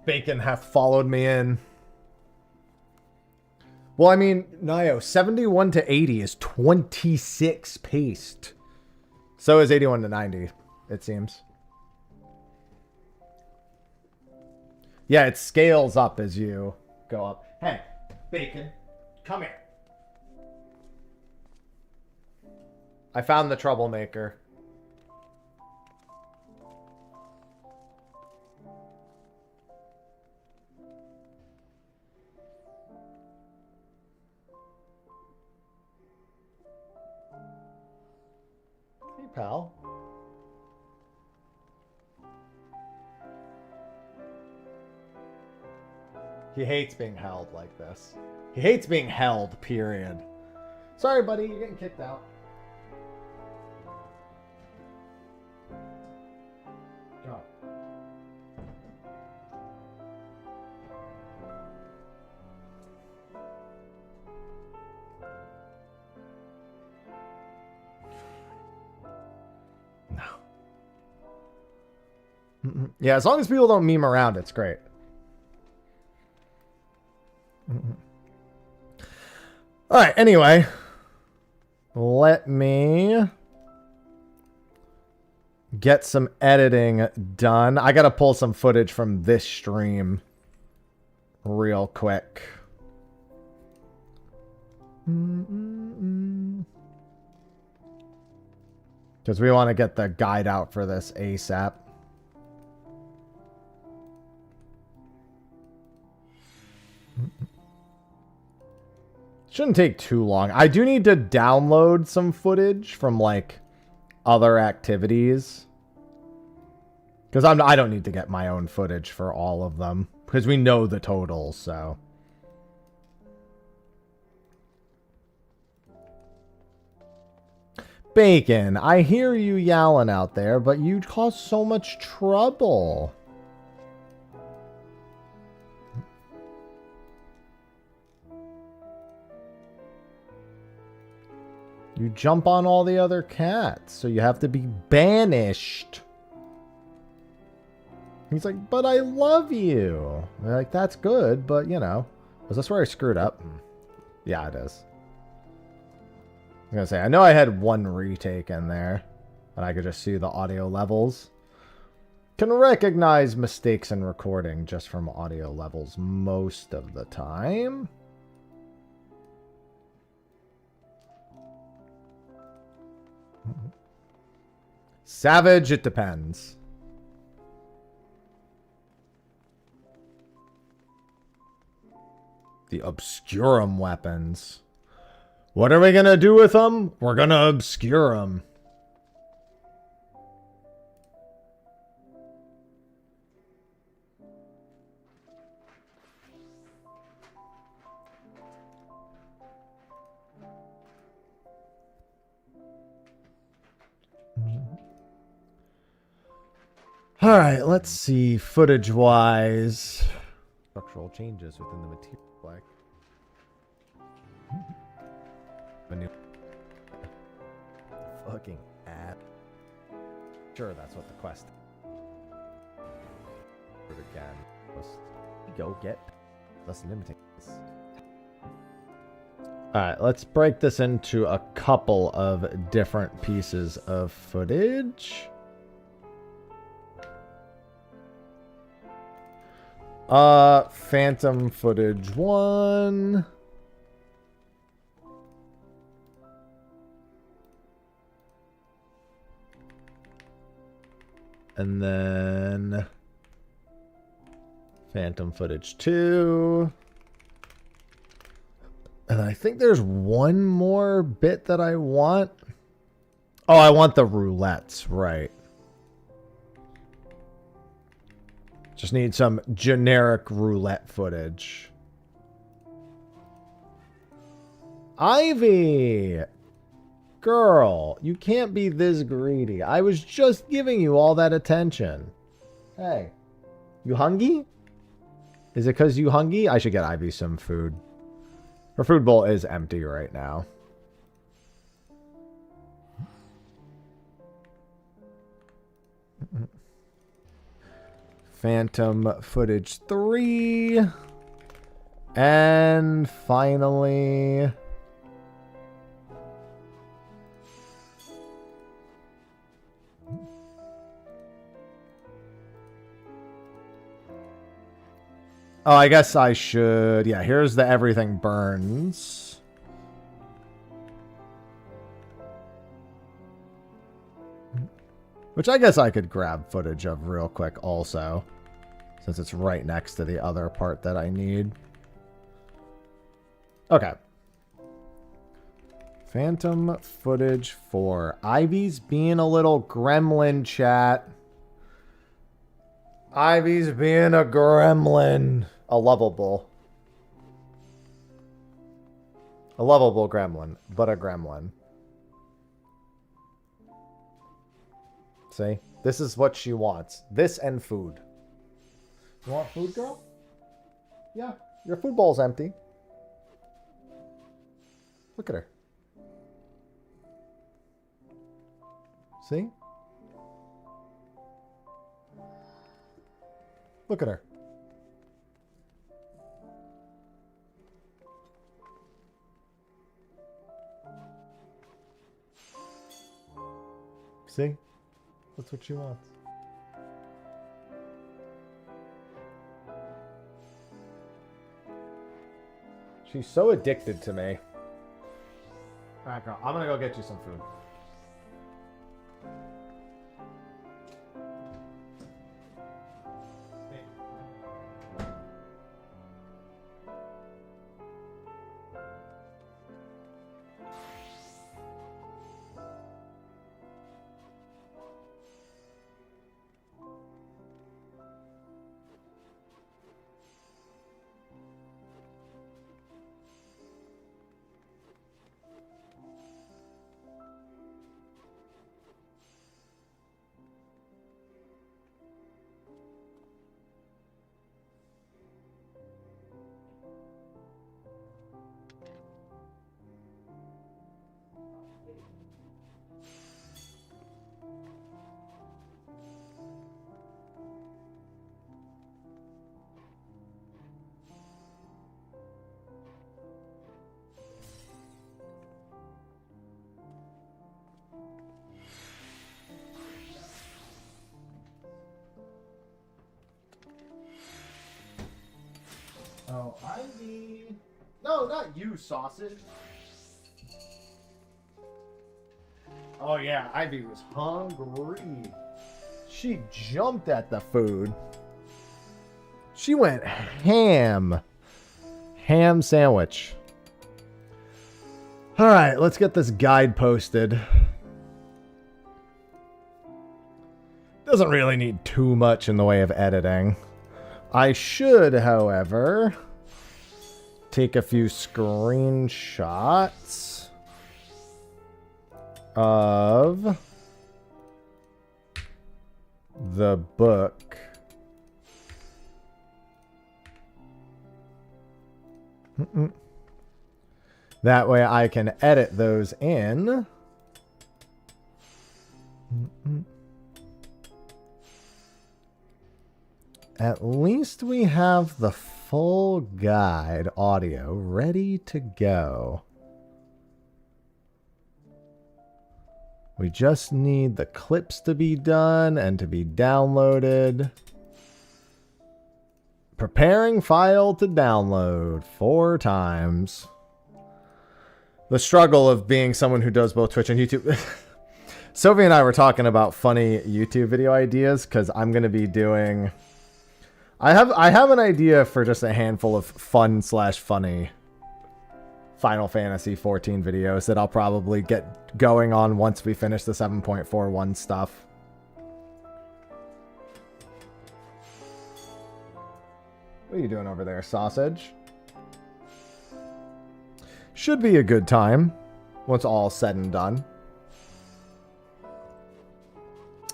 Bacon hath followed me in. Well, I mean, Nio, 71 to 80 is 26 paste. So is 81 to 90, it seems. Yeah, it scales up as you go up. Hey, Bacon, come here. I found the troublemaker. Hey, pal. He hates being held like this. He hates being held, period. Sorry, buddy, you're getting kicked out. Go. No. Yeah, as long as people don't meme around, it's great. All right, anyway, let me get some editing done. I got to pull some footage from this stream real quick. Because we want to get the guide out for this ASAP. Shouldn't take too long. I do need to download some footage from like other activities. Because I don't need to get my own footage for all of them. Because we know the totals, so. Bacon, I hear you yowling out there, but you cause so much trouble. You jump on all the other cats, so you have to be banished. He's like, but I love you. They're like, that's good, but you know. Was this where I screwed up? Yeah, it is. I was gonna say, I know I had one retake in there, and I could just see the audio levels. Can recognize mistakes in recording just from audio levels most of the time. Savage, it depends. The Obscurum weapons. What are we gonna do with them? We're gonna obscure them. All right, let's see footage-wise. Structural changes within the material. Like a new fucking app. Sure, that's what the quest. But again, let's go get less limiting. All right, let's break this into a couple of different pieces of footage. Phantom footage 1. And then Phantom footage 2. And I think there's one more bit that I want. Oh, I want the roulettes, right. Just need some generic roulette footage. Ivy! Girl, you can't be this greedy. I was just giving you all that attention. Hey, you hungry? Is it because you hungry? I should get Ivy some food. Her food bowl is empty right now. Phantom footage 3. And finally... Oh, I guess I should... Yeah, here's the everything burns. Which I guess I could grab footage of real quick also. Since it's right next to the other part that I need. Okay. Phantom footage 4. Ivy's being a little gremlin, chat. Ivy's being a gremlin. A lovable gremlin, but a gremlin. See? This is what she wants. This and food. You want food, girl? Yeah, your food bowl's empty. Look at her. See? Look at her. See? That's what she wants. She's so addicted to me. Alright, girl. I'm gonna go get you some food. Oh, Ivy. No, not you, sausage. Oh, yeah, Ivy was hungry. She jumped at the food. She went ham. Ham sandwich. All right, let's get this guide posted. Doesn't really need too much in the way of editing. I should, however, take a few screenshots of the book. That way I can edit those in. At least we have the full guide audio ready to go. We just need the clips to be done and to be downloaded. Preparing file to download 4 times. The struggle of being someone who does both Twitch and YouTube. Sophie and I were talking about funny YouTube video ideas because I'm going to be doing... I have an idea for just a handful of fun/funny Final Fantasy 14 videos that I'll probably get going on once we finish the 7.41 stuff. What are you doing over there, sausage? Should be a good time once all said and done.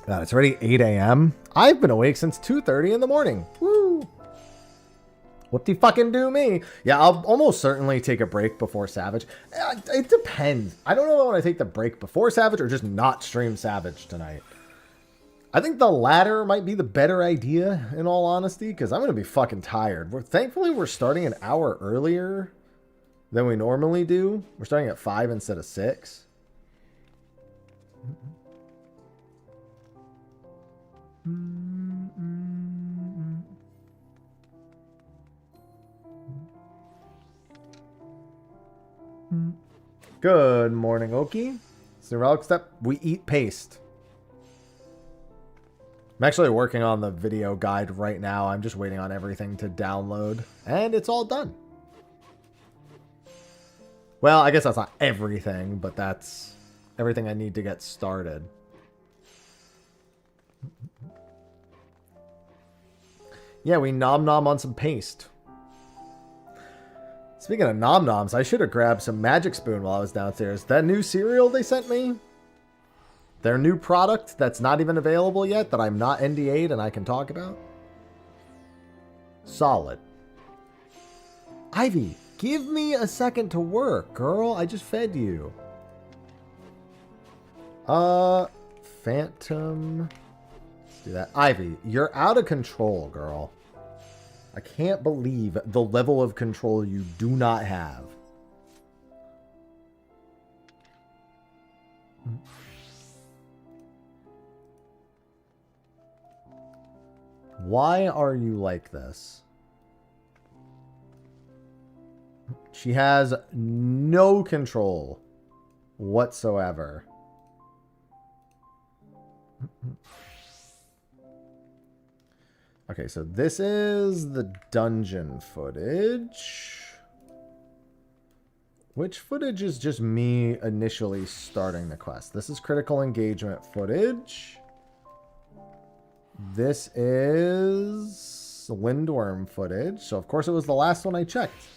God, it's already 8 a.m. I've been awake since 2:30 in the morning. Woo! What the fucking do me? Yeah, I'll almost certainly take a break before Savage. It depends. I don't know if I want to take the break before Savage or just not stream Savage tonight. I think the latter might be the better idea, in all honesty, because I'm going to be fucking tired. Thankfully, we're starting an hour earlier than we normally do. We're starting at 5 instead of 6. Good morning, Oki. It's the Relic step. We eat paste. I'm actually working on the video guide right now. I'm just waiting on everything to download. And it's all done. Well, I guess that's not everything, but that's everything I need to get started. Yeah, we nom-nom on some paste. Speaking of nom-noms, I should have grabbed some Magic Spoon while I was downstairs. That new cereal they sent me? Their new product that's not even available yet, that I'm not NDA'd and I can talk about? Solid. Ivy, give me a second to work, girl. I just fed you. Phantom. Let's do that. Ivy, you're out of control, girl. I can't believe the level of control you do not have. Why are you like this? She has no control whatsoever. Okay, so this is the dungeon footage. Which footage is just me initially starting the quest? This is critical engagement footage. This is Lindworm footage. So, of course, it was the last one I checked.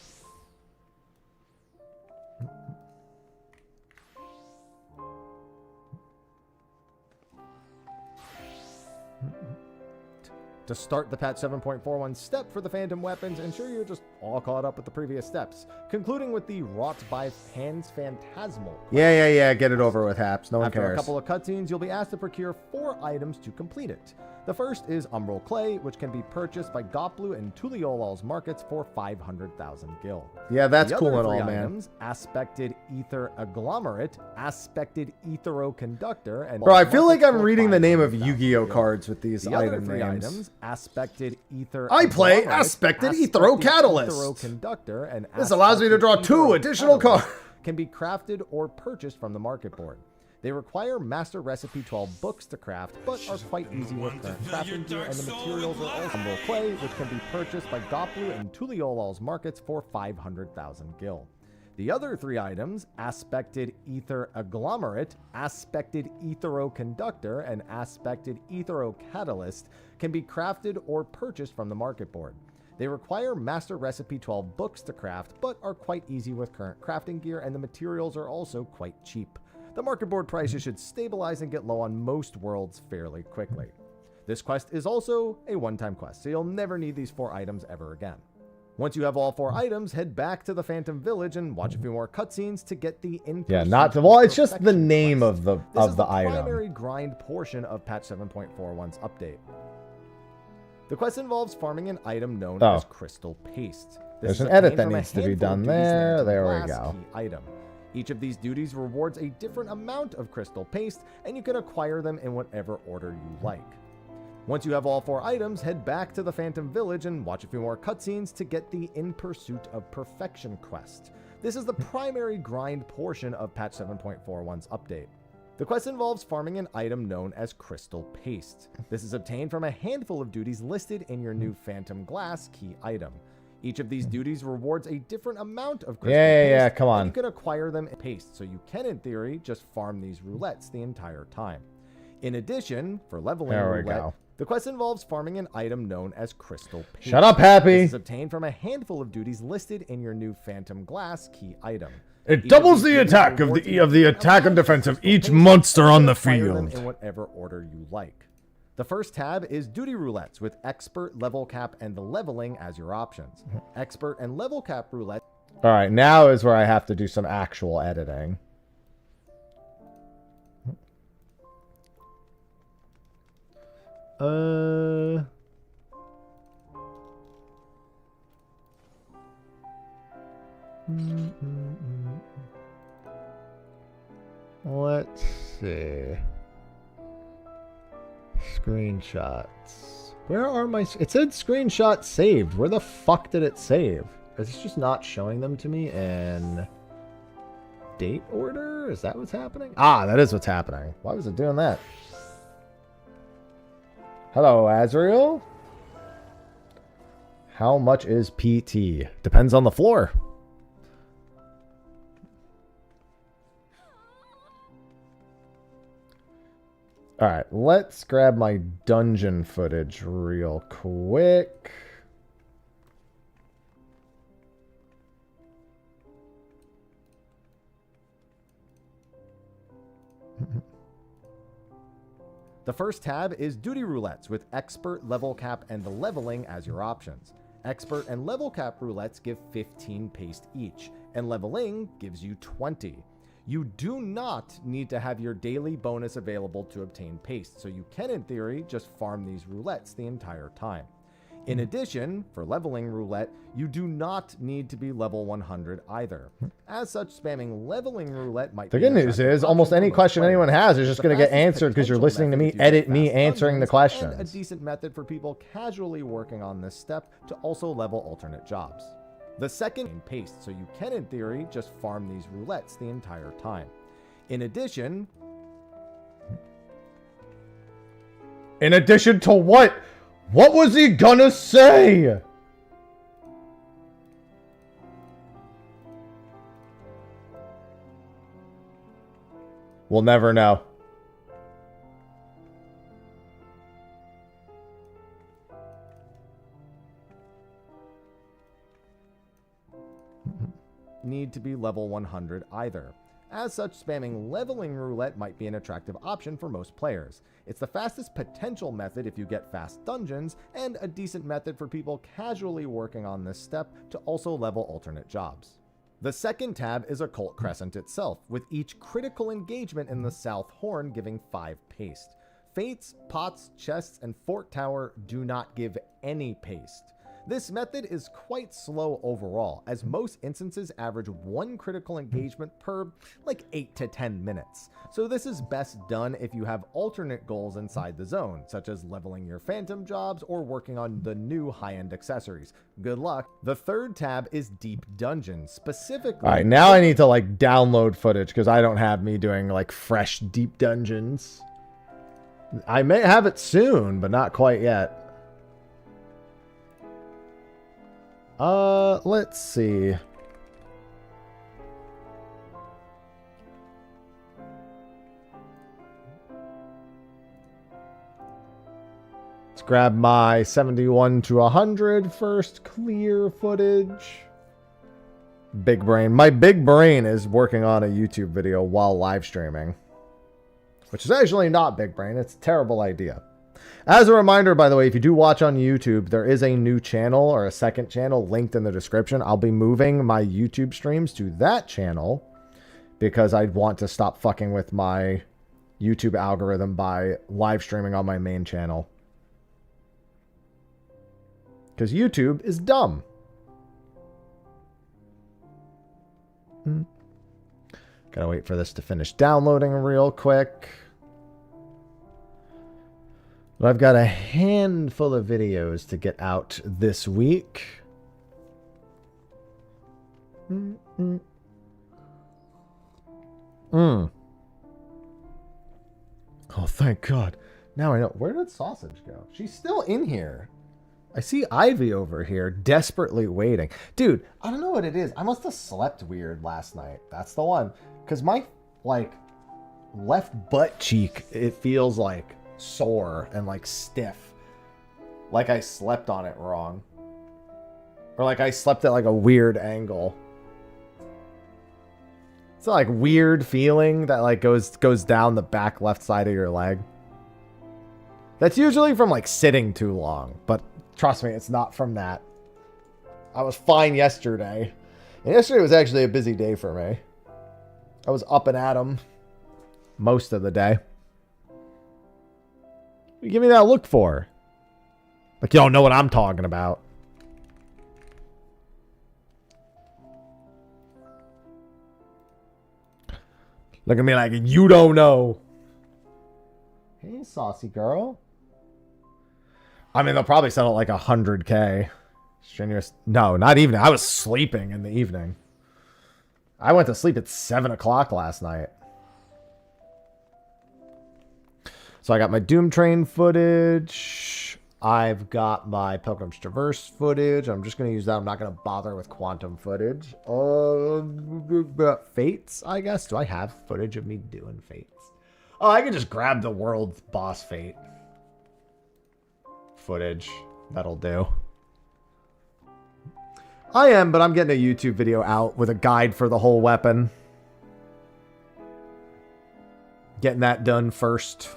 To start the patch 7.41 step for the Phantom weapons, ensure you're just all caught up with the previous steps, concluding with the Wrought by Hands Phantasmal. Yeah, get it over with, Haps. No one cares. After a couple of cutscenes, you'll be asked to procure 4 items to complete it. The first is Umbral Clay, which can be purchased by Goplu and Tuliolol's markets for 500,000 gil. Yeah, that's The cool other and three all, man. items, Aspected Ether Agglomerate, Aspected Etheroconductor, and... Bro, I feel like I'm for reading the name of 500,000 Yu-Gi-Oh gil. cards with these The other item 3 names. items, Aspected Ether I play Agglomerate, Aspected Etherocatalyst. Etheroconductor, and This allows me to draw 2 additional cards. can be crafted or purchased from the market board. They require Master Recipe 12 books to craft, but are quite easy with current crafting gear, and the materials are also Umbral Clay, which can be purchased by Goplu and Tuliolol's markets for 500,000 gil. The other 3 items, Aspected Ether Agglomerate, Aspected Etheroconductor, and Aspected Etherocatalyst, can be crafted or purchased from the market board. They require Master Recipe 12 books to craft, but are quite easy with current crafting gear, and the materials are also quite cheap. The market board prices should stabilize and get low on most worlds fairly quickly. This quest is also a one-time quest, so you'll never need these 4 items ever again. Once you have all 4 items, head back to the Phantom Village and watch a few more cutscenes to get the Yeah, not well. It's just the name of the This is the item. primary grind portion of patch 7.41's update. The quest involves farming an item known as Crystal Paste. There's is an edit obtained that from a needs to be handful of done duties there. named to There we class go. key item. Each of these duties rewards a different amount of crystal paste, and you can acquire them in whatever order you like. Once you have all 4 items, head back to the Phantom Village and watch a few more cutscenes to get the In Pursuit of Perfection quest. This is the primary grind portion of patch 7.41's update. The quest involves farming an item known as Crystal Paste. This is obtained from a handful of duties listed in your new Phantom Glass key item. Each of these duties rewards a different amount of crystal paste. Yeah, come on. And you can acquire them in paste, so you can, in theory, just farm these roulettes the entire time. In addition, for leveling roulette, the quest involves farming an item known as Crystal Paste. Shut up, Happy. This is obtained from a handful of duties listed in your new Phantom Glass key item. It doubles the attack of the attack and defense of each monster on the field. In whatever order you like. The first tab is Duty Roulettes with Expert, Level Cap, and the Leveling as your options. Expert and Level Cap Roulette. All right, now is where I have to do some actual editing. Let's see. Screenshots. Where are my... It said screenshot saved. Where the fuck did it save? Is this just not showing them to me in date order? Is that what's happening? Ah, that is what's happening. Why was it doing that? Hello, Azrael. How much is PT? Depends on the floor. Alright, let's grab my dungeon footage real quick. The first tab is duty roulettes with expert, level cap, and the leveling as your options. Expert and level cap roulettes give 15 paste each, and leveling gives you 20. You do not need to have your daily bonus available to obtain paste, so you can, in theory, just farm these roulettes the entire time. In addition, for leveling roulette, you do not need to be level 100 either. As such, spamming leveling roulette might The be good an news attractive is almost option any for most question anyone players. has is just The going to get fastest answered because you're potential listening to method me if you edit get me fast answering the dungeons, and a questions. decent method for people casually working on this step to also level alternate jobs. The second paste, so you can, in theory, just farm these roulettes the entire time. In addition to what? What was he gonna say? We'll never know. need to be level 100 either. As such, spamming leveling roulette might be an attractive option for most players. It's the fastest potential method if you get fast dungeons, and a decent method for people casually working on this step to also level alternate jobs. The second tab is Occult Crescent itself, with each critical engagement in the South Horn giving 5 paste. Fates, Pots, Chests, and Fort Tower do not give any paste. This method is quite slow overall, as most instances average 1 critical engagement per like 8 to 10 minutes. So this is best done if you have alternate goals inside the zone, such as leveling your phantom jobs or working on the new high-end accessories. Good luck. The third tab is Deep Dungeons, specifically... Alright, now I need to like download footage because I don't have me doing like fresh Deep Dungeons. I may have it soon, but not quite yet. Let's see. Let's grab my 71 to 100 first clear footage. Big brain. My big brain is working on a YouTube video while live streaming, which is actually not big brain. It's a terrible idea. As a reminder, by the way, if you do watch on YouTube, there is a new channel or a second channel linked in the description. I'll be moving my YouTube streams to that channel because I want to stop fucking with my YouTube algorithm by live streaming on my main channel. Because YouTube is dumb. Gotta wait for this to finish downloading real quick. But I've got a handful of videos to get out this week. Oh, thank God. Now I know. Where did Sausage go? She's still in here. I see Ivy over here desperately waiting. Dude, I don't know what it is. I must have slept weird last night. That's the one. Because my, like, left butt cheek, it feels like sore and like stiff, like I slept on it wrong, or like I slept at like a weird angle. It's like weird feeling that like goes down the back left side of your leg. That's usually from like sitting too long, but trust me, it's not from that. I was fine yesterday, and yesterday was actually a busy day for me. I was up and at 'em most of the day. You give me that look for? Like you don't know what I'm talking about. Look at me like you don't know. Hey, saucy girl. I mean, they'll probably sell it like 100K. Strenuous. No, not even. I was sleeping in the evening. I went to sleep at 7 o'clock last night. So I got my Doom Train footage. I've got my Pilgrim's Traverse footage. I'm just going to use that. I'm not going to bother with quantum footage. Fates, I guess. Do I have footage of me doing Fates? Oh, I can just grab the world boss Fate footage. That'll do. I am, but I'm getting a YouTube video out with a guide for the whole weapon. Getting that done first.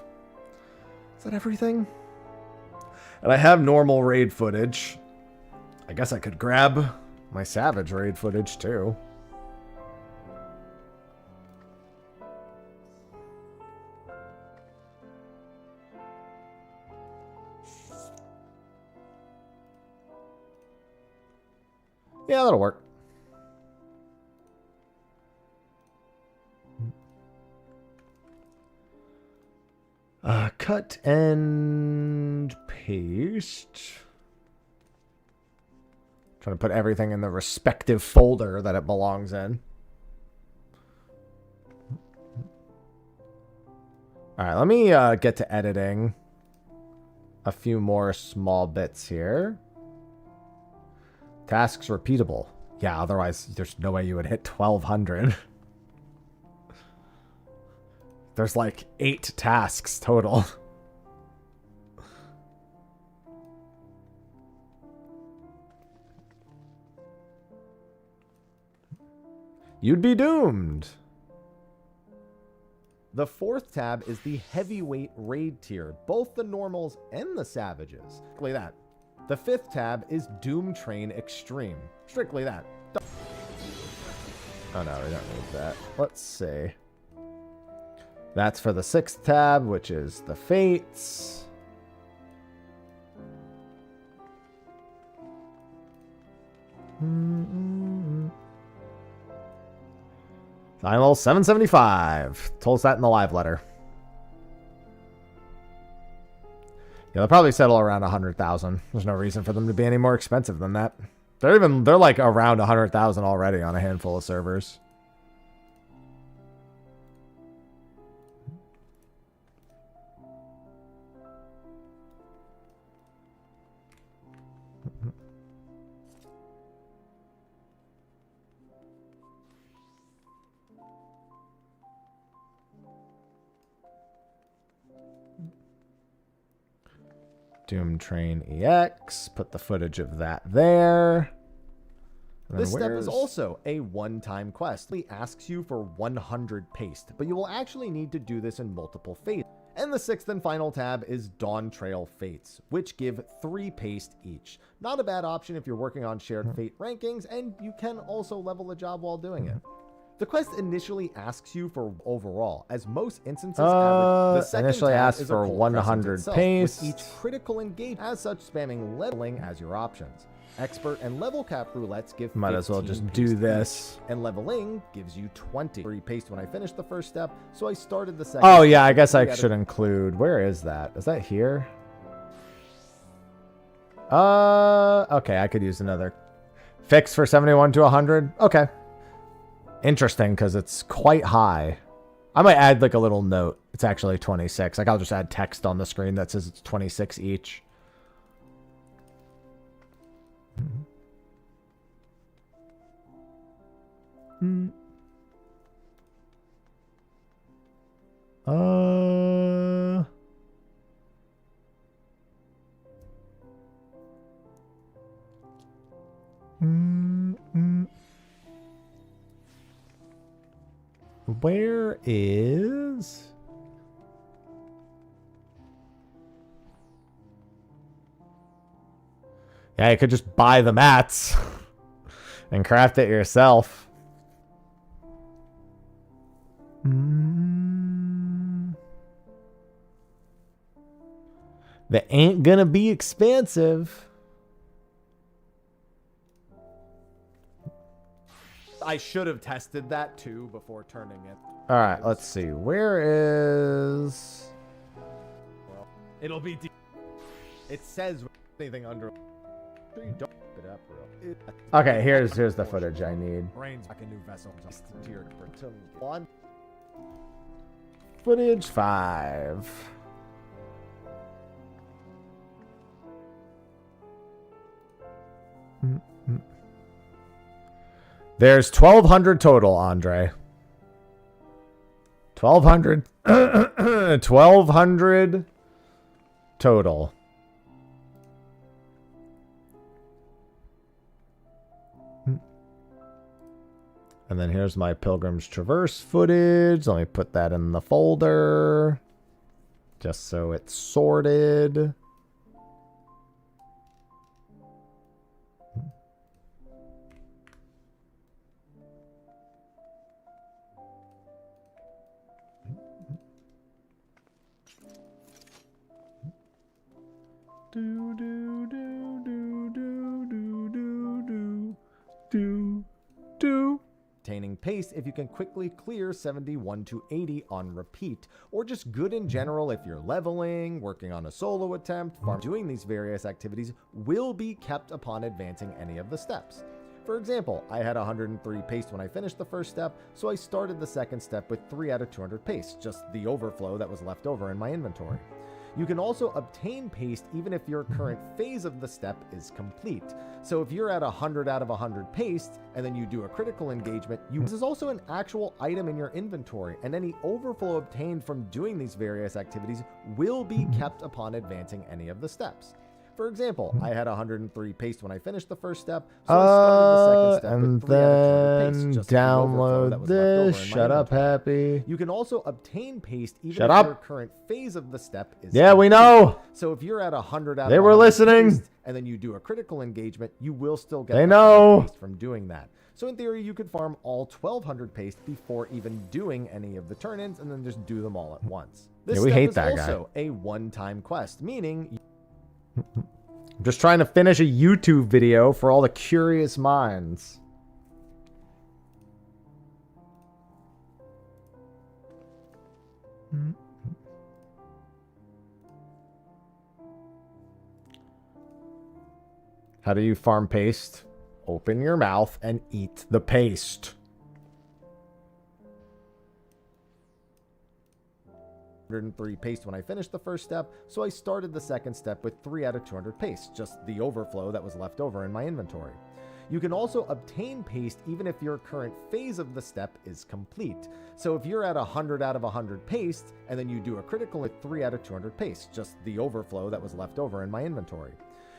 Is that everything? And I have normal raid footage. I guess I could grab my Savage raid footage too. Yeah, that'll work. Cut and paste. Trying to put everything in the respective folder that it belongs in. All right, let me get to editing a few more small bits here. Tasks repeatable. Yeah, otherwise there's no way you would hit 1200. There's like 8 tasks total. You'd be doomed. The 4th tab is the heavyweight raid tier, both the normals and the savages. Strictly that. The 5th tab is Doom Train Extreme. Strictly that. Oh no, we don't need that. Let's see. That's for the 6th tab, which is the Fates. Final 775. Told us that in the live letter. Yeah, they'll probably settle around 100,000. There's no reason for them to be any more expensive than that. They're like around 100,000 already on a handful of servers. Doom Train EX. Put the footage of that there. This step is also a one-time quest. It asks you for 100 paste, but you will actually need to do this in multiple phases. And the 6th and final tab is Dawn Trail Fates, which give 3 paste each. Not a bad option if you're working on shared fate rankings, and you can also level the job while doing it. The quest initially asks you for overall, as most instances average. The second initially tab asks is a for cold 100 itself, paste. with each critical engage, as such spamming leveling as your options. Expert and level cap roulettes give Might as well 15 just paste do each, this. and leveling gives you 20 paste when I finished the first step, so I started the second. Oh yeah, I guess I should include. Where is that? Is that here? Okay, I could use another fix for 71 to 100. Okay. Interesting, because it's quite high. I might add like a little note. It's actually 26. Like I'll just add text on the screen that says it's 26 each. Where is... Yeah, you could just buy the mats and craft it yourself. that ain't gonna be expensive. I should have tested that too before turning it. All right, let's see. Where is... Well, it'll be... It says anything under... Don't it up, bro. Okay, here's the footage I need. Brains like a new vessel. Just tiered for one. Footage 5. There's 1,200 total, Andre. 1,200. 1,200 total. And then here's my Pilgrim's Traverse footage. Let me put that in the folder, just so it's sorted. Do do do do do do do do do. Obtaining pace if you can quickly clear 71 to 80 on repeat, or just good in general if you're leveling, working on a solo attempt, doing these various activities will be kept upon advancing any of the steps. For example, I had 103 pace when I finished the first step, so I started the second step with 3 out of 200 pace, just the overflow that was left over in my inventory. You can also obtain paste even if your current phase of the step is complete. So if you're at 100 out of 100 paste, and then you do a critical engagement, this is also an actual item in your inventory, and any overflow obtained from doing these various activities will be kept upon advancing any of the steps. For example, I had 103 paste when I finished the first step, so I started the second step and with 3 out of 200 paste, then just the overflow that download was left over this. in my Shut up, inventory. Happy. You can also obtain paste even Shut if up. your current phase of the step is Yeah, we complete. know. So if you're at 100 out They of were 100 listening. paste, and then you do a critical engagement, you will still get They the know. paste from doing that. So in theory, you could farm all 1,200 paste before even doing any of the turn-ins, and then just do them all at once. This Yeah, we step hate is that guy. also a one-time quest, meaning I'm just trying to finish a YouTube video for all the curious minds. How do you farm paste? Open your mouth and eat the paste. 103 paste when I finished the first step, so I started the second step with 3 out of 200 paste, just the overflow that was left over in my inventory. You can also obtain paste even if your current phase of the step is complete. So if you're at 100 out of 100 paste, and then you do a critical with 3 out of 200 paste, just the overflow that was left over in my inventory.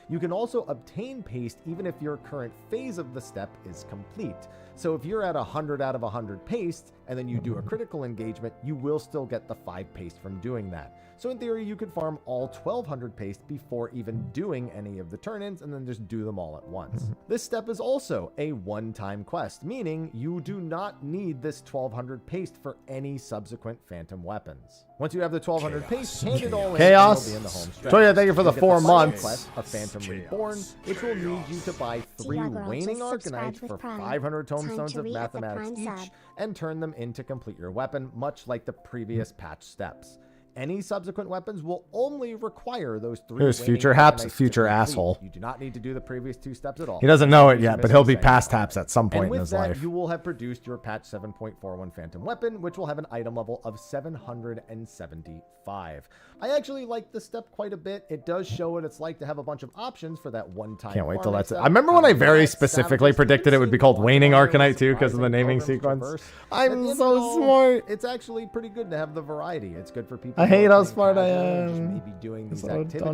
You can also obtain paste even if your current phase of the step is complete. So if you're at 100 out of 100 paste, and then you do a critical engagement, you will still get the 5 paste from doing that. So in theory, you could farm all 1,200 paste before even doing any of the turn-ins, and then just do them all at once. This step is also a one-time quest, meaning you do not need this 1,200 paste for any subsequent phantom weapons. Once you have the 1,200 paste, hand it all in, and Chaos. you'll be in the home stretch. Toya, thank you for the You'll get 4 final months. quest, a Phantom Reborn, which will need you to buy 3 Tiago Waning just subscribed Arkanites with for Prime. 500 Time tomestones to of re-up the mathematics Prime each, sub. and turn them in to complete your weapon, much like the previous patch steps. Any subsequent weapons will only require those 3 Here's Waning future Haps, Arkanites to future complete. asshole. You do not need to do the previous 2 steps at all. He doesn't know it You're yet, but missing he'll be saying past that. taps at some And point in with his that, life. you will have produced your patch 7.41 Phantom Weapon, which will have an item level of 775. I actually like this step quite a bit. It does show what it's like to have a bunch of options for that one-time. Can't wait till farming that's it. step. I remember when I very That specifically savages predicted it would be called one Waning player Arcanite with too because of the surprising naming programs sequence. traverse. At the I'm end of so it all, smart. It's actually pretty good to have the variety. It's good for people. I who hate are how playing smart I casual and just am. maybe doing these So I activities. didn't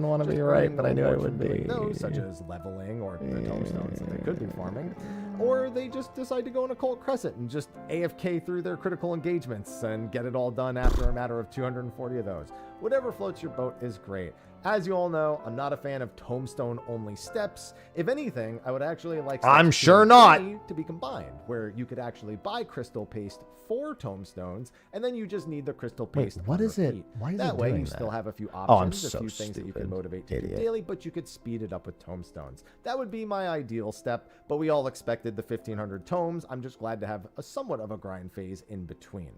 want to just be right, earning but I knew I rewards would from doing be. those, such as leveling or the tomestones that they could be farming. Or they just decide to go in a Occult Crescent and just AFK through their critical engagements and get it all done after a matter of 240 of those. Whatever floats your boat is great. As you all know, I'm not a fan of tombstone only steps. If anything, I would actually like I'm steps sure 2 and not. 3 to be combined, where you could actually buy crystal paste for tombstones, and then you just need the crystal paste. what on is it? repeat. Why is that it way doing you that? still have a few Oh, I'm options, so a few things that you can stupid. motivate to do Idiot. daily, but you could speed it up with tombstones. That would be my ideal step, but we all expected the 1500 tomes. I'm just glad to have a somewhat of a grind phase in between.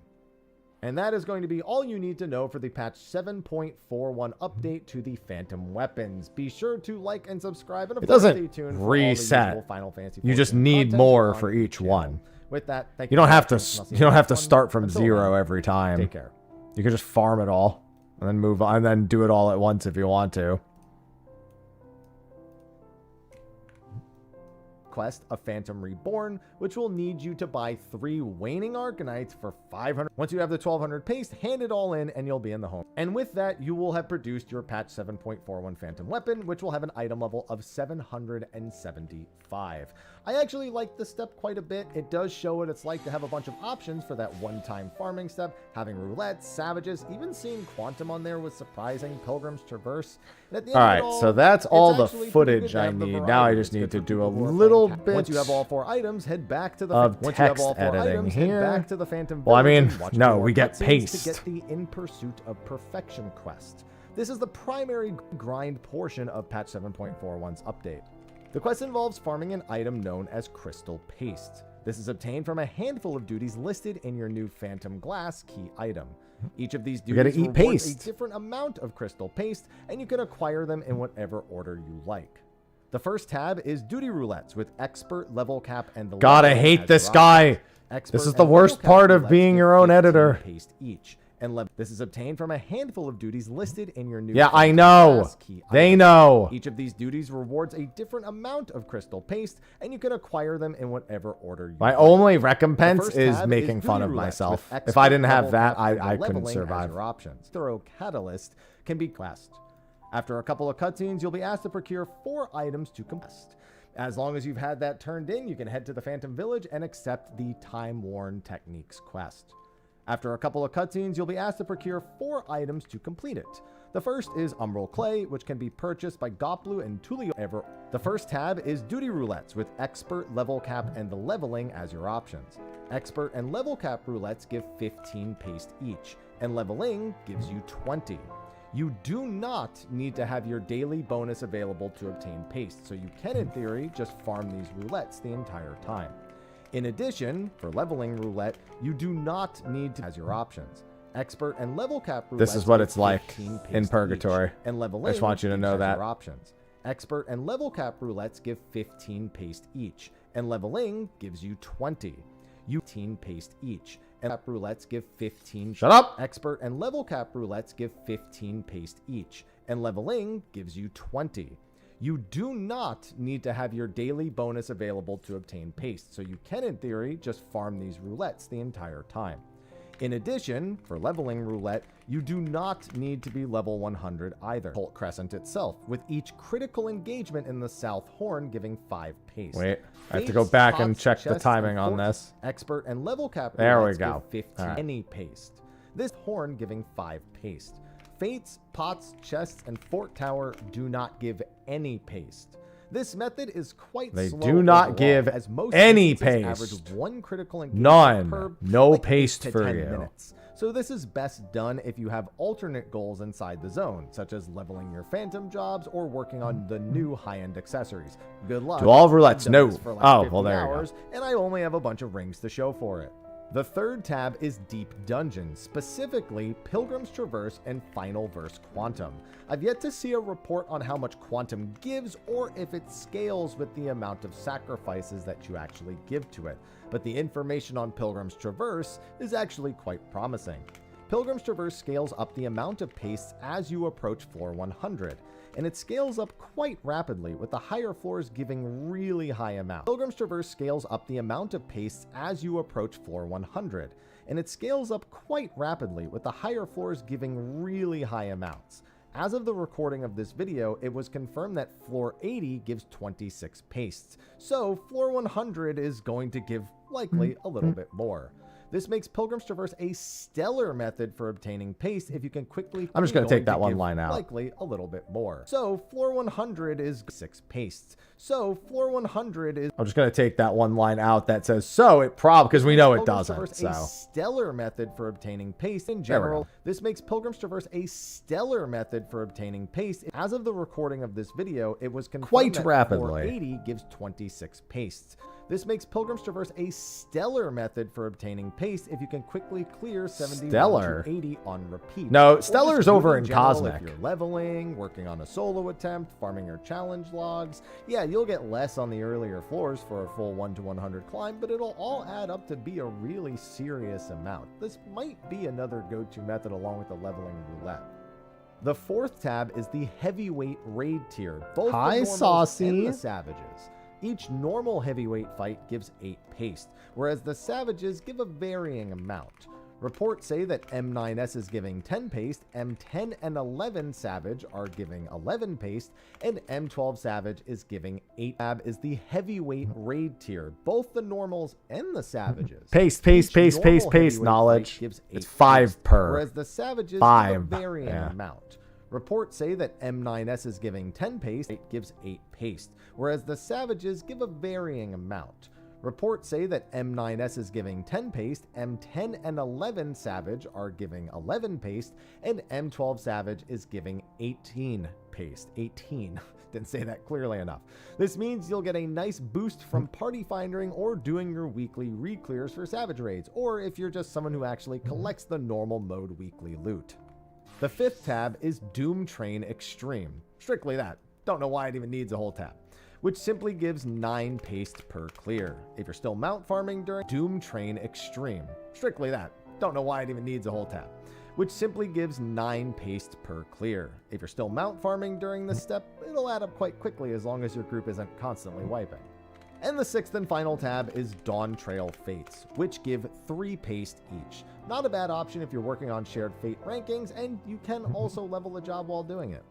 And that is going to be all you need to know for the patch 7.41 update to the Phantom Weapons. Be sure to like and subscribe, and of It course doesn't stay tuned for all the reset. usual Final Fantasy You just 14 need content more on for the each channel. one. With that, thank You don't for have to. watching, and I'll see You don't have to next one. start from Until 0 then, every time. Take care. You can just farm it all and then move on, and then do it all at once if you want to. Quest of Phantom Reborn, which will need you to buy 3 Waning Arcanites for 500. Once you have the 1200 paste, hand it all in and you'll be in the home. And with that, you will have produced your patch 7.41 Phantom Weapon, which will have an item level of 775. I actually like this step quite a bit. It does show what it's like to have a bunch of options for that one-time farming step, having roulettes, savages, even seeing Quantum on there was surprising, Pilgrim's Traverse. And at the end All of right, it all, so that's it's all the actually pretty footage good to I have the need. Now variety. I just It's need good to for do a people who are little playing bit Once you have all 4 items, head back to the of once you have all text 4 editing items, here. head back to the Phantom Well, I Village mean, and watch no, more we get cutscenes paste. to get the In Pursuit of Perfection quest. This is the primary grind portion of patch 7.41's update. The quest involves farming an item known as Crystal Paste. This is obtained from a handful of duties listed in your new Phantom Glass key item. Each of these gotta duties eat rewards paste. a different amount of crystal paste, and you can acquire them in whatever order you like. The first tab is Duty Roulettes with Expert, Level Cap, and the God, I level hate as this your guy. options. Expert This is and the Level worst Cap part of roulettes being give your own 15 editor. paste each. And this is obtained from a handful of duties listed in your new Yeah, I Phantom know. Glass key They item. know. Each of these duties rewards a different amount of crystal paste, and you can acquire them in whatever order you My like. only The recompense first is tab making is fun Duty of Roulettes myself. with If I Expert, didn't have Level that, Cap, and I couldn't leveling as survive. your options. Thorough Catalyst can be quest. After a couple of cutscenes, you'll be asked to procure 4 items to complete. As long as you've had that turned in, you can head to the Phantom Village and accept the Time Worn Techniques quest. After a couple of cutscenes, you'll be asked to procure 4 items to complete it. The first is Umbral Clay, which can be purchased by Goplu and Tulio ever. The first tab is Duty Roulettes with Expert, Level Cap, and the leveling as your options. Expert and Level Cap roulettes give 15 paste each, and leveling gives you 20. You do not need to have your daily bonus available to obtain paste, so you can, in theory, just farm these roulettes the entire time. In addition, for leveling roulette, you do not need to as your options. Expert and Level Cap roulettes. This is what give it's like 15 paste in Purgatory. each, and leveling I just want you to gives know as that. your options. Expert and Level Cap roulettes give 15 paste each, and leveling gives you 20. You 15 paste each, and cap roulettes give 15. Shut up! Expert and Level Cap roulettes give 15 paste each, and leveling gives you 20. You do not need to have your daily bonus available to obtain paste, so you can, in theory, just farm these roulettes the entire time. In addition, for leveling roulette, you do not need to be level 100 either. Cult Crescent itself, with each critical engagement in the South Horn giving 5 paste. Wait, I have to go back and check the timing on this. Expert and Level Cap There we roulettes go. give 15 All right. any paste. This horn giving 5 paste. Fates, pots, chests, and fort tower do not give any paste. This method is quite They slow do not overall, give as most any instances paste. average 1 critical engagement None. per, No like, 8 paste to for 10 you. minutes. So this is best done if you have alternate goals inside the zone, such as leveling your phantom jobs or working on the new high-end accessories. Good luck. Do all roulettes? I've done No. this for like Oh, 50 well, there you go. hours, and I only have a bunch of rings to show for it. The third tab is Deep Dungeons, specifically Pilgrim's Traverse and Final Verse Quantum. I've yet to see a report on how much Quantum gives or if it scales with the amount of sacrifices that you actually give to it, but the information on Pilgrim's Traverse is actually quite promising. Pilgrim's Traverse scales up the amount of pastes as you approach floor 100, and it scales up quite rapidly, with the higher floors giving really high amounts. Pilgrim's Traverse scales up the amount of pastes as you approach floor 100, and it scales up quite rapidly, with the higher floors giving really high amounts. As of the recording of this video, it was confirmed that floor 80 gives 26 pastes, so floor 100 is going to give likely a little bit more. This makes Pilgrim's Traverse a stellar method for obtaining paste if you can quickly... I'm just going to take that one line out. Likely a little bit more. So floor 100 is 6 pastes. So floor 100 is... I'm just going to take that one line out that says, so it probably, because we know it doesn't. So a stellar method for obtaining paste in general. This makes Pilgrim's Traverse a stellar method for obtaining paste. As of the recording of this video, it was confirmed quite that rapidly. 480 gives 26 pastes. This makes Pilgrim's Traverse a stellar method for obtaining paste if you can quickly clear 71 to 80 on repeat. No, stellar's over in general, Cosmic. If you're leveling, working on a solo attempt, farming your challenge logs, yeah, you'll get less on the earlier floors for a full 1 to 100 climb, but it'll all add up to be a really serious amount. This might be another go-to method along with the leveling roulette. The fourth tab is the heavyweight raid tier. Both the normals Saucy. And the savages. Each normal heavyweight fight gives 8 paste, whereas the savages give a varying amount. Reports say that M9S is giving 10 paste, M10 and 11 Savage are giving 11 paste, and M12 Savage is giving 8. Tab is the heavyweight raid tier, both the normals and the savages. Paste, knowledge. Gives 8 it's 5 paste, per. whereas the savages 5. give a varying amount. Reports say that M9S is giving 10 paste, it gives 8 paste, whereas the savages give a varying amount. Reports say that M9S is giving 10 paste, M10 and 11 Savage are giving 11 paste, and M12 Savage is giving 18 paste. 18. Didn't say that clearly enough. This means you'll get a nice boost from party finding or doing your weekly re-clears for Savage raids, or if you're just someone who actually collects the normal mode weekly loot. The fifth tab is Doom Train Extreme. Strictly that. Don't know why it even needs a whole tab. Which simply gives 9 paste per clear. If you're still mount farming during Doom Train Extreme. Strictly that. Don't know why it even needs a whole tab. Which simply gives 9 paste per clear. If you're still mount farming during this step, it'll add up quite quickly as long as your group isn't constantly wiping. And the sixth and final tab is Dawn Trail Fates, which give 3 paste each. Not a bad option if you're working on shared fate rankings, and you can also level the job while doing it.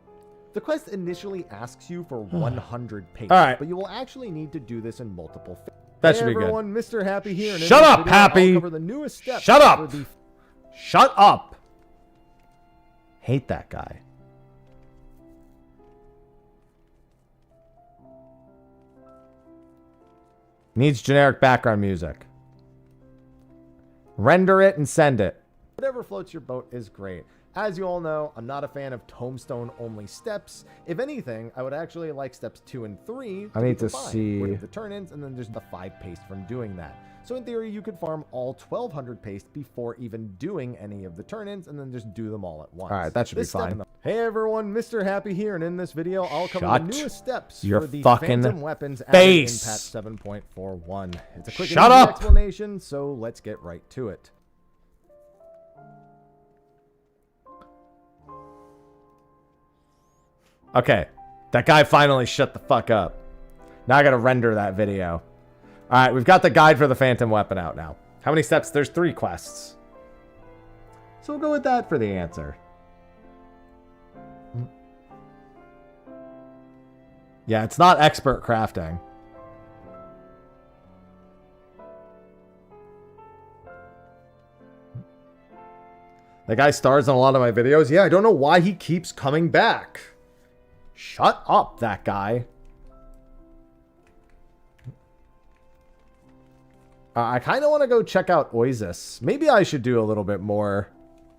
The quest initially asks you for 100 paste, but you will actually need to do this in multiple phases. That should be everyone, good. Mr. Happy here. Shut up, video, Happy! I'll cover the newest steps Shut up! For the... Shut up! Hate that guy. Needs generic background music. Render it and send it. Whatever floats your boat is great. As you all know, I'm not a fan of tombstone only steps. If anything, I would actually like steps 2 and 3. I need to see the turn-ins, and then there's the 5 paste from doing that. So in theory, you could farm all 1200 paste before even doing any of the turn-ins, and then just do them all at once. All right, that should be fine. Hey everyone, Mr. Happy here, and in this video, I'll cover the newest steps for the Phantom weapons added in patch 7.41. It's a quick and easy explanation, so let's get right to it. Okay, that guy finally shut the fuck up. Now I gotta render that video. Alright, we've got the guide for the Phantom weapon out now. How many steps? There's 3 quests. So we'll go with that for the answer. Yeah, it's not expert crafting. That guy stars on a lot of my videos. Yeah, I don't know why he keeps coming back. Shut up, that guy. I kind of want to go check out Oizys. Maybe I should do a little bit more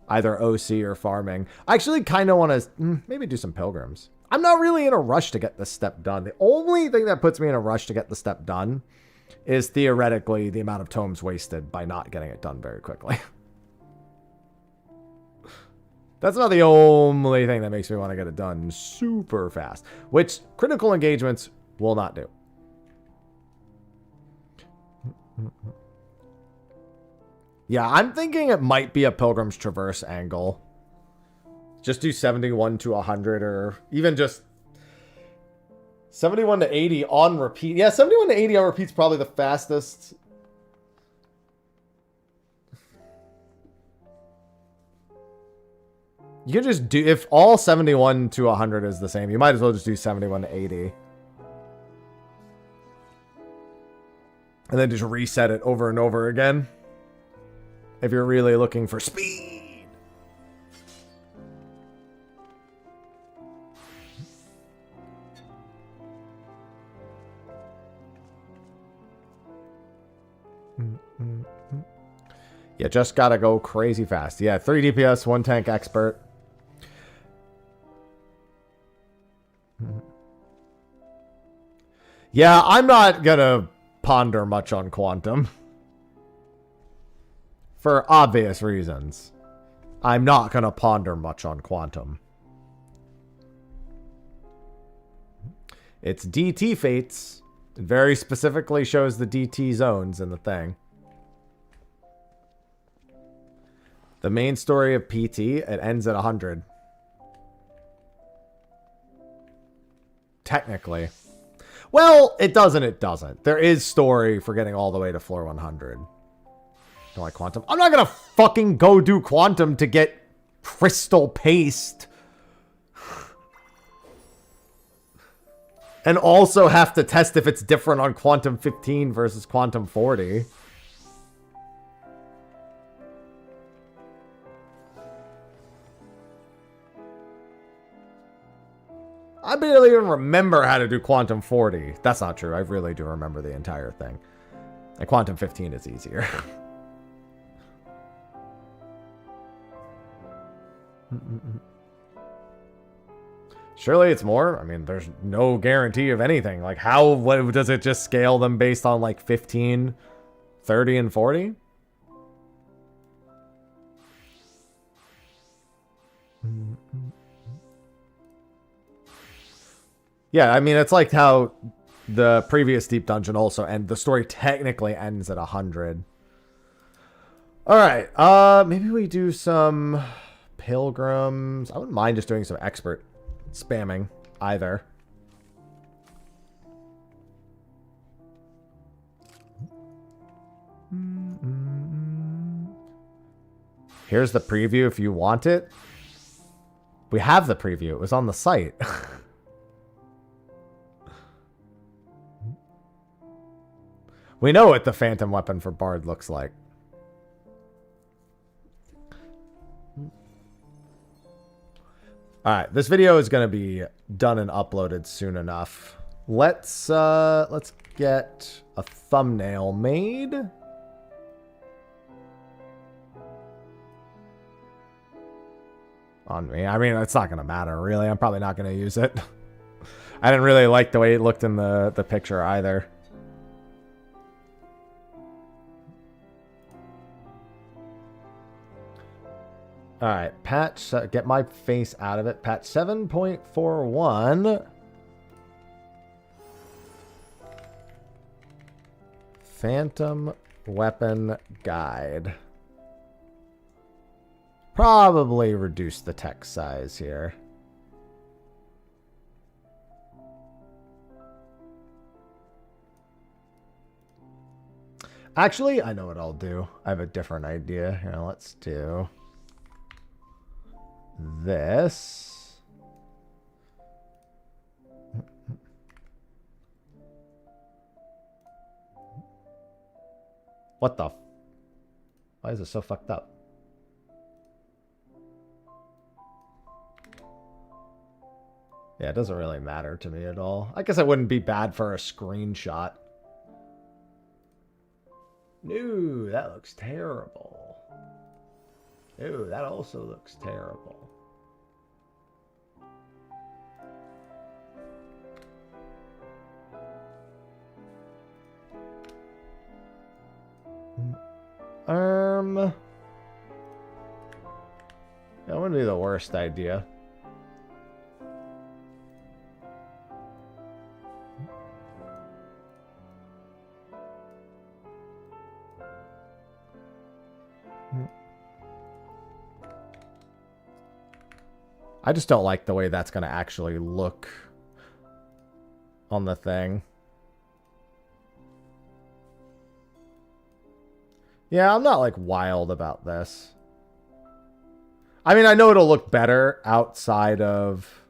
either OC or farming. I actually kind of want to maybe do some pilgrims. I'm not really in a rush to get this step done. The only thing that puts me in a rush to get the step done is theoretically the amount of tomes wasted by not getting it done very quickly. That's not the only thing that makes me want to get it done super fast, which critical engagements will not do. Yeah, I'm thinking it might be a Pilgrim's Traverse angle. Just do 71 to 100 or even just 71 to 80 on repeat. Yeah, 71 to 80 on repeat is probably the fastest. You can just do, if all 71 to 100 is the same, you might as well just do 71 to 80. And then just reset it over and over again. if you're really looking for speed. You just gotta go crazy fast. Yeah, 3 DPS, 1 tank expert. Yeah, I'm not gonna ponder much on Quantum. For obvious reasons. I'm not gonna ponder much on Quantum. It's DT fates. It very specifically shows the DT zones in the thing. The main story of PT, it ends at 100. Technically. Well, it doesn't, it doesn't. There is story for getting all the way to floor 100. Don't like Quantum. I'm not gonna fucking go do Quantum to get crystal paste. And also have to test if it's different on Quantum 15 versus Quantum 40. I barely even remember how to do Quantum 40. That's not true. I really do remember the entire thing. And Quantum 15 is easier. Surely it's more. I mean, there's no guarantee of anything. Like, what does it just scale them based on like 15, 30, and 40? Yeah, I mean, it's like how the previous Deep Dungeon also, and the story technically ends at 100. All right, maybe we do some pilgrims. I wouldn't mind just doing some expert spamming either. Here's the preview if you want it. We have the preview. It was on the site. We know what the phantom weapon for Bard looks like. Alright, this video is going to be done and uploaded soon enough. Let's get a thumbnail made. On me. I mean, it's not going to matter, really. I'm probably not going to use it. I didn't really like the way it looked in the picture either. Alright, patch, get my face out of it. Patch 7.41. Phantom Weapon Guide. Probably reduce the text size here. Actually, I know what I'll do. I have a different idea. Here, let's do this. What the? Why is it so fucked up? Yeah, it doesn't really matter to me at all. I guess it wouldn't be bad for a screenshot. No, that looks terrible. Oh, that also looks terrible. That wouldn't be the worst idea. I just don't like the way that's going to actually look on the thing. Yeah, I'm not like wild about this. I mean, I know it'll look better outside of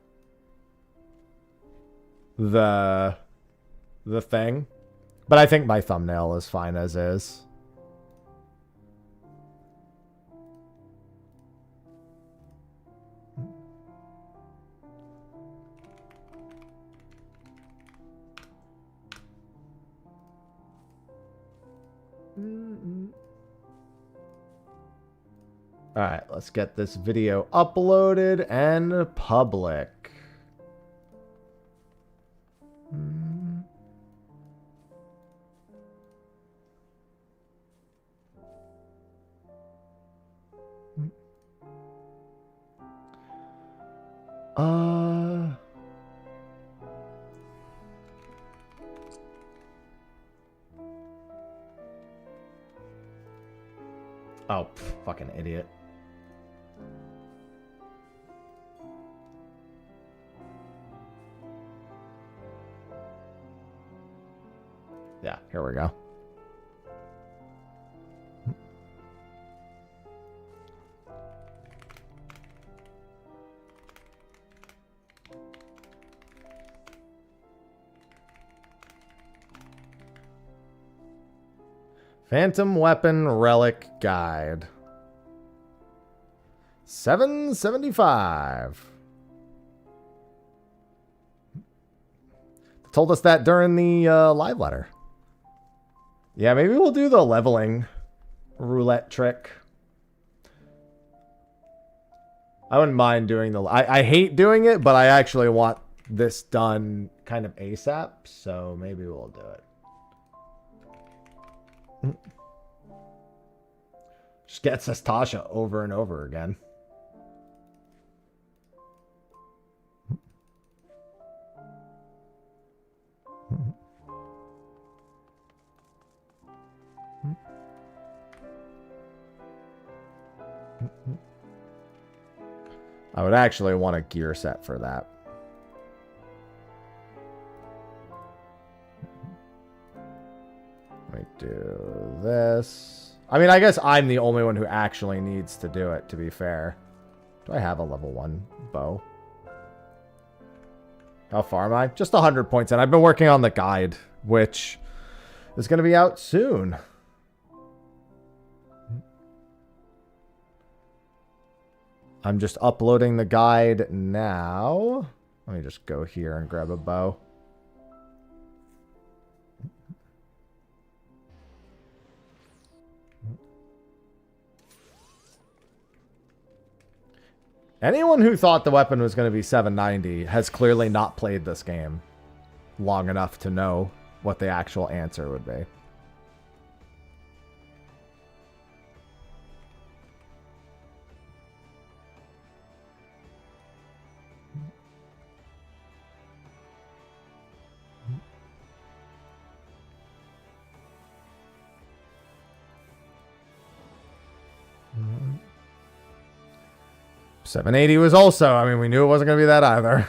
the thing, but I think my thumbnail is fine as is. All right, let's get this video uploaded and public. Oh, fucking idiot. Yeah, here we go. Phantom Weapon Relic Guide. 775. Told us that during the live letter. Yeah, maybe we'll do the leveling roulette trick. I wouldn't mind doing the... I hate doing it, but I actually want this done kind of ASAP, so maybe we'll do it. Just gets us Tasha over and over again. I would actually want a gear set for that. Let me do this. I mean, I guess I'm the only one who actually needs to do it, to be fair. Do I have a level 1 bow? How far am I? Just 100 points in. I've been working on the guide, which is going to be out soon. I'm just uploading the guide now. Let me just go here and grab a bow. Anyone who thought the weapon was going to be 790 has clearly not played this game long enough to know what the actual answer would be. Mm-hmm. 780 was also, I mean, we knew it wasn't going to be that either.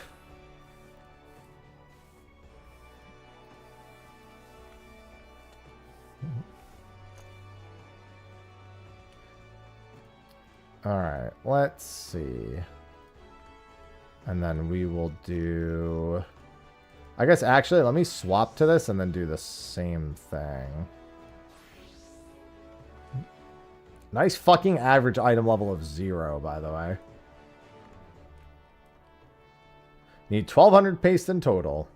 All right, let's see. And then we will do... I guess actually, let me swap to this and then do the same thing. Nice fucking average item level of 0, by the way. Need 1,200 paste in total.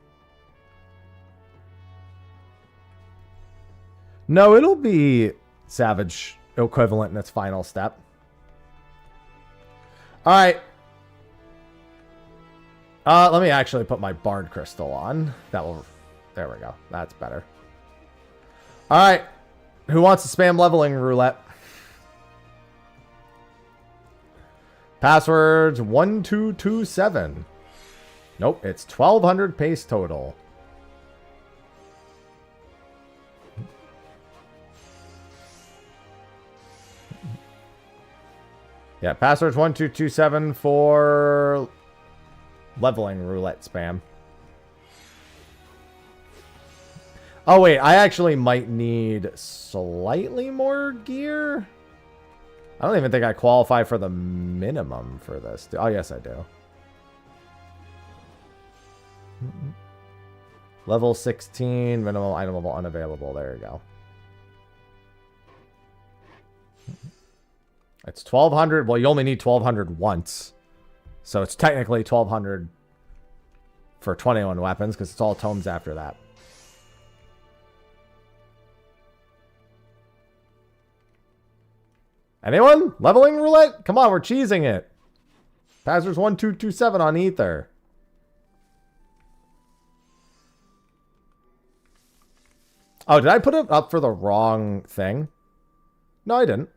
No, it'll be Savage equivalent in its final step. Alright. Let me actually put my Bard Crystal on. That will... There we go. That's better. Alright. Who wants to spam leveling roulette? Password's 1227. Nope, it's 1,200 paste total. Yeah, password's 1227 for leveling roulette spam. Oh, wait, I actually might need slightly more gear. I don't even think I qualify for the minimum for this. Oh, yes, I do. Level 16, minimal item level unavailable. There you go. It's 1,200. Well, you only need 1,200 once. So it's technically 1,200 for 21 weapons because it's all tomes after that. Anyone? Leveling roulette? Come on, we're cheesing it. Passwords 1227 on Ether. Oh, did I put it up for the wrong thing? No, I didn't.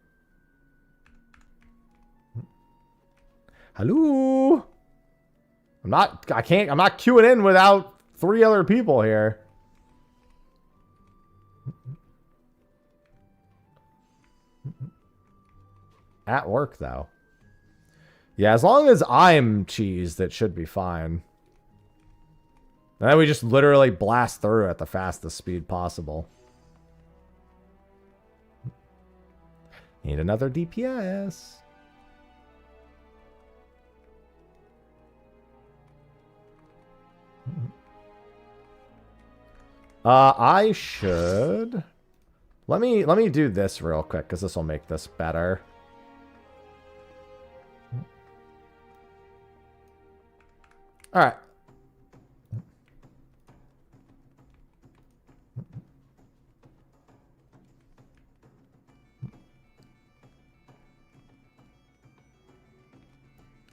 Hello? I'm not queuing in without 3 other people here. At work, though. Yeah, as long as I'm cheesed, it should be fine. And then we just literally blast through at the fastest speed possible. Need another DPS. I should... Let me do this real quick, because this will make this better. Alright.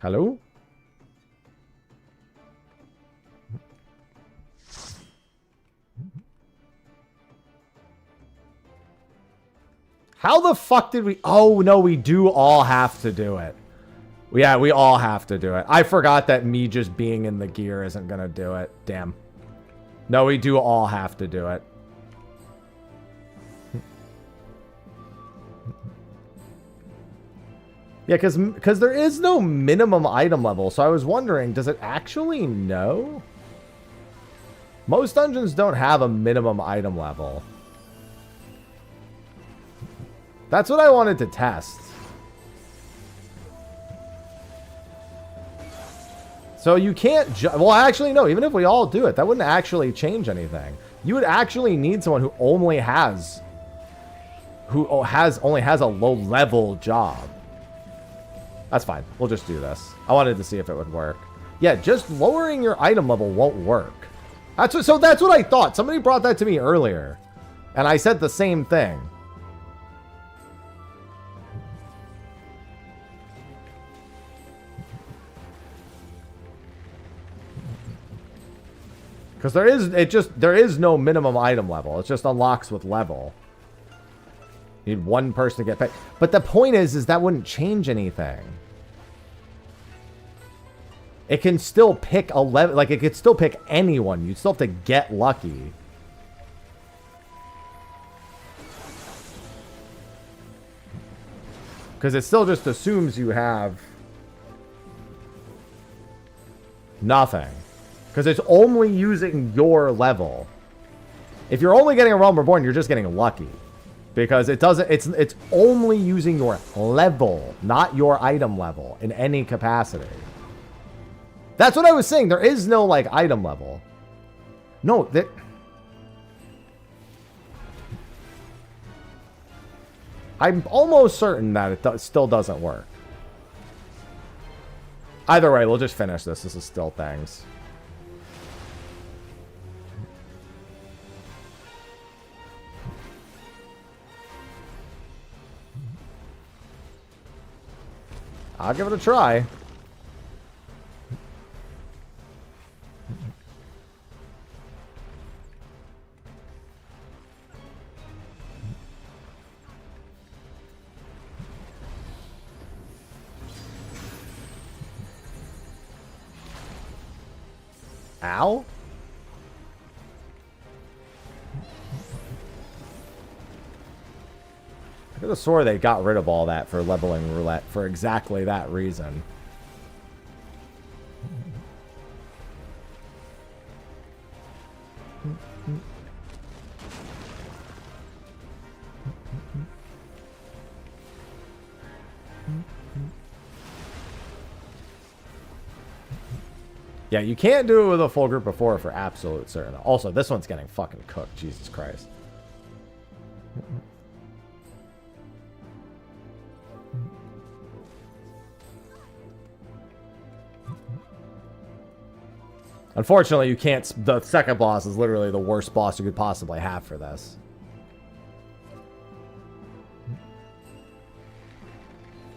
Hello? How the fuck did we... Oh, no, we do all have to do it. Yeah, we all have to do it. I forgot that me just being in the gear isn't going to do it. Damn. No, we do all have to do it. Yeah, because there is no minimum item level. So I was wondering, does it actually know? Most dungeons don't have a minimum item level. That's what I wanted to test. So you can't... Well, actually, no. Even if we all do it, that wouldn't actually change anything. You would actually need someone who only has... only has a low-level job. That's fine. We'll just do this. I wanted to see if it would work. Yeah, just lowering your item level won't work. So that's what I thought. Somebody brought that to me earlier. And I said the same thing. Because there is no minimum item level. It just unlocks with level. You need one person to get paid. But the point is that wouldn't change anything. It can still pick a level. Like, it could still pick anyone. You'd still have to get lucky. Because it still just assumes you have nothing. Because it's only using your level. If you're only getting a Realm Reborn, you're just getting lucky. Because it doesn't, it's only using your level, not your item level in any capacity. That's what I was saying. There is no, like, item level. No, that... I'm almost certain that it still doesn't work. Either way, we'll just finish this. This is still things. I'll give it a try. Ow? I could have swore they got rid of all that for leveling roulette for exactly that reason. Yeah, you can't do it with a full group of 4 for absolute certain. Also, this one's getting fucking cooked. Jesus Christ. Unfortunately, you can't... The second boss is literally the worst boss you could possibly have for this.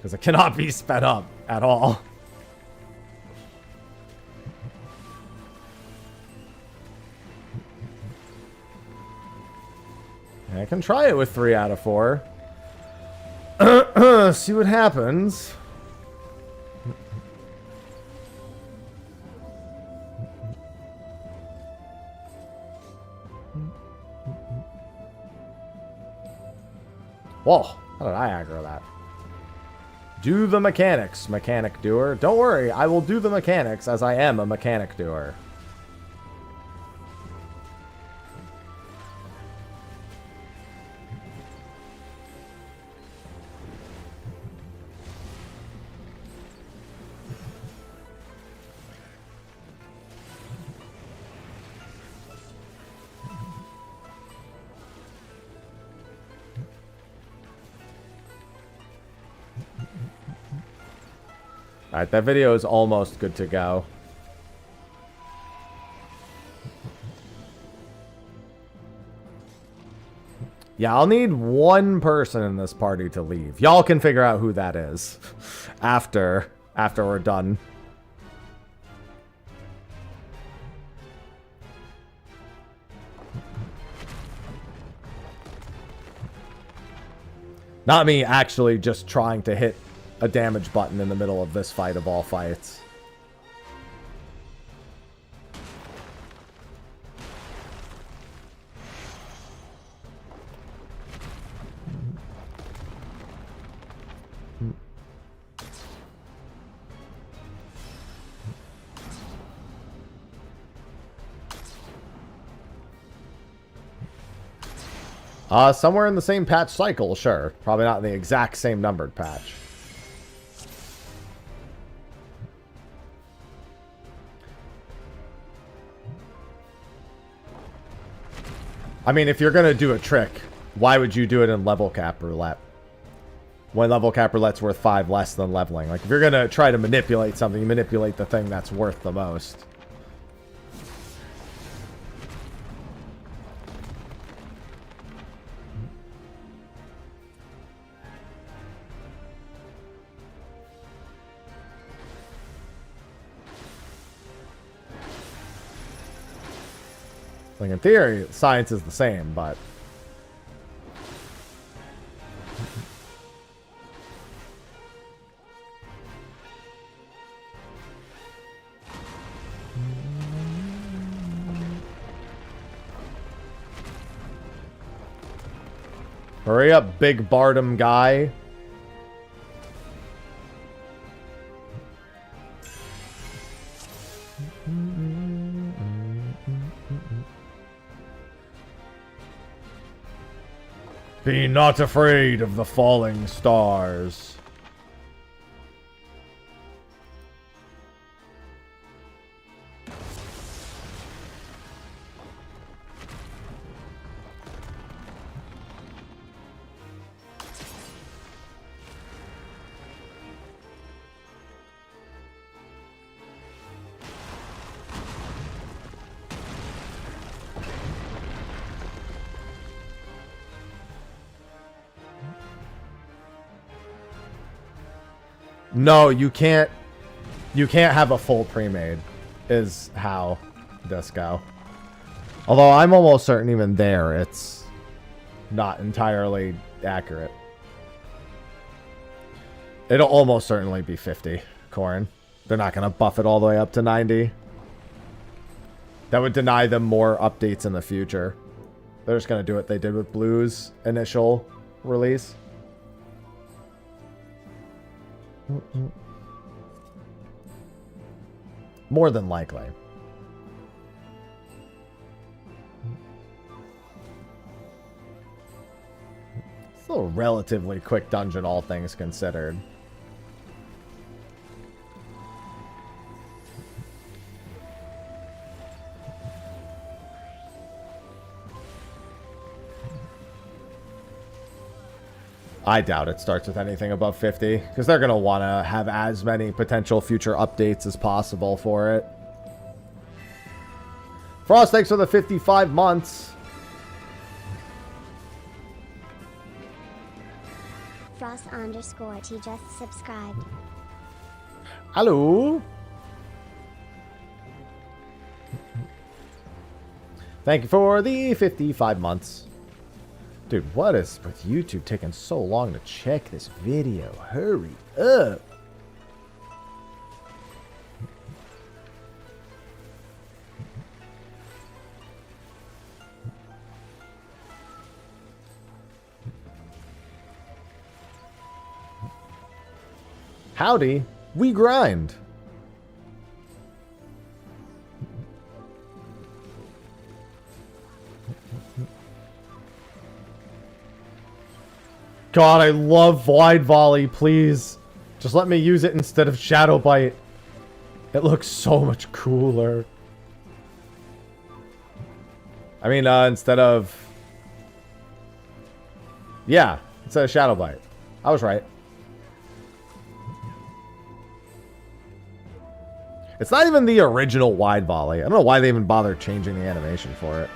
because it cannot be sped up at all. I can try it with 3 out of 4. See what happens. Whoa, how did I aggro that? Do the mechanics, mechanic doer. Don't worry, I will do the mechanics as I am a mechanic doer. Alright, that video is almost good to go. Yeah, I'll need one person in this party to leave. Y'all can figure out who that is after we're done. Not me actually just trying to hit a damage button in the middle of this fight of all fights. Somewhere in the same patch cycle, sure. Probably not in the exact same numbered patch. I mean, if you're going to do a trick, why would you do it in level cap roulette? When level cap roulette's worth 5 less than leveling. Like, if you're going to try to manipulate something, you manipulate the thing that's worth the most. Like, in theory, science is the same, but... Hurry up, big Bardom guy. Be not afraid of the falling stars. No, you can't have a full pre-made, is how this go. Although I'm almost certain even there, it's not entirely accurate. It'll almost certainly be 50, Corrin. They're not going to buff it all the way up to 90. That would deny them more updates in the future. They're just going to do what they did with Blue's initial release. More than likely. Still a relatively quick dungeon, all things considered. I doubt it starts with anything above 50, because they're going to want to have as many potential future updates as possible for it. Frost, thanks for the 55 months. Frost_T just subscribed. Hello. Thank you for the 55 months. Dude, what is with YouTube taking so long to check this video? Hurry up. Howdy, we grind. God, I love Wide Volley, please. Just let me use it instead of Shadow Bite. It looks so much cooler. I mean, instead of... Yeah, instead of Shadow Bite. I was right. It's not even the original Wide Volley. I don't know why they even bothered changing the animation for it.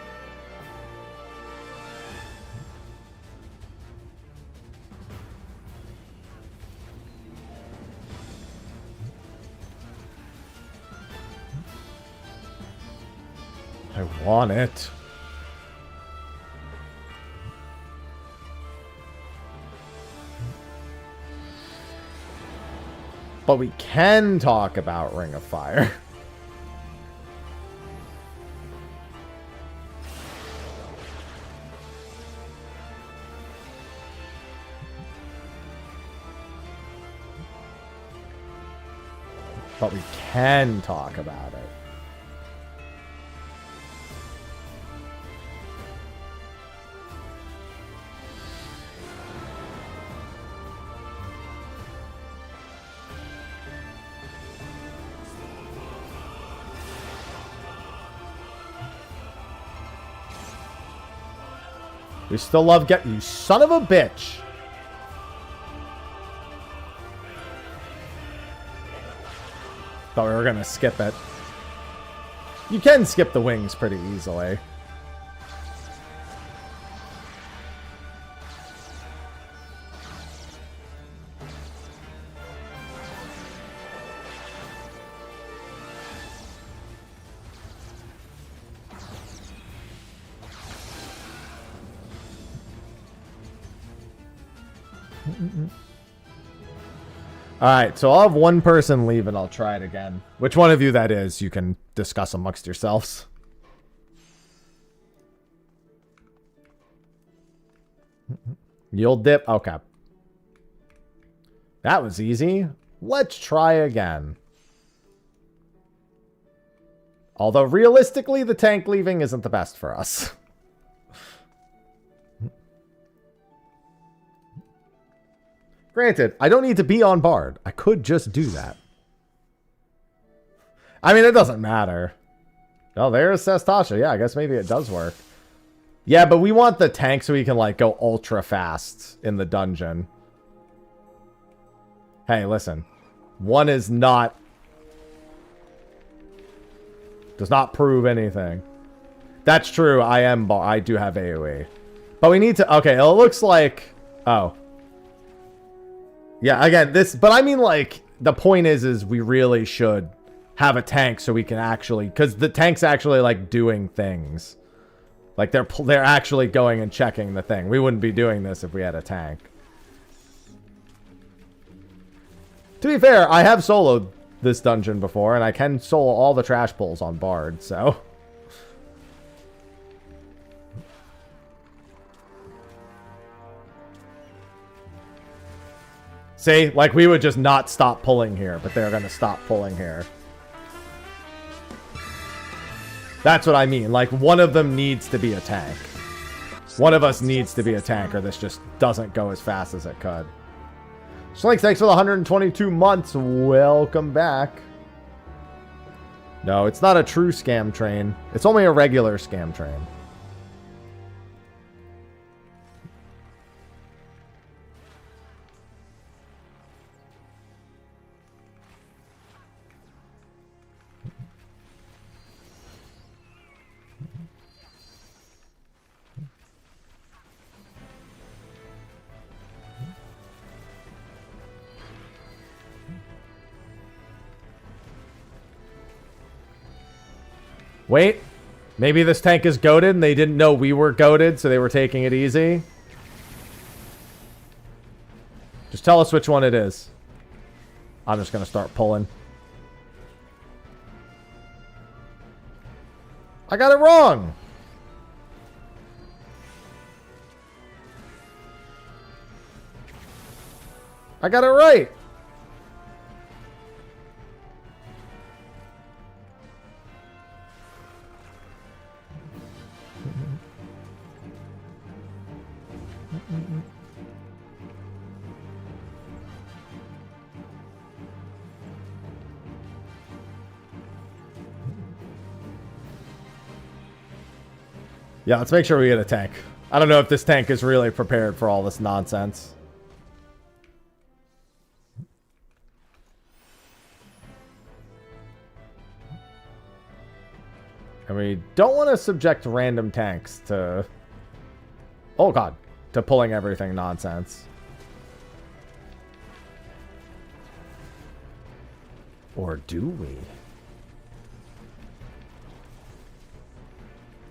I want it. But we can talk about Ring of Fire. But we can talk about it. We still love getting you, son of a bitch. Thought we were gonna skip it. You can skip the wings pretty easily. Alright, so I'll have one person leave and I'll try it again. Which one of you that is, you can discuss amongst yourselves. You'll dip? Okay. That was easy. Let's try again. Although, realistically, the tank leaving isn't the best for us. Granted, I don't need to be on Bard. I could just do that. I mean, it doesn't matter. Oh, there's Sestasha. Yeah, I guess maybe it does work. Yeah, but we want the tank so we can, like, go ultra fast in the dungeon. Hey, listen. One is not... does not prove anything. That's true. I do have AoE. But we need to... okay, it looks like... oh. Yeah, again, this... but I mean, like, the point is we really should have a tank so we can actually... because the tank's actually, like, doing things. Like, they're actually going and checking the thing. We wouldn't be doing this if we had a tank. To be fair, I have soloed this dungeon before, and I can solo all the trash pulls on Bard, so... see, like, we would just not stop pulling here, but they're gonna stop pulling here. That's what I mean. Like, one of them needs to be a tank. One of us needs to be a tank, or this just doesn't go as fast as it could. Slinks, thanks for the 122 months. Welcome back. No, it's not a true scam train. It's only a regular scam train. Wait. Maybe this tank is goated and they didn't know we were goated, so they were taking it easy. Just tell us which one it is. I'm just going to start pulling. I got it wrong. I got it right. Yeah, let's make sure we get a tank. I don't know if this tank is really prepared for all this nonsense. And we don't want to subject random tanks to... Oh god. To pulling everything nonsense. Or do we?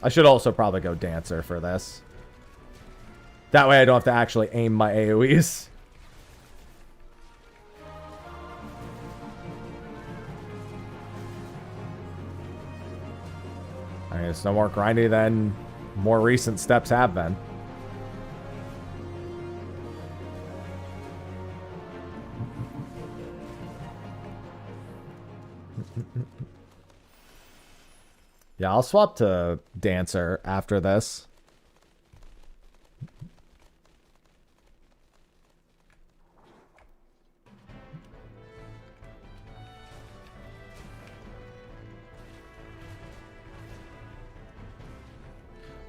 I should also probably go Dancer for this. That way I don't have to actually aim my AoEs. I mean, it's no more grindy than more recent steps have been. Yeah, I'll swap to Dancer after this.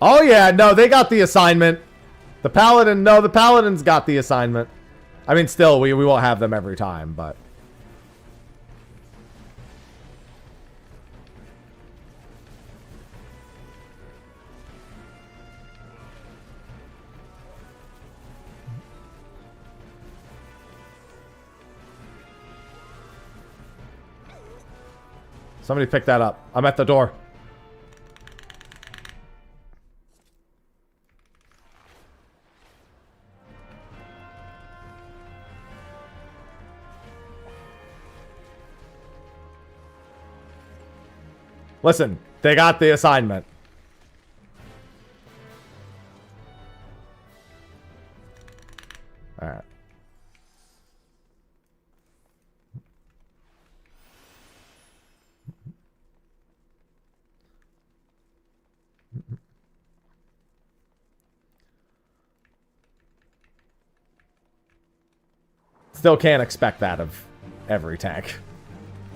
Oh yeah, no, they got the assignment. The Paladin, no, the Paladin's got the assignment. I mean, still, we won't have them every time, but... Somebody pick that up. I'm at the door. Listen, they got the assignment. All right. Still can't expect that of every tank.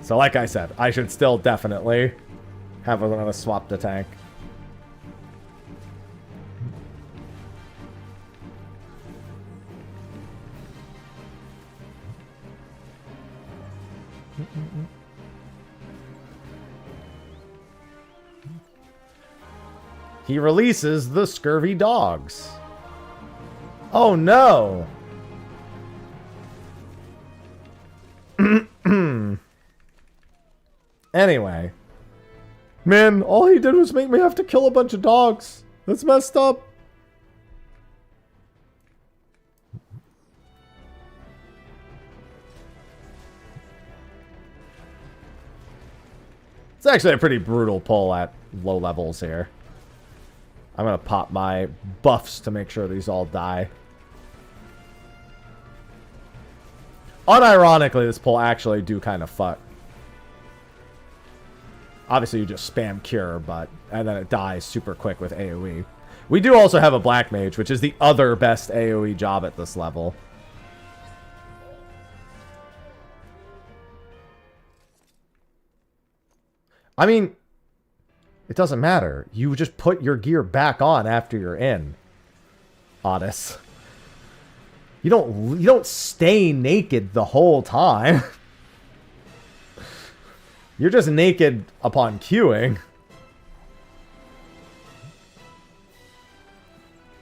So like I said, I should still definitely have another swap the tank. He releases the scurvy dogs. Oh no! Anyway. Man, all he did was make me have to kill a bunch of dogs. That's messed up. It's actually a pretty brutal pull at low levels here. I'm going to pop my buffs to make sure these all die. Unironically, this pull actually do kind of fuck. Obviously, you just spam cure, and then it dies super quick with AoE. We do also have a Black Mage, which is the other best AoE job at this level. I mean, it doesn't matter. You just put your gear back on after you're in. Otis. You don't stay naked the whole time. You're just naked upon queuing.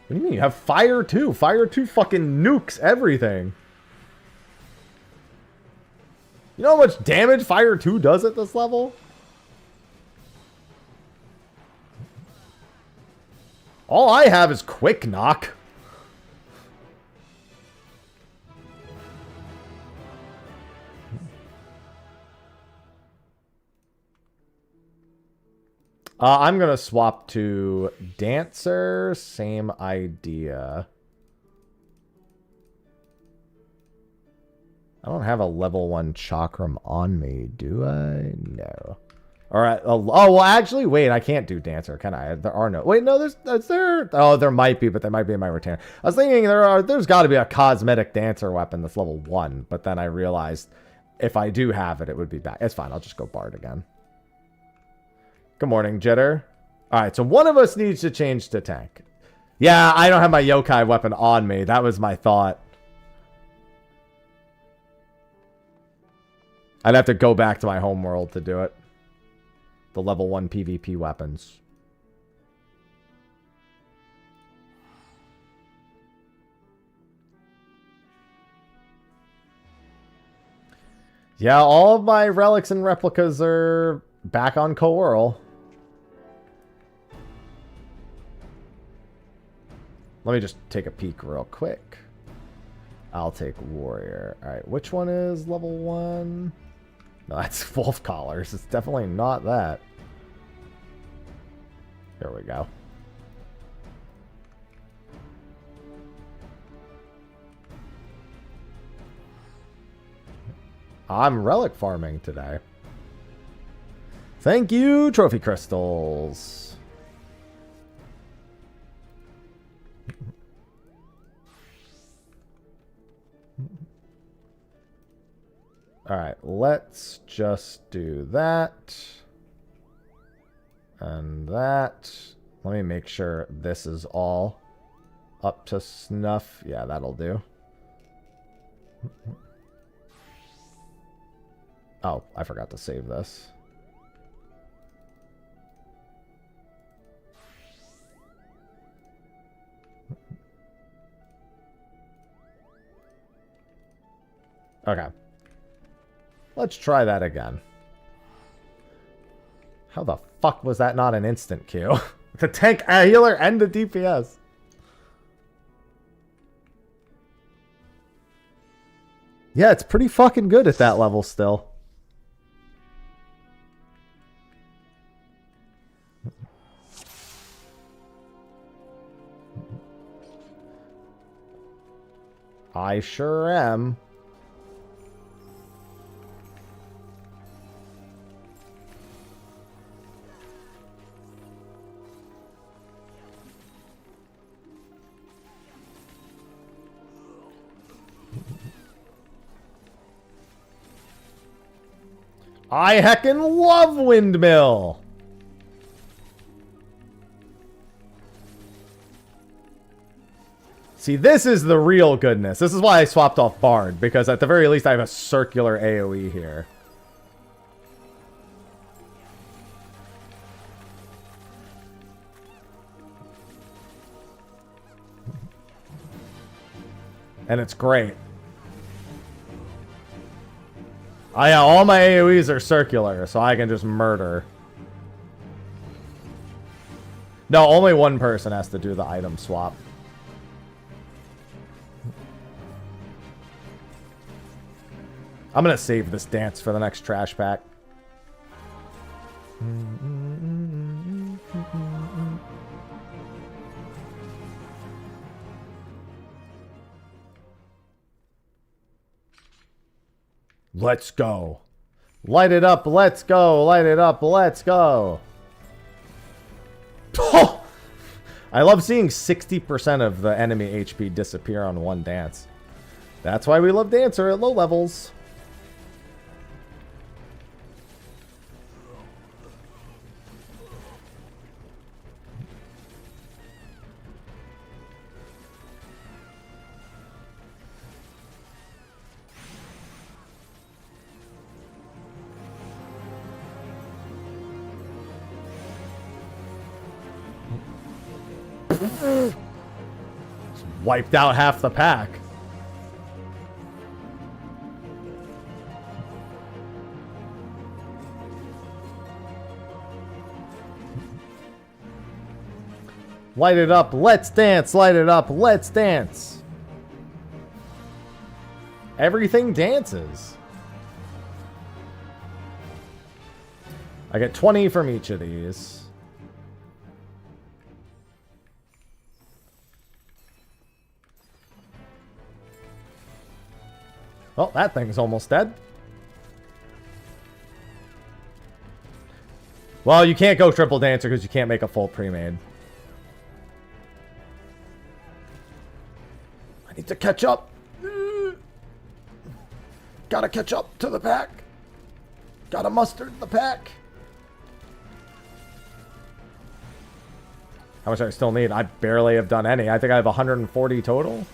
What do you mean? You have Fire 2. Fire 2 fucking nukes everything. You know how much damage Fire 2 does at this level? All I have is quick knock. I'm going to swap to Dancer. Same idea. I don't have a level 1 chakram on me, do I? No. All right. Oh, well, actually, wait. I can't do Dancer, can I? There are no... Wait, no, is there... Oh, there might be, but there might be in my retainer. I was thinking there's got to be a cosmetic Dancer weapon that's level 1, but then I realized if I do have it, it would be back. It's fine. I'll just go Bard again. Good morning, Jitter. All right, so one of us needs to change to tank. Yeah, I don't have my yokai weapon on me. That was my thought. I'd have to go back to my home world to do it. The level 1 PvP weapons. Yeah, all of my relics and replicas are back on Coral. Let me just take a peek real quick. I'll take Warrior. Alright, which one is level 1? No, that's Wolf Collars. It's definitely not that. There we go. I'm relic farming today. Thank you, Trophy Crystals. Alright, let's just do that. And that. Let me make sure this is all up to snuff. Yeah, that'll do. Oh, I forgot to save this. Okay. Let's try that again. How the fuck was that not an instant Q? The tank, a healer, and the DPS. Yeah, it's pretty fucking good at that level still. I sure am. I heckin' love Windmill! See, this is the real goodness. This is why I swapped off Bard, because at the very least I have a circular AoE here. And it's great. Yeah, all my AoEs are circular, so I can just murder. No, only one person has to do the item swap. I'm gonna save this dance for the next trash pack. Let's go. Light it up, let's go. Light it up, let's go. Oh! I love seeing 60% of the enemy HP disappear on one dance. That's why we love Dancer at low levels. Wiped out half the pack. Light it up. Let's dance. Light it up. Let's dance. Everything dances. I get 20 from each of these. Oh, that thing's almost dead. Well, you can't go triple dancer because you can't make a full pre-made. I need to catch up. Gotta catch up to the pack. Gotta mustard the pack. How much do I still need? I barely have done any. I think I have 140 total.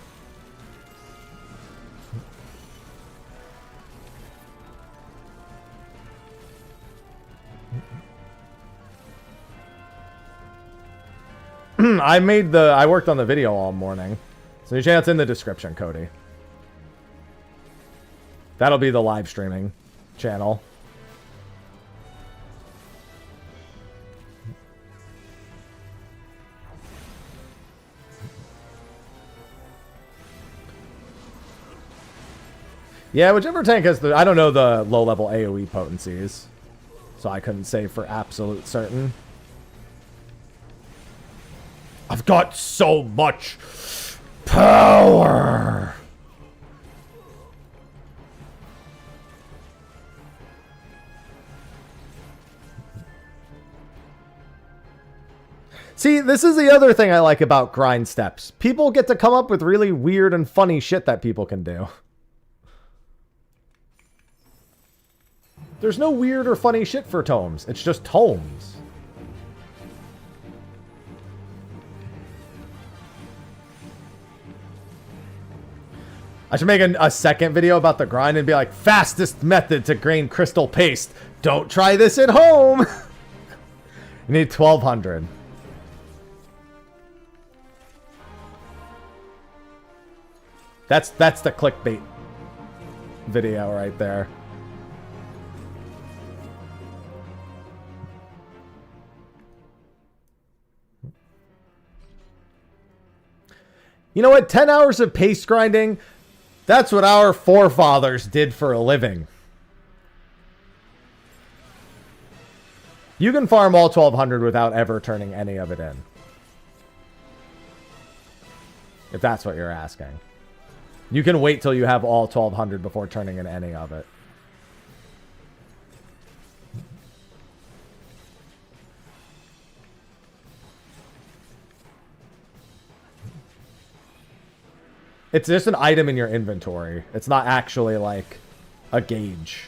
I worked on the video all morning. So your channel's in the description, Cody. That'll be the live streaming channel. Yeah, whichever tank has the... I don't know the low-level AoE potencies. So I couldn't say for absolute certain. I've got so much power. See, this is the other thing I like about grind steps. People get to come up with really weird and funny shit that people can do. There's no weird or funny shit for tomes. It's just tomes. I should make a second video about the grind and be like, fastest method to gain crystal paste. Don't try this at home. You need 1,200. That's the clickbait video right there. You know what? 10 hours of paste grinding, that's what our forefathers did for a living. You can farm all 1,200 without ever turning any of it in. If that's what you're asking. You can wait till you have all 1,200 before turning in any of it. It's just an item in your inventory. It's not actually like a gauge.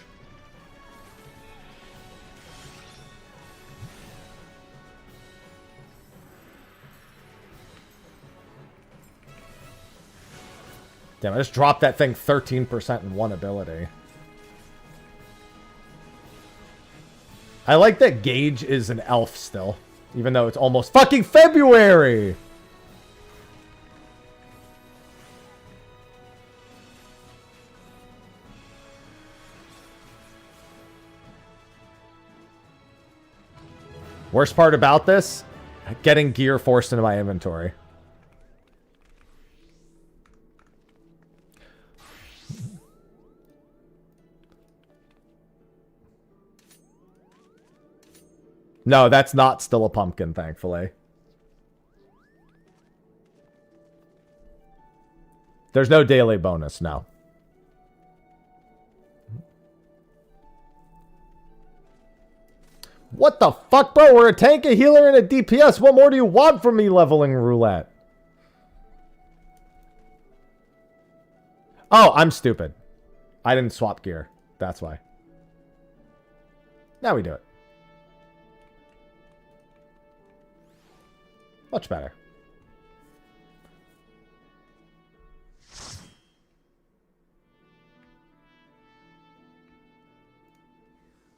Damn, I just dropped that thing 13% in one ability. I like that Gage is an elf still, even though it's almost fucking February! Worst part about this? Getting gear forced into my inventory. No, that's not still a pumpkin, thankfully. There's no daily bonus, no. What the fuck, bro? We're a tank, a healer, and a DPS. What more do you want from me, leveling roulette? Oh, I'm stupid. I didn't swap gear. That's why. Now we do it. Much better.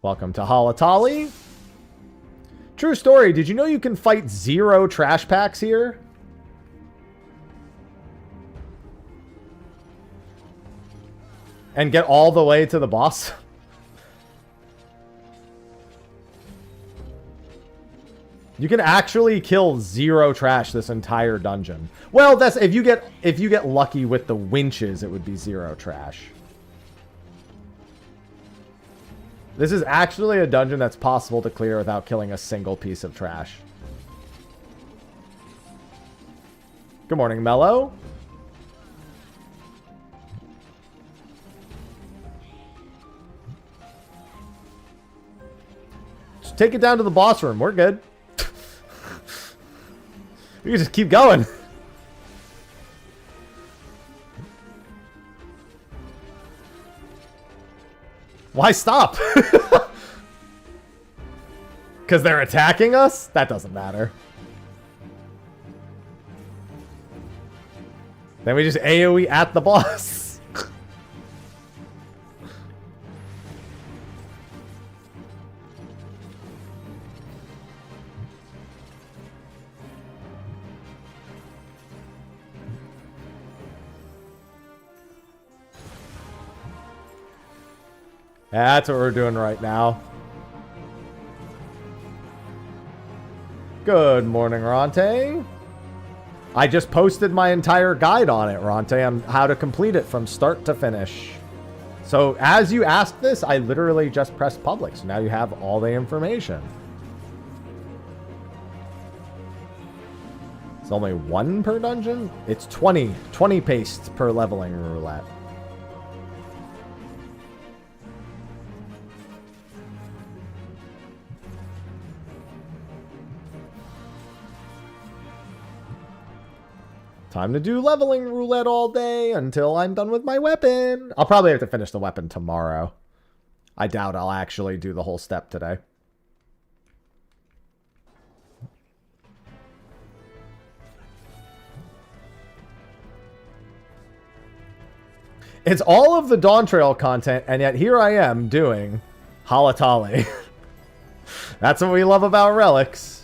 Welcome to Halatali. True story, did you know you can fight 0 trash packs here? And get all the way to the boss? You can actually kill 0 trash this entire dungeon. Well, that's if you get lucky with the winches, it would be 0 trash. This is actually a dungeon that's possible to clear without killing a single piece of trash. Good morning, Mello. Just take it down to the boss room. We're good. We can just keep going. Why stop? Because they're attacking us? That doesn't matter. Then we just AoE at the boss. That's what we're doing right now. Good morning, Ronte. I just posted my entire guide on it, Ronte, on how to complete it from start to finish. So as you asked this, I literally just pressed public. So now you have all the information. It's only 1 per dungeon? It's 20 pastes per leveling roulette. Time to do leveling roulette all day until I'm done with my weapon. I'll probably have to finish the weapon tomorrow. I doubt I'll actually do the whole step today. It's all of the Dawn Trail content, and yet here I am doing Halatali. That's what we love about relics.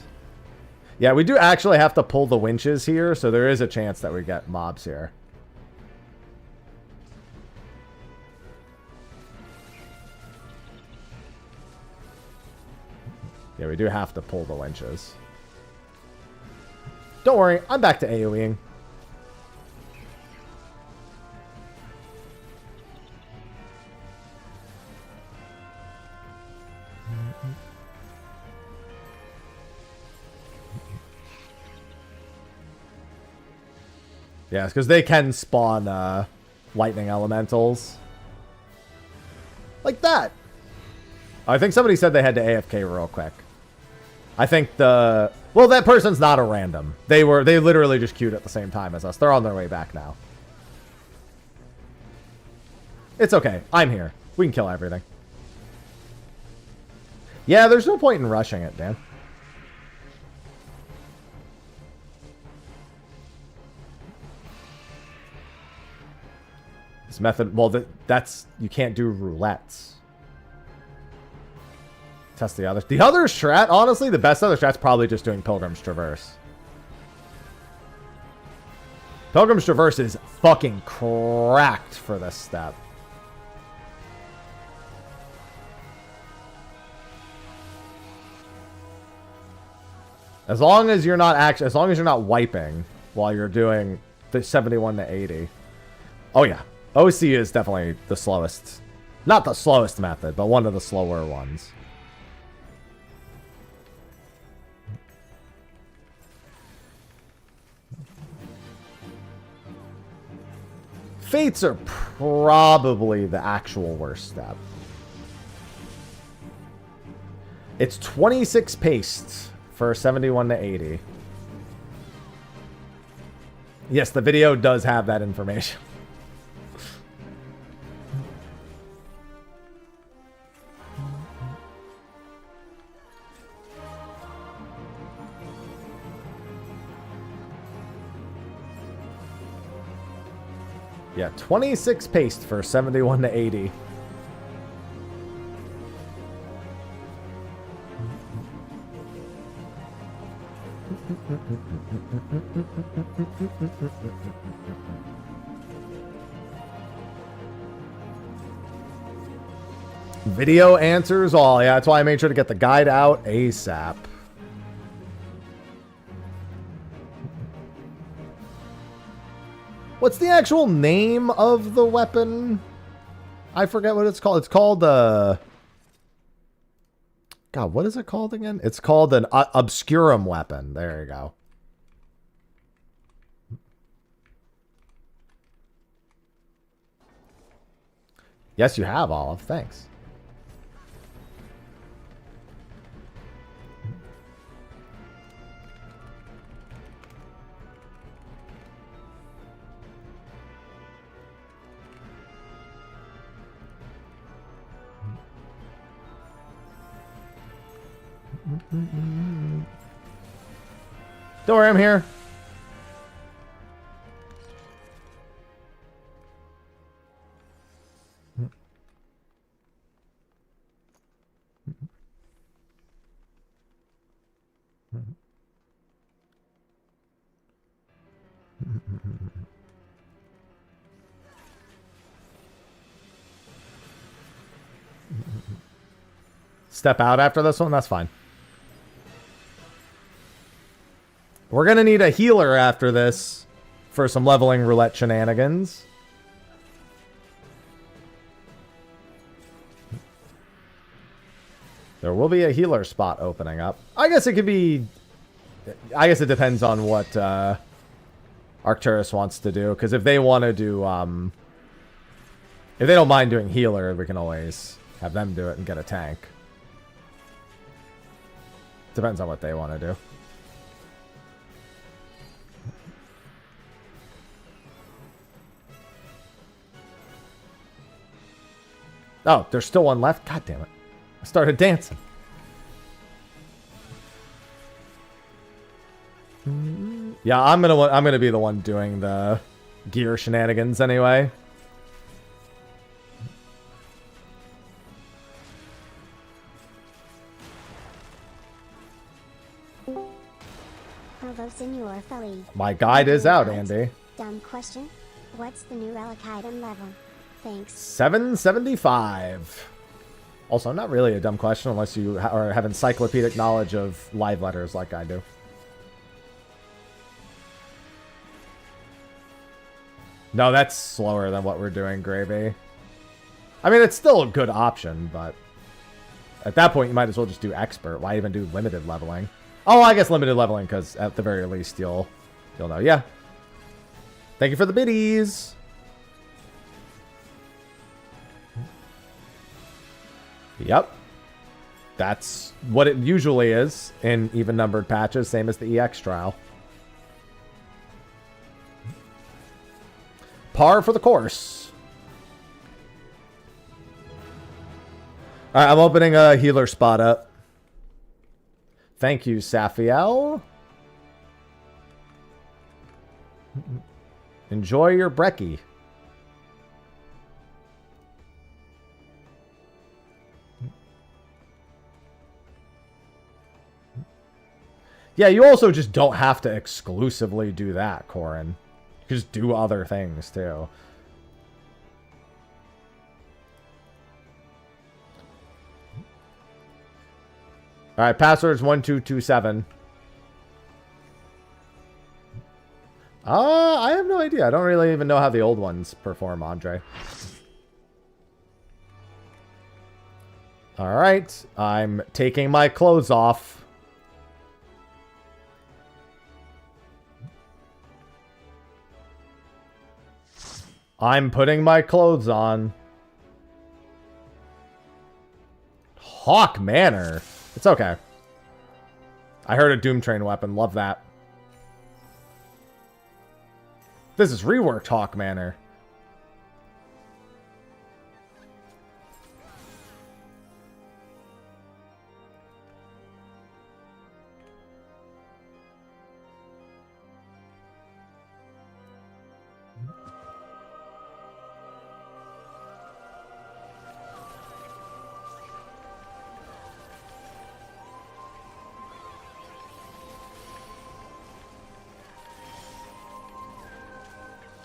Yeah, we do actually have to pull the winches here, so there is a chance that we get mobs here. Yeah, we do have to pull the winches. Don't worry, I'm back to AoEing. Yes, because they can spawn lightning elementals. Like that. I think somebody said they had to AFK real quick. I think the... Well, that person's not a random. They literally just queued at the same time as us. They're on their way back now. It's okay. I'm here. We can kill everything. Yeah, there's no point in rushing it, Dan. This method... Well, that's... You can't do roulettes. Test the others. The other strat, honestly, the best other strat's probably just doing Pilgrim's Traverse. Pilgrim's Traverse is fucking cracked for this step. As long as you're not wiping while you're doing the 71 to 80. Oh yeah. OC is definitely the slowest. Not the slowest method, but one of the slower ones. Fates are probably the actual worst step. It's 26 pastes for 71 to 80. Yes, the video does have that information. Yeah, 26 paste for 71 to 80. Video answers all. Yeah, that's why I made sure to get the guide out ASAP. What's the actual name of the weapon? I forget what it's called. It's called God, what is it called again? It's called an obscurum weapon. There you go. Yes, you have, Olive. Thanks. Don't worry, I'm here. Step out after this one? That's fine. We're going to need a healer after this for some leveling roulette shenanigans. There will be a healer spot opening up. I guess it could be... I guess it depends on what Arcturus wants to do. Because if they want to do... if they don't mind doing healer, we can always have them do it and get a tank. Depends on what they want to do. Oh, there's still one left? God damn it. I started dancing. Yeah, I'm gonna be the one doing the gear shenanigans anyway. Hello, Senor Feli. My guide is out, Andy. Dumb question. What's the new relic item level? Thanks. 775. Also, not really a dumb question unless you have encyclopedic knowledge of live letters like I do. No, that's slower than what we're doing, Gravy. I mean, it's still a good option, but at that point, you might as well just do expert. Why even do limited leveling? Oh, I guess limited leveling, because at the very least, you'll know. Yeah. Thank you for the biddies. Yep. That's what it usually is in even-numbered patches, same as the EX trial. Par for the course. Alright, I'm opening a healer spot up. Thank you, Safiel. Enjoy your brekkie. Yeah, you also just don't have to exclusively do that, Corin. You can just do other things, too. Alright, password's 1227. I have no idea. I don't really even know how the old ones perform, Andre. Alright, I'm taking my clothes off. I'm putting my clothes on. Hawk Manor. It's okay. I heard a Doom Train weapon. Love that. This is reworked Hawk Manor.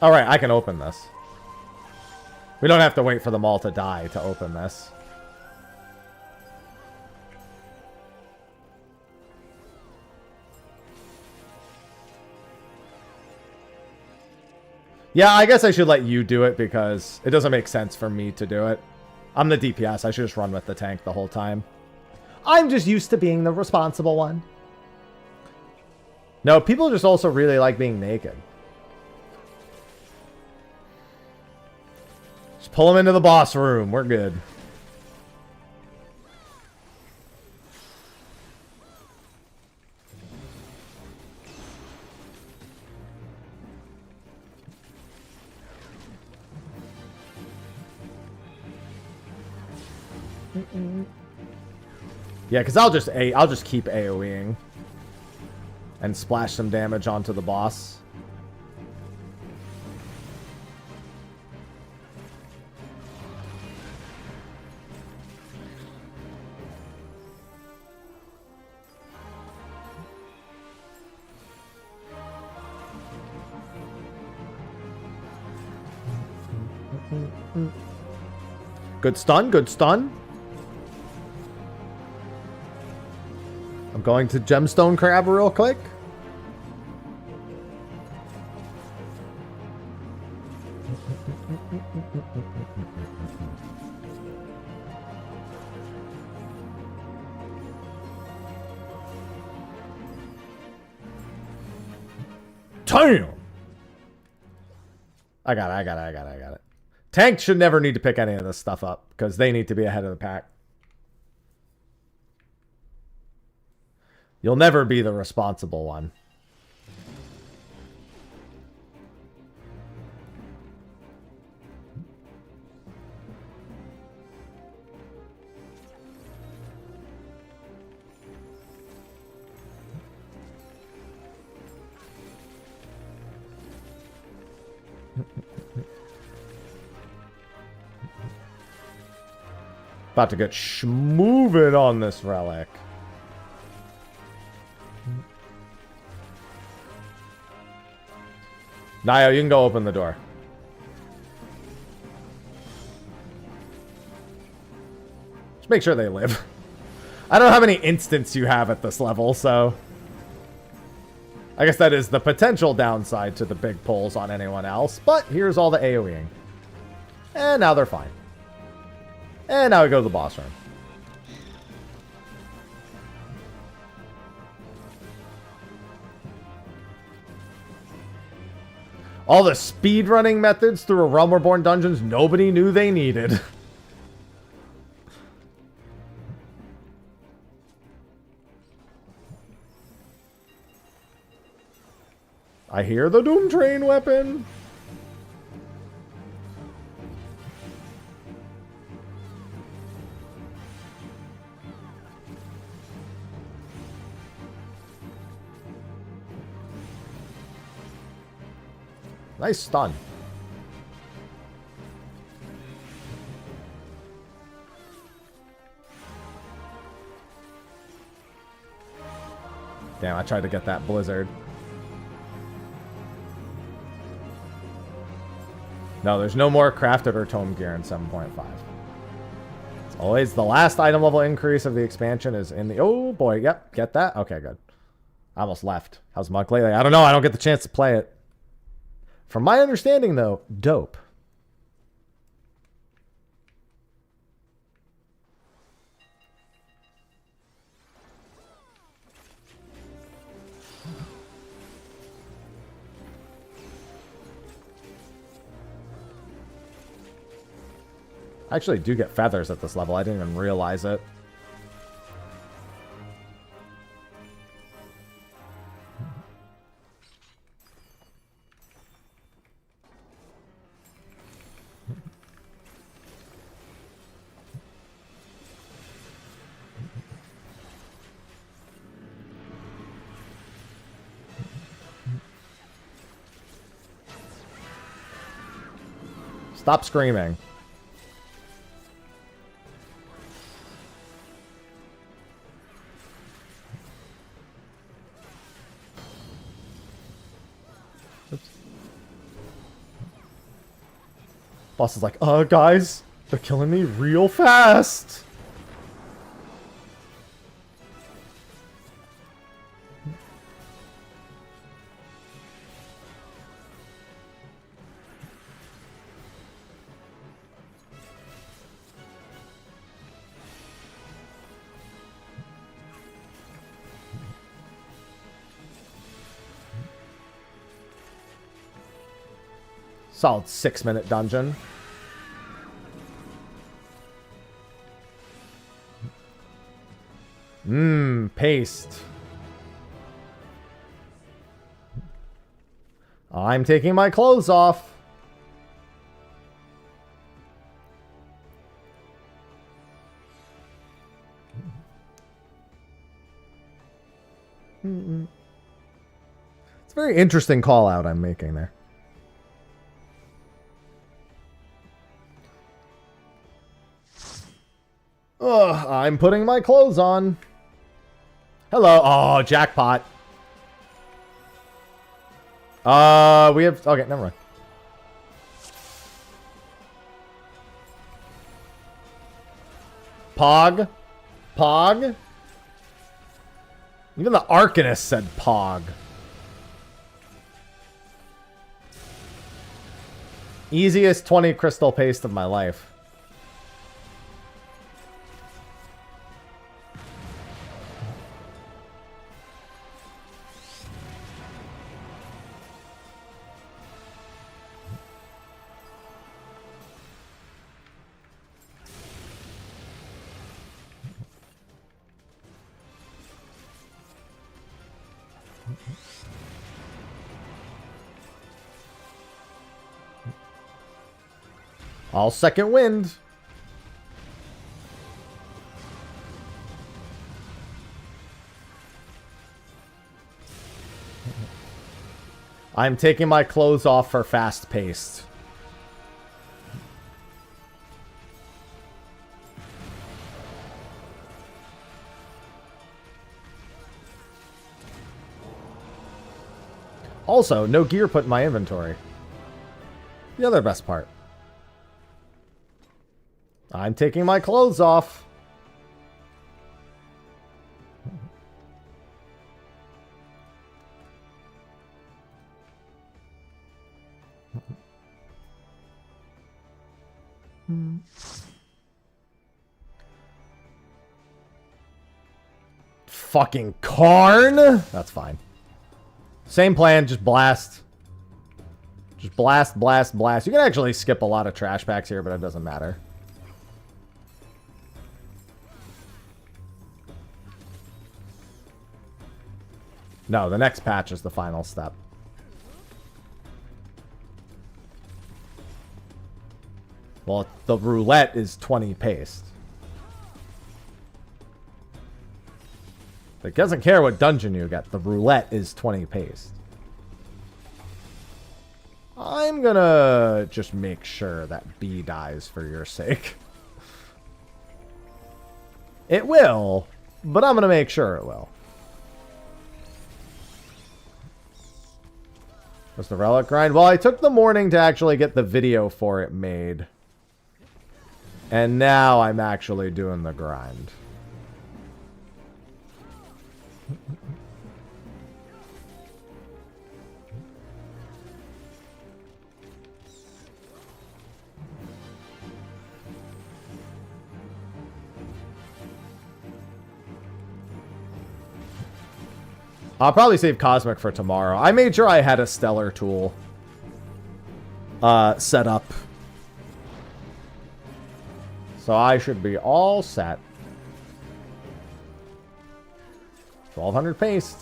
Alright, I can open this. We don't have to wait for them all to die to open this. Yeah, I guess I should let you do it because it doesn't make sense for me to do it. I'm the DPS. I should just run with the tank the whole time. I'm just used to being the responsible one. No, people just also really like being naked. Just pull them into the boss room. We're good. Yeah, because I'll just keep AoEing and splash some damage onto the boss. Good stun, good stun. I'm going to Gemstone Crab real quick. Damn! I got it. Tank should never need to pick any of this stuff up because they need to be ahead of the pack. You'll never be the responsible one. About to get schmoovin' on this relic. Nio, you can go open the door. Just make sure they live. I don't know how many instants you have at this level, so... I guess that is the potential downside to the big pulls on anyone else, but here's all the AoEing. And now they're fine. And now we go to the boss room. All the speedrunning methods through a Realm Reborn dungeons nobody knew they needed. I hear the Doom Train weapon. Nice stun. Damn, I tried to get that blizzard. No, there's no more crafted or tome gear in 7.5. It's always the last item level increase of the expansion is in the... Oh, boy. Yep. Get that? Okay, good. I almost left. How's Monk lately? I don't know. I don't get the chance to play it. From my understanding, though, dope. I actually do get feathers at this level. I didn't even realize it. Stop screaming. Oops. Boss is like, guys, they're killing me real fast. Solid 6-minute dungeon. Paste. I'm taking my clothes off. It's a very interesting call out I'm making there. Ugh, I'm putting my clothes on. Hello. Oh, jackpot. We have... Okay, never mind. Pog. Pog. Even the Arcanist said Pog. Easiest 20 crystal paste of my life. All second wind. I'm taking my clothes off for fast paced. Also, no gear put in my inventory. The other best part. I'm taking my clothes off. Fucking Karn? That's fine. Same plan, just blast. Just blast, blast, blast. You can actually skip a lot of trash packs here, but it doesn't matter. No, the next patch is the final step. Well, the roulette is 20 paste. It doesn't care what dungeon you get. The roulette is 20 paste. I'm gonna just make sure that B dies for your sake. It will, but I'm gonna make sure it will. What's the relic grind? Well, I took the morning to actually get the video for it made. And now I'm actually doing the grind. I'll probably save Cosmic for tomorrow. I made sure I had a Stellar tool set up. So I should be all set. 1200 paste.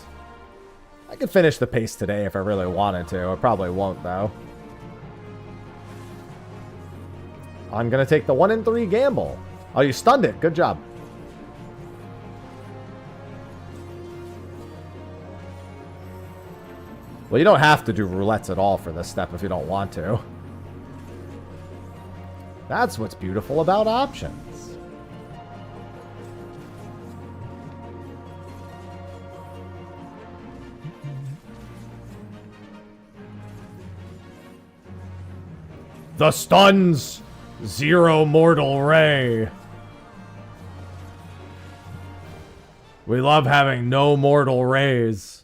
I could finish the paste today if I really wanted to. I probably won't, though. I'm going to take the 1 in 3 gamble. Oh, you stunned it. Good job. Well, you don't have to do roulettes at all for this step if you don't want to. That's what's beautiful about options. The stuns! Zero mortal ray. We love having no mortal rays.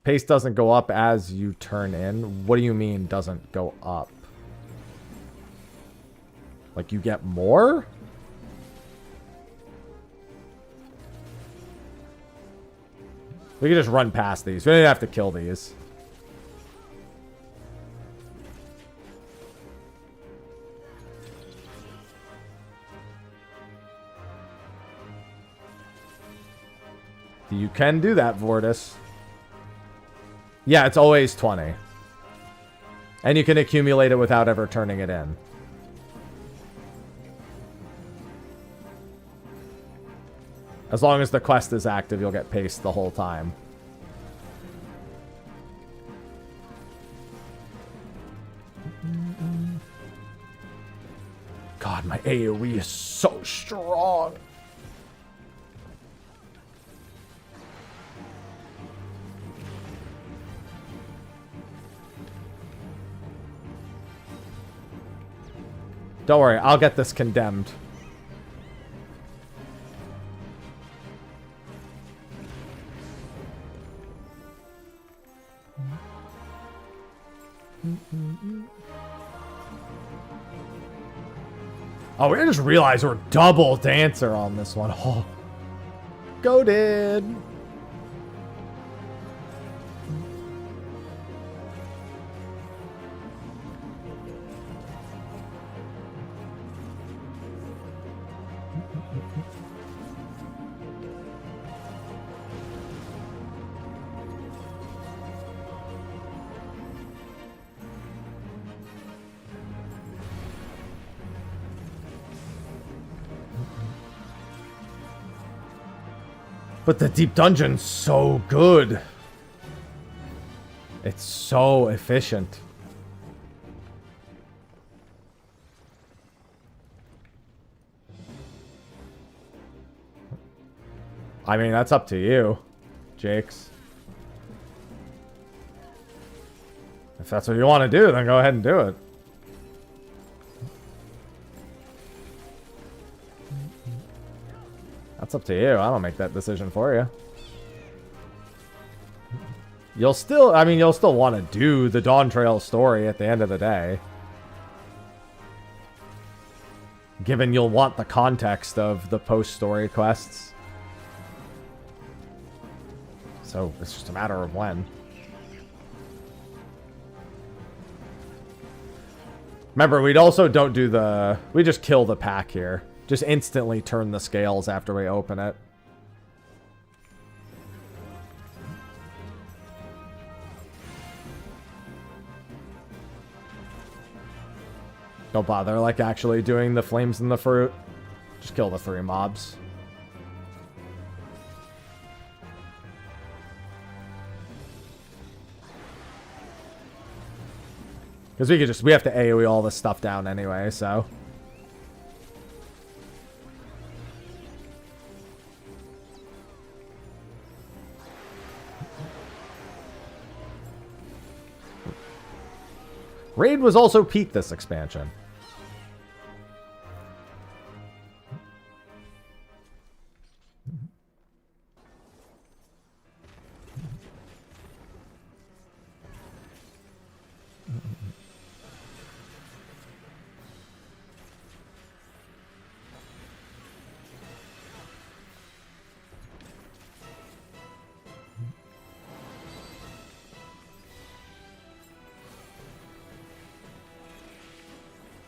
Pace doesn't go up as you turn in. What do you mean doesn't go up? Like you get more? We can just run past these. We don't even have to kill these. You can do that, Vortis. Yeah, it's always 20. And you can accumulate it without ever turning it in. As long as the quest is active, you'll get paced the whole time. God, my AoE is so strong. Don't worry, I'll get this condemned. Oh, we just realized we're double dancer on this one. Oh. Goated. But the deep dungeon's so good. It's so efficient. I mean, that's up to you, Jakes. If that's what you want to do, then go ahead and do it. That's up to you. I don't make that decision for you. You'll still, I mean, you'll still want to do the Dawn Trail story at the end of the day. Given you'll want the context of the post-story quests. So, it's just a matter of when. Remember, we'd also don't do the... We just kill the pack here. Just instantly turn the scales after we open it. Don't bother, like, actually doing the flames and the fruit. Just kill the 3 mobs. Because we have to AoE all this stuff down anyway, so... Raid was also peak this expansion.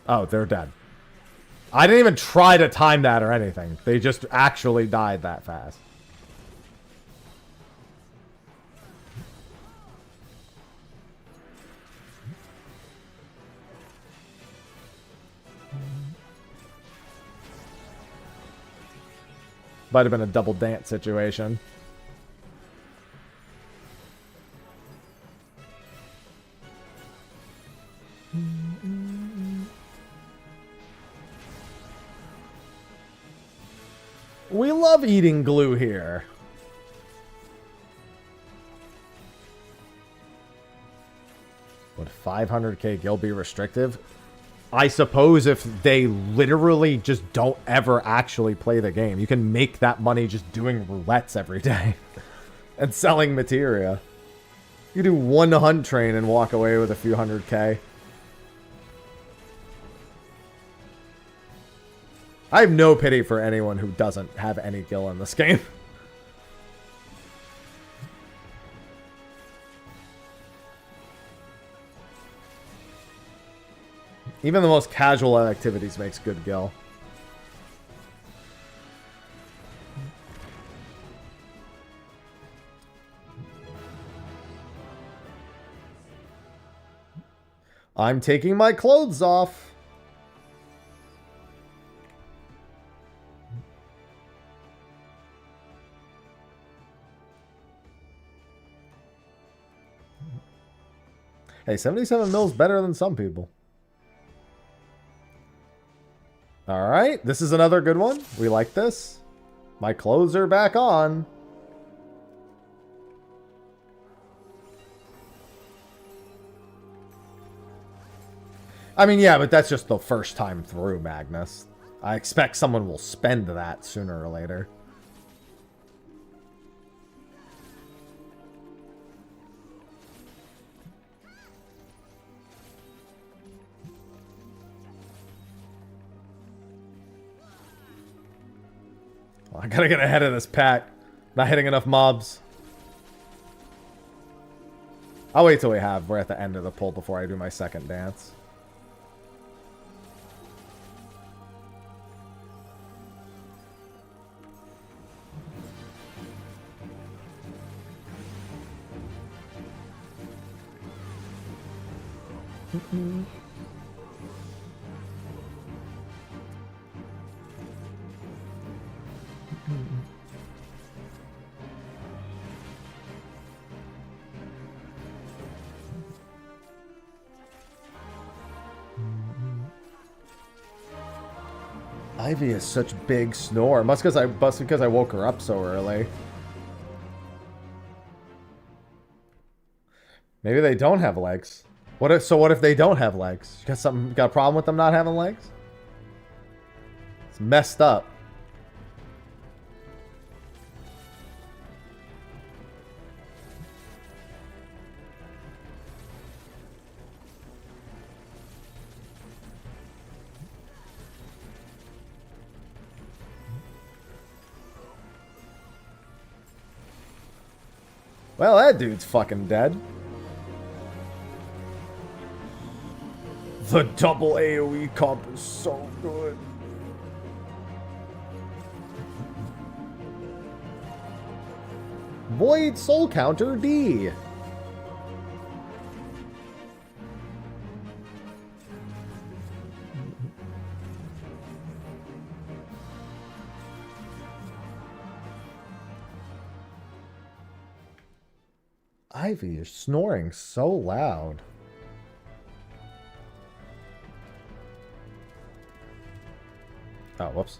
Oh, they're dead. I didn't even try to time that or anything. They just actually died that fast. Might have been a double dance situation. We love eating glue here. Would 500k gil be restrictive? I suppose if they literally just don't ever actually play the game. You can make that money just doing roulettes every day. And selling materia. You do one hunt train and walk away with a few 100k. I have no pity for anyone who doesn't have any gil in this game. Even the most casual activities makes good gil. I'm taking my clothes off. Hey, 77 mils better than some people. All right, this is another good one. We like this. My clothes are back on. I mean, yeah, but that's just the first time through, Magnus. I expect someone will spend that sooner or later. Well, I gotta get ahead of this pack. Not hitting enough mobs. I'll wait till we're at the end of the pull before I do my second dance. Ivy is such big snore. Must because I woke her up so early. Maybe they don't have legs. What if they don't have legs? You got a problem with them not having legs? It's messed up. Well, that dude's fucking dead. The double AoE comp is so good. Void Soul Counter D. Ivy, you're snoring so loud. Oh, whoops.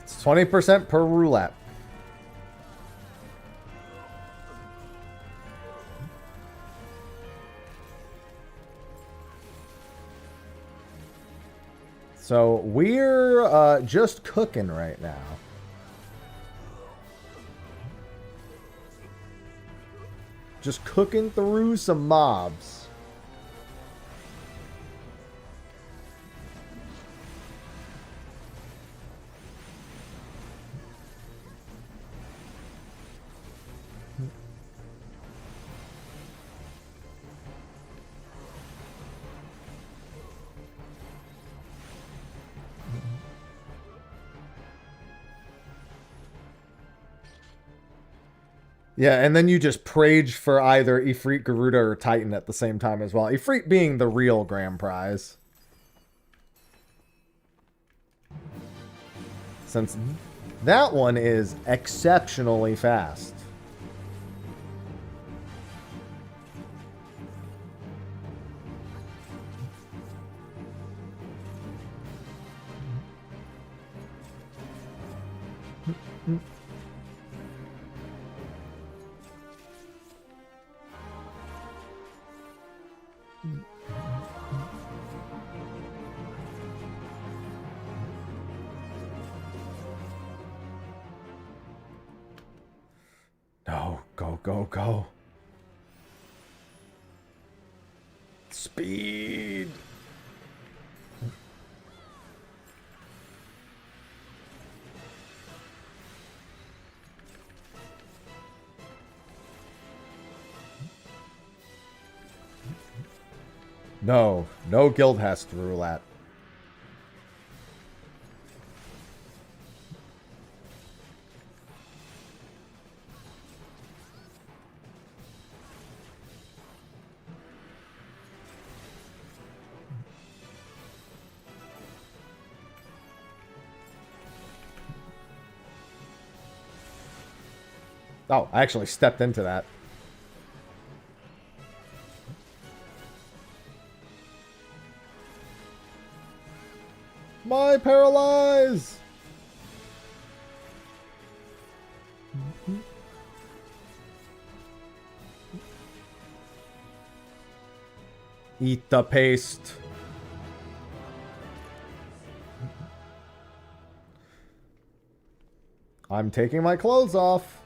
It's 20% per roulette. So we're just cooking right now. Just cooking through some mobs. Yeah, and then you just prage for either Ifrit, Garuda, or Titan at the same time as well. Ifrit being the real grand prize. Since that one is exceptionally fast. Go, go, go. Speed. No, no Guildhest roulette. Oh, I actually stepped into that. My paralyze! Eat the paste. I'm taking my clothes off.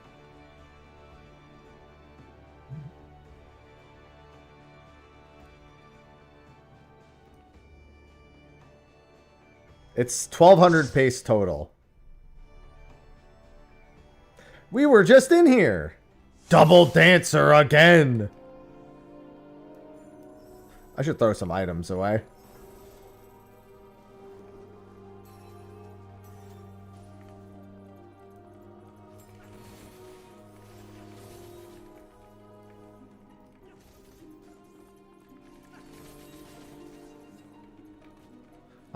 It's 1,200 pace total. We were just in here. Double dancer again. I should throw some items away.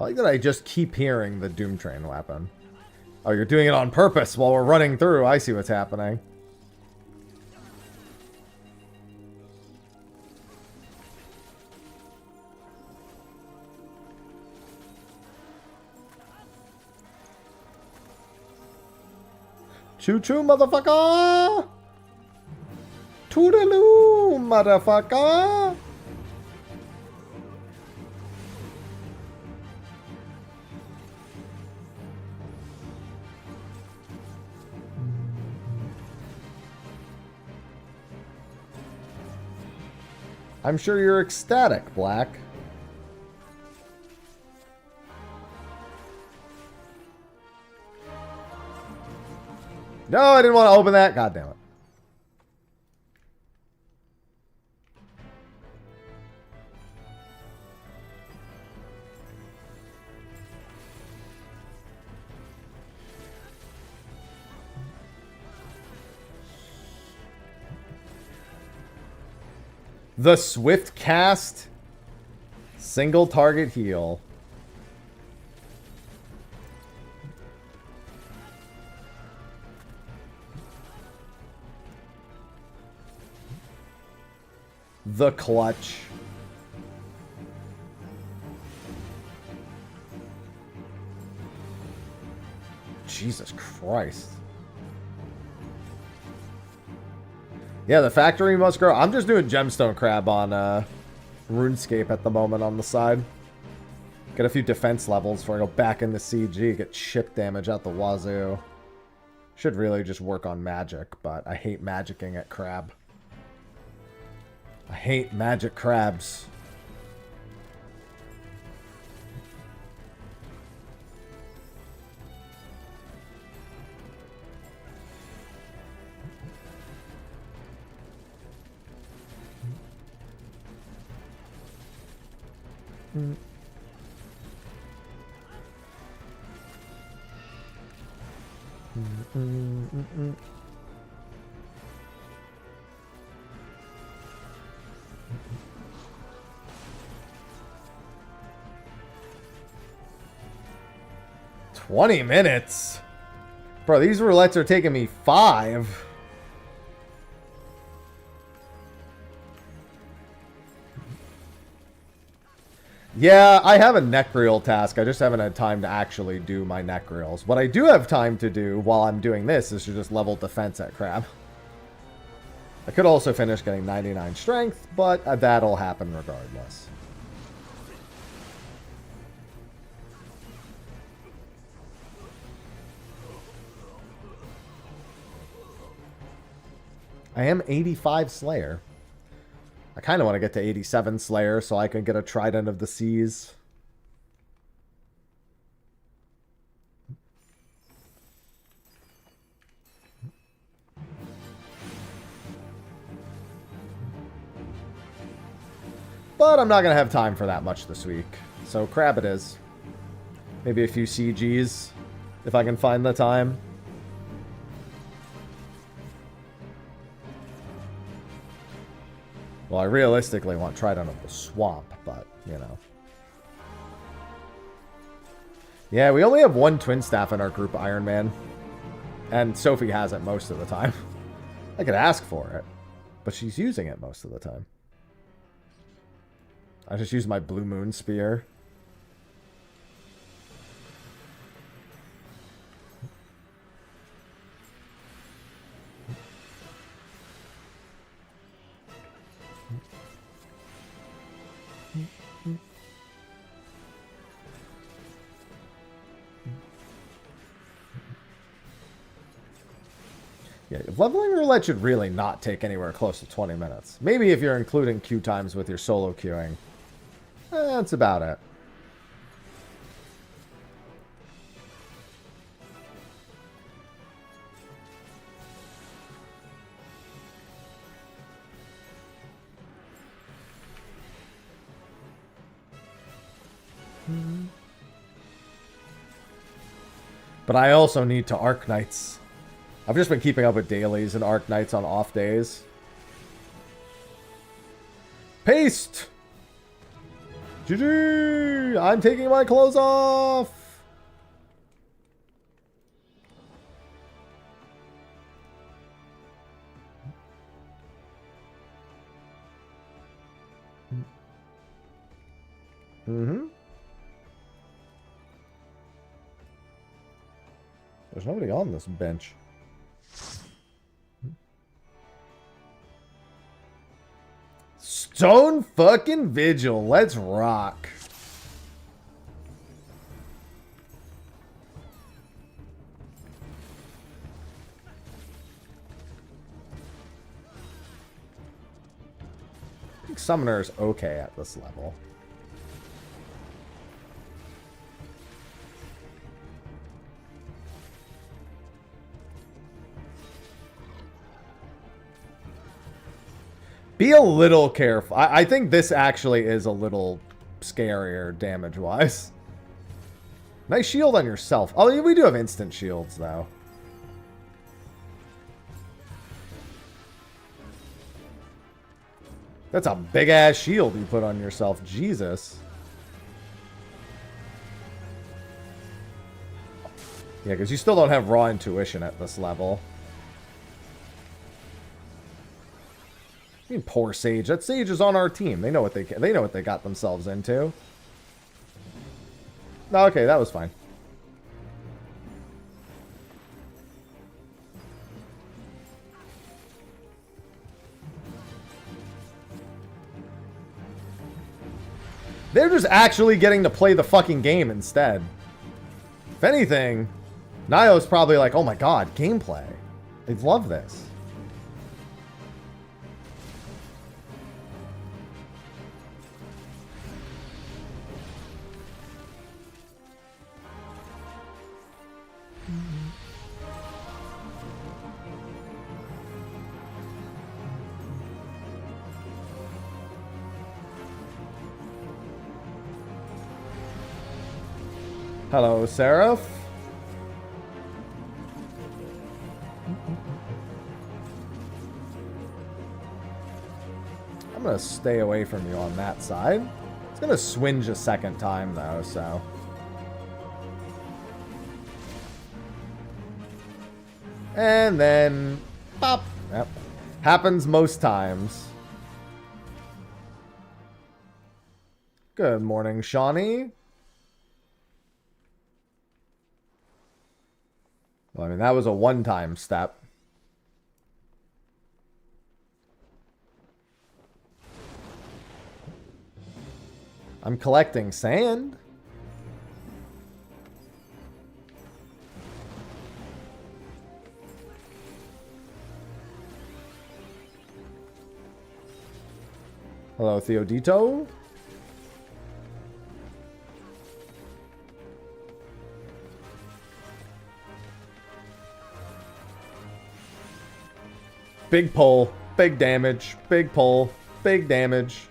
I like that I just keep hearing the Doom Train weapon. Oh, you're doing it on purpose while we're running through. I see what's happening. Choo-choo, motherfucker! Toodaloo, motherfucker! I'm sure you're ecstatic, Black. No, I didn't want to open that. God damn it. The Swift Cast single target heal. The Clutch. Jesus Christ. Yeah, the factory must grow. I'm just doing Gemstone Crab on RuneScape at the moment on the side. Get a few defense levels before I go back into CG. Get ship damage out the wazoo. Should really just work on magic, but I hate magicking at crab. I hate magic crabs. Mm. Mm. 20 minutes? Bro, these roulettes are taking me 5. Yeah, I have a neck reel task. I just haven't had time to actually do my neck reels. What I do have time to do while I'm doing this is to just level defense at crab. I could also finish getting 99 strength, but that'll happen regardless. I am 85 Slayer. I kind of want to get to 87 Slayer so I can get a Trident of the Seas. But I'm not going to have time for that much this week. So crab it is. Maybe a few CGs if I can find the time. Well, I realistically want Trident of the Swamp, but, you know. Yeah, we only have one Twin Staff in our group, Iron Man. And Sophie has it most of the time. I could ask for it, but she's using it most of the time. I just use my Blue Moon Spear. Yeah, leveling roulette should really not take anywhere close to 20 minutes. Maybe if you're including queue times with your solo queuing. That's about it. But I also need to Arc Knights. I've just been keeping up with dailies and Arc Knights on off days. Paste! GG! I'm taking my clothes off! Mm-hmm. There's nobody on this bench. Stone fucking Vigil. Let's rock. I think Summoner is okay at this level. Be a little careful. I think this actually is a little scarier damage-wise. Nice shield on yourself. Oh, we do have instant shields, though. That's a big-ass shield you put on yourself. Jesus. Yeah, because you still don't have raw intuition at this level. I mean, poor Sage. That Sage is on our team. They know what they know what they got themselves into. No, okay, that was fine. They're just actually getting to play the fucking game instead. If anything, Nio's probably like, oh my god, gameplay. They love this. Hello, Seraph. I'm going to stay away from you on that side. It's going to swinge a second time, though, so... And then... Pop! Yep. Happens most times. Good morning, Shawnee. Well, I mean, that was a one-time step. I'm collecting sand. Hello, Theodito. Big pull, big damage, big pull, big damage.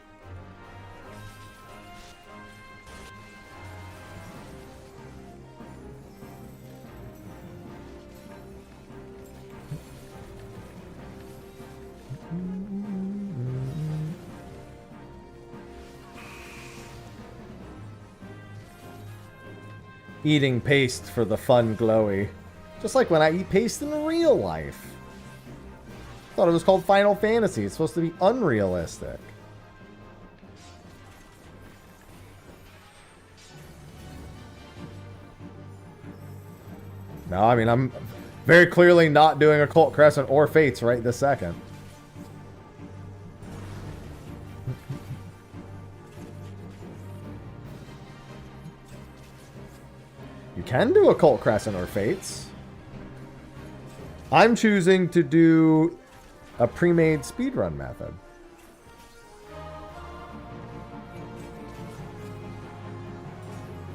Eating paste for the fun glowy. Just like when I eat paste in real life. Thought it was called Final Fantasy. It's supposed to be unrealistic. No, I mean, I'm very clearly not doing Occult Crescent or Fates right this second. You can do Occult Crescent or Fates. I'm choosing to do a pre-made speedrun method.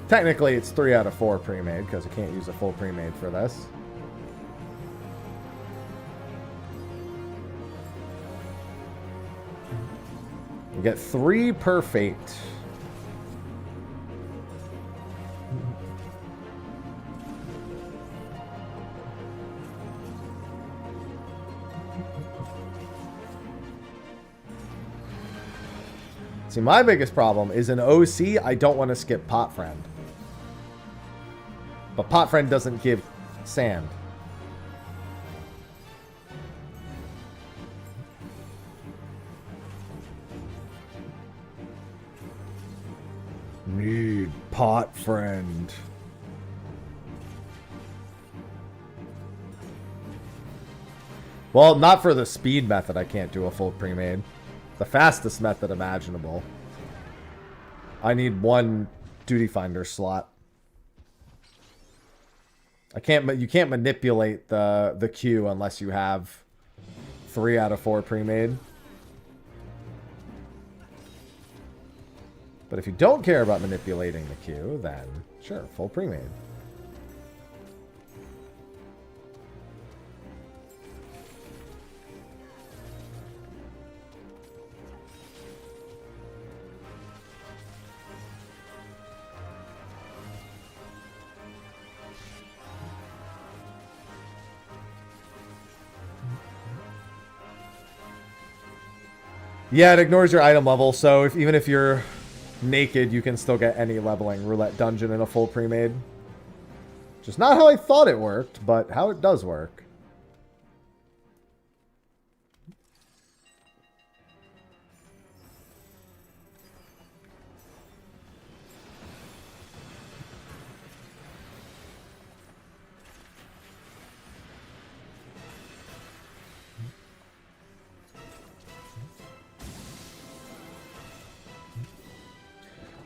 Technically, it's 3 out of 4 pre-made because I can't use a full pre-made for this. You get 3 per fate. See, my biggest problem is in OC, I don't want to skip Pot Friend. But Pot Friend doesn't give sand. Need Pot Friend. Well, not for the speed method, I can't do a full pre-made. The fastest method imaginable. I need 1 Duty Finder slot. You can't manipulate the queue unless you have 3 out of 4 pre-made. But if you don't care about manipulating the queue, then sure, full pre-made. Yeah, it ignores your item level, so even if you're naked, you can still get any leveling roulette dungeon in a full pre-made. Which is not how I thought it worked, but how it does work.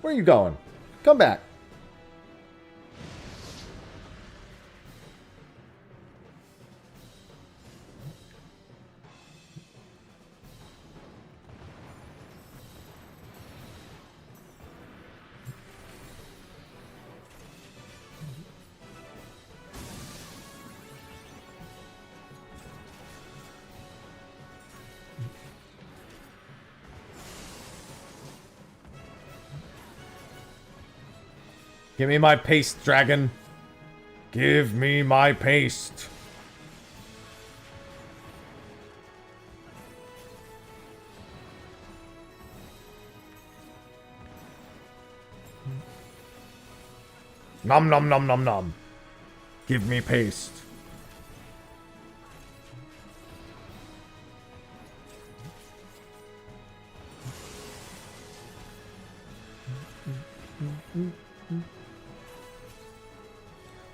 Where are you going? Come back. Give me my paste, dragon. Give me my paste. Nom nom nom nom nom. Give me paste.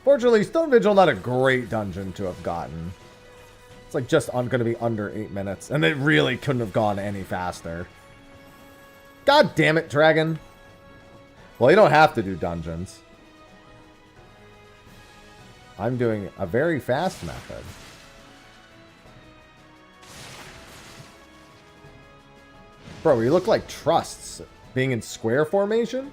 Fortunately, Stone Vigil not a great dungeon to have gotten. It's like just going to be under 8 minutes, and it really couldn't have gone any faster. God damn it, dragon. Well, you don't have to do dungeons. I'm doing a very fast method. Bro, we look like trusts being in square formation.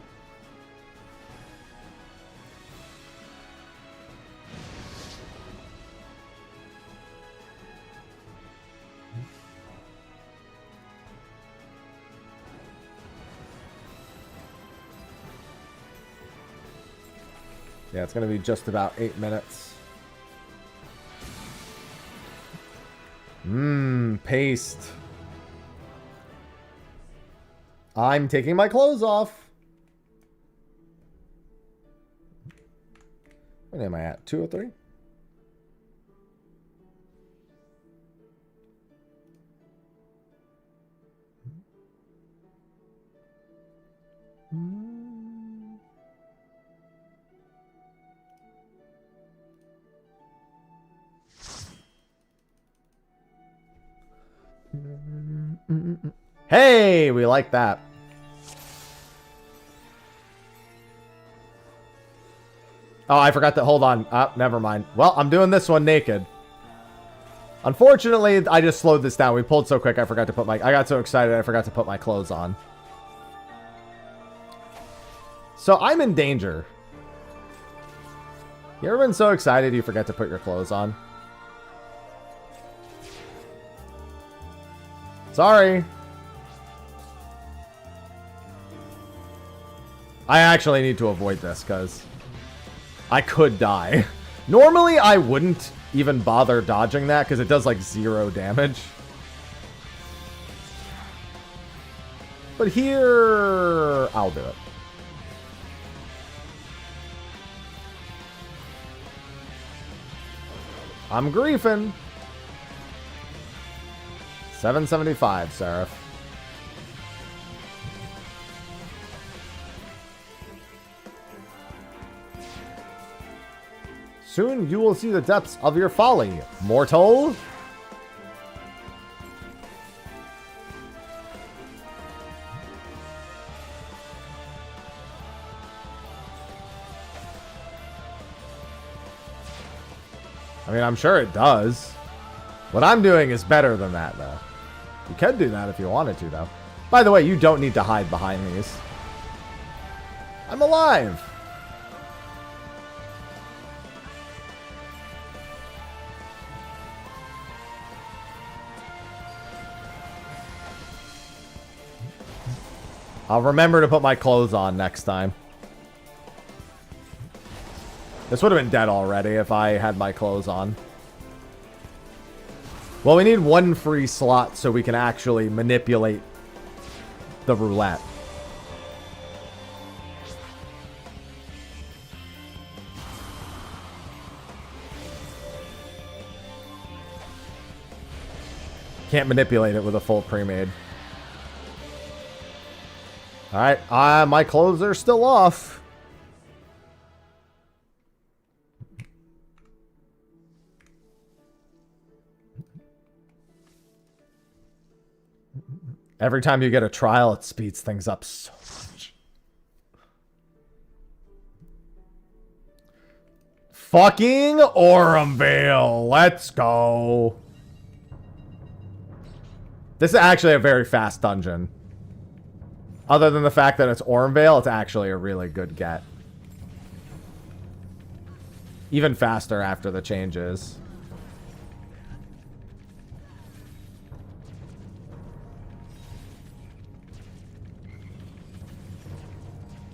Yeah, it's going to be just about 8 minutes. Paste. I'm taking my clothes off. What am I at? 203? Hey, we like that. Oh, I forgot to hold on. Never mind. Well, I'm doing this one naked. Unfortunately, I just slowed this down. We pulled so quick, I forgot to put my... I got so excited, I forgot to put my clothes on. So, I'm in danger. You ever been so excited you forget to put your clothes on? Sorry. I actually need to avoid this, because I could die. Normally, I wouldn't even bother dodging that, because it does, like, 0 damage. But here... I'll do it. I'm griefing. 775, Seraph. Soon you will see the depths of your folly, mortal. I mean, I'm sure it does. What I'm doing is better than that, though. You could do that if you wanted to, though. By the way, you don't need to hide behind these. I'm alive! I'll remember to put my clothes on next time. This would have been dead already if I had my clothes on. Well, we need 1 free slot so we can actually manipulate the roulette. Can't manipulate it with a full pre-made. Alright, my clothes are still off. Every time you get a trial, it speeds things up so much. Fucking Aurum let's go. This is actually a very fast dungeon. Other than the fact that it's Aurum, it's actually a really good get. Even faster after the changes.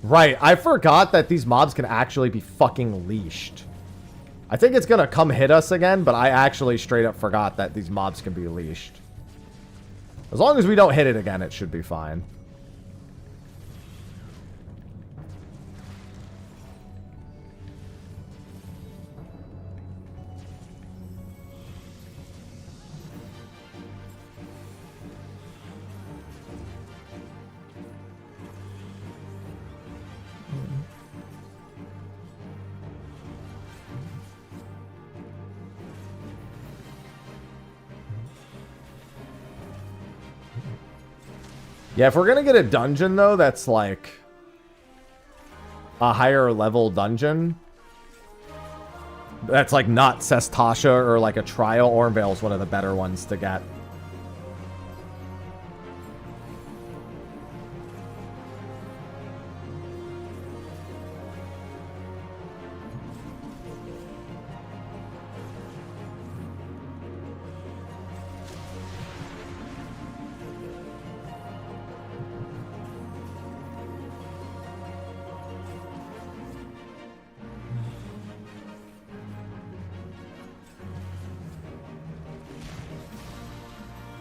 Right, I forgot that these mobs can actually be fucking leashed. I think it's gonna come hit us again, but I actually straight up forgot that these mobs can be leashed. As long as we don't hit it again, it should be fine. Yeah, if we're gonna get a dungeon, though, that's like a higher level dungeon, that's like not Sestasha or like a trial, Aurum is one of the better ones to get.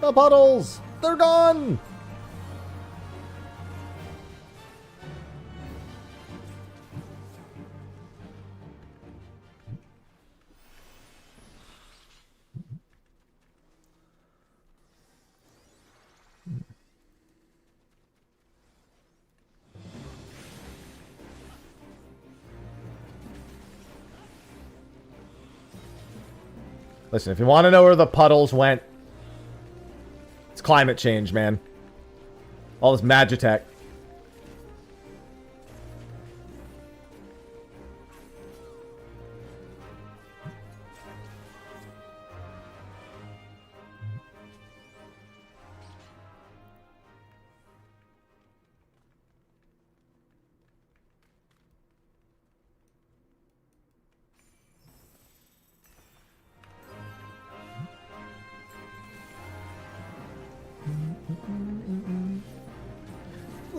The puddles! They're gone! Listen, if you want to know where the puddles went, it's climate change, man. All this Magitech.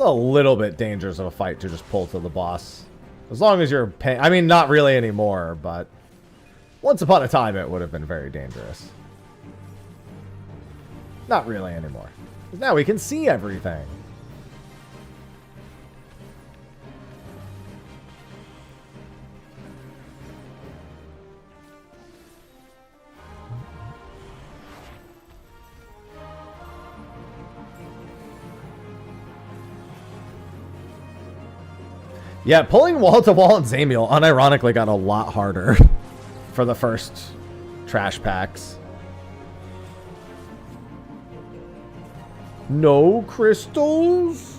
A little bit dangerous of a fight to just pull to the boss. As long as you're paying... I mean, not really anymore, but... once upon a time, it would have been very dangerous. Not really anymore. 'Cause now we can see everything. Yeah, pulling wall-to-wall and Zamiel unironically got a lot harder for the first trash packs. No crystals?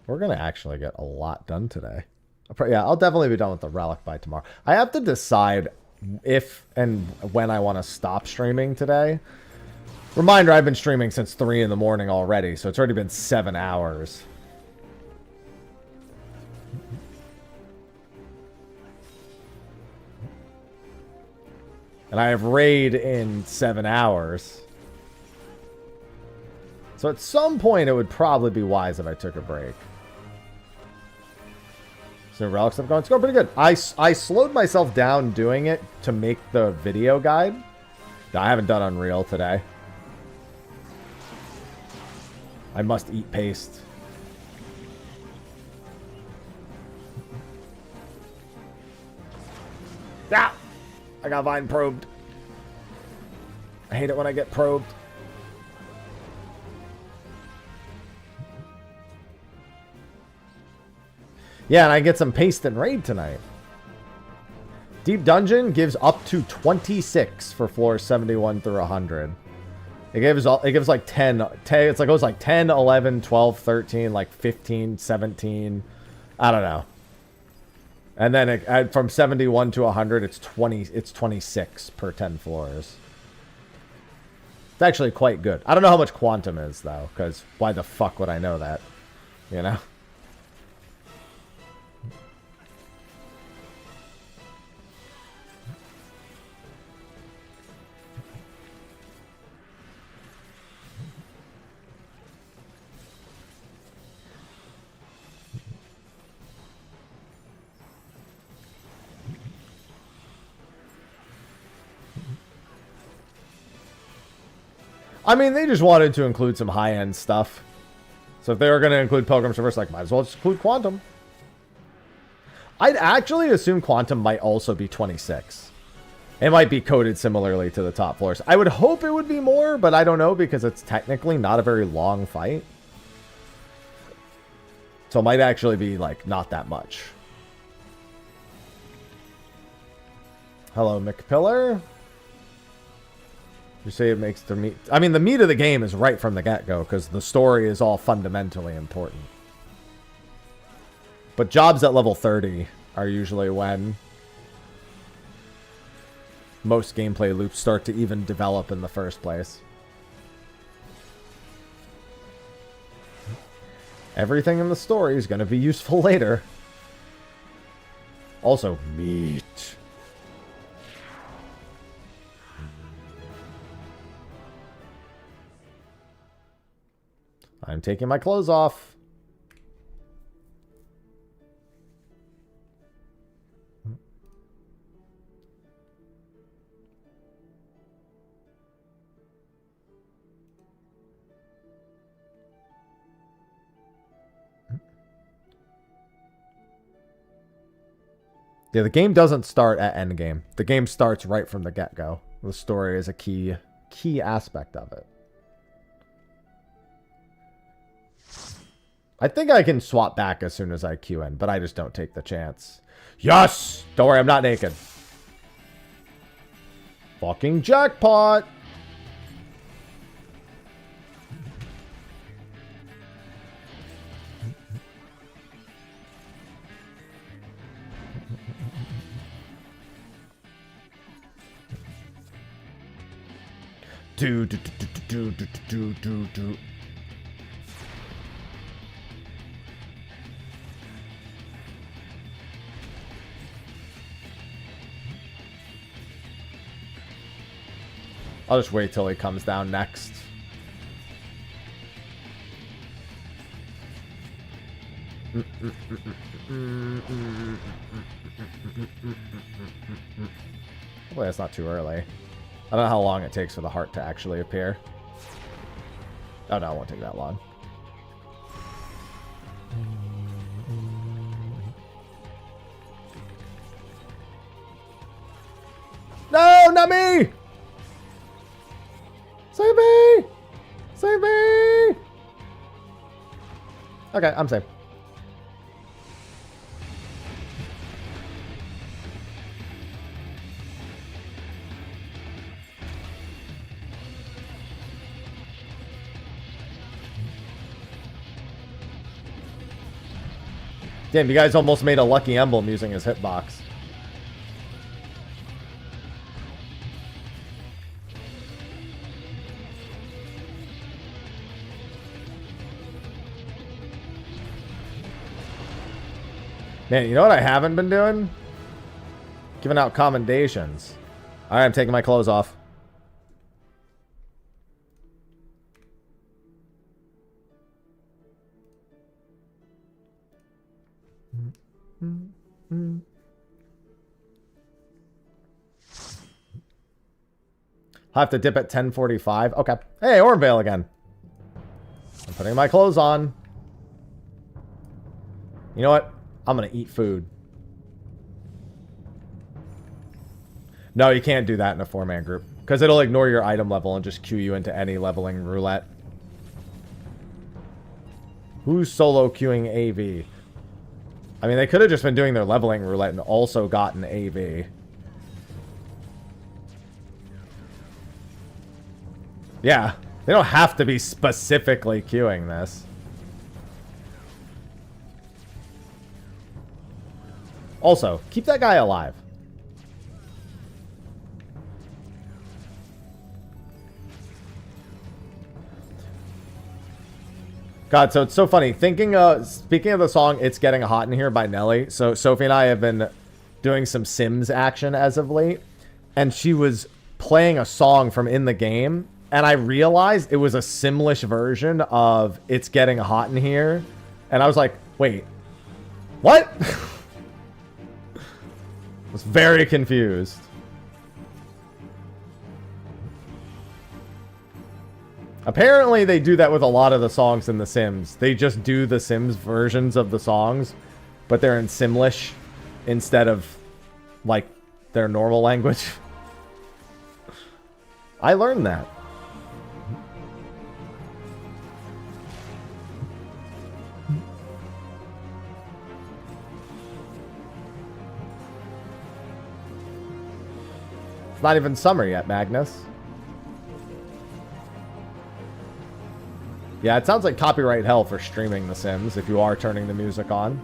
We're going to actually get a lot done today. Yeah, I'll definitely be done with the Relic by tomorrow. I have to decide if and when I want to stop streaming today. Reminder, I've been streaming since 3 in the morning already, so it's already been 7 hours. And I have raid in 7 hours. So at some point, it would probably be wise if I took a break. So Relic stuff going. It's going pretty good. I slowed myself down doing it to make the video guide. No, I haven't done Unreal today. I must eat paste. Ah! I got Vine probed. I hate it when I get probed. Yeah, and I get some paste and raid tonight. Deep Dungeon gives up to 26 for floors 71 through 100. It gives like 10, it's like, it goes like 10, 11, 12, 13, like 15, 17. I don't know. And then from 71 to 100, it's 26 per 10 floors. It's actually quite good. I don't know how much quantum is, though, because why the fuck would I know that? You know? I mean, they just wanted to include some high-end stuff. So if they were going to include Pilgrim's Traverse, like, might as well just include Quantum. I'd actually assume Quantum might also be 26. It might be coded similarly to the top floors. I would hope it would be more, but I don't know because it's technically not a very long fight. So it might actually be, like, not that much. Hello, McPillar. You say it makes the meat... I mean, the meat of the game is right from the get-go, because the story is all fundamentally important. But jobs at level 30 are usually when most gameplay loops start to even develop in the first place. Everything in the story is going to be useful later. Also, meat. I'm taking my clothes off. Yeah, the game doesn't start at endgame. The game starts right from the get-go. The story is a key aspect of it. I think I can swap back as soon as I queue in, but I just don't take the chance. Yes! Don't worry, I'm not naked. Fucking jackpot! Do. I'll just wait till he comes down next. Hopefully that's not too early. I don't know how long it takes for the heart to actually appear. Oh no, it won't take that long. No, not me! Save me! Save me! Okay, I'm safe. Damn, you guys almost made a lucky emblem using his hitbox. Man, you know what I haven't been doing? Giving out commendations. Alright, I'm taking my clothes off. I'll have to dip at 10:45. Okay. Hey, Ormvale again. I'm putting my clothes on. You know what? I'm going to eat food. No, you can't do that in a 4-man group. Because it'll ignore your item level and just queue you into any leveling roulette. Who's solo queuing AV? I mean, they could have just been doing their leveling roulette and also gotten AV. Yeah, they don't have to be specifically queuing this. Also, keep that guy alive. God, so it's so funny. Speaking of the song It's Getting Hot in Here by Nelly. So Sophie and I have been doing some Sims action as of late. And she was playing a song from in the game. And I realized it was a Simlish version of It's Getting Hot in Here. And I was like, wait, what? I was very confused. Apparently they do that with a lot of the songs in The Sims. They just do the Sims versions of the songs, but they're in Simlish instead of, like, their normal language. I learned that. It's not even summer yet, Magnus. Yeah, it sounds like copyright hell for streaming The Sims if you are turning the music on.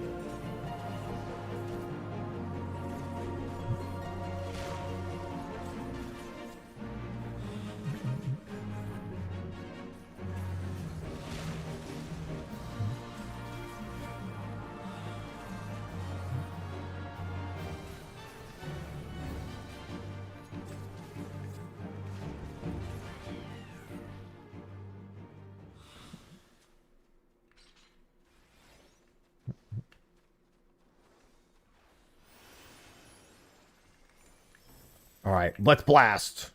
All right, let's blast.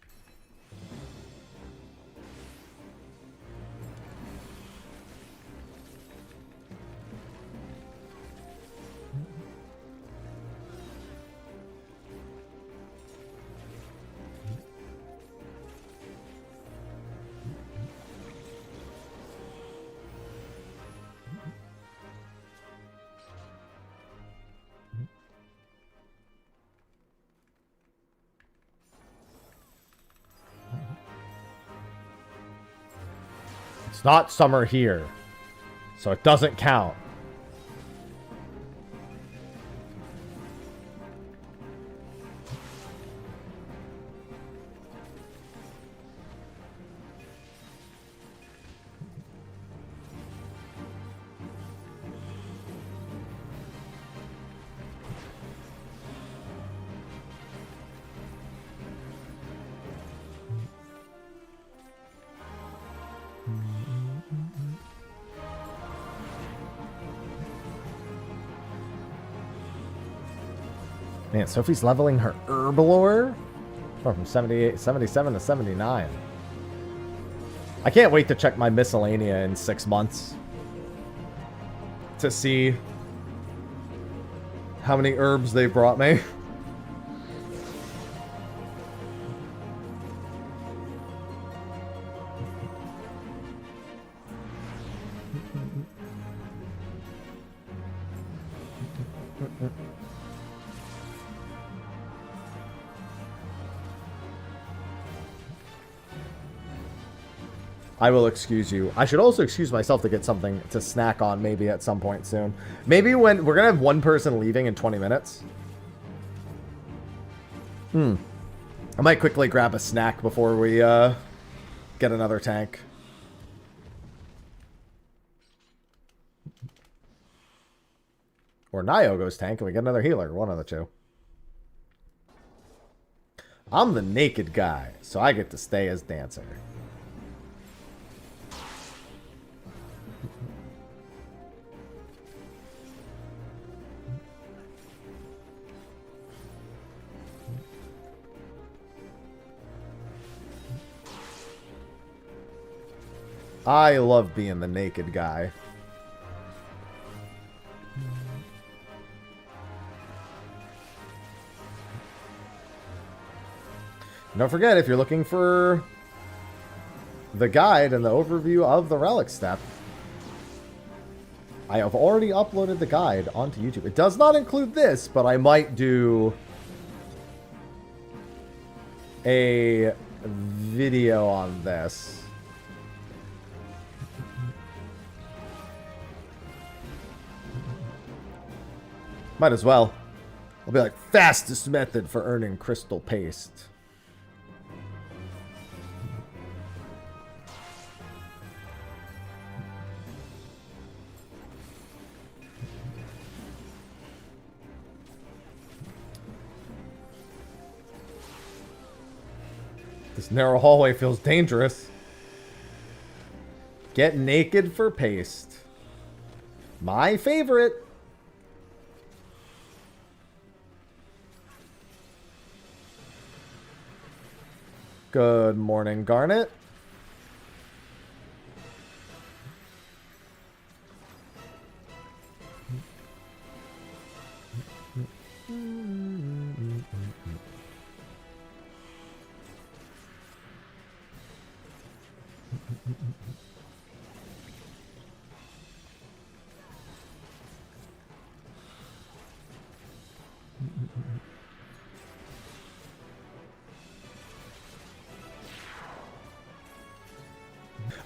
It's not summer here, so it doesn't count. Man, Sophie's leveling her herbalore from 77 to 79. I can't wait to check my miscellanea in 6 months to see how many herbs they brought me. I will excuse you. I should also excuse myself to get something to snack on maybe at some point soon. Maybe when we're going to have one person leaving in 20 minutes. I might quickly grab a snack before we get another tank. Or Nyogo's tank and we get another healer. One of the two. I'm the naked guy, so I get to stay as dancer. I love being the naked guy. Don't forget, if you're looking for the guide and the overview of the Relic step, I have already uploaded the guide onto YouTube. It does not include this, but I might do a video on this. Might as well. I'll be like, fastest method for earning crystal paste. This narrow hallway feels dangerous. Get naked for paste. My favorite. Good morning, Garnet.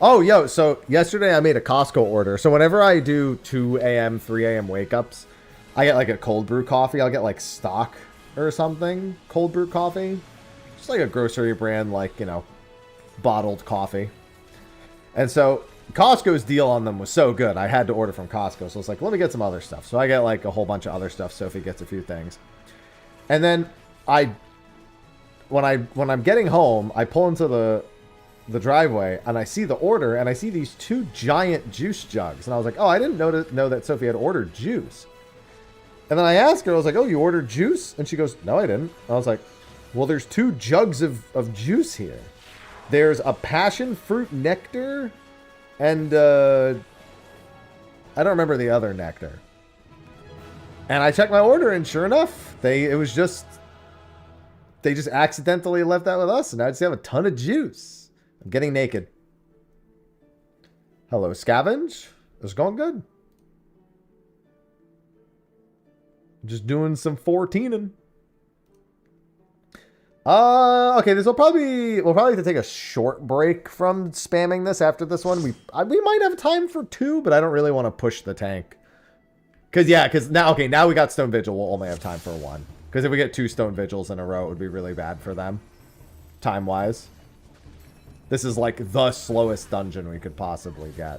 Oh, yo, so yesterday I made a Costco order. So whenever I do 2 a.m., 3 a.m. wake-ups, I get like a cold brew coffee. I'll get like stock or something. Cold brew coffee. Just like a grocery brand, like, you know, bottled coffee. And so Costco's deal on them was so good. I had to order from Costco. So it's like, let me get some other stuff. So I get like a whole bunch of other stuff. Sophie gets a few things. And then when I'm getting home, I pull into the driveway and I see the order and I see these 2 giant juice jugs. And I was like, oh, I didn't know that Sophie had ordered juice. And then I asked her, I was like, oh, you ordered juice? And she goes, no, I didn't. And I was like, Well, there's 2 jugs of juice here. There's a passion fruit nectar and I don't remember the other nectar. And I checked my order and sure enough, they just accidentally left that with us and now I just have a ton of juice. I'm getting naked. Hello, Scavenge. It's going good. Just doing some 14ing. Okay, we'll probably have to take a short break from spamming this after this one. We might have time for 2, but I don't really want to push the tank. Because now we got Stone Vigil, we'll only have time for 1. Because if we get 2 Stone Vigils in a row, it would be really bad for them. Time-wise. This is like the slowest dungeon we could possibly get.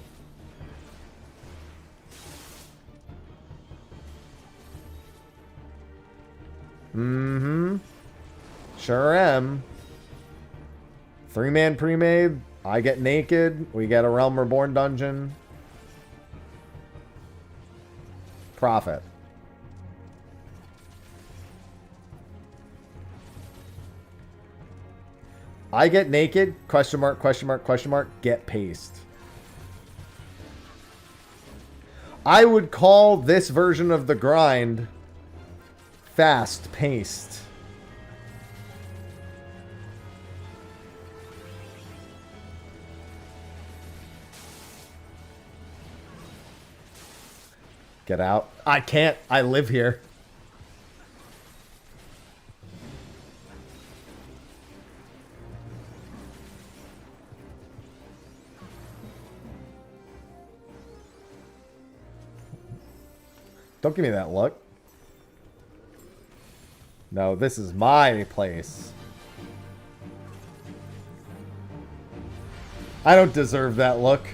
Mm-hmm. Sure am. 3-man pre-made. I get naked. We get a Realm Reborn dungeon. Profit. I get naked. Question mark, question mark, question mark. Get paste. I would call this version of the grind fast paced. Get out. I can't. I live here. Don't give me that look. No, this is my place. I don't deserve that look.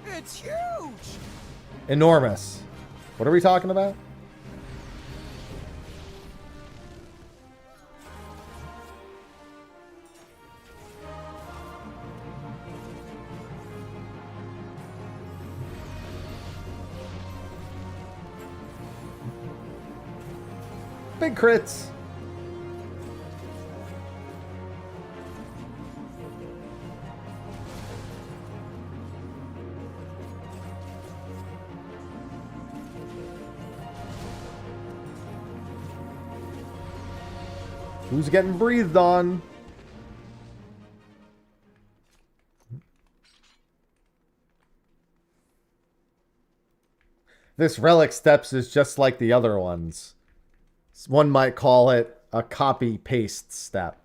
It's huge! Enormous. What are we talking about? Big crits. Who's getting breathed on? This Relic Steps is just like the other ones. One might call it a copy-paste step.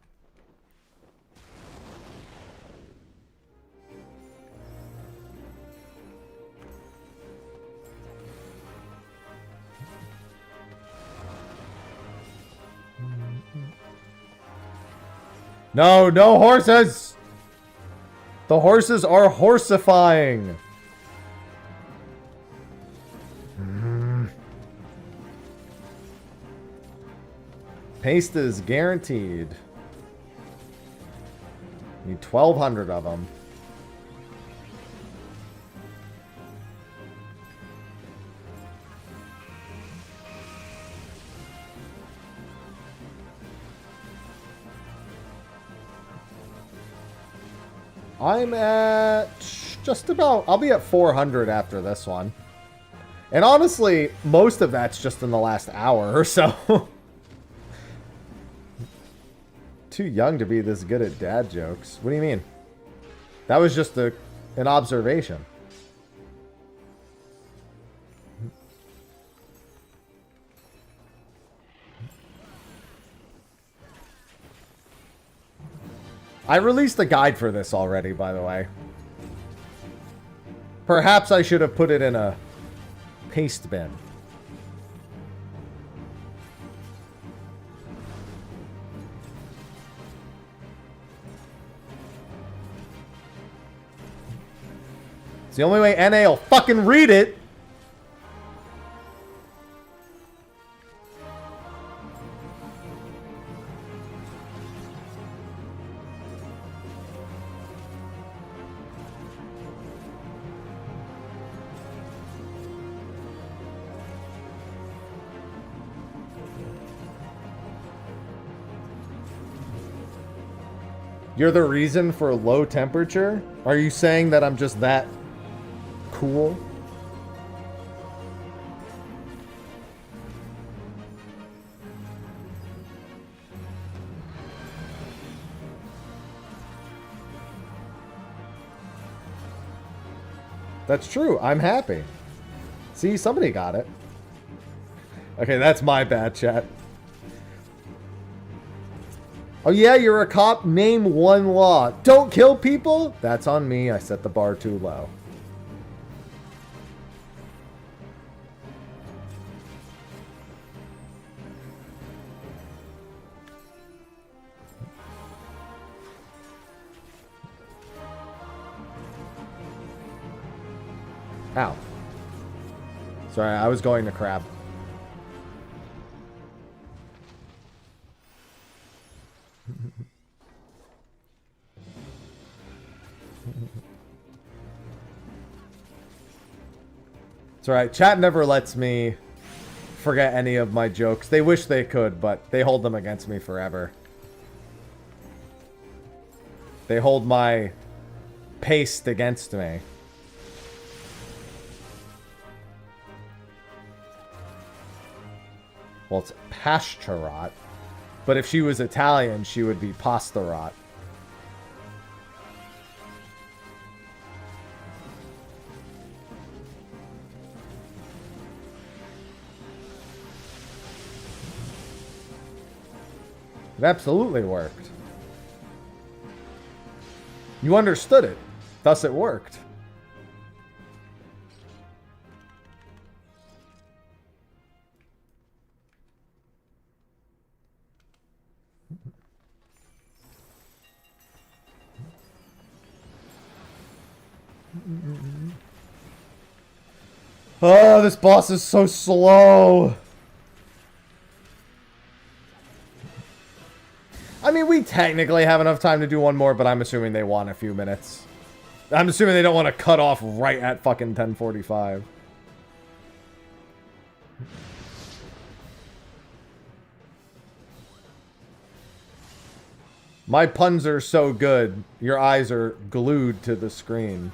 No, no horses! The horses are horsifying! Paste is guaranteed. Need 1,200 of them. I'm at just about... I'll be at 400 after this one. And honestly, most of that's just in the last hour or so. Too young to be this good at dad jokes. What do you mean? That was just an observation. I released a guide for this already, by the way. Perhaps I should have put it in a paste bin. It's the only way NA will fucking read it. You're the reason for low temperature? Are you saying that I'm just that cool? That's true. I'm happy. See, somebody got it. Okay, that's my bad, chat. Oh yeah, you're a cop. Name one law. Don't kill people? That's on me. I set the bar too low. Ow. Sorry, I was going to crab. It's alright. Chat never lets me forget any of my jokes. They wish they could, but they hold them against me forever. They hold my paste against me. Well, it's pasturat. But if she was Italian, she would be pastarat. It absolutely worked. You understood it. Thus it worked. Oh, this boss is so slow. I mean, we technically have enough time to do one more, but I'm assuming they want a few minutes. I'm assuming they don't want to cut off right at fucking 10:45. My puns are so good, your eyes are glued to the screen.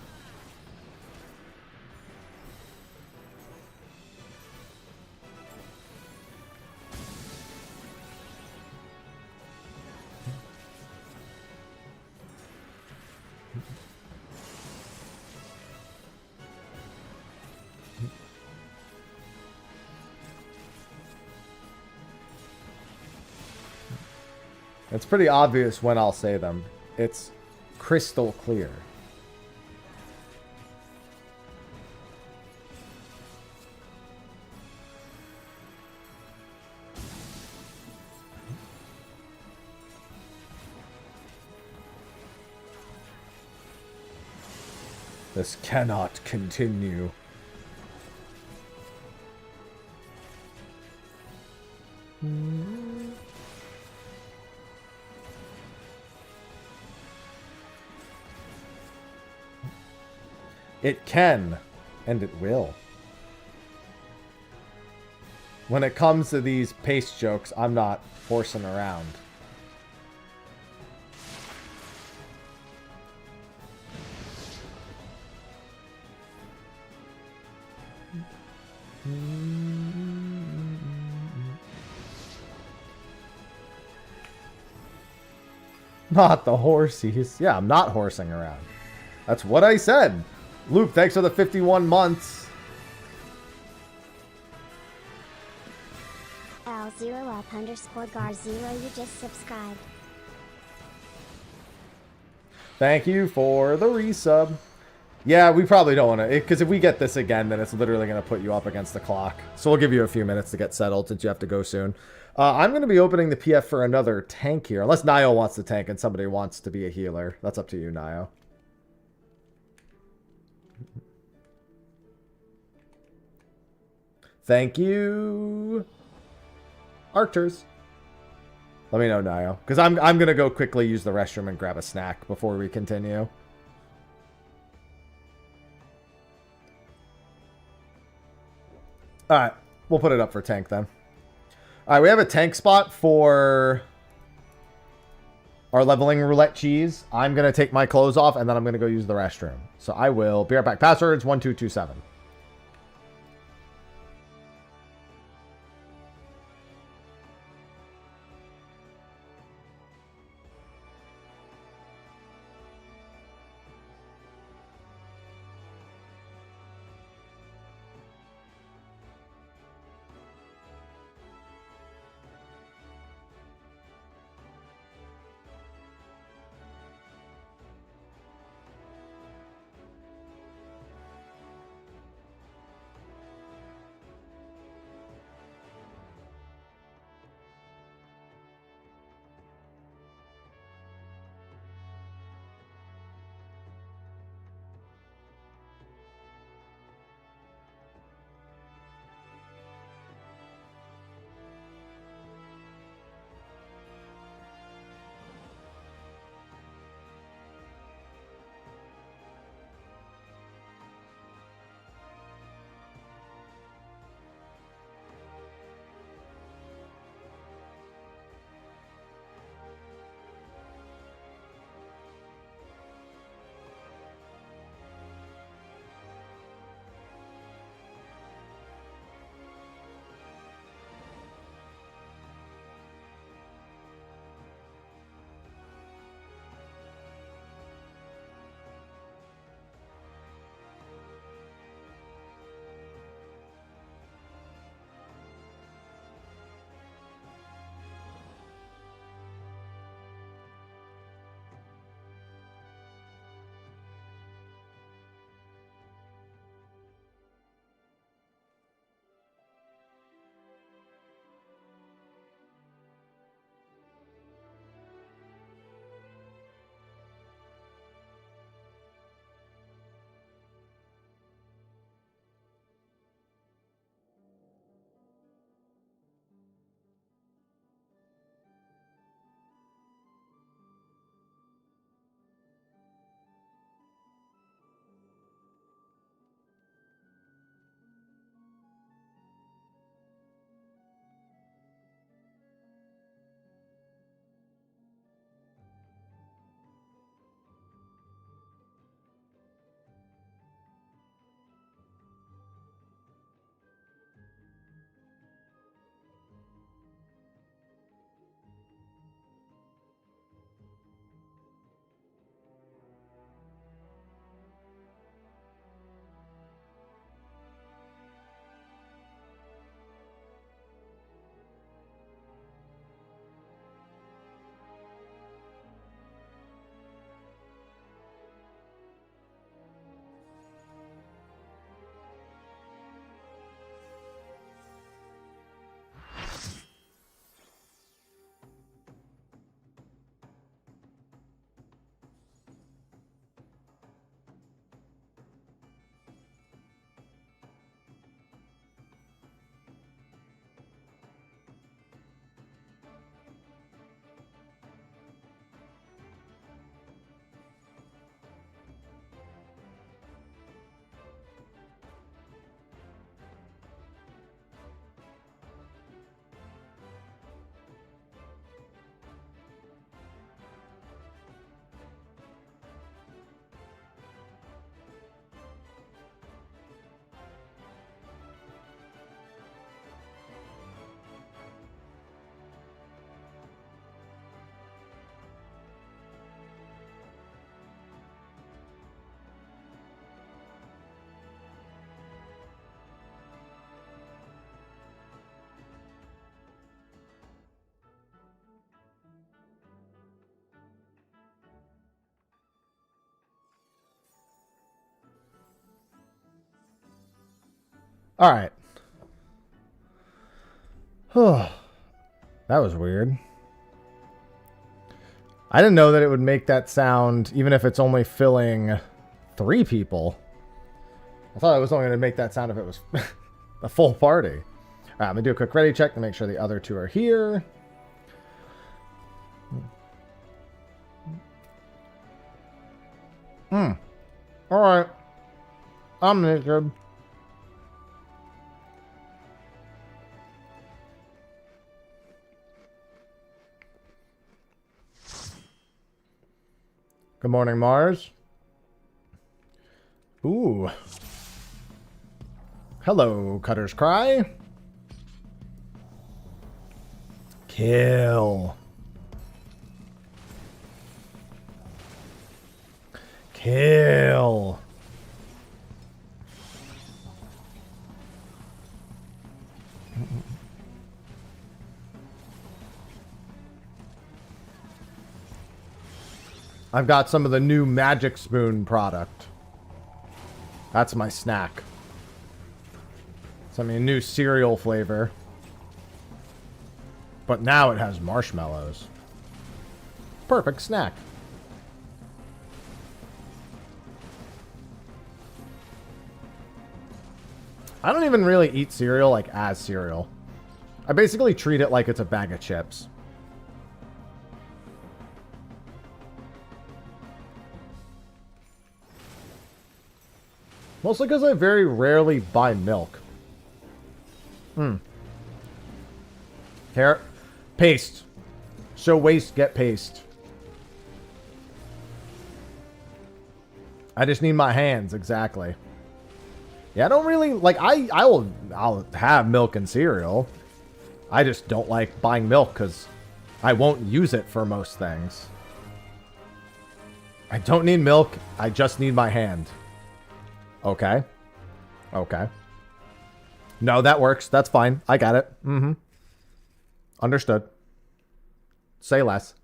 It's pretty obvious when I'll say them. It's crystal clear. This cannot continue. It can, and it will. When it comes to these pace jokes, I'm not horsing around. Not the horsies. Yeah, I'm not horsing around. That's what I said. Luke, thanks for the 51 months. L0up_gar0, you just subscribed. Thank you for the resub. Yeah, we probably don't want to, because if we get this again, then it's literally going to put you up against the clock. So we'll give you a few minutes to get settled since you have to go soon. I'm going to be opening the PF for another tank here, unless Nio wants to tank and somebody wants to be a healer. That's up to you, Nio. Thank you, Archers. Let me know, Nio, because I'm gonna go quickly use the restroom and grab a snack before we continue. All right, we'll put it up for tank then. All right, we have a tank spot for our leveling roulette cheese. I'm going to take my clothes off, and then I'm going to go use the restroom. So I will be right back. Password's 1227. All right. That was weird. I didn't know that it would make that sound even if it's only filling 3 people. I thought it was only going to make that sound if it was a full party. All right, I'm going to do a quick ready check to make sure the other 2 are here. All right. I'm naked. Good morning, Mars. Ooh. Hello, Cutter's Cry. Kill. Kill. I've got some of the new Magic Spoon product. That's my snack. It's a new cereal flavor. But now it has marshmallows. Perfect snack. I don't even really eat cereal like as cereal. I basically treat it like it's a bag of chips. Mostly because I very rarely buy milk. Here. Paste. So waste, get paste. I just need my hands, exactly. Yeah, I don't really, like, I'll have milk and cereal. I just don't like buying milk because I won't use it for most things. I don't need milk, I just need my hand. Okay. Okay. No, that works. That's fine. I got it. Mm-hmm. Understood. Say less.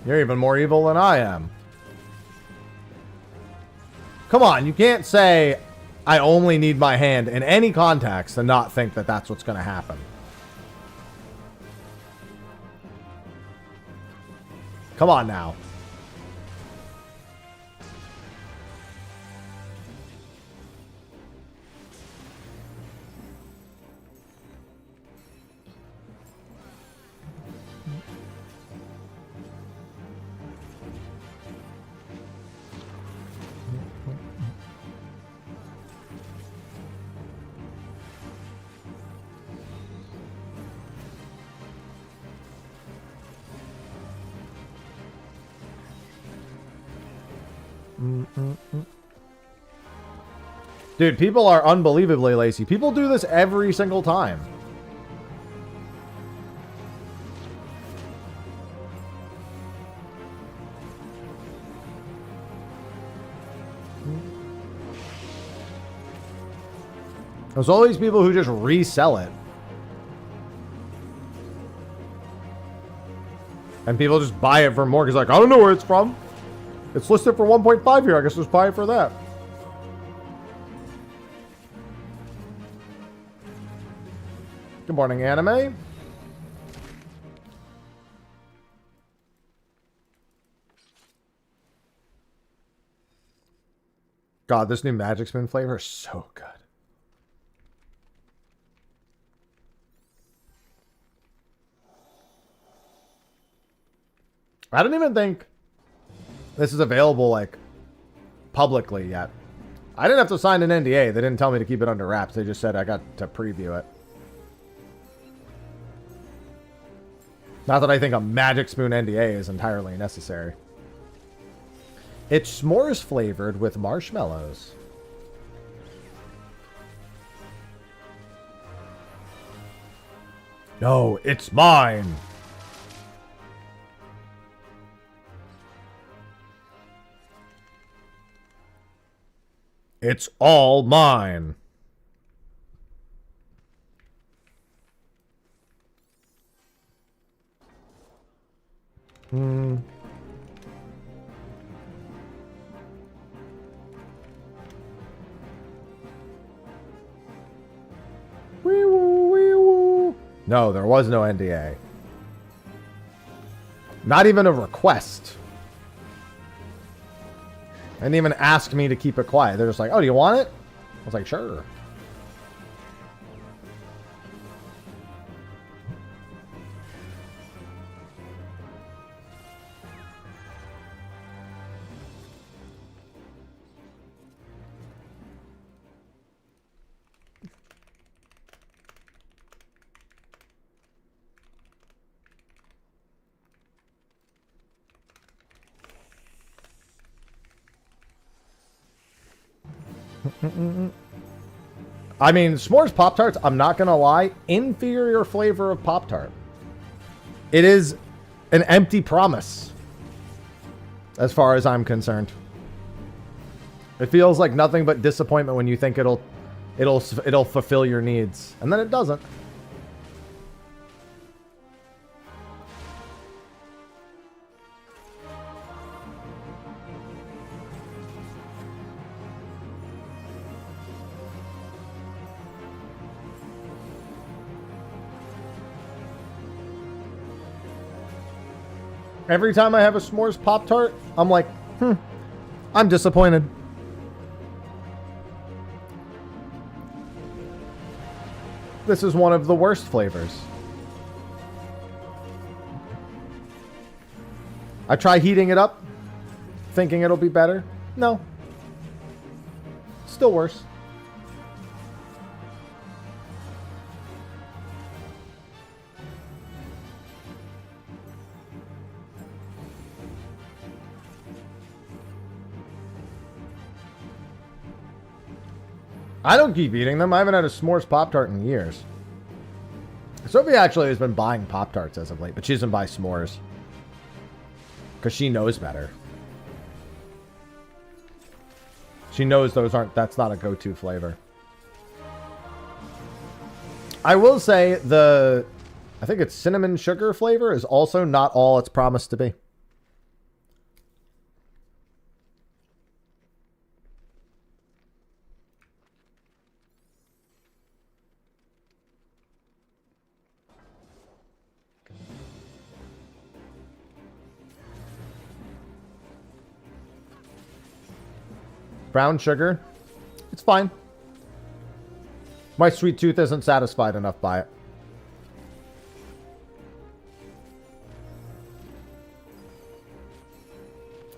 You're even more evil than I am. Come on, you can't say I only need my hand in any context and not think that that's what's going to happen. Come on now. Dude, people are unbelievably lazy. People do this every single time. There's all these people who just resell it. And people just buy it for more because like, I don't know where it's from. It's listed for 1.5 here. I guess just buy it for that. Good morning, anime. God, this new Magic Spoon flavor is so good. I don't even think this is available, like, publicly yet. I didn't have to sign an NDA. They didn't tell me to keep it under wraps. They just said I got to preview it. Not that I think a Magic Spoon NDA is entirely necessary. It's s'mores flavored with marshmallows. No, it's mine. It's all mine. No, there was no NDA. Not even a request. They didn't even ask me to keep it quiet. They're just like, oh, do you want it? I was like, sure. I mean, s'mores Pop-Tarts, I'm not going to lie, inferior flavor of Pop-Tart. It is an empty promise, as far as I'm concerned. It feels like nothing but disappointment when you think it'll fulfill your needs, and then it doesn't. Every time I have a s'mores Pop-Tart, I'm like, I'm disappointed. This is one of the worst flavors. I try heating it up, thinking it'll be better. No. Still worse. I don't keep eating them. I haven't had a s'mores Pop-Tart in years. Sophie actually has been buying Pop-Tarts as of late, but she doesn't buy s'mores. Because she knows better. She knows that's not a go-to flavor. I will say I think it's cinnamon sugar flavor is also not all it's promised to be. Brown sugar, it's fine. My sweet tooth isn't satisfied enough by it.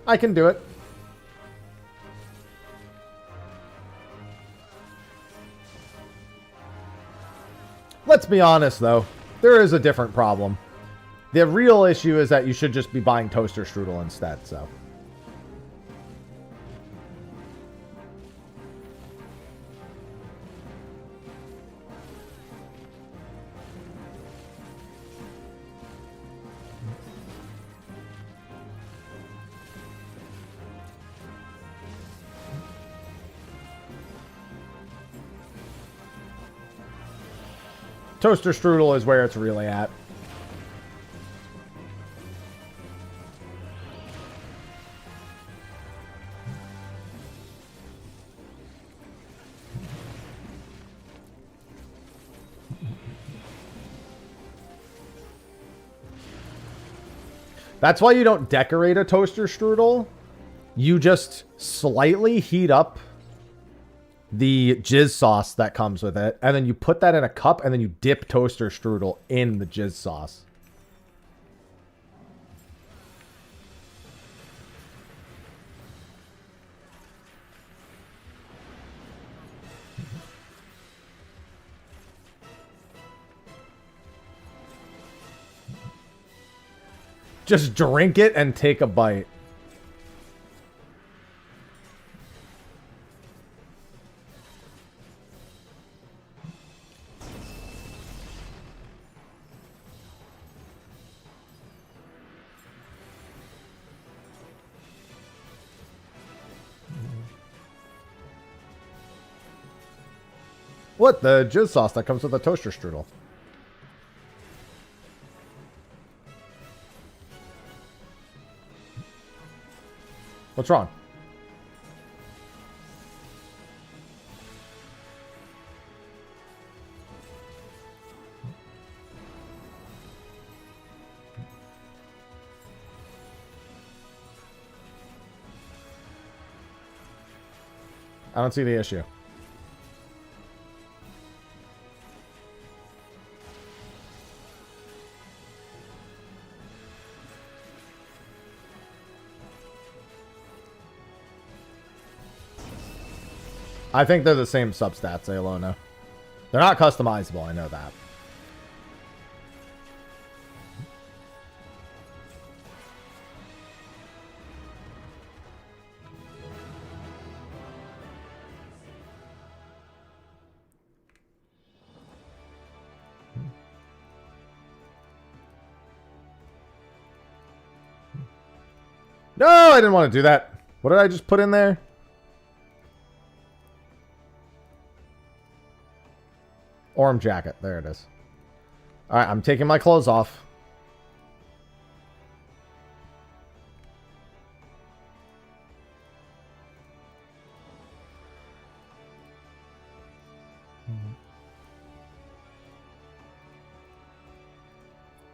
I can do it. Let's be honest, though. There is a different problem. The real issue is that you should just be buying toaster strudel instead, so... Toaster strudel is where it's really at. That's why you don't decorate a toaster strudel. You just slightly heat up the jizz sauce that comes with it, and then you put that in a cup, and then you dip toaster strudel in the jizz sauce. Just drink it and take a bite. What? The jizz sauce that comes with a toaster strudel. What's wrong? I don't see the issue. I think they're the same substats, Alona. They're not customizable, I know that. No, I didn't want to do that. What did I just put in there? Orm jacket. There it is. All right, I'm taking my clothes off.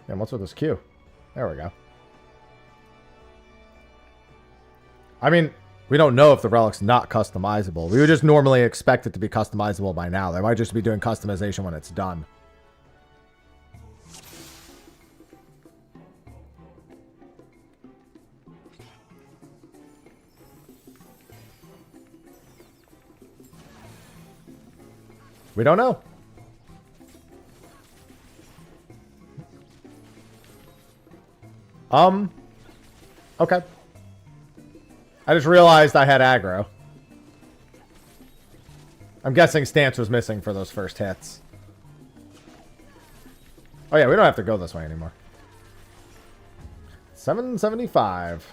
And what's with this queue? There we go. I mean, we don't know if the Relic's not customizable. We would just normally expect it to be customizable by now. They might just be doing customization when it's done. We don't know. Okay. I just realized I had aggro. I'm guessing stance was missing for those first hits. Oh yeah, we don't have to go this way anymore. 775.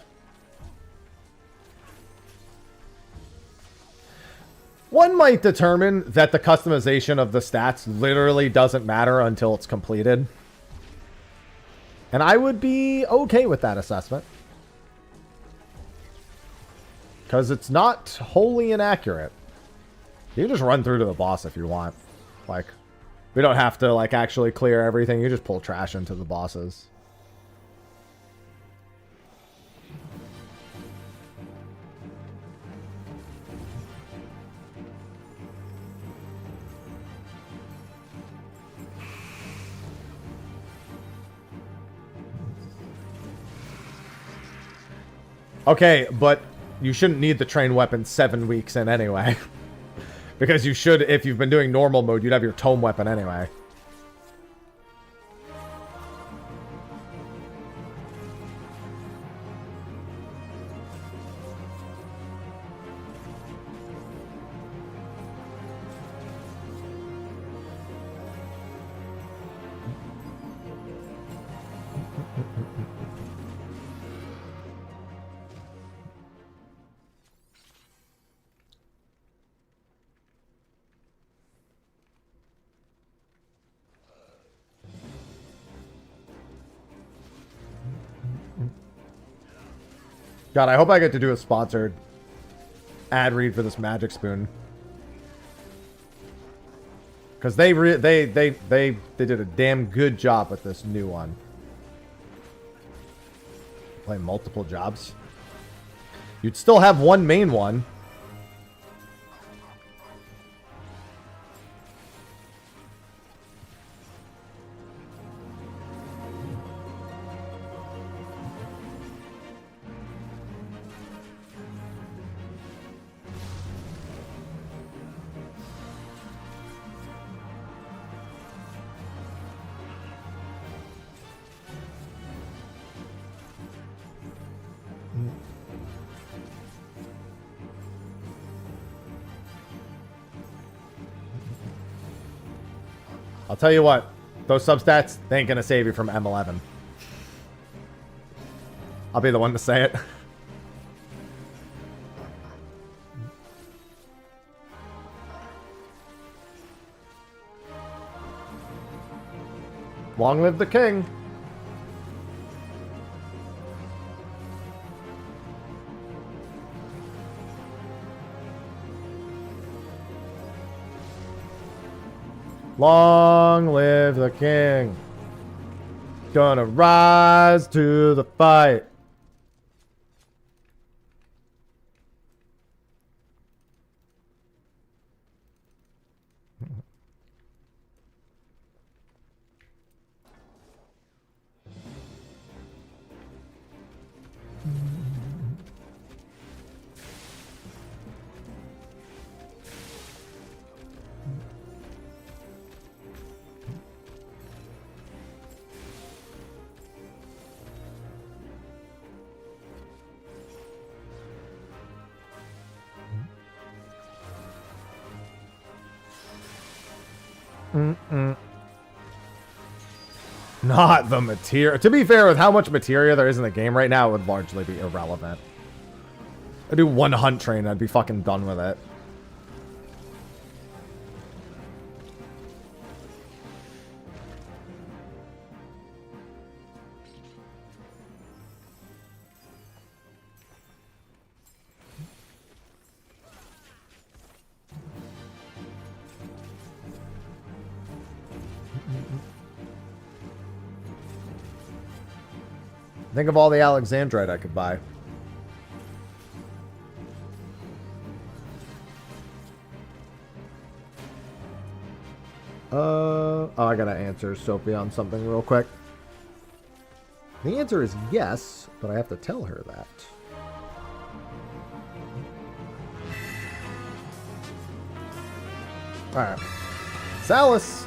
One might determine that the customization of the stats literally doesn't matter until it's completed. And I would be okay with that assessment. Because it's not wholly inaccurate. You can just run through to the boss if you want. Like, we don't have to, like, actually clear everything. You just pull trash into the bosses. Okay, but you shouldn't need the train weapon 7 weeks in anyway. Because you should, if you've been doing normal mode, you'd have your tome weapon anyway. God, I hope I get to do a sponsored ad read for this magic spoon. Because they did a damn good job with this new one. Play multiple jobs. You'd still have one main one. I'll tell you what, those substats, they ain't gonna save you from M11. I'll be the one to say it. Long live the king. Long live the king. Gonna rise to the fight. Not the materia. To be fair, with how much materia there is in the game right now, it would largely be irrelevant. I'd do one hunt train, I'd be fucking done with it. Think of all the Alexandrite I could buy. Oh, I gotta answer Sophie on something real quick. The answer is yes, but I have to tell her that. Alright. Salas!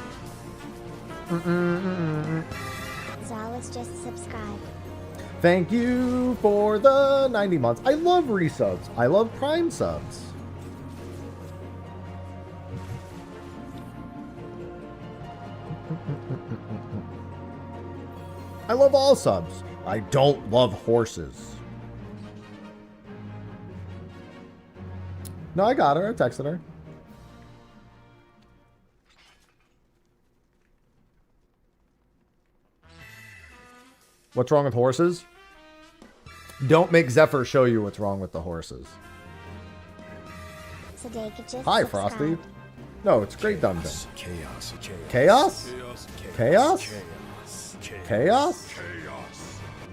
Zalas just subscribed. Thank you for the 90 months. I love resubs. I love Prime subs. I love all subs. I don't love horses. No, I got her. I texted her. What's wrong with horses? Don't make Zephyr show you what's wrong with the horses. Hi, Frosty. No, it's Great Dungeon. Chaos. Chaos? Chaos? Chaos?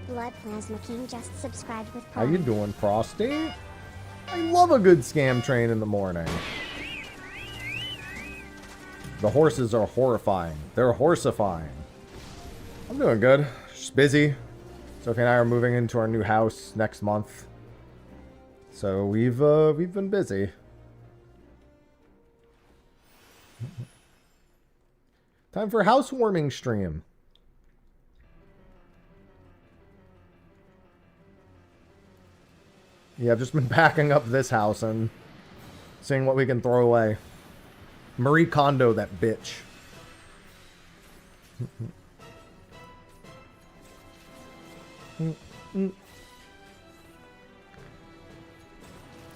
Blood Plasma King just subscribed with How Prime. you doing, Frosty? I love a good scam train in the morning. The horses are horrifying. They're horsifying. I'm doing good. Just busy. Sophie and I are moving into our new house next month. So we've been busy. Time for housewarming stream. Yeah, I've just been packing up this house and seeing what we can throw away. Marie Kondo, that bitch.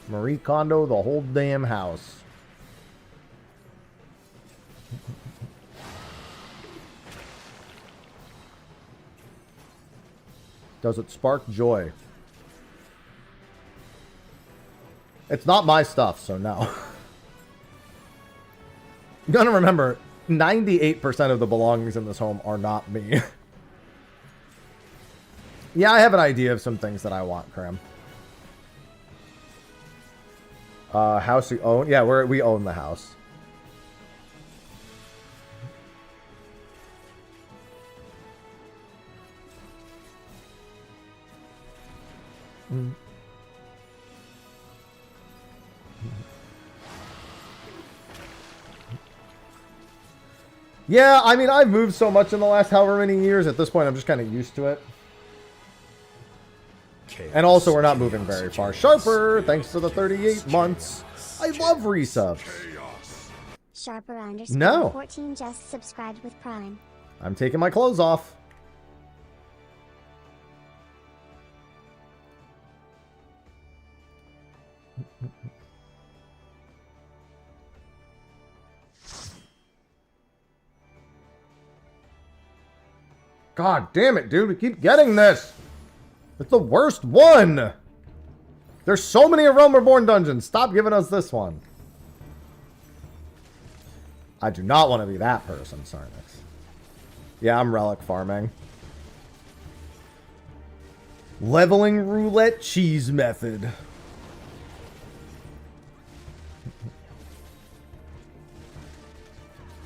Marie Kondo, the whole damn house. Does it spark joy? It's not my stuff, so no. You gotta remember, 98% of the belongings in this home are not me. Yeah, I have an idea of some things that I want, Cram. House you own? Yeah, we own the house. Yeah, I mean, I've moved so much in the last however many years. At this point, I'm just kind of used to it. And also, we're not moving very far. Sharper, thanks for the 38 months. I love resubs. Sharper No. 14 just subscribed with Prime. I'm taking my clothes off. God damn it, dude. We keep getting this. It's the worst one. There's so many Realm Reborn dungeons. Stop giving us this one. I do not want to be that person, Sarnix. Yeah, I'm relic farming. Leveling roulette cheese method.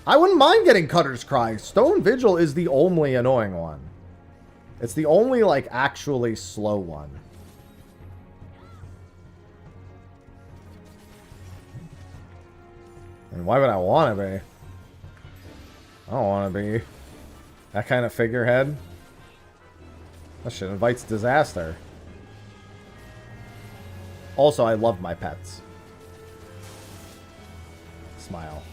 I wouldn't mind getting Cutter's Cry. Stone Vigil is the only annoying one. It's the only, like, actually slow one. And why would I want to be? I don't want to be that kind of figurehead. That shit invites disaster. Also, I love my pets. Smile.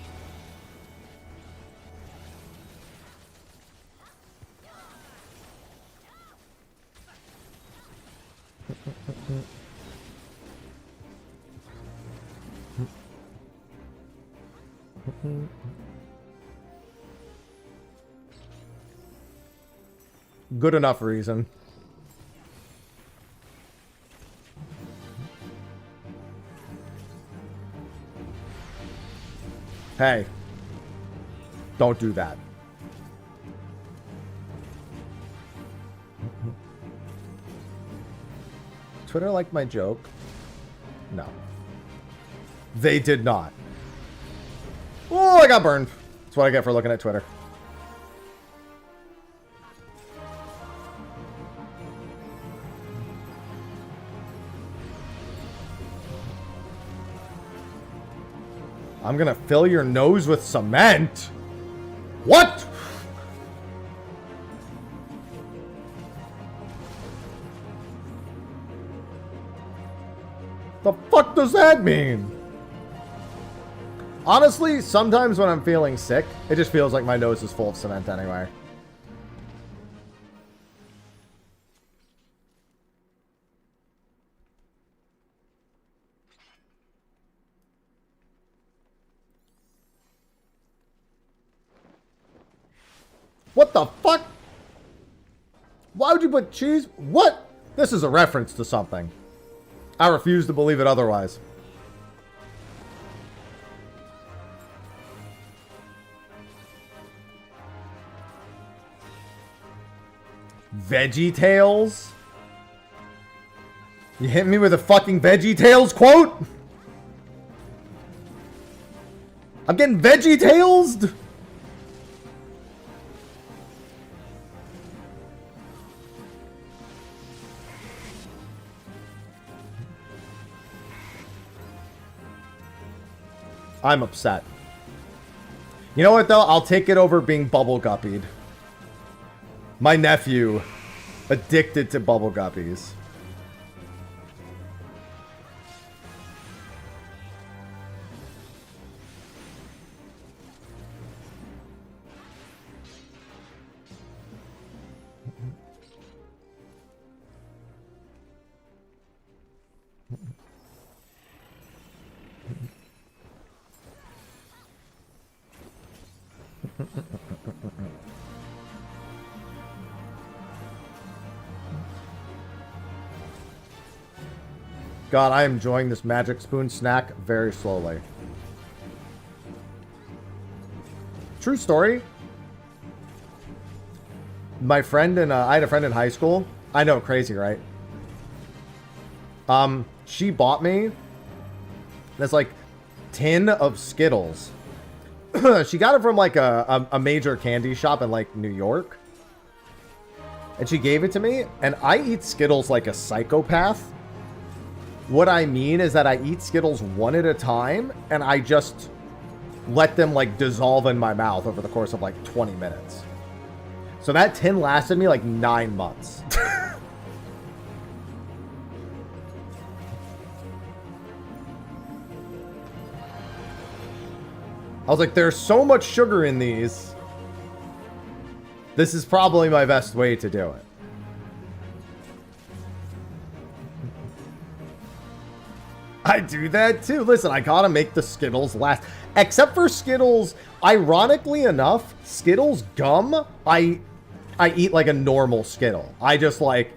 Good enough reason. Hey. Don't do that. Twitter liked my joke? No. They did not. Oh, I got burned. That's what I get for looking at Twitter. I'm gonna fill your nose with cement. What? The fuck does that mean? Honestly, sometimes when I'm feeling sick, it just feels like my nose is full of cement anyway. What the fuck? Why would you put cheese? What? This is a reference to something. I refuse to believe it otherwise. Veggie Tales? You hit me with a fucking Veggie Tales quote? I'm getting Veggie Tales'd? I'm upset. You know what, though? I'll take it over being bubble guppied. My nephew, addicted to bubble guppies. God, I am enjoying this magic spoon snack very slowly. True story. My friend and I had a friend in high school. I know, crazy, right? She bought me this like tin of Skittles. She got it from like a major candy shop in like New York. And she gave it to me, and I eat Skittles like a psychopath. What I mean is that I eat Skittles one at a time, and I just let them like dissolve in my mouth over the course of like 20 minutes. So that tin lasted me like 9 months. I was like, there's so much sugar in these. This is probably my best way to do it. I do that too. Listen, I gotta make the Skittles last. Except for Skittles, ironically enough, Skittles gum, I eat like a normal Skittle. I just like,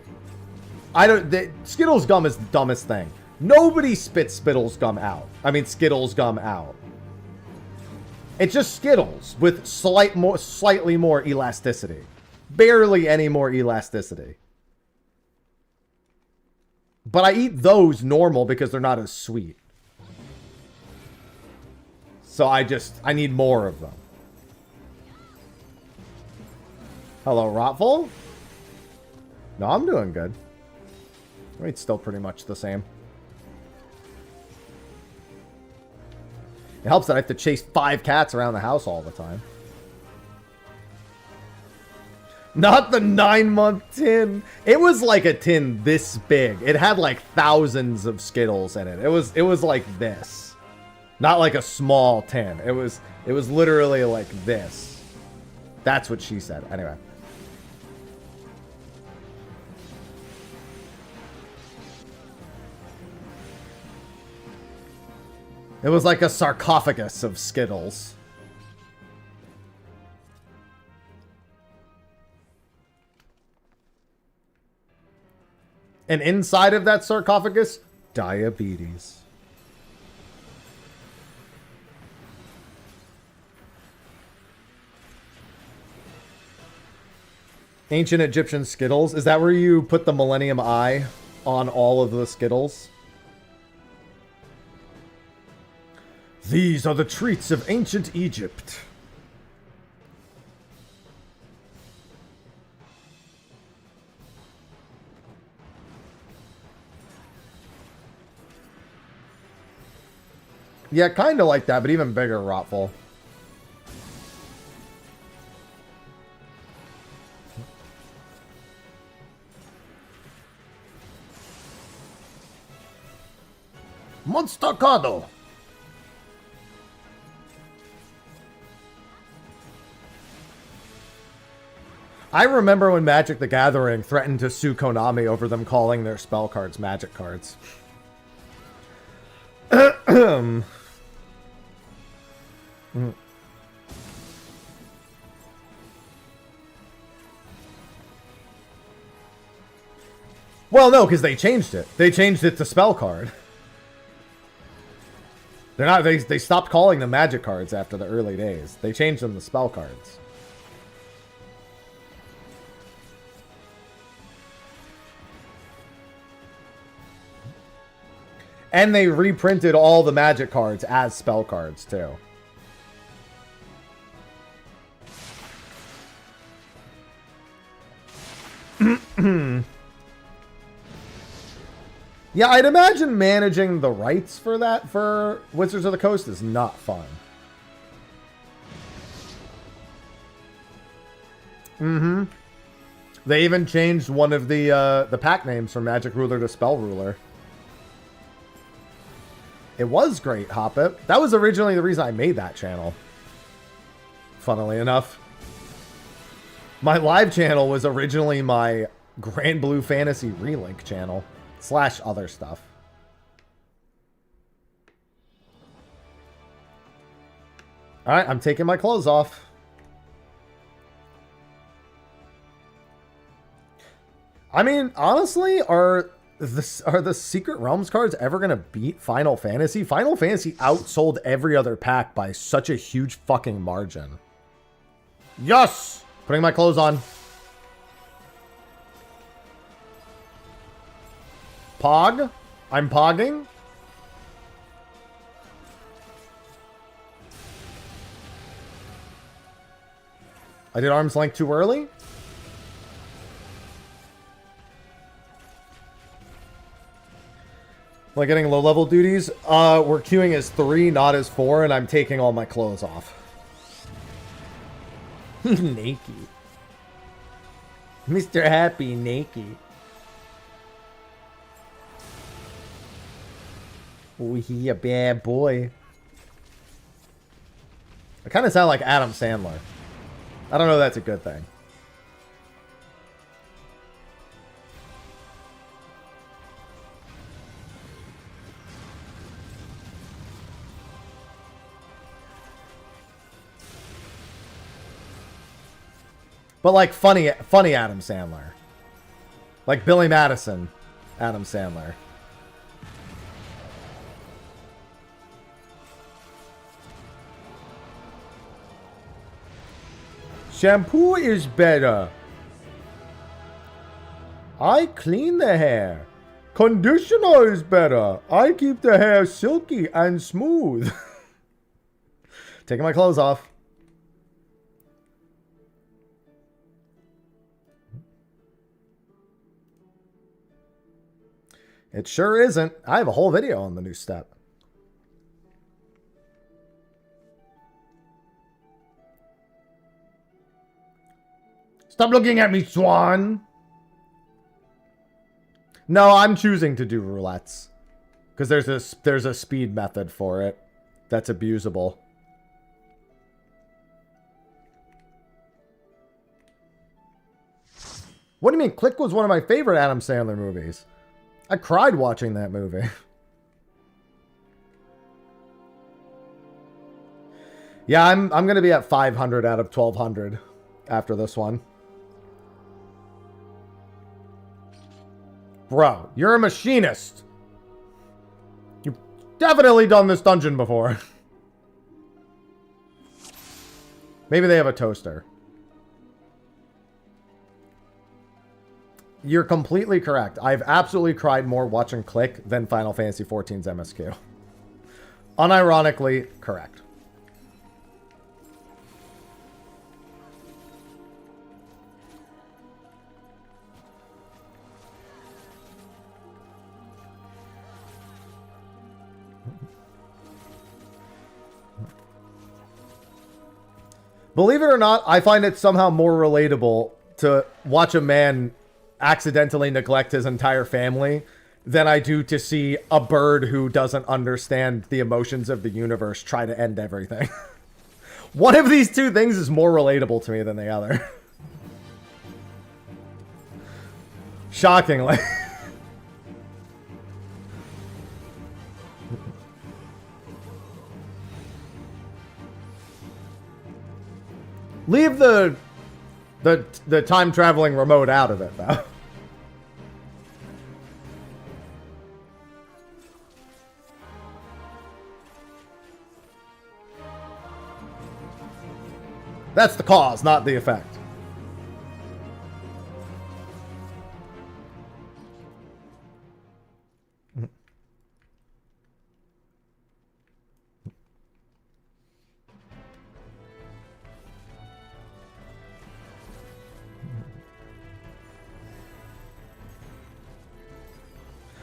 Skittles gum is the dumbest thing. Nobody spits Skittles gum out. Skittles gum out. It's just Skittles with slightly more elasticity. Barely any more elasticity. But I eat those normal because they're not as sweet. So I need more of them. Hello, Rotful? No, I'm doing good. Weight's still pretty much the same. It helps that I have to chase 5 cats around the house all the time. Not the 9-month tin. It was like a tin this big. It had like thousands of Skittles in it. It was like this. Not like a small tin. It was literally like this. That's what she said. Anyway. It was like a sarcophagus of Skittles. And inside of that sarcophagus, diabetes. Ancient Egyptian Skittles. Is that where you put the Millennium Eye on all of the Skittles? These are the treats of ancient Egypt. Yeah, kind of like that, but even bigger, Rotful. Monstacado. I remember when Magic the Gathering threatened to sue Konami over them calling their spell cards magic cards. Well, no, because they changed it. They changed it to spell card. They're not. They stopped calling them magic cards after the early days. They changed them to spell cards. And they reprinted all the magic cards as spell cards, too. Yeah, I'd imagine managing the rights for that for Wizards of the Coast is not fun. Mm-hmm. They even changed one of the pack names from Magic Ruler to Spell Ruler. It was great, Hoppit. That was originally the reason I made that channel. Funnily enough. My live channel was originally my Grand Blue Fantasy Relink channel. / other stuff. Alright, I'm taking my clothes off. I mean, honestly, are the Secret Realms cards ever going to beat Final Fantasy? Final Fantasy outsold every other pack by such a huge fucking margin. Yes! Putting my clothes on. Pog? I'm pogging? I did arm's length too early? Like getting low-level duties? We're queuing as 3, not as 4, and I'm taking all my clothes off. Naked. Mr. Happy Naked. Oh, he a bad boy. I kind of sound like Adam Sandler. I don't know if that's a good thing. But like funny Adam Sandler. Like Billy Madison, Adam Sandler. Shampoo is better. I clean the hair. Conditioner is better. I keep the hair silky and smooth. Taking my clothes off. It sure isn't. I have a whole video on the new step. Stop looking at me, Swan. No, I'm choosing to do roulettes. Because there's a speed method for it that's abusable. What do you mean? Click was one of my favorite Adam Sandler movies. I cried watching that movie. Yeah, I'm going to be at 500 out of 1200 after this one. Bro, you're a machinist. You've definitely done this dungeon before. Maybe they have a toaster. You're completely correct. I've absolutely cried more watching Click than Final Fantasy XIV's MSQ. Unironically, correct. Believe it or not, I find it somehow more relatable to watch a man accidentally neglect his entire family than I do to see a bird who doesn't understand the emotions of the universe try to end everything. One of these two things is more relatable to me than the other. Shockingly. Leave the time traveling remote out of it, though. That's the cause, not the effect.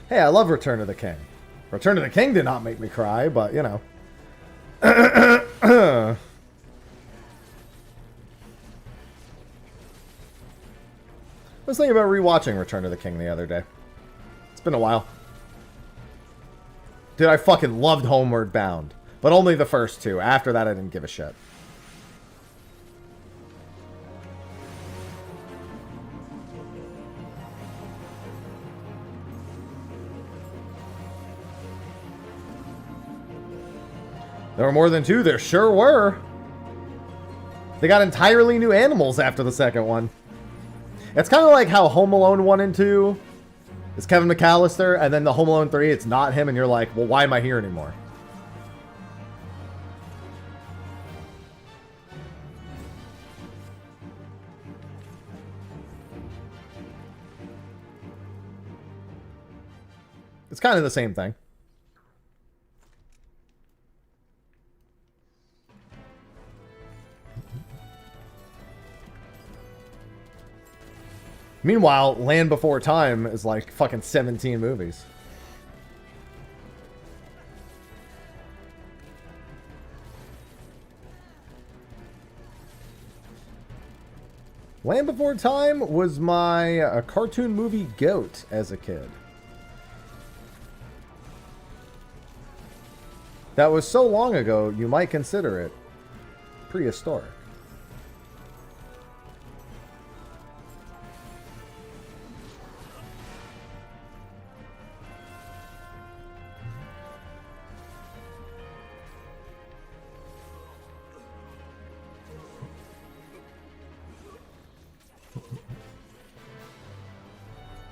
Hey, I love Return of the King. Return of the King did not make me cry, but, you know. I was thinking about rewatching Return of the King the other day. It's been a while. Dude, I fucking loved Homeward Bound. But only the first two. After that, I didn't give a shit. There were more than two. There sure were. They got entirely new animals after the second one. It's kind of like how Home Alone 1 and 2 is Kevin McAllister, and then the Home Alone 3, it's not him, and you're like, well, why am I here anymore? It's kind of the same thing. Meanwhile, Land Before Time is like fucking 17 movies. Land Before Time was my cartoon movie GOAT as a kid. That was so long ago, you might consider it prehistoric.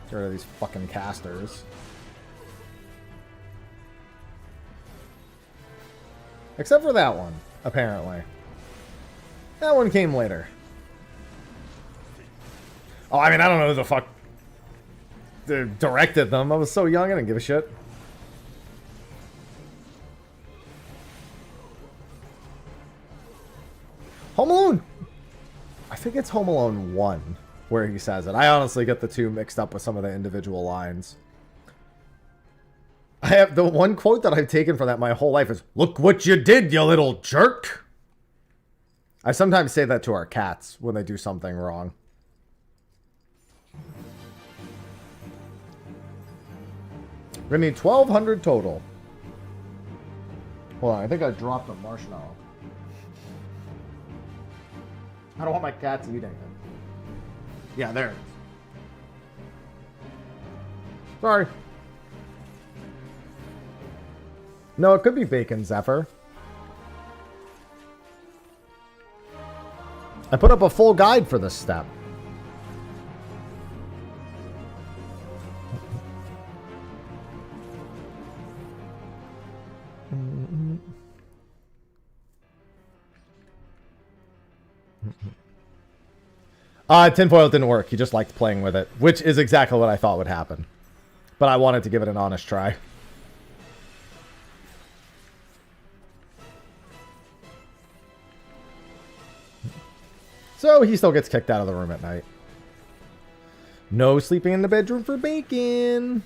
Get rid of these fucking casters. Except for that one, apparently. That one came later. Oh, I mean, I don't know who the fuck directed them. I was so young, I didn't give a shit. Home Alone. I think it's Home Alone 1 where he says it. I honestly get the two mixed up with some of the individual lines. I have the one quote that I've taken from that my whole life is, "Look what you did, you little jerk." I sometimes say that to our cats when they do something wrong. We're gonna need 1,200 total. Hold on, I think I dropped a marshmallow. I don't want my cats eating it. Yeah, there it is. Sorry. No, it could be bacon, Zephyr. I put up a full guide for this step. Tinfoil didn't work. He just liked playing with it, which is exactly what I thought would happen. But I wanted to give it an honest try. So he still gets kicked out of the room at night. No sleeping in the bedroom for Bacon.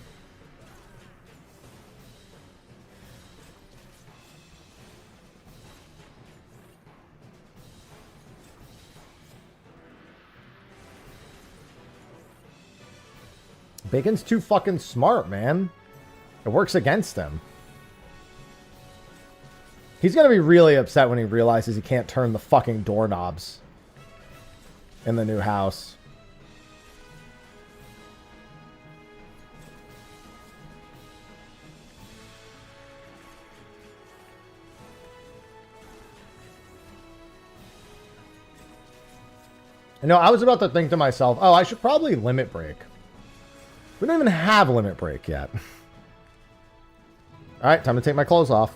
Bacon's too fucking smart, man. It works against him. He's gonna be really upset when he realizes he can't turn the fucking doorknobs in the new house. You know, I was about to think to myself, oh, I should probably limit break. We don't even have limit break yet. Alright, time to take my clothes off.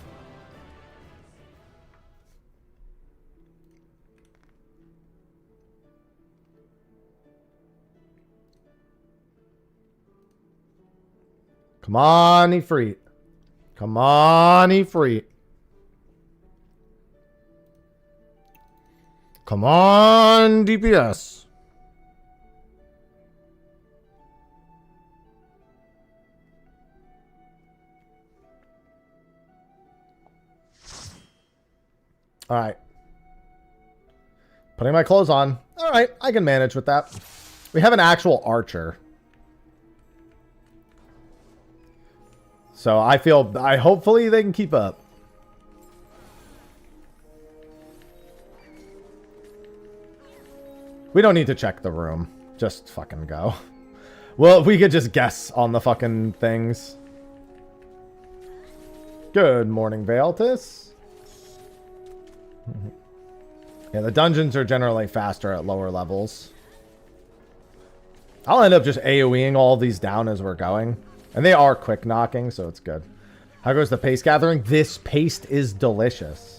Come on, Ifrit. Come on, Ifrit. Come on, DPS. All right. Putting my clothes on. All right, I can manage with that. We have an actual archer. So hopefully they can keep up. We don't need to check the room. Just fucking go. Well, we could just guess on the fucking things. Good morning, Veiltis. Yeah, the dungeons are generally faster at lower levels. I'll end up just AoEing all these down as we're going. And they are quick knocking, so it's good. How goes the paste gathering? This paste is delicious.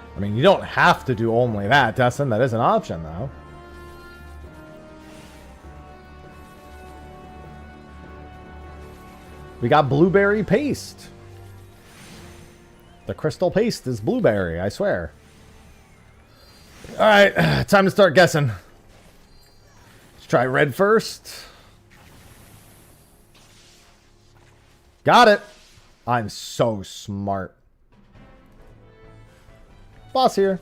I mean, you don't have to do only that, Destin. That is an option, though. We got blueberry paste. The crystal paste is blueberry, I swear. Alright, time to start guessing. Let's try red first. Got it. I'm so smart. Boss here.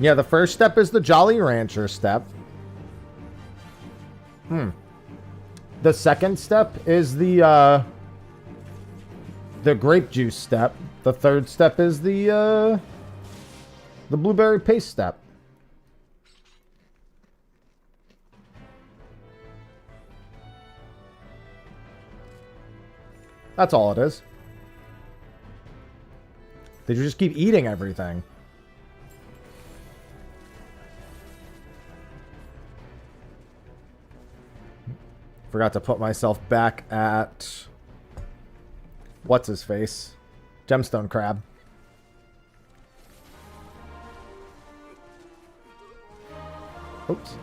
Yeah, the first step is the Jolly Rancher step. The second step is the grape juice step. The third step is the blueberry paste step. That's all it is. Did you just keep eating everything? Forgot to put myself back at... What's his face? Gemstone crab. Oops.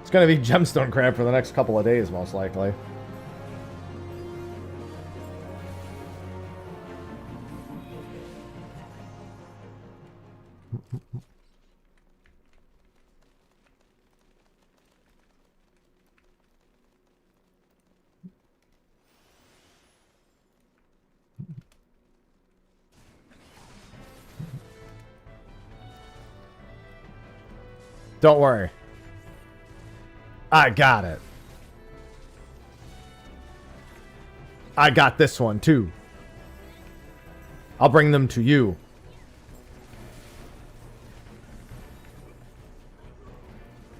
It's gonna be gemstone crab for the next couple of days, most likely. Don't worry. I got it. I got this one too. I'll bring them to you.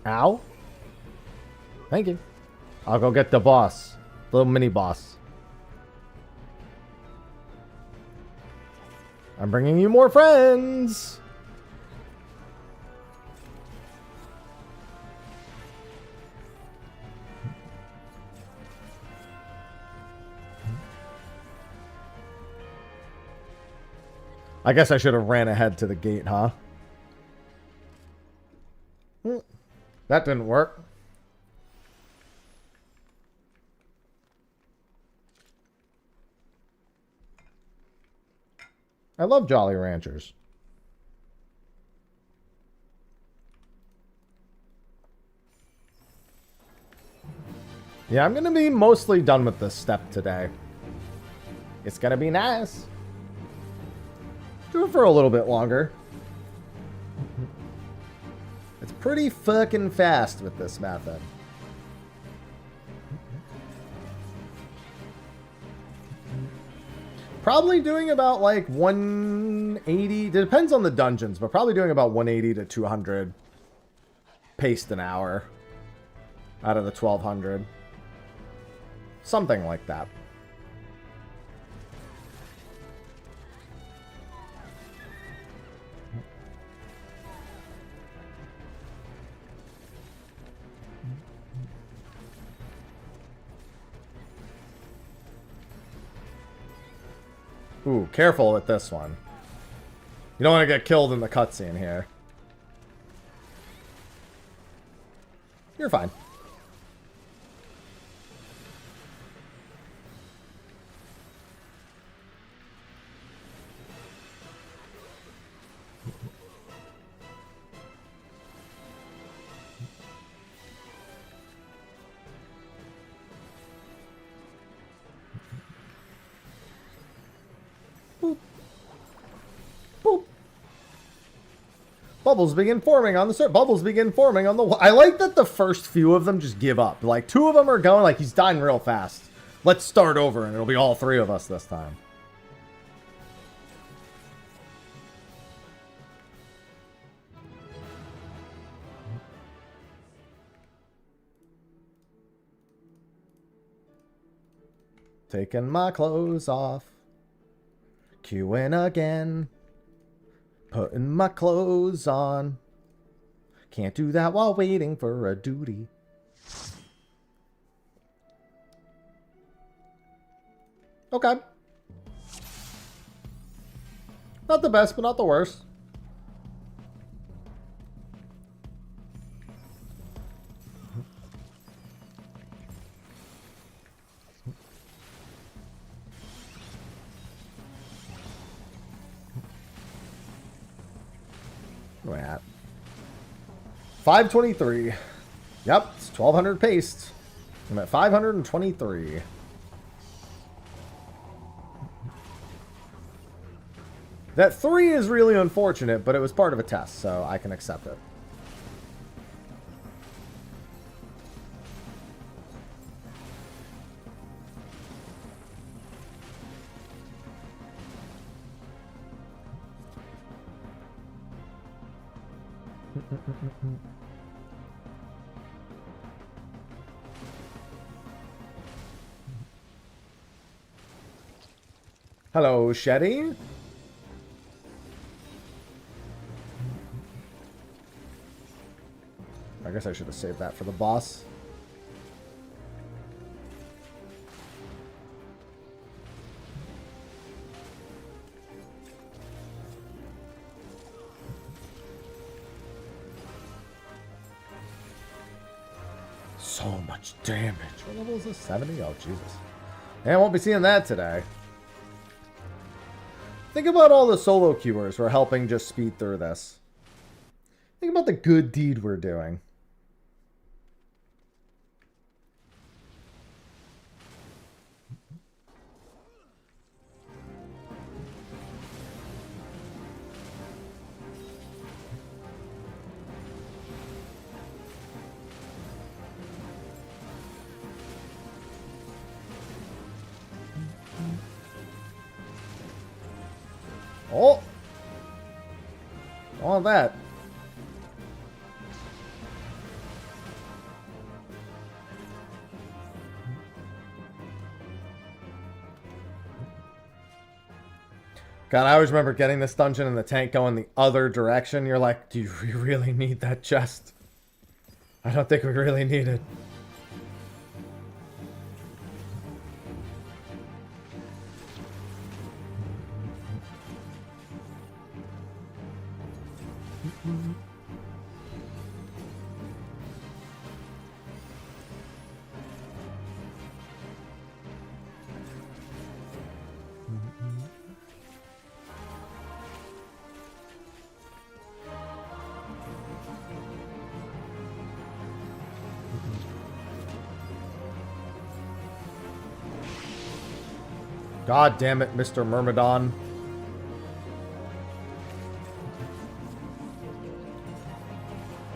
Ow. Thank you. I'll go get the boss. Little mini boss. I'm bringing you more friends. I guess I should have ran ahead to the gate, huh? That didn't work. I love Jolly Ranchers. Yeah, I'm going to be mostly done with this step today. It's going to be nice. Do it for a little bit longer. It's pretty fucking fast with this method. Probably doing about like 180. Depends on the dungeons, but probably doing about 180 to 200 paste an hour out of the 1200. Something like that. Ooh, careful with this one. You don't want to get killed in the cutscene here. You're fine. Bubbles begin forming on the surface. Bubbles begin forming on the wall. I like that the first few of them just give up. Like, two of them are going, like, he's dying real fast. Let's start over, and it'll be all three of us this time. Taking my clothes off. Queuing again. Putting my clothes on. Can't do that while waiting for a duty. Okay. Not the best, but not the worst. Where am I at? 523. Yep, it's 1200 paste. I'm at 523. That 3 is really unfortunate, but it was part of a test, so I can accept it. Hello, Shetty. I guess I should have saved that for the boss. So much damage. What level is this? 70? Oh, Jesus. Man, I won't be seeing that today. Think about all the solo queuers who are helping just speed through this. Think about the good deed we're doing. want that. God, I always remember getting this dungeon and the tank going the other direction. You're like, do you really need that chest? I don't think we really need it. God damn it, Mr. Myrmidon.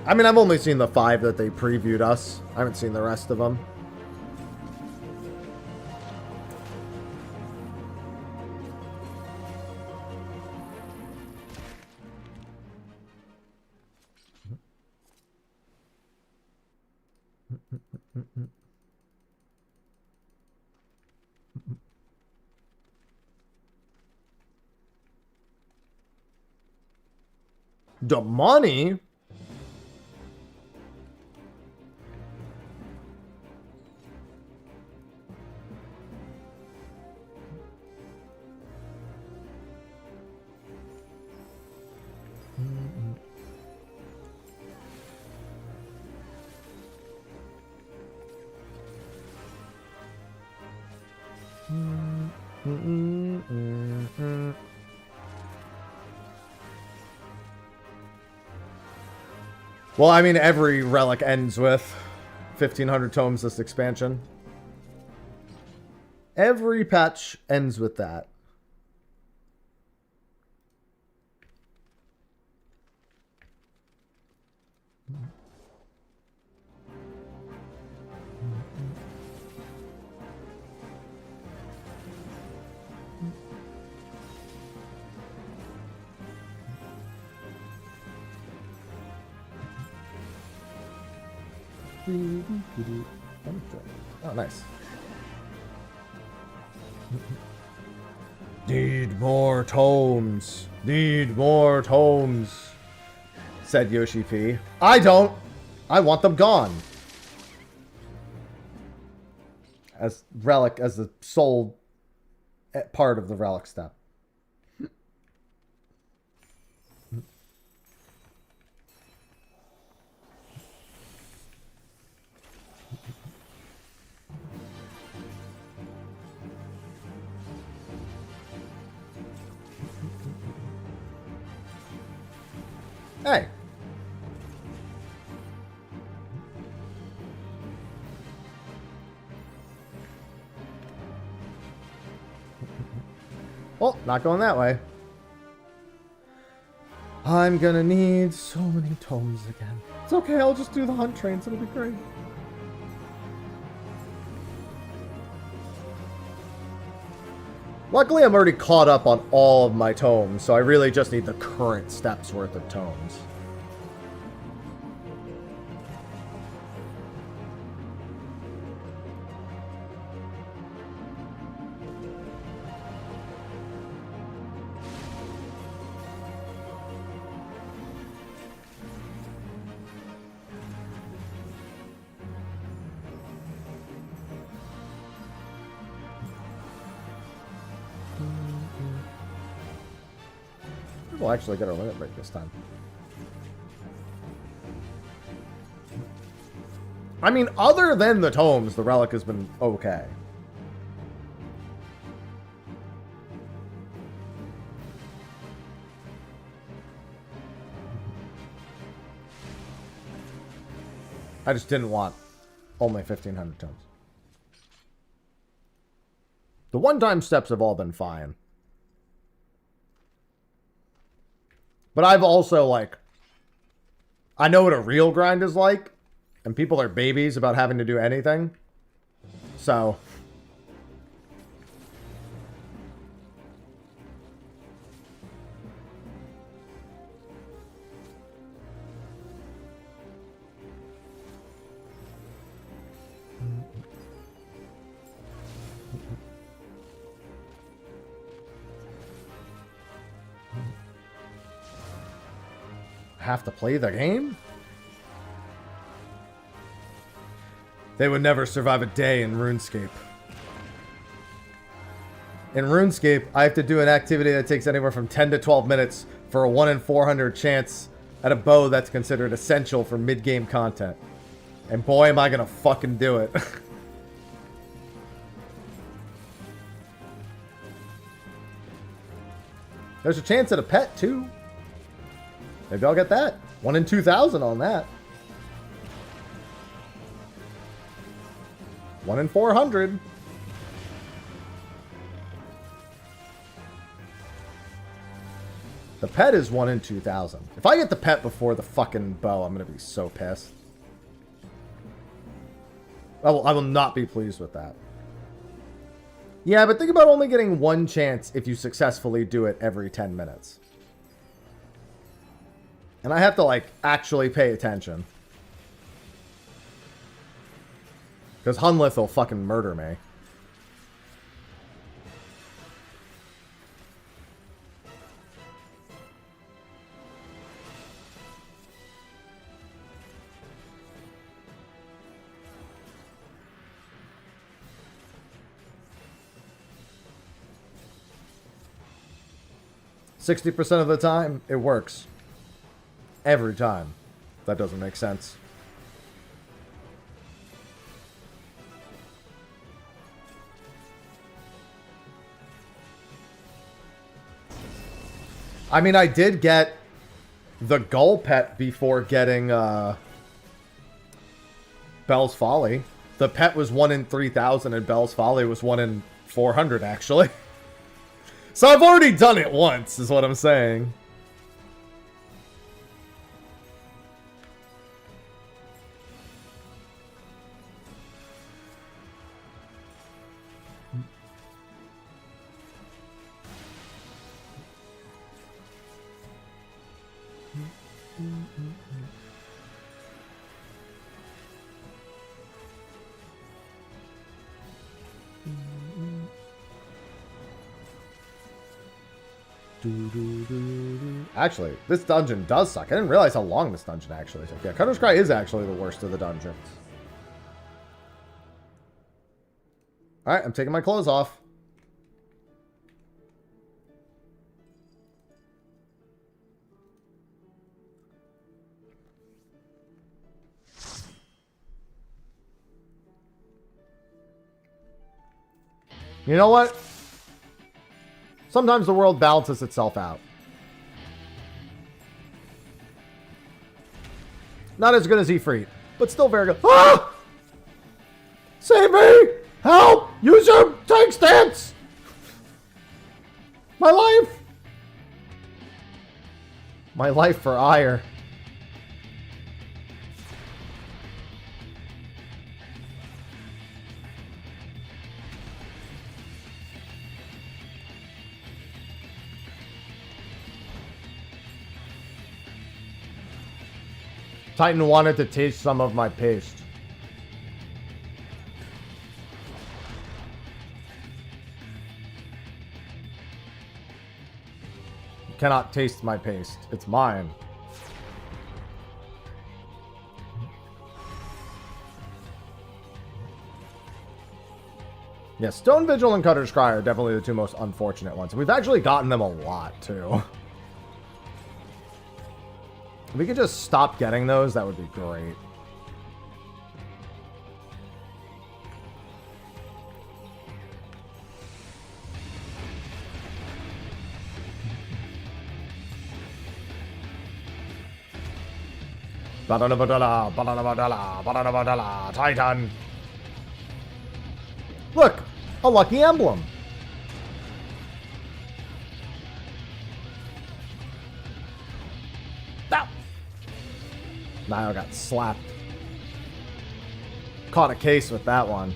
I mean, I've only seen the 5 that they previewed us. I haven't seen the rest of them. The money? Well, I mean, every relic ends with 1,500 tomes this expansion. Every patch ends with that. Oh, nice. Need more tomes. Need more tomes, said Yoshi P. I don't. I want them gone. As Relic, as the sole part of the Relic step. Hey. Oh, not going that way. I'm gonna need so many tomes again. It's okay, I'll just do the hunt trains, it'll be great. Luckily, I'm already caught up on all of my tomes, so I really just need the current steps worth of tomes. We'll actually get our limit break this time. I mean, other than the tomes, the Relic has been okay. I just didn't want only 1,500 tomes. The one-time steps have all been fine. But I've also, like, I know what a real grind is like, and people are babies about having to do anything. So, have to play the game? They would never survive a day in RuneScape. In RuneScape, I have to do an activity that takes anywhere from 10 to 12 minutes for a 1 in 400 chance at a bow that's considered essential for mid-game content. And boy, am I gonna fucking do it. There's a chance at a pet, too. Maybe I'll get that. 1 in 2,000 on that. 1 in 400. The pet is 1 in 2,000. If I get the pet before the fucking bow, I'm going to be so pissed. I will not be pleased with that. Yeah, but think about only getting 1 chance if you successfully do it every 10 minutes. And I have to, like, actually pay attention. Because Hunlith will fucking murder me. %60 of the time, it works. Every time. That doesn't make sense. I mean, I did get the Gull pet before getting Bell's Folly. The pet was 1 in 3,000 and Bell's Folly was 1 in 400, actually. So I've already done it once, is what I'm saying. Actually, this dungeon does suck. I didn't realize how long this dungeon actually took. Yeah, Cutter's Cry is actually the worst of the dungeons. Alright, I'm taking my clothes off. You know what? Sometimes the world balances itself out. Not as good as Ifrit, but still very good. Ah! Save me! Help! Use your tank stance! My life! My life for ire. Titan wanted to taste some of my paste. You cannot taste my paste. It's mine. Yeah, Stone Vigil and Cutter's Cry are definitely the two most unfortunate ones. We've actually gotten them a lot, too. If we could just stop getting those, that would be great. Titan. Look, a lucky emblem. Now I got slapped. Caught a case with that one.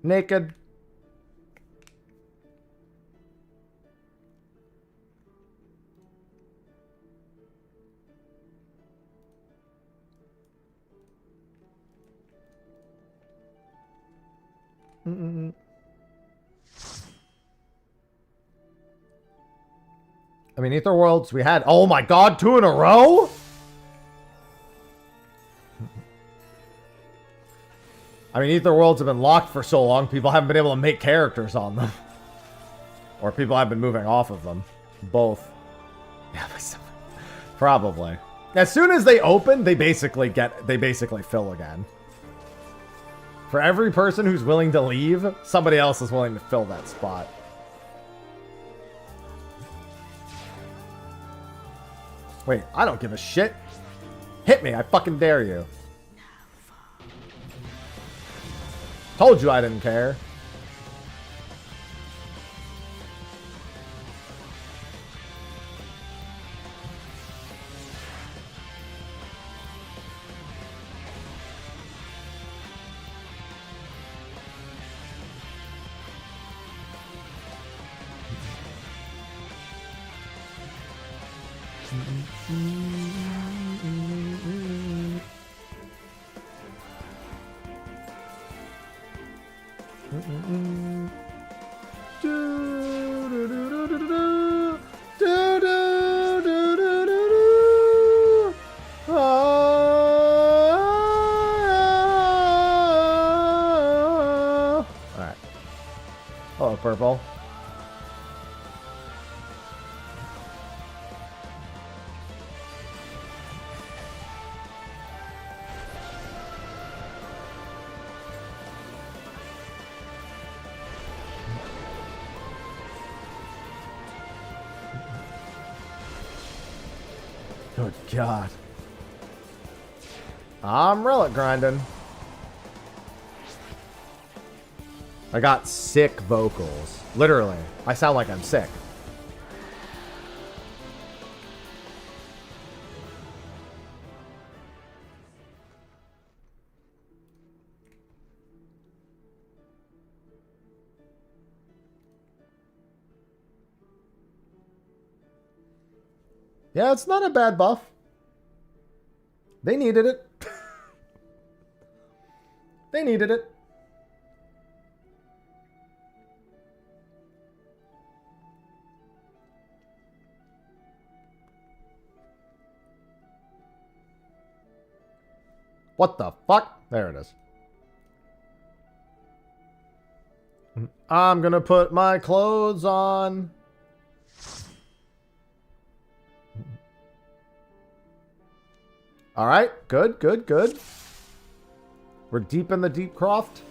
Naked. I mean, Ether Worlds, we had... Oh my god, 2 in a row? I mean, Ether Worlds have been locked for so long, people haven't been able to make characters on them. Or people have been moving off of them. Both. Yeah, probably. As soon as they open, they basically fill again. For every person who's willing to leave, somebody else is willing to fill that spot. Wait, I don't give a shit. Hit me, I fucking dare you. Told you I didn't care. Alright. Hello, purple. Good God. I'm Relic grinding. I got sick vocals. Literally. I sound like I'm sick. Yeah, it's not a bad buff. They needed it. They needed it. What the fuck? There it is. I'm gonna put my clothes on. All right, good, good, good. We're deep in the deep croft.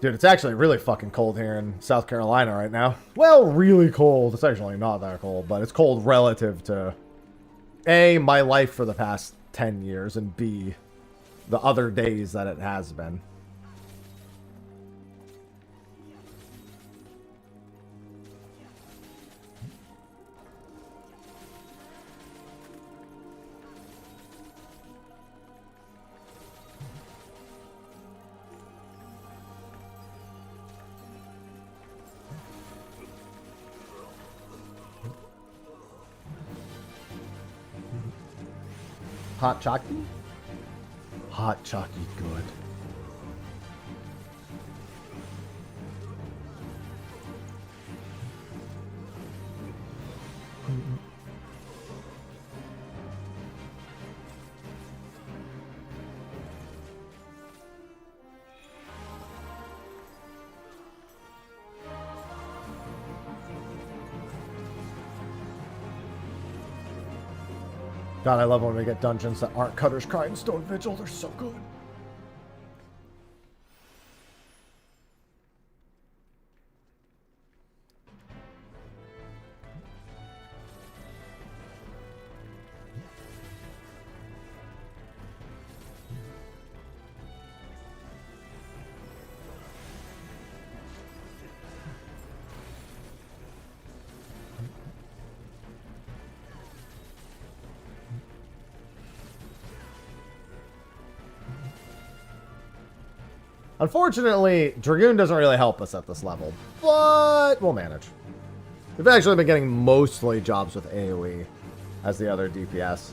Dude, it's actually really fucking cold here in South Carolina right now. Well, really cold. It's actually not that cold, but it's cold relative to A, my life for the past 10 years, and B, the other days that it has been. Hot Chalky? Hot Chalky, good. God, I love when we get dungeons that aren't Cutter's Cry and Stone Vigil. They're so good. Unfortunately, Dragoon doesn't really help us at this level, but we'll manage. We've actually been getting mostly jobs with AoE as the other DPS.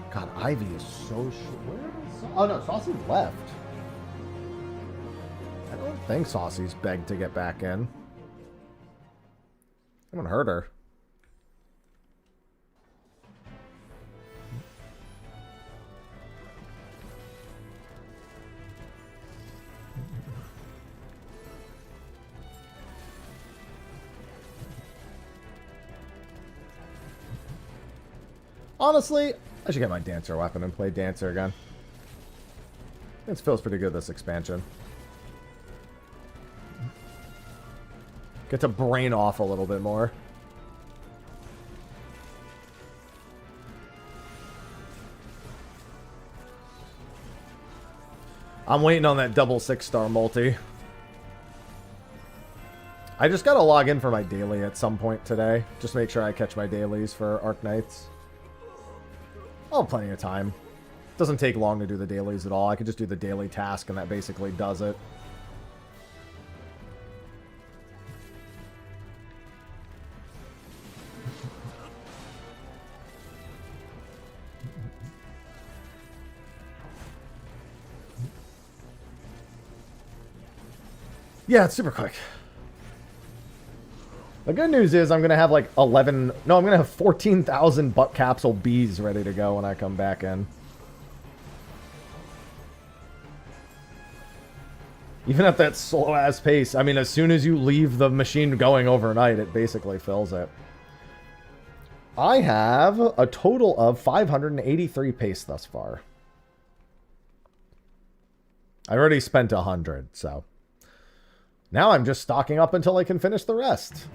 God, Ivy is so Where is oh no, Saucy's left. I don't think Saucy's begged to get back in. I haven't heard her. Honestly, I should get my Dancer weapon and play Dancer again. This feels pretty good, this expansion. Get to brain off a little bit more. I'm waiting on that double 6-star multi. I just gotta log in for my daily at some point today. Just make sure I catch my dailies for Arc Knights. I'll have plenty of time. Doesn't take long to do the dailies at all. I could just do the daily task and that basically does it. Yeah, it's super quick. The good news is I'm going to have like 11... No, I'm going to have 14,000 butt capsule bees ready to go when I come back in. Even at that slow-ass pace. I mean, as soon as you leave the machine going overnight, it basically fills it. I have a total of 583 pace thus far. I already spent 100, so... Now I'm just stocking up until I can finish the rest.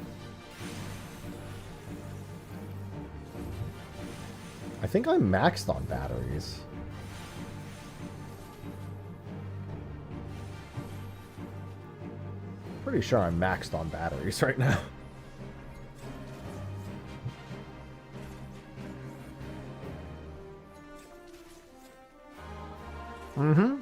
I think I'm maxed on batteries. Pretty sure I'm maxed on batteries right now. Mm-hmm.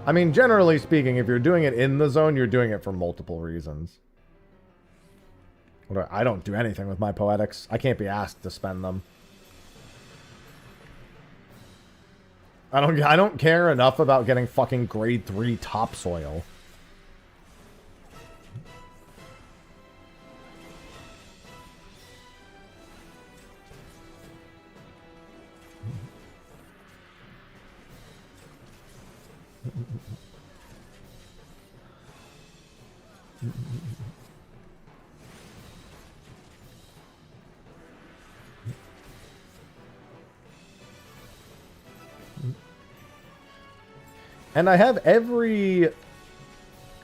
I mean, generally speaking, if you're doing it in the zone, you're doing it for multiple reasons. I don't do anything with my poetics. I can't be asked to spend them. I don't care enough about getting fucking grade 3 topsoil. And I have every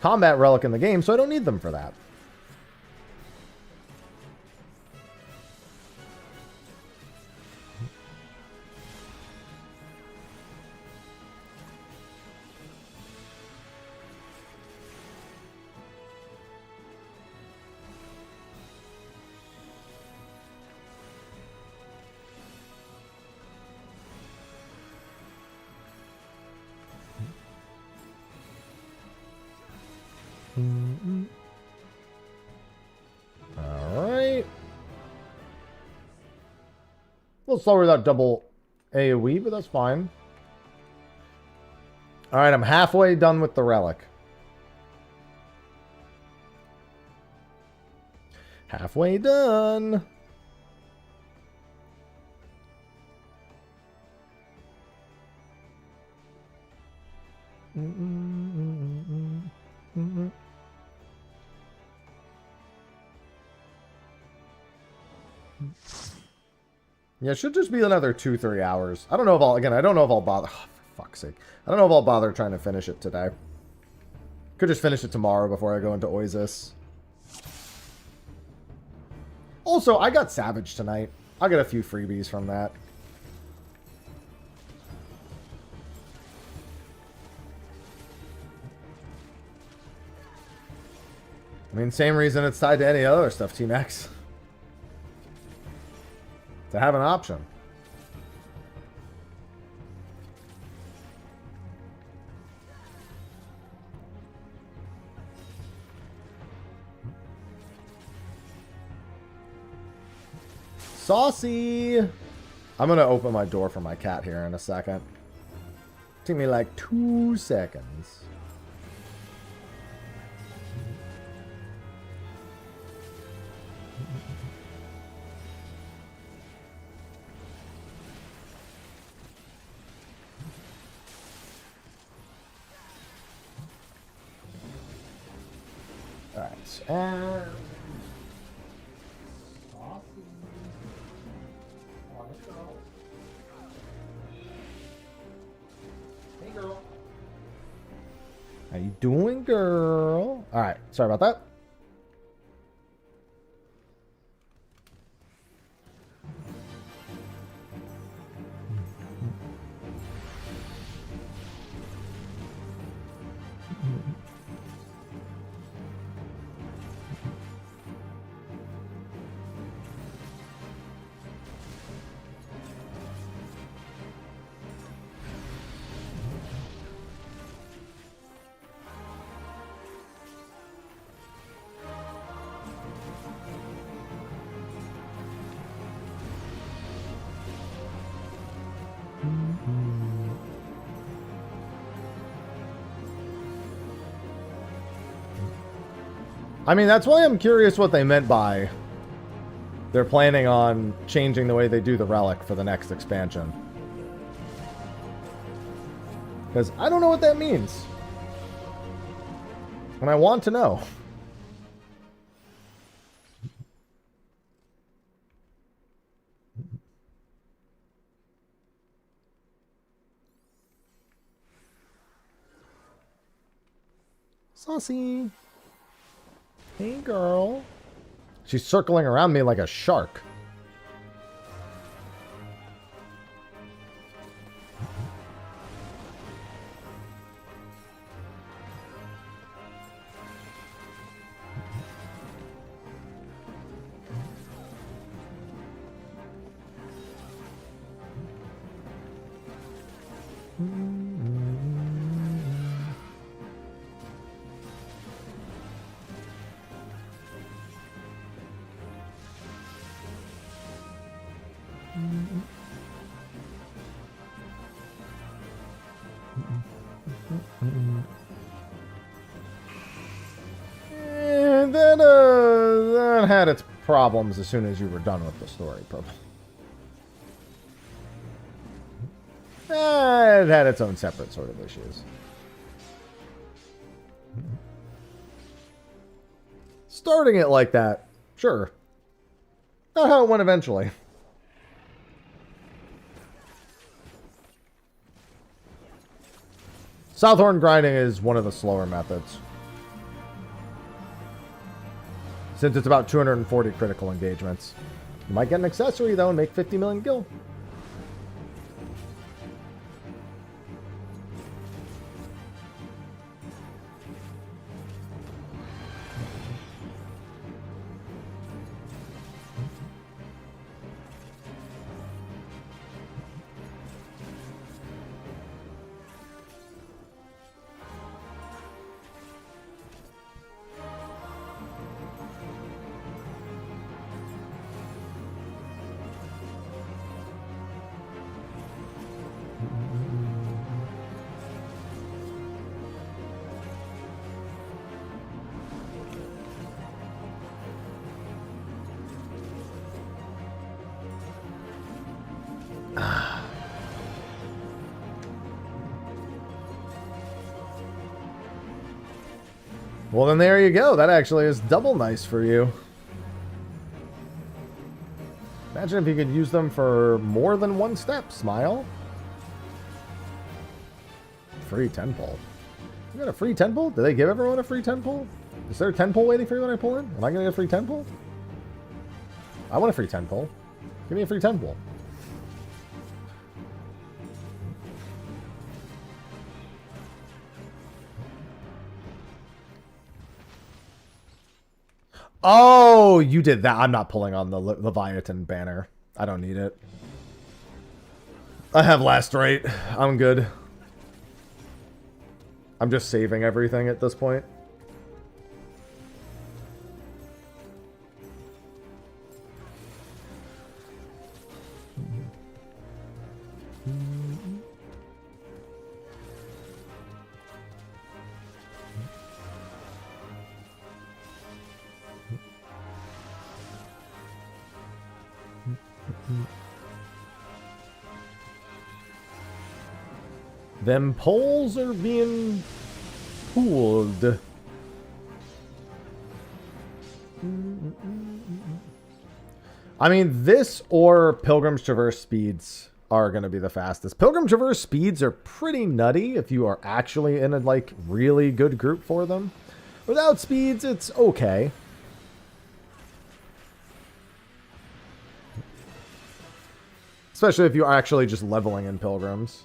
combat relic in the game, so I don't need them for that. Alright. A little slower without double AoE, but that's fine. Alright, I'm halfway done with the relic. Halfway done. Yeah, it should just be another 2-3 hours. I don't know if I'll, again, I don't know if I'll bother, oh, for fuck's sake. I don't know if I'll bother trying to finish it today. Could just finish it tomorrow before I go into Oizys. Also, I got Savage tonight. I'll get a few freebies from that. I mean, same reason it's tied to any other stuff, T-Max. To have an option. Saucy! I'm gonna open my door for my cat here in a second. Take me like 2 seconds. Alright, and... Hey, girl. How you doing, girl? Alright, sorry about that. I mean, that's why I'm curious what they meant by they're planning on changing the way they do the Relic for the next expansion. Because I don't know what that means. And I want to know. Saucy. Hey, girl. She's circling around me like a shark. And then that had its problems as soon as you were done with the story, probably. It had its own separate sort of issues. Starting it like that, sure. Not how it went eventually. Southhorn grinding is one of the slower methods. Since it's about 240 critical engagements. You might get an accessory, though, and make 50 million gil. Well, then there you go. That actually is double nice for you. Imagine if you could use them for more than one step. Smile. Free 10 pull. You got a free 10 pull? Did they give everyone a free 10 pull? Is there a 10 pull waiting for you when I pull in? Am I going to get a free 10 pull? I want a free 10 pull. Give me a free 10 pull. Oh, you did that. I'm not pulling on the Leviathan banner. I don't need it. I have last rate. I'm good. I'm just saving everything at this point. Them poles are being pooled. I mean, this or Pilgrim's Traverse speeds are going to be the fastest. Pilgrim Traverse speeds are pretty nutty if you are actually in a, like, really good group for them. Without speeds, it's okay. Especially if you're actually just leveling in Pilgrims.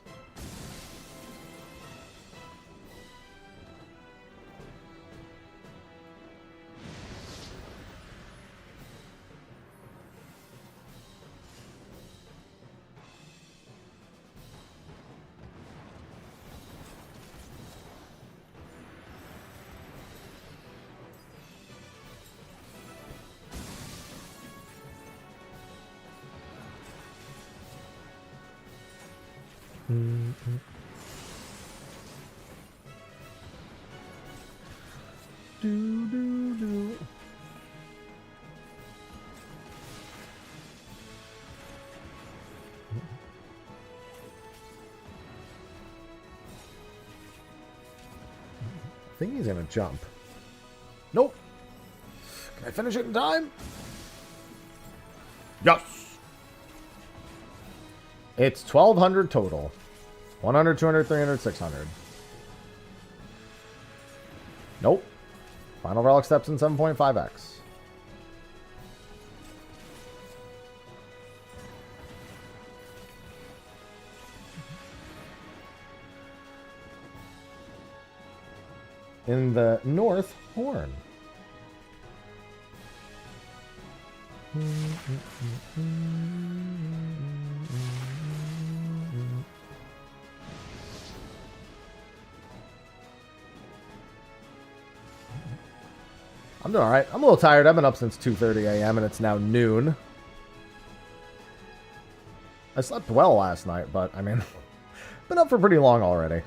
I think he's gonna jump. Nope. Can I finish it in time? Yes. It's 1,200 total. 100, 200, 300, 600. Nope. Final Relic steps in 7.5x. In the North Horn. I'm doing alright. I'm a little tired. I've been up since 2:30 a.m. and it's now noon. I slept well last night, but I mean, been up for pretty long already.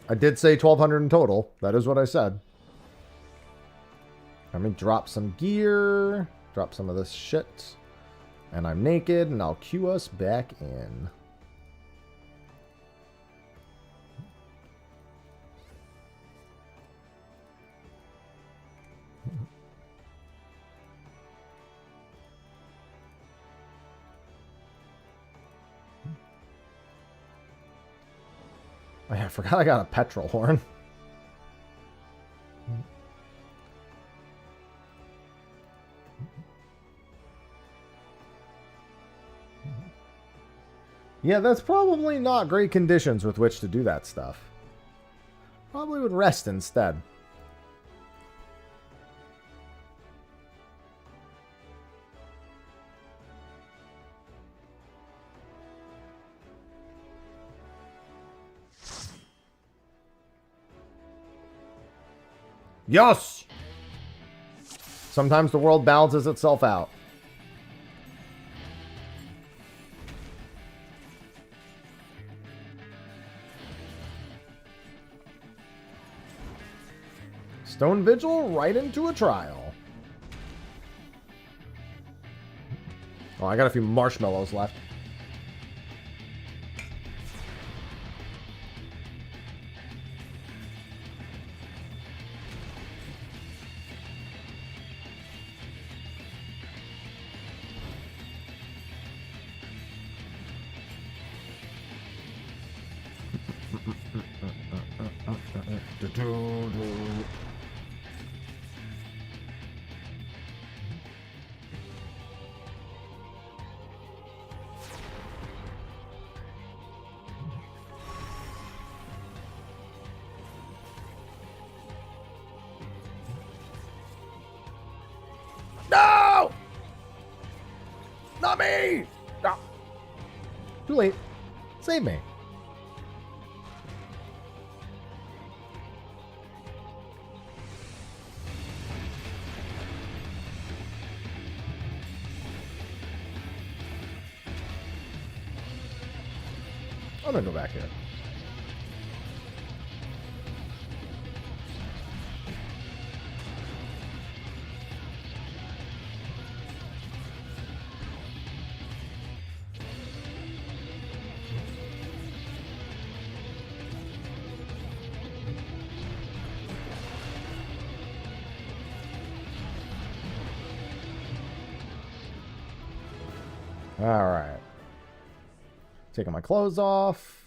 I did say 1,200 in total. That is what I said. Let me drop some gear. Drop some of this shit. And I'm naked, and I'll cue us back in. Oh, yeah, I forgot I got a petrol horn. Yeah, that's probably not great conditions with which to do that stuff. Probably would rest instead. Yes! Sometimes the world balances itself out. Stone Vigil right into a trial. Oh, I got a few marshmallows left. No! Not me! No. Too late. Save me. I'm gonna go back here. All right. Taking my clothes off.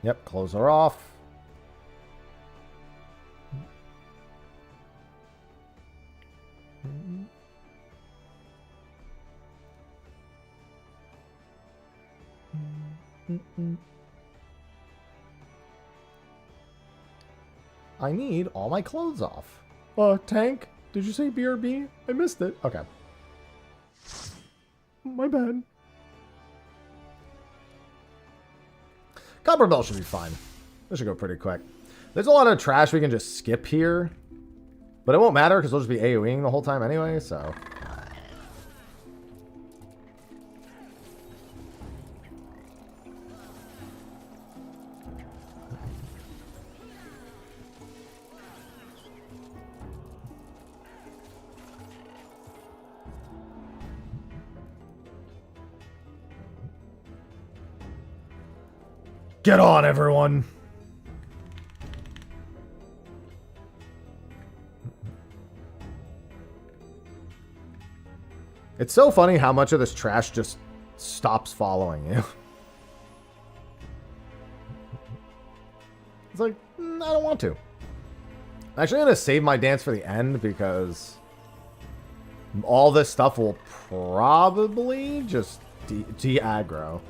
Yep, clothes are off. I need all my clothes off. Tank, did you say BRB? I missed it. Okay. My bad. Copper Bell should be fine. This should go pretty quick. There's a lot of trash we can just skip here. But it won't matter because we'll just be AoEing the whole time anyway, so. Get on, everyone! It's so funny how much of this trash just stops following you. It's like, I don't want to. I'm actually going to save my dance for the end because all this stuff will probably just de-aggro.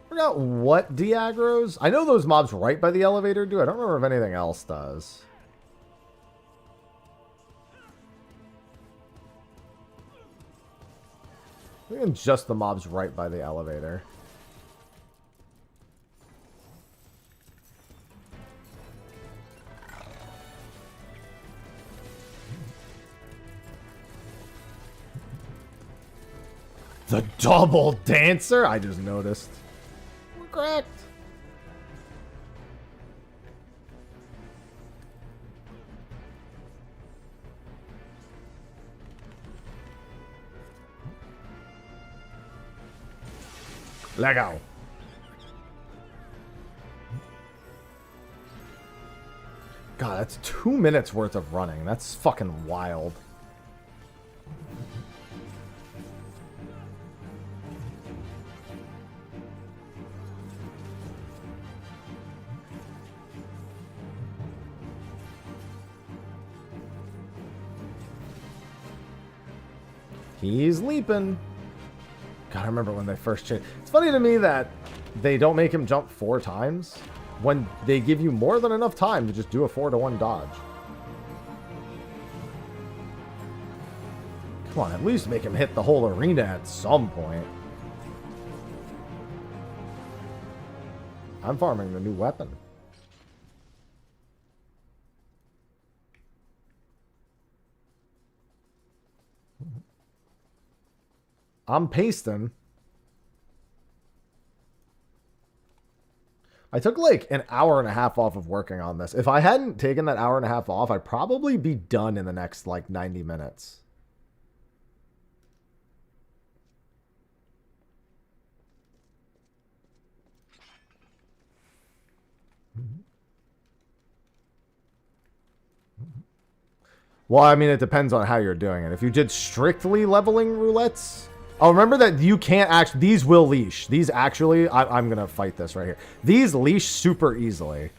Forgot what de-aggros. I know those mobs right by the elevator do. I don't remember if anything else does. I think it's just the mobs right by the elevator. The double dancer? I just noticed. We're correct. Let go. God, that's 2 minutes worth of running. That's fucking wild. He's leaping. God, I remember when they first changed. It's funny to me that they don't make him jump 4 times when they give you more than enough time to just do a 4-to-1 dodge. Come on, at least make him hit the whole arena at some point. I'm farming the new weapon. I'm pasting. I took like an hour and a half off of working on this. If I hadn't taken that hour and a half off, I'd probably be done in the next like 90 minutes. Well, I mean, it depends on how you're doing it. If you did strictly leveling roulettes... Oh, remember that you can't actually... These will leash. These actually... I'm going to fight this right here. These leash super easily.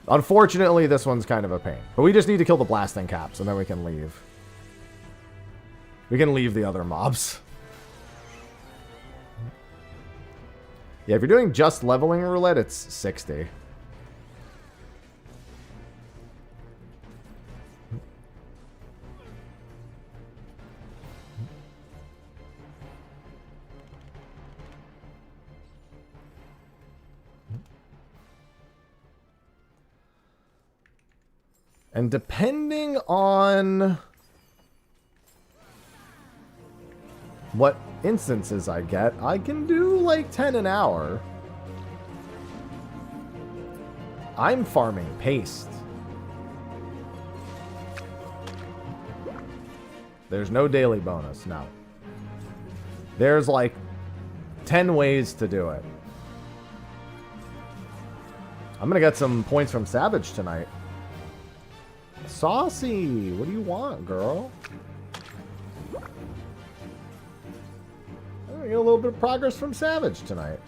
Unfortunately, this one's kind of a pain. But we just need to kill the blasting caps, and then we can leave. We can leave the other mobs. Yeah, if you're doing just leveling roulette, it's 60. And depending on what instances I get, I can do like 10 an hour. I'm farming paste. There's no daily bonus, no. There's like 10 ways to do it. I'm gonna get some points from Savage tonight. Saucy, what do you want, girl? I'm gonna get a little bit of progress from Savage tonight.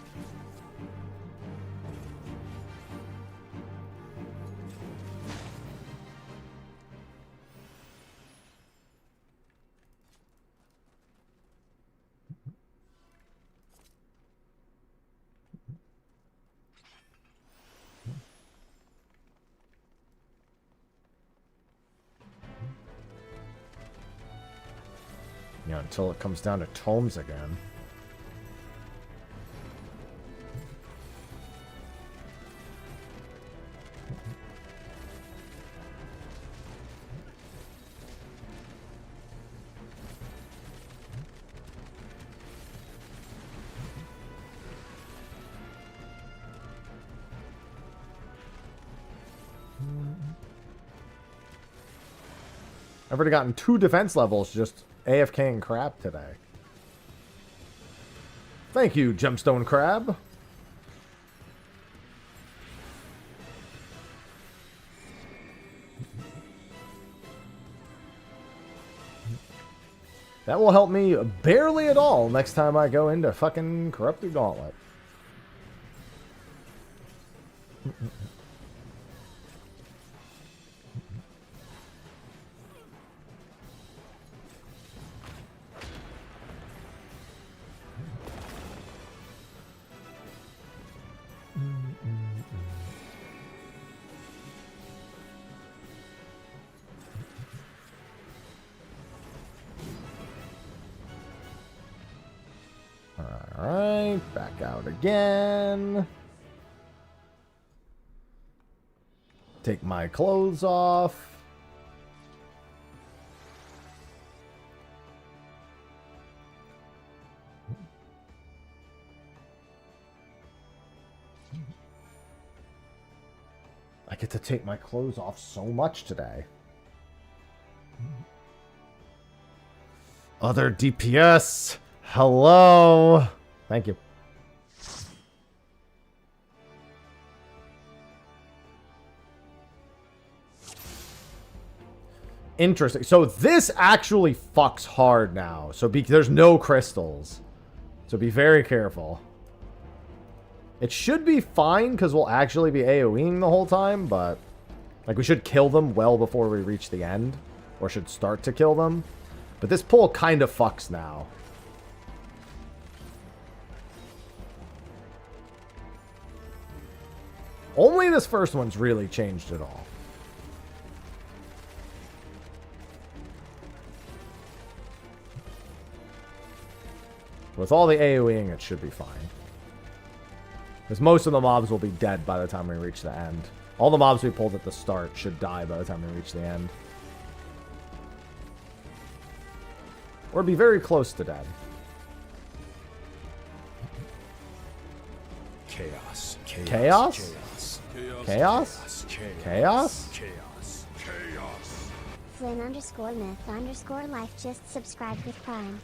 You know, until it comes down to tomes again. I've already gotten 2 defense levels just AFKing crab today. Thank you, Gemstone Crab. That will help me barely at all next time I go into fucking Corrupted Gauntlet. Alright, back out again. Take my clothes off. I get to take my clothes off so much today. Other DPS. Hello. Thank you. Interesting. So this actually fucks hard now. So there's no crystals. So be very careful. It should be fine because we'll actually be AoEing the whole time, but like we should kill them well before we reach the end, or should start to kill them. But this pull kind of fucks now. Only this first one's really changed it all. With all the AoEing, it should be fine. Because most of the mobs will be dead by the time we reach the end. All the mobs we pulled at the start should die by the time we reach the end. Or be very close to dead. Chaos. Chaos? Chaos. Chaos? Chaos? Chaos. Chaos. Flynn_myth_life just subscribed with Prime.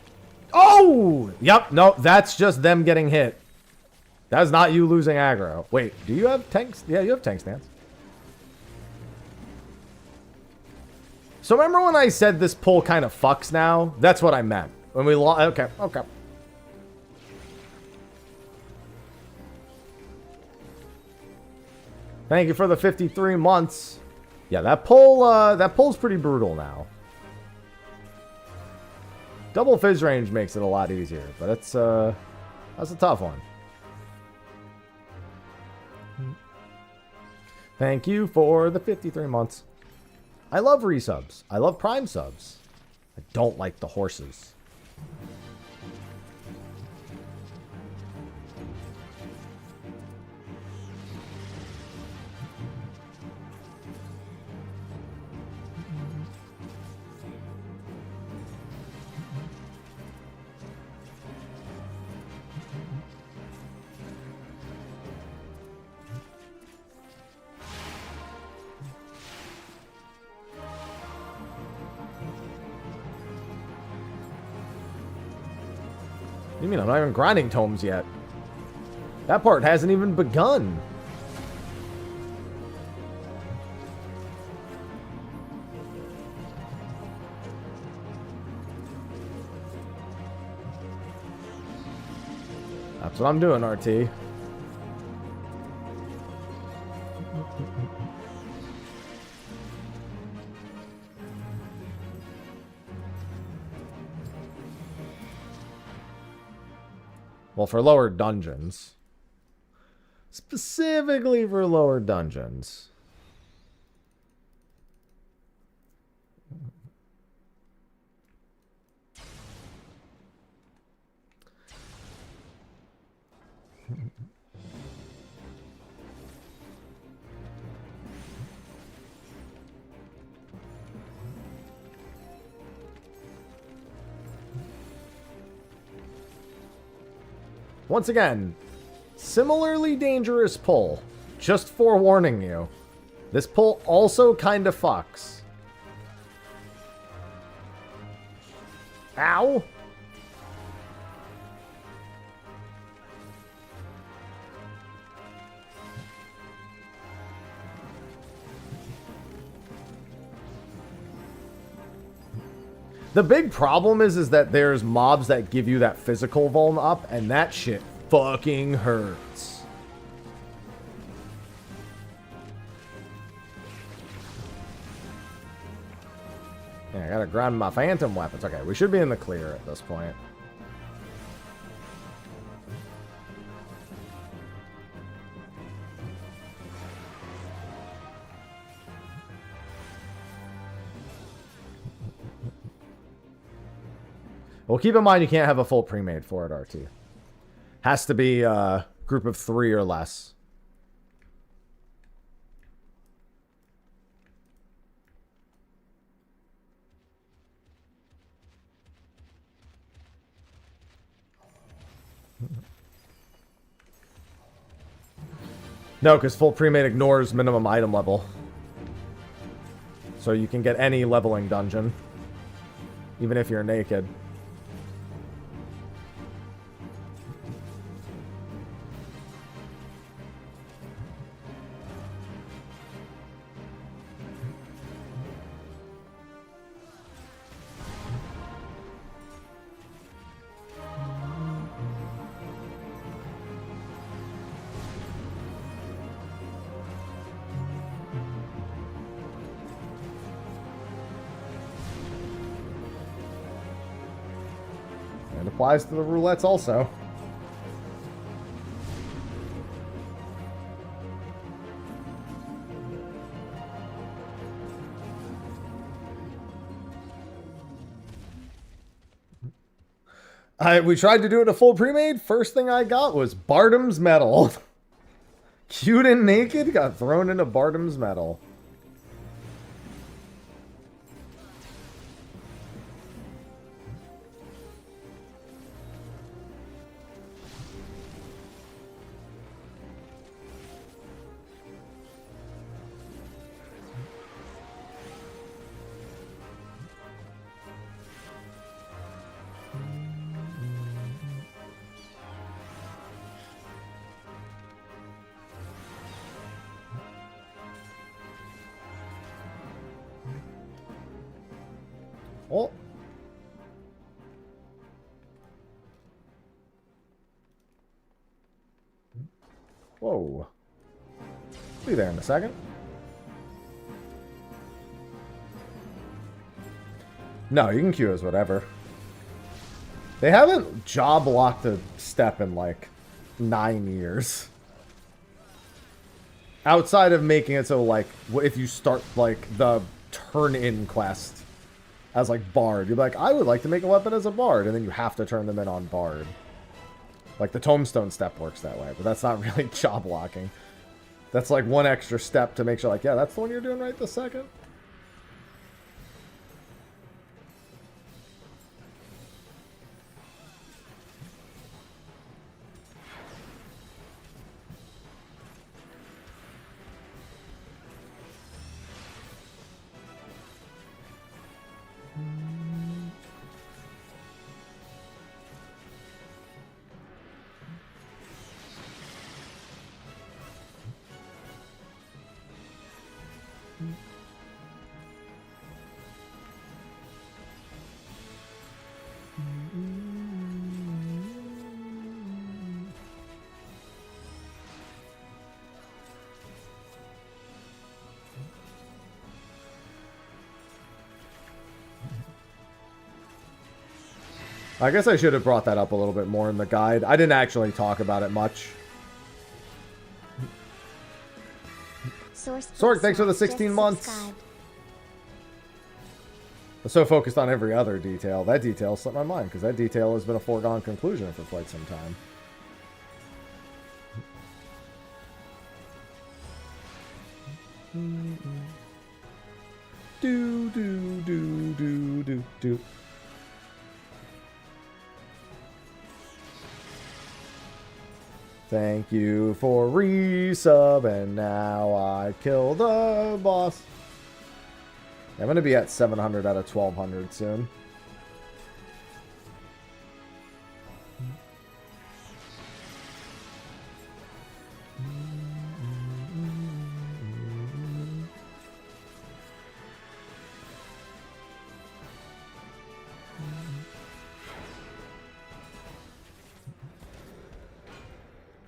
Oh! Yep, no, that's just them getting hit. That's not you losing aggro. Wait, do you have tanks? Yeah, you have tank stance. So remember when I said this pull kind of fucks now? That's what I meant. When we okay, okay. Thank you for the 53 months. Yeah, that pull's pretty brutal now. Double fizz range makes it a lot easier, but it's that's a tough one. Thank you for the 53 months. I love resubs. I love prime subs. I don't like the horses. What do you mean? I'm not even grinding tomes yet. That part hasn't even begun. That's what I'm doing, RT. Well, for lower dungeons. Specifically for lower dungeons. Once again, similarly dangerous pull. Just forewarning you. This pull also kind of fucks. Ow! The big problem is that there's mobs that give you that physical vuln up, and that shit fucking hurts. Yeah, I gotta grind my phantom weapons. Okay, we should be in the clear at this point. Well, keep in mind you can't have a full pre-made for it, RT. Has to be a group of 3 or less. No, because full pre-made ignores minimum item level. So you can get any leveling dungeon. Even if you're naked. Applies to the roulettes also. We tried to do it a full pre-made. First thing I got was Bardam's Medal. Cute and naked got thrown into Bardam's Medal. Oh. Whoa. Be there in a second. No, you can queue as whatever. They haven't job locked a step in like 9 years. Outside of making it so like if you start like the turn-in quest as like Bard, you're like, I would like to make a weapon as a Bard, and then you have to turn them in on Bard. Like the Tombstone step works that way, but that's not really job locking. That's like one extra step to make sure like, yeah, that's the one you're doing right this second. I guess I should have brought that up a little bit more in the guide. I didn't actually talk about it much. Sorg, thanks for the 16 months. I'm so focused on every other detail. That detail slipped my mind, because that detail has been a foregone conclusion for quite some time. Do, do, do, do, do, do. Thank you for resub, and now I kill the boss. I'm going to be at 700 out of 1200 soon.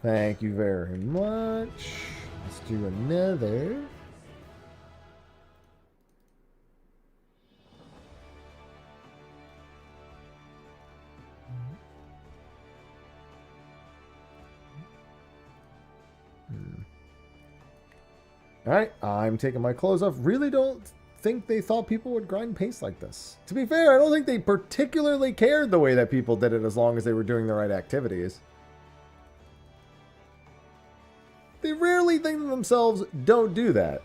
Thank you very much. Let's do another. Alright, I'm taking my clothes off. Really don't think they thought people would grind pace like this. To be fair, I don't think they particularly cared the way that people did it as long as they were doing the right activities. They rarely think to themselves, don't do that.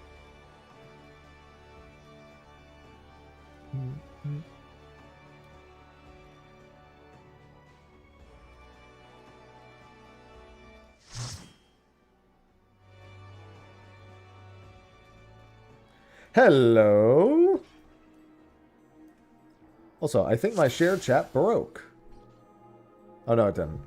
Hello? Also, I think my shared chat broke. Oh, no, it didn't.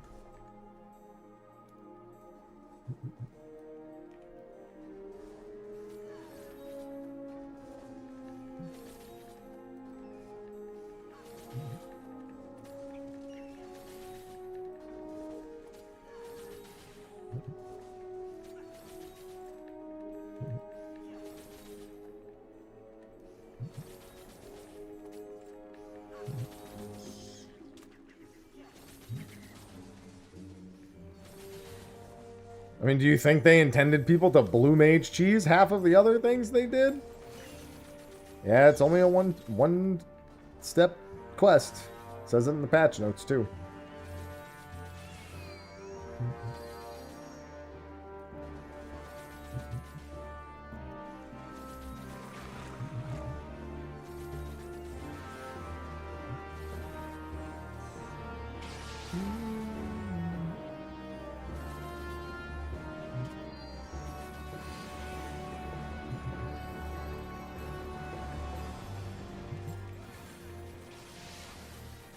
I mean, do you think they intended people to blue mage cheese half of the other things they did? Yeah, it's only a one step quest. It says it in the patch notes too.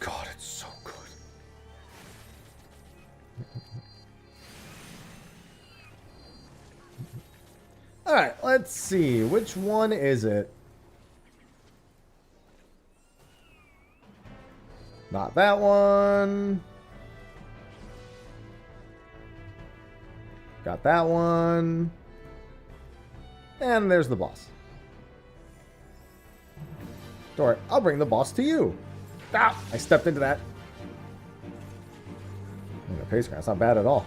God, it's so good. All right, let's see. Which one is it? Not that one. Got that one. And there's the boss. Don't worry, I'll bring the boss to you. Ah, I stepped into that. The pace ground, it's not bad at all.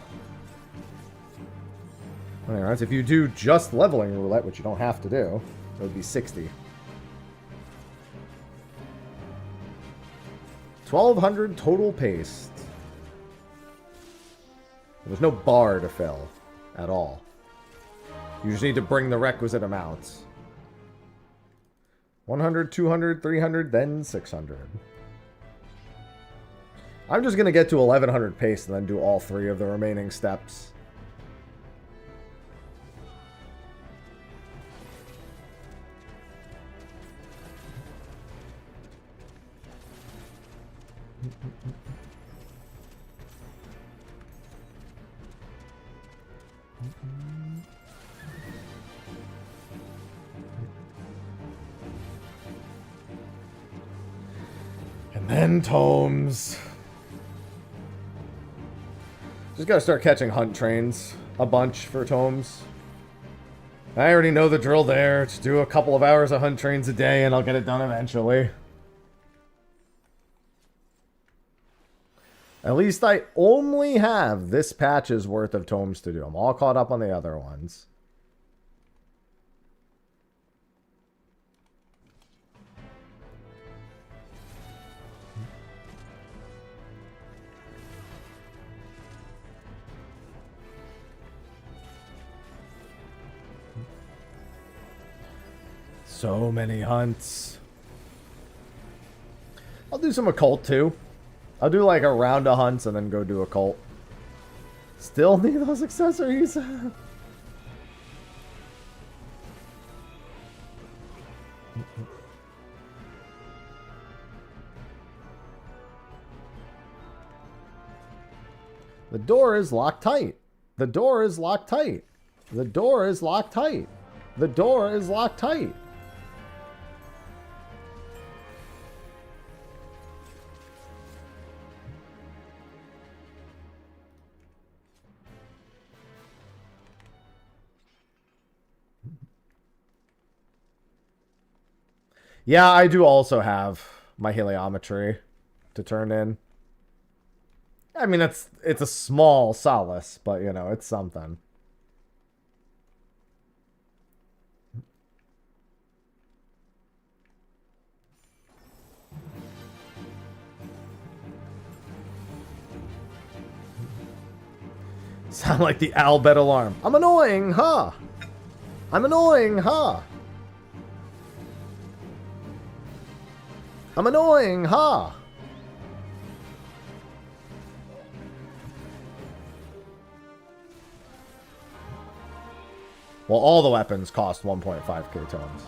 Anyways, if you do just leveling roulette, which you don't have to do, it would be 60. 1200 total paste. There's no bar to fill at all. You just need to bring the requisite amounts. 100, 200, 300, then 600. I'm just going to get to 1100 paste and then do all 3 of the remaining steps. And then tomes. Just gotta start catching hunt trains a bunch for tomes. I already know the drill there. Just do a couple of hours of hunt trains a day and I'll get it done eventually. At least I only have this patch's worth of tomes to do. I'm all caught up on the other ones. So many hunts. I'll do some occult too. I'll do like a round of hunts and then go do occult. Still need those accessories. The door is locked tight. The door is locked tight. The door is locked tight. The door is locked tight. Yeah, I do also have my heliometry to turn in. I mean, it's a small solace, but, you know, it's something. Sound like the Albert alarm. I'm annoying, huh? I'm annoying, huh? I'm annoying, huh? Well, all the weapons cost 1.5k tomes.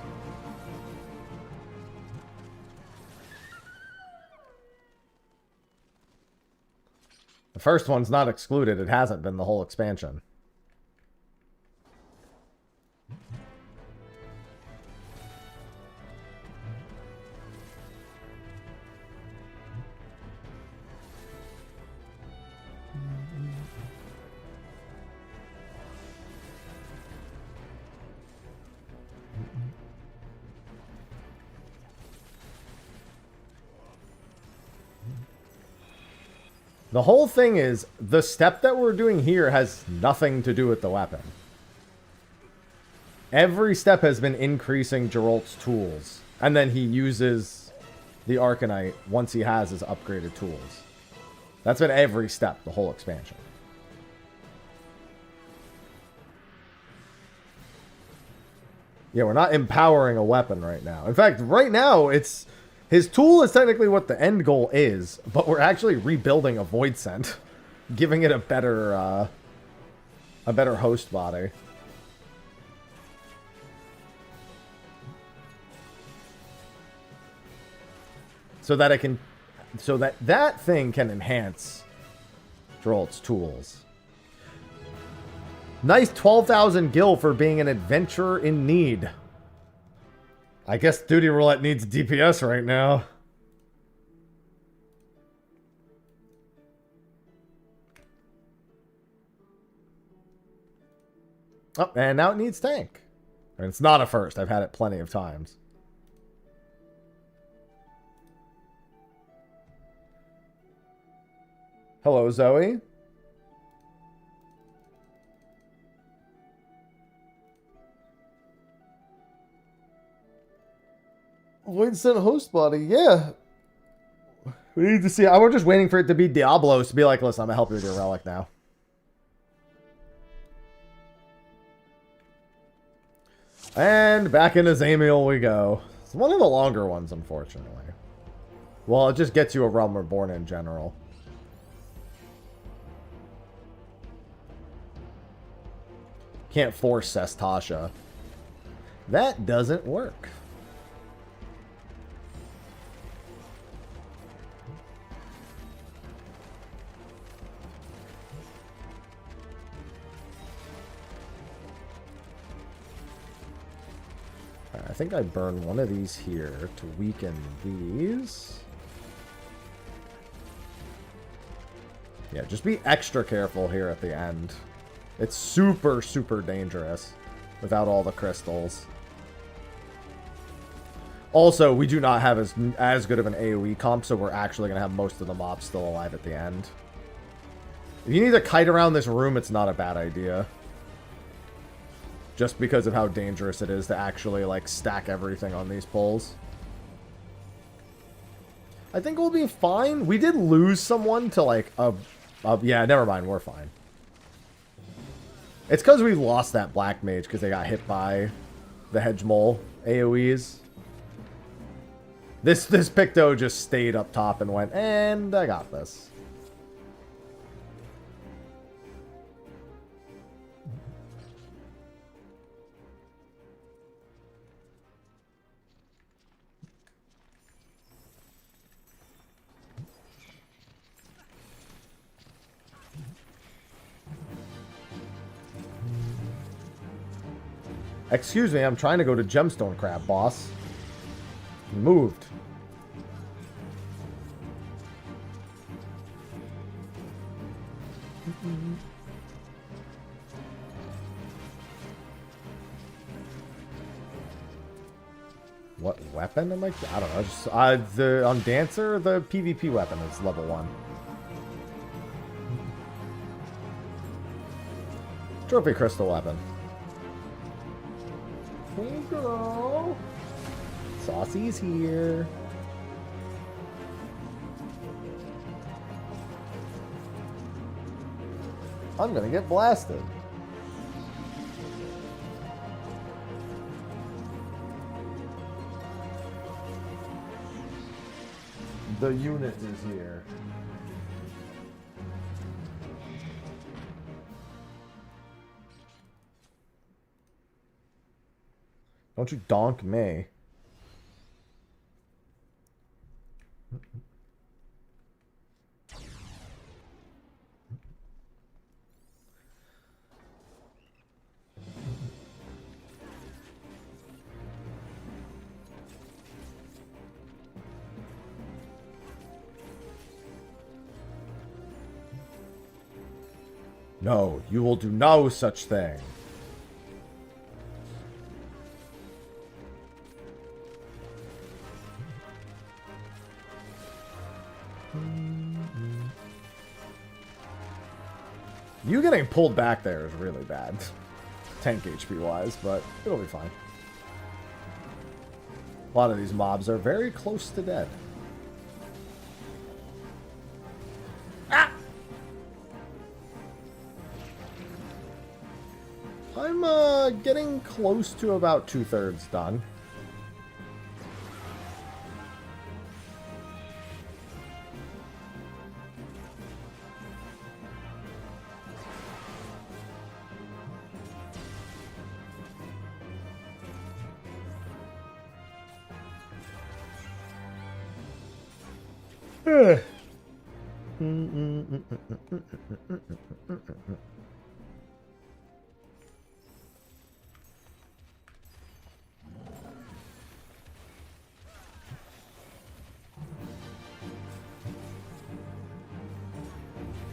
The first one's not excluded. It hasn't been the whole expansion. The whole thing is, the step that we're doing here has nothing to do with the weapon. Every step has been increasing Geralt's tools. And then he uses the Arcanite once he has his upgraded tools. That's been every step, the whole expansion. Yeah, we're not empowering a weapon right now. In fact, right now, it's... His tool is technically what the end goal is, but we're actually rebuilding a Void Scent, giving it a better host body. So that that thing can enhance Geralt's tools. Nice 12,000 gil for being an adventurer in need. I guess Duty Roulette needs DPS right now. Oh, and now it needs tank. And it's not a first. I've had it plenty of times. Hello, Zoe. Winston host body, yeah. We need to see. I was just waiting for it to be Diablos to be like, listen, I'm gonna help you with your relic now. And back into Zamiel we go. It's one of the longer ones, unfortunately. Well, it just gets you a Realm Reborn in general. Can't force Sestasha. That doesn't work. I think I burn one of these here to weaken these. Yeah, just be extra careful here at the end. It's super, super dangerous without all the crystals. Also, we do not have as good of an AoE comp, so we're actually going to have most of the mobs still alive at the end. If you need to kite around this room, it's not a bad idea. Just because of how dangerous it is to actually, like, stack everything on these poles. I think we'll be fine. We did lose someone to, like, yeah, never mind. We're fine. It's because we lost that Black Mage because they got hit by the Hedge Mole AoEs. This Picto just stayed up top and went, and I got this. Excuse me, I'm trying to go to Gemstone Crab, boss. You moved. What weapon am I don't know. Just on Dancer, the PvP weapon is level 1. Trophy crystal weapon. Hey girl. Saucy's here. I'm gonna get blasted. The unit is here. Don't you donk me. No, you will do no such thing. You getting pulled back there is really bad. Tank HP wise, but it'll be fine. A lot of these mobs are very close to dead. Ah! I'm getting close to about 2/3 done.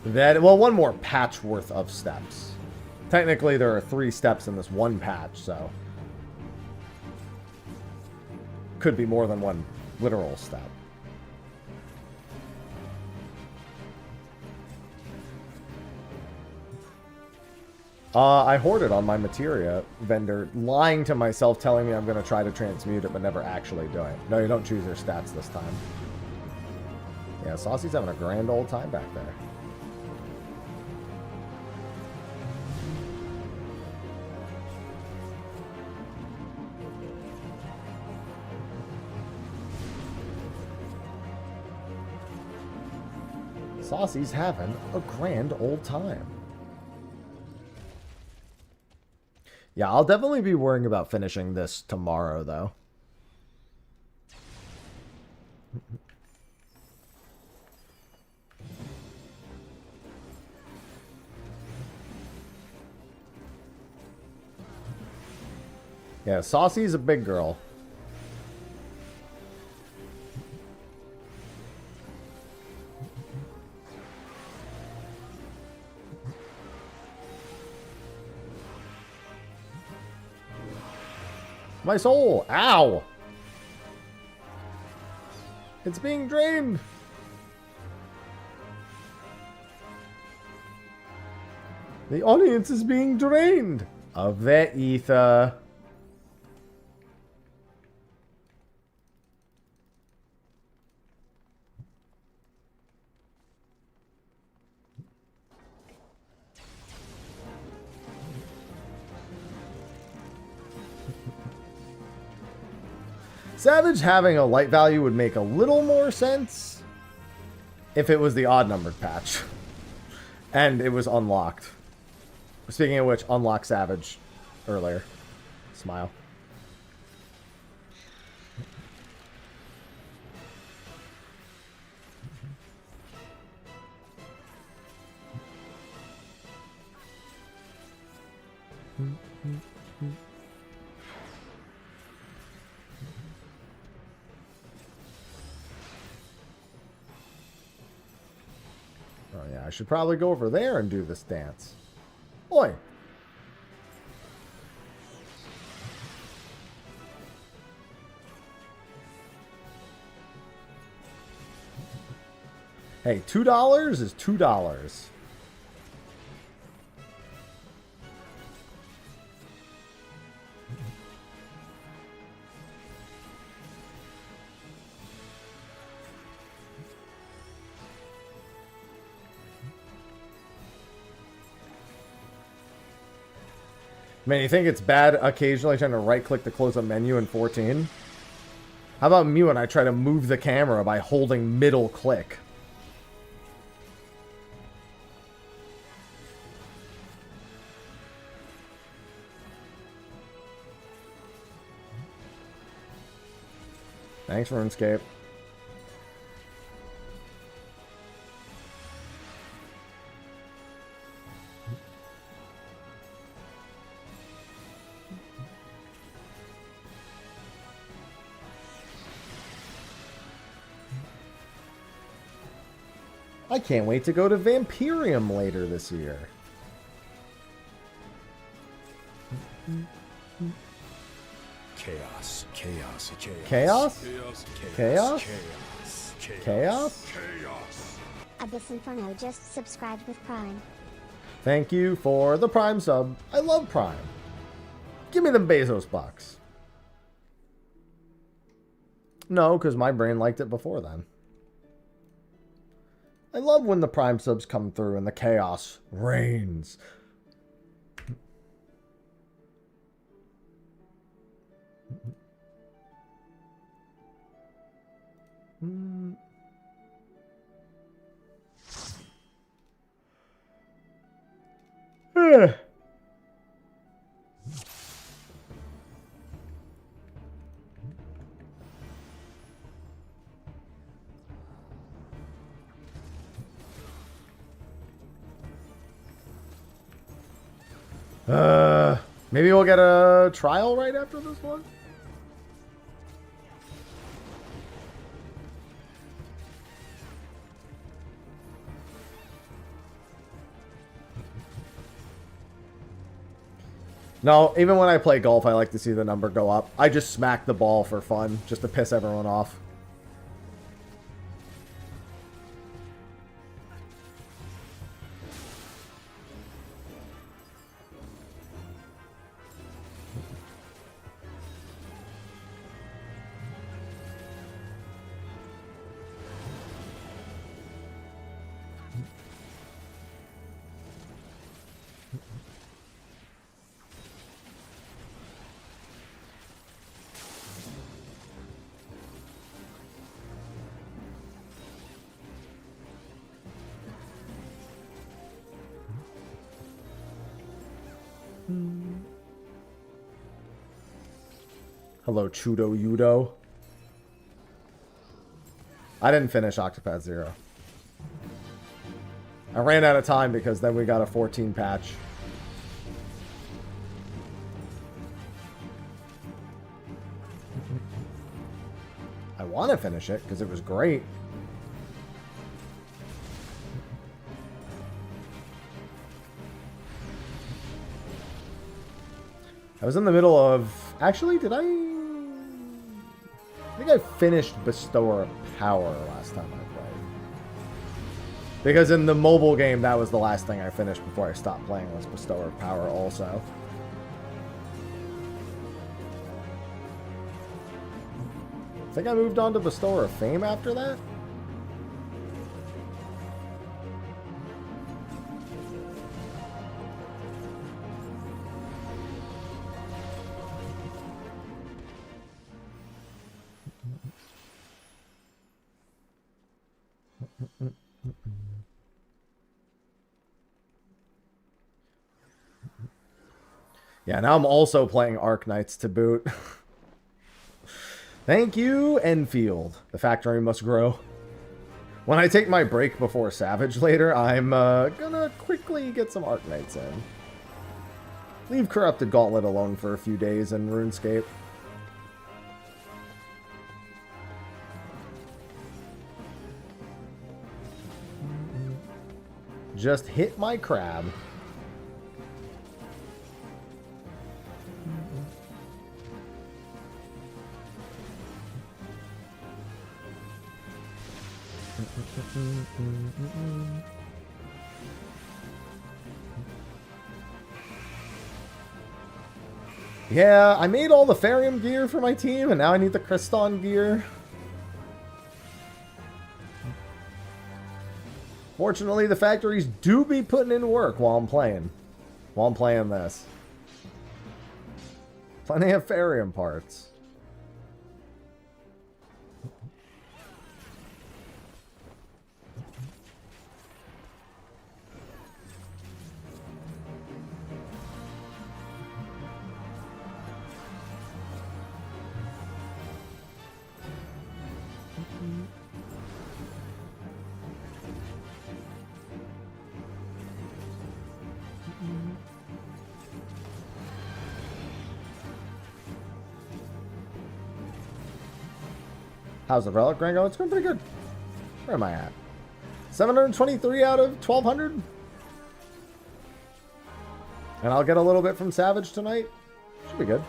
That, well, one more patch worth of steps. Technically, there are 3 steps in this one patch, so could be more than one literal step. I hoarded on my materia vendor, lying to myself, telling me I'm going to try to transmute it, but never actually doing it. No, you don't choose your stats this time. Yeah, Saucy's having a grand old time back there. Saucy's having a grand old time. Yeah, I'll definitely be worrying about finishing this tomorrow, though. Yeah, Saucy's a big girl. My soul! Ow! It's being drained! The audience is being drained of their ether. Savage having a light value would make a little more sense if it was the odd numbered patch and it was unlocked. Speaking of which, unlock Savage earlier. Smile. Oh yeah, I should probably go over there and do this dance. Oi! Hey, $2 is $2. Man, you think it's bad occasionally trying to right-click to close a menu in 14? How about me when I try to move the camera by holding middle click? Thanks, RuneScape. I can't wait to go to Vampirium later this year. Chaos. Chaos. Chaos. Chaos? Chaos. Chaos? Chaos. Chaos? Chaos. Abyss Inferno just subscribed with Prime. Thank you for the Prime sub. I love Prime. Give me them Bezos bucks. No, because my brain liked it before then. I love when the Prime subs come through and the chaos reigns. Maybe we'll get a trial right after this one? No, even when I play golf, I like to see the number go up. I just smack the ball for fun, just to piss everyone off. Hello, Chudo Yudo. I didn't finish Octopath Zero. I ran out of time because then we got a 14 patch. I want to finish it because it was great. I was in the middle of... Actually, did I think I finished Bestower of Power last time I played. Because in the mobile game, that was the last thing I finished before I stopped playing, was Bestower of Power also. I think I moved on to Bestower of Fame after that. Yeah, now I'm also playing Arc Knights to boot. Thank you, Enfield. The factory must grow. When I take my break before Savage later, I'm gonna quickly get some Arc Knights in. Leave Corrupted Gauntlet alone for a few days in RuneScape. Just hit my crab. Yeah, I made all the Farium gear for my team, and now I need the Kriston gear. Fortunately, the factories do be putting in work while I'm playing. While I'm playing this. Plenty of Farium parts. How's the Relic rank going? It's going pretty good. Where am I at? 723 out of 1200? And I'll get a little bit from Savage tonight. Should be good.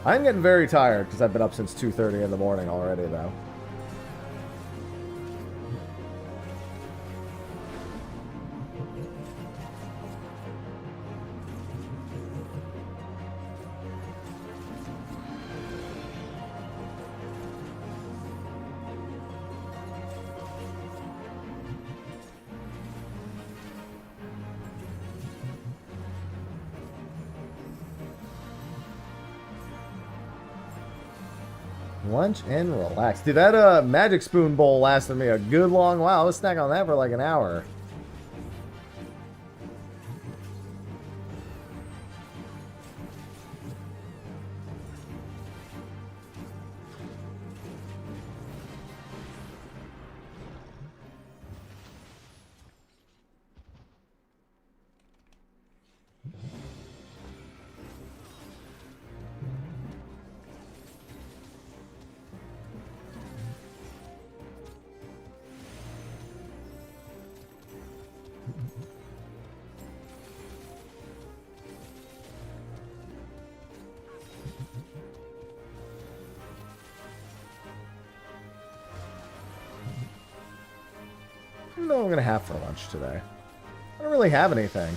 I'm getting very tired because I've been up since 2:30 in the morning already, though. Lunch and relax. Dude, that Magic Spoon bowl lasted me a good long while. I was snacking on that for like an hour. even know what I'm going to have for lunch today. I don't really have anything.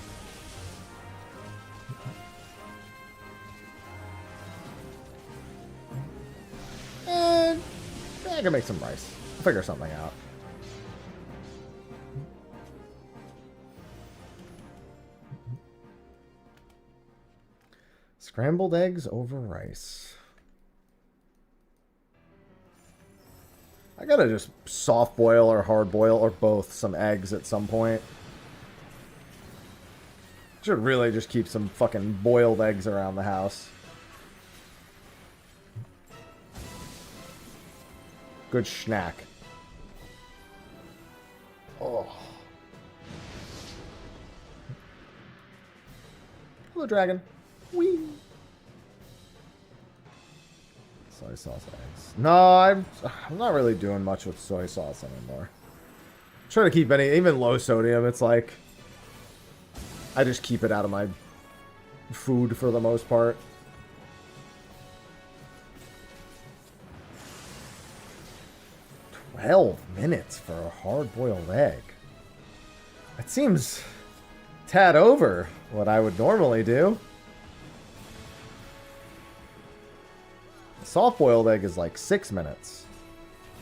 And I can make some rice. I'll figure something out. Scrambled eggs over rice. I gotta just soft boil or hard boil or both some eggs at some point. Should really just keep some fucking boiled eggs around the house. Good snack. Oh. Hello, dragon. Whee! Soy sauce eggs. No, I'm not really doing much with soy sauce anymore. I'm trying to keep even low sodium. It's like I just keep it out of my food for the most part. $12 minutes for a hard-boiled egg. That seems tad over what I would normally do. A soft-boiled egg is like 6 minutes.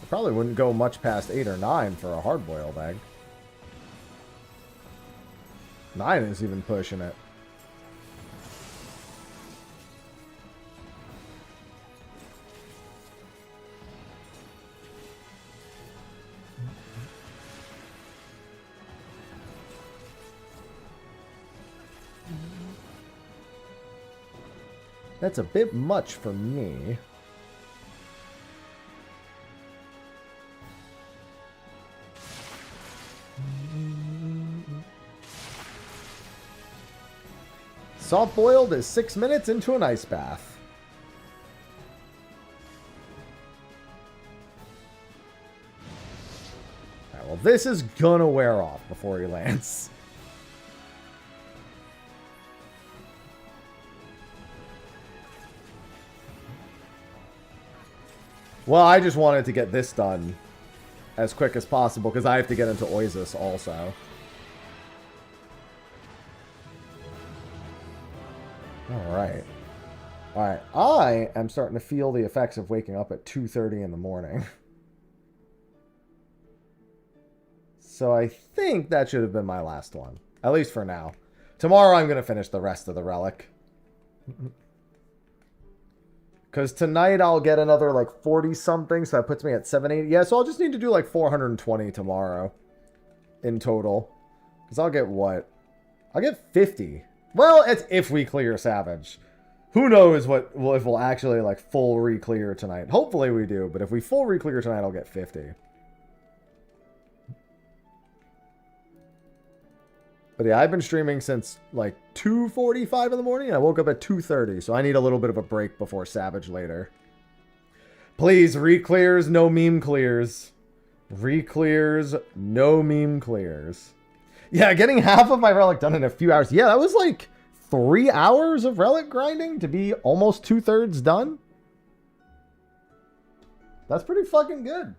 I probably wouldn't go much past 8 or 9 for a hard-boiled egg. 9 is even pushing it. That's a bit much for me. Soft boiled is 6 minutes into an ice bath. Alright, well, this is gonna wear off before he lands. Well, I just wanted to get this done as quick as possible because I have to get into Oizys also. Alright. Alright, I am starting to feel the effects of waking up at 2:30 in the morning. So I think that should have been my last one. At least for now. Tomorrow I'm going to finish the rest of the Relic. Because tonight I'll get another like 40 something, so that puts me at 780. Yeah, so I'll just need to do like 420 tomorrow in total. Because I'll get what? I'll get 50. Well, it's if we clear Savage. Who knows if we'll actually like full re-clear tonight. Hopefully we do, but if we full re-clear tonight, I'll get 50. But yeah, I've been streaming since like 2:45 in the morning. And I woke up at 2:30, so I need a little bit of a break before Savage later. Please, re-clears, no meme clears. Re-clears, no meme clears. Yeah, getting half of my Relic done in a few hours. Yeah, that was like 3 hours of Relic grinding to be almost 2/3 done. That's pretty fucking good.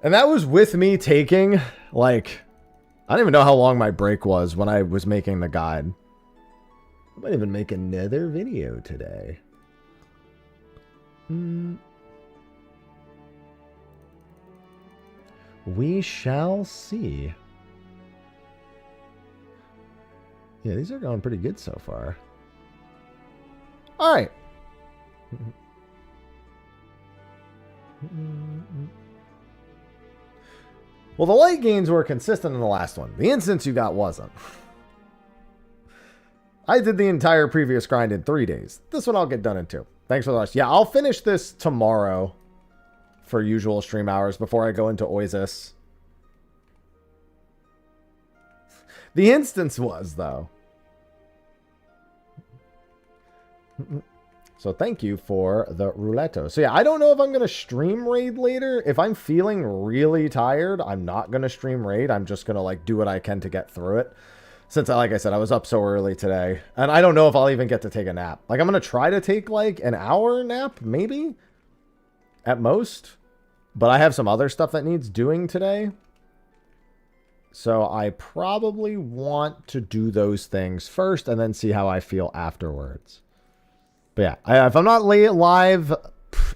And that was with me taking, like, I don't even know how long my break was when I was making the guide. I might even make another video today. We shall see. Yeah, these are going pretty good so far. All right. Well, the light gains were consistent in the last one. The instance you got wasn't. I did the entire previous grind in 3 days. This one I'll get done in 2. Thanks for the rest. Yeah, I'll finish this tomorrow for usual stream hours before I go into Oizys. The instance was, though. So thank you for the rouletto. So yeah, I don't know if I'm going to stream raid later. If I'm feeling really tired, I'm not going to stream raid. I'm just going to like do what I can to get through it. Since, like I said, I was up so early today. And I don't know if I'll even get to take a nap. Like, I'm going to try to take, like, an hour nap, maybe? At most. But I have some other stuff that needs doing today. So I probably want to do those things first and then see how I feel afterwards. But yeah, if I'm not live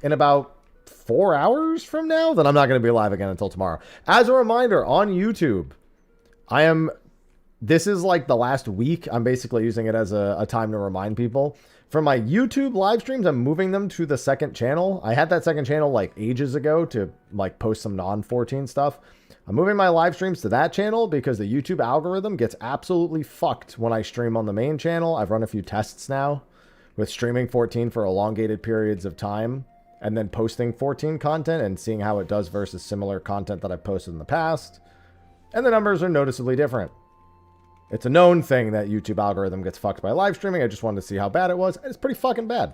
in about 4 hours from now, then I'm not going to be live again until tomorrow. As a reminder, on YouTube, this is like the last week. I'm basically using it as a time to remind people. For my YouTube live streams, I'm moving them to the second channel. I had that second channel like ages ago to like post some non-14 stuff. I'm moving my live streams to that channel because the YouTube algorithm gets absolutely fucked when I stream on the main channel. I've run a few tests now with streaming 14 for elongated periods of time and then posting 14 content and seeing how it does versus similar content that I've posted in the past. And the numbers are noticeably different. It's a known thing that YouTube algorithm gets fucked by live streaming. I just wanted to see how bad it was. It's pretty fucking bad.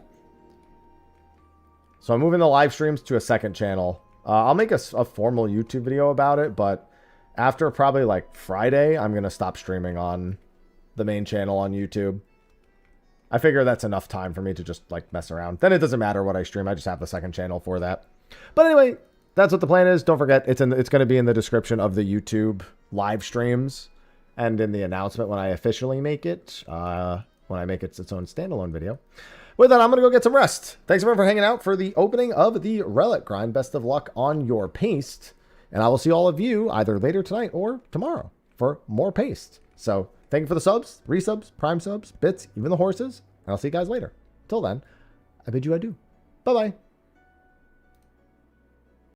So I'm moving the live streams to a second channel. I'll make a formal YouTube video about it, but after probably like Friday, I'm going to stop streaming on the main channel on YouTube. I figure that's enough time for me to just like mess around. Then it doesn't matter what I stream. I just have the second channel for that. But anyway, that's what the plan is. Don't forget, it's going to be in the description of the YouTube live streams and in the announcement when I officially make it, when I make it its own standalone video. With that, I'm going to go get some rest. Thanks everyone for hanging out for the opening of the Relic grind. Best of luck on your paste. And I will see all of you either later tonight or tomorrow for more paste. So thank you for the subs, resubs, prime subs, bits, even the horses. And I'll see you guys later. Till then, I bid you adieu. Bye-bye.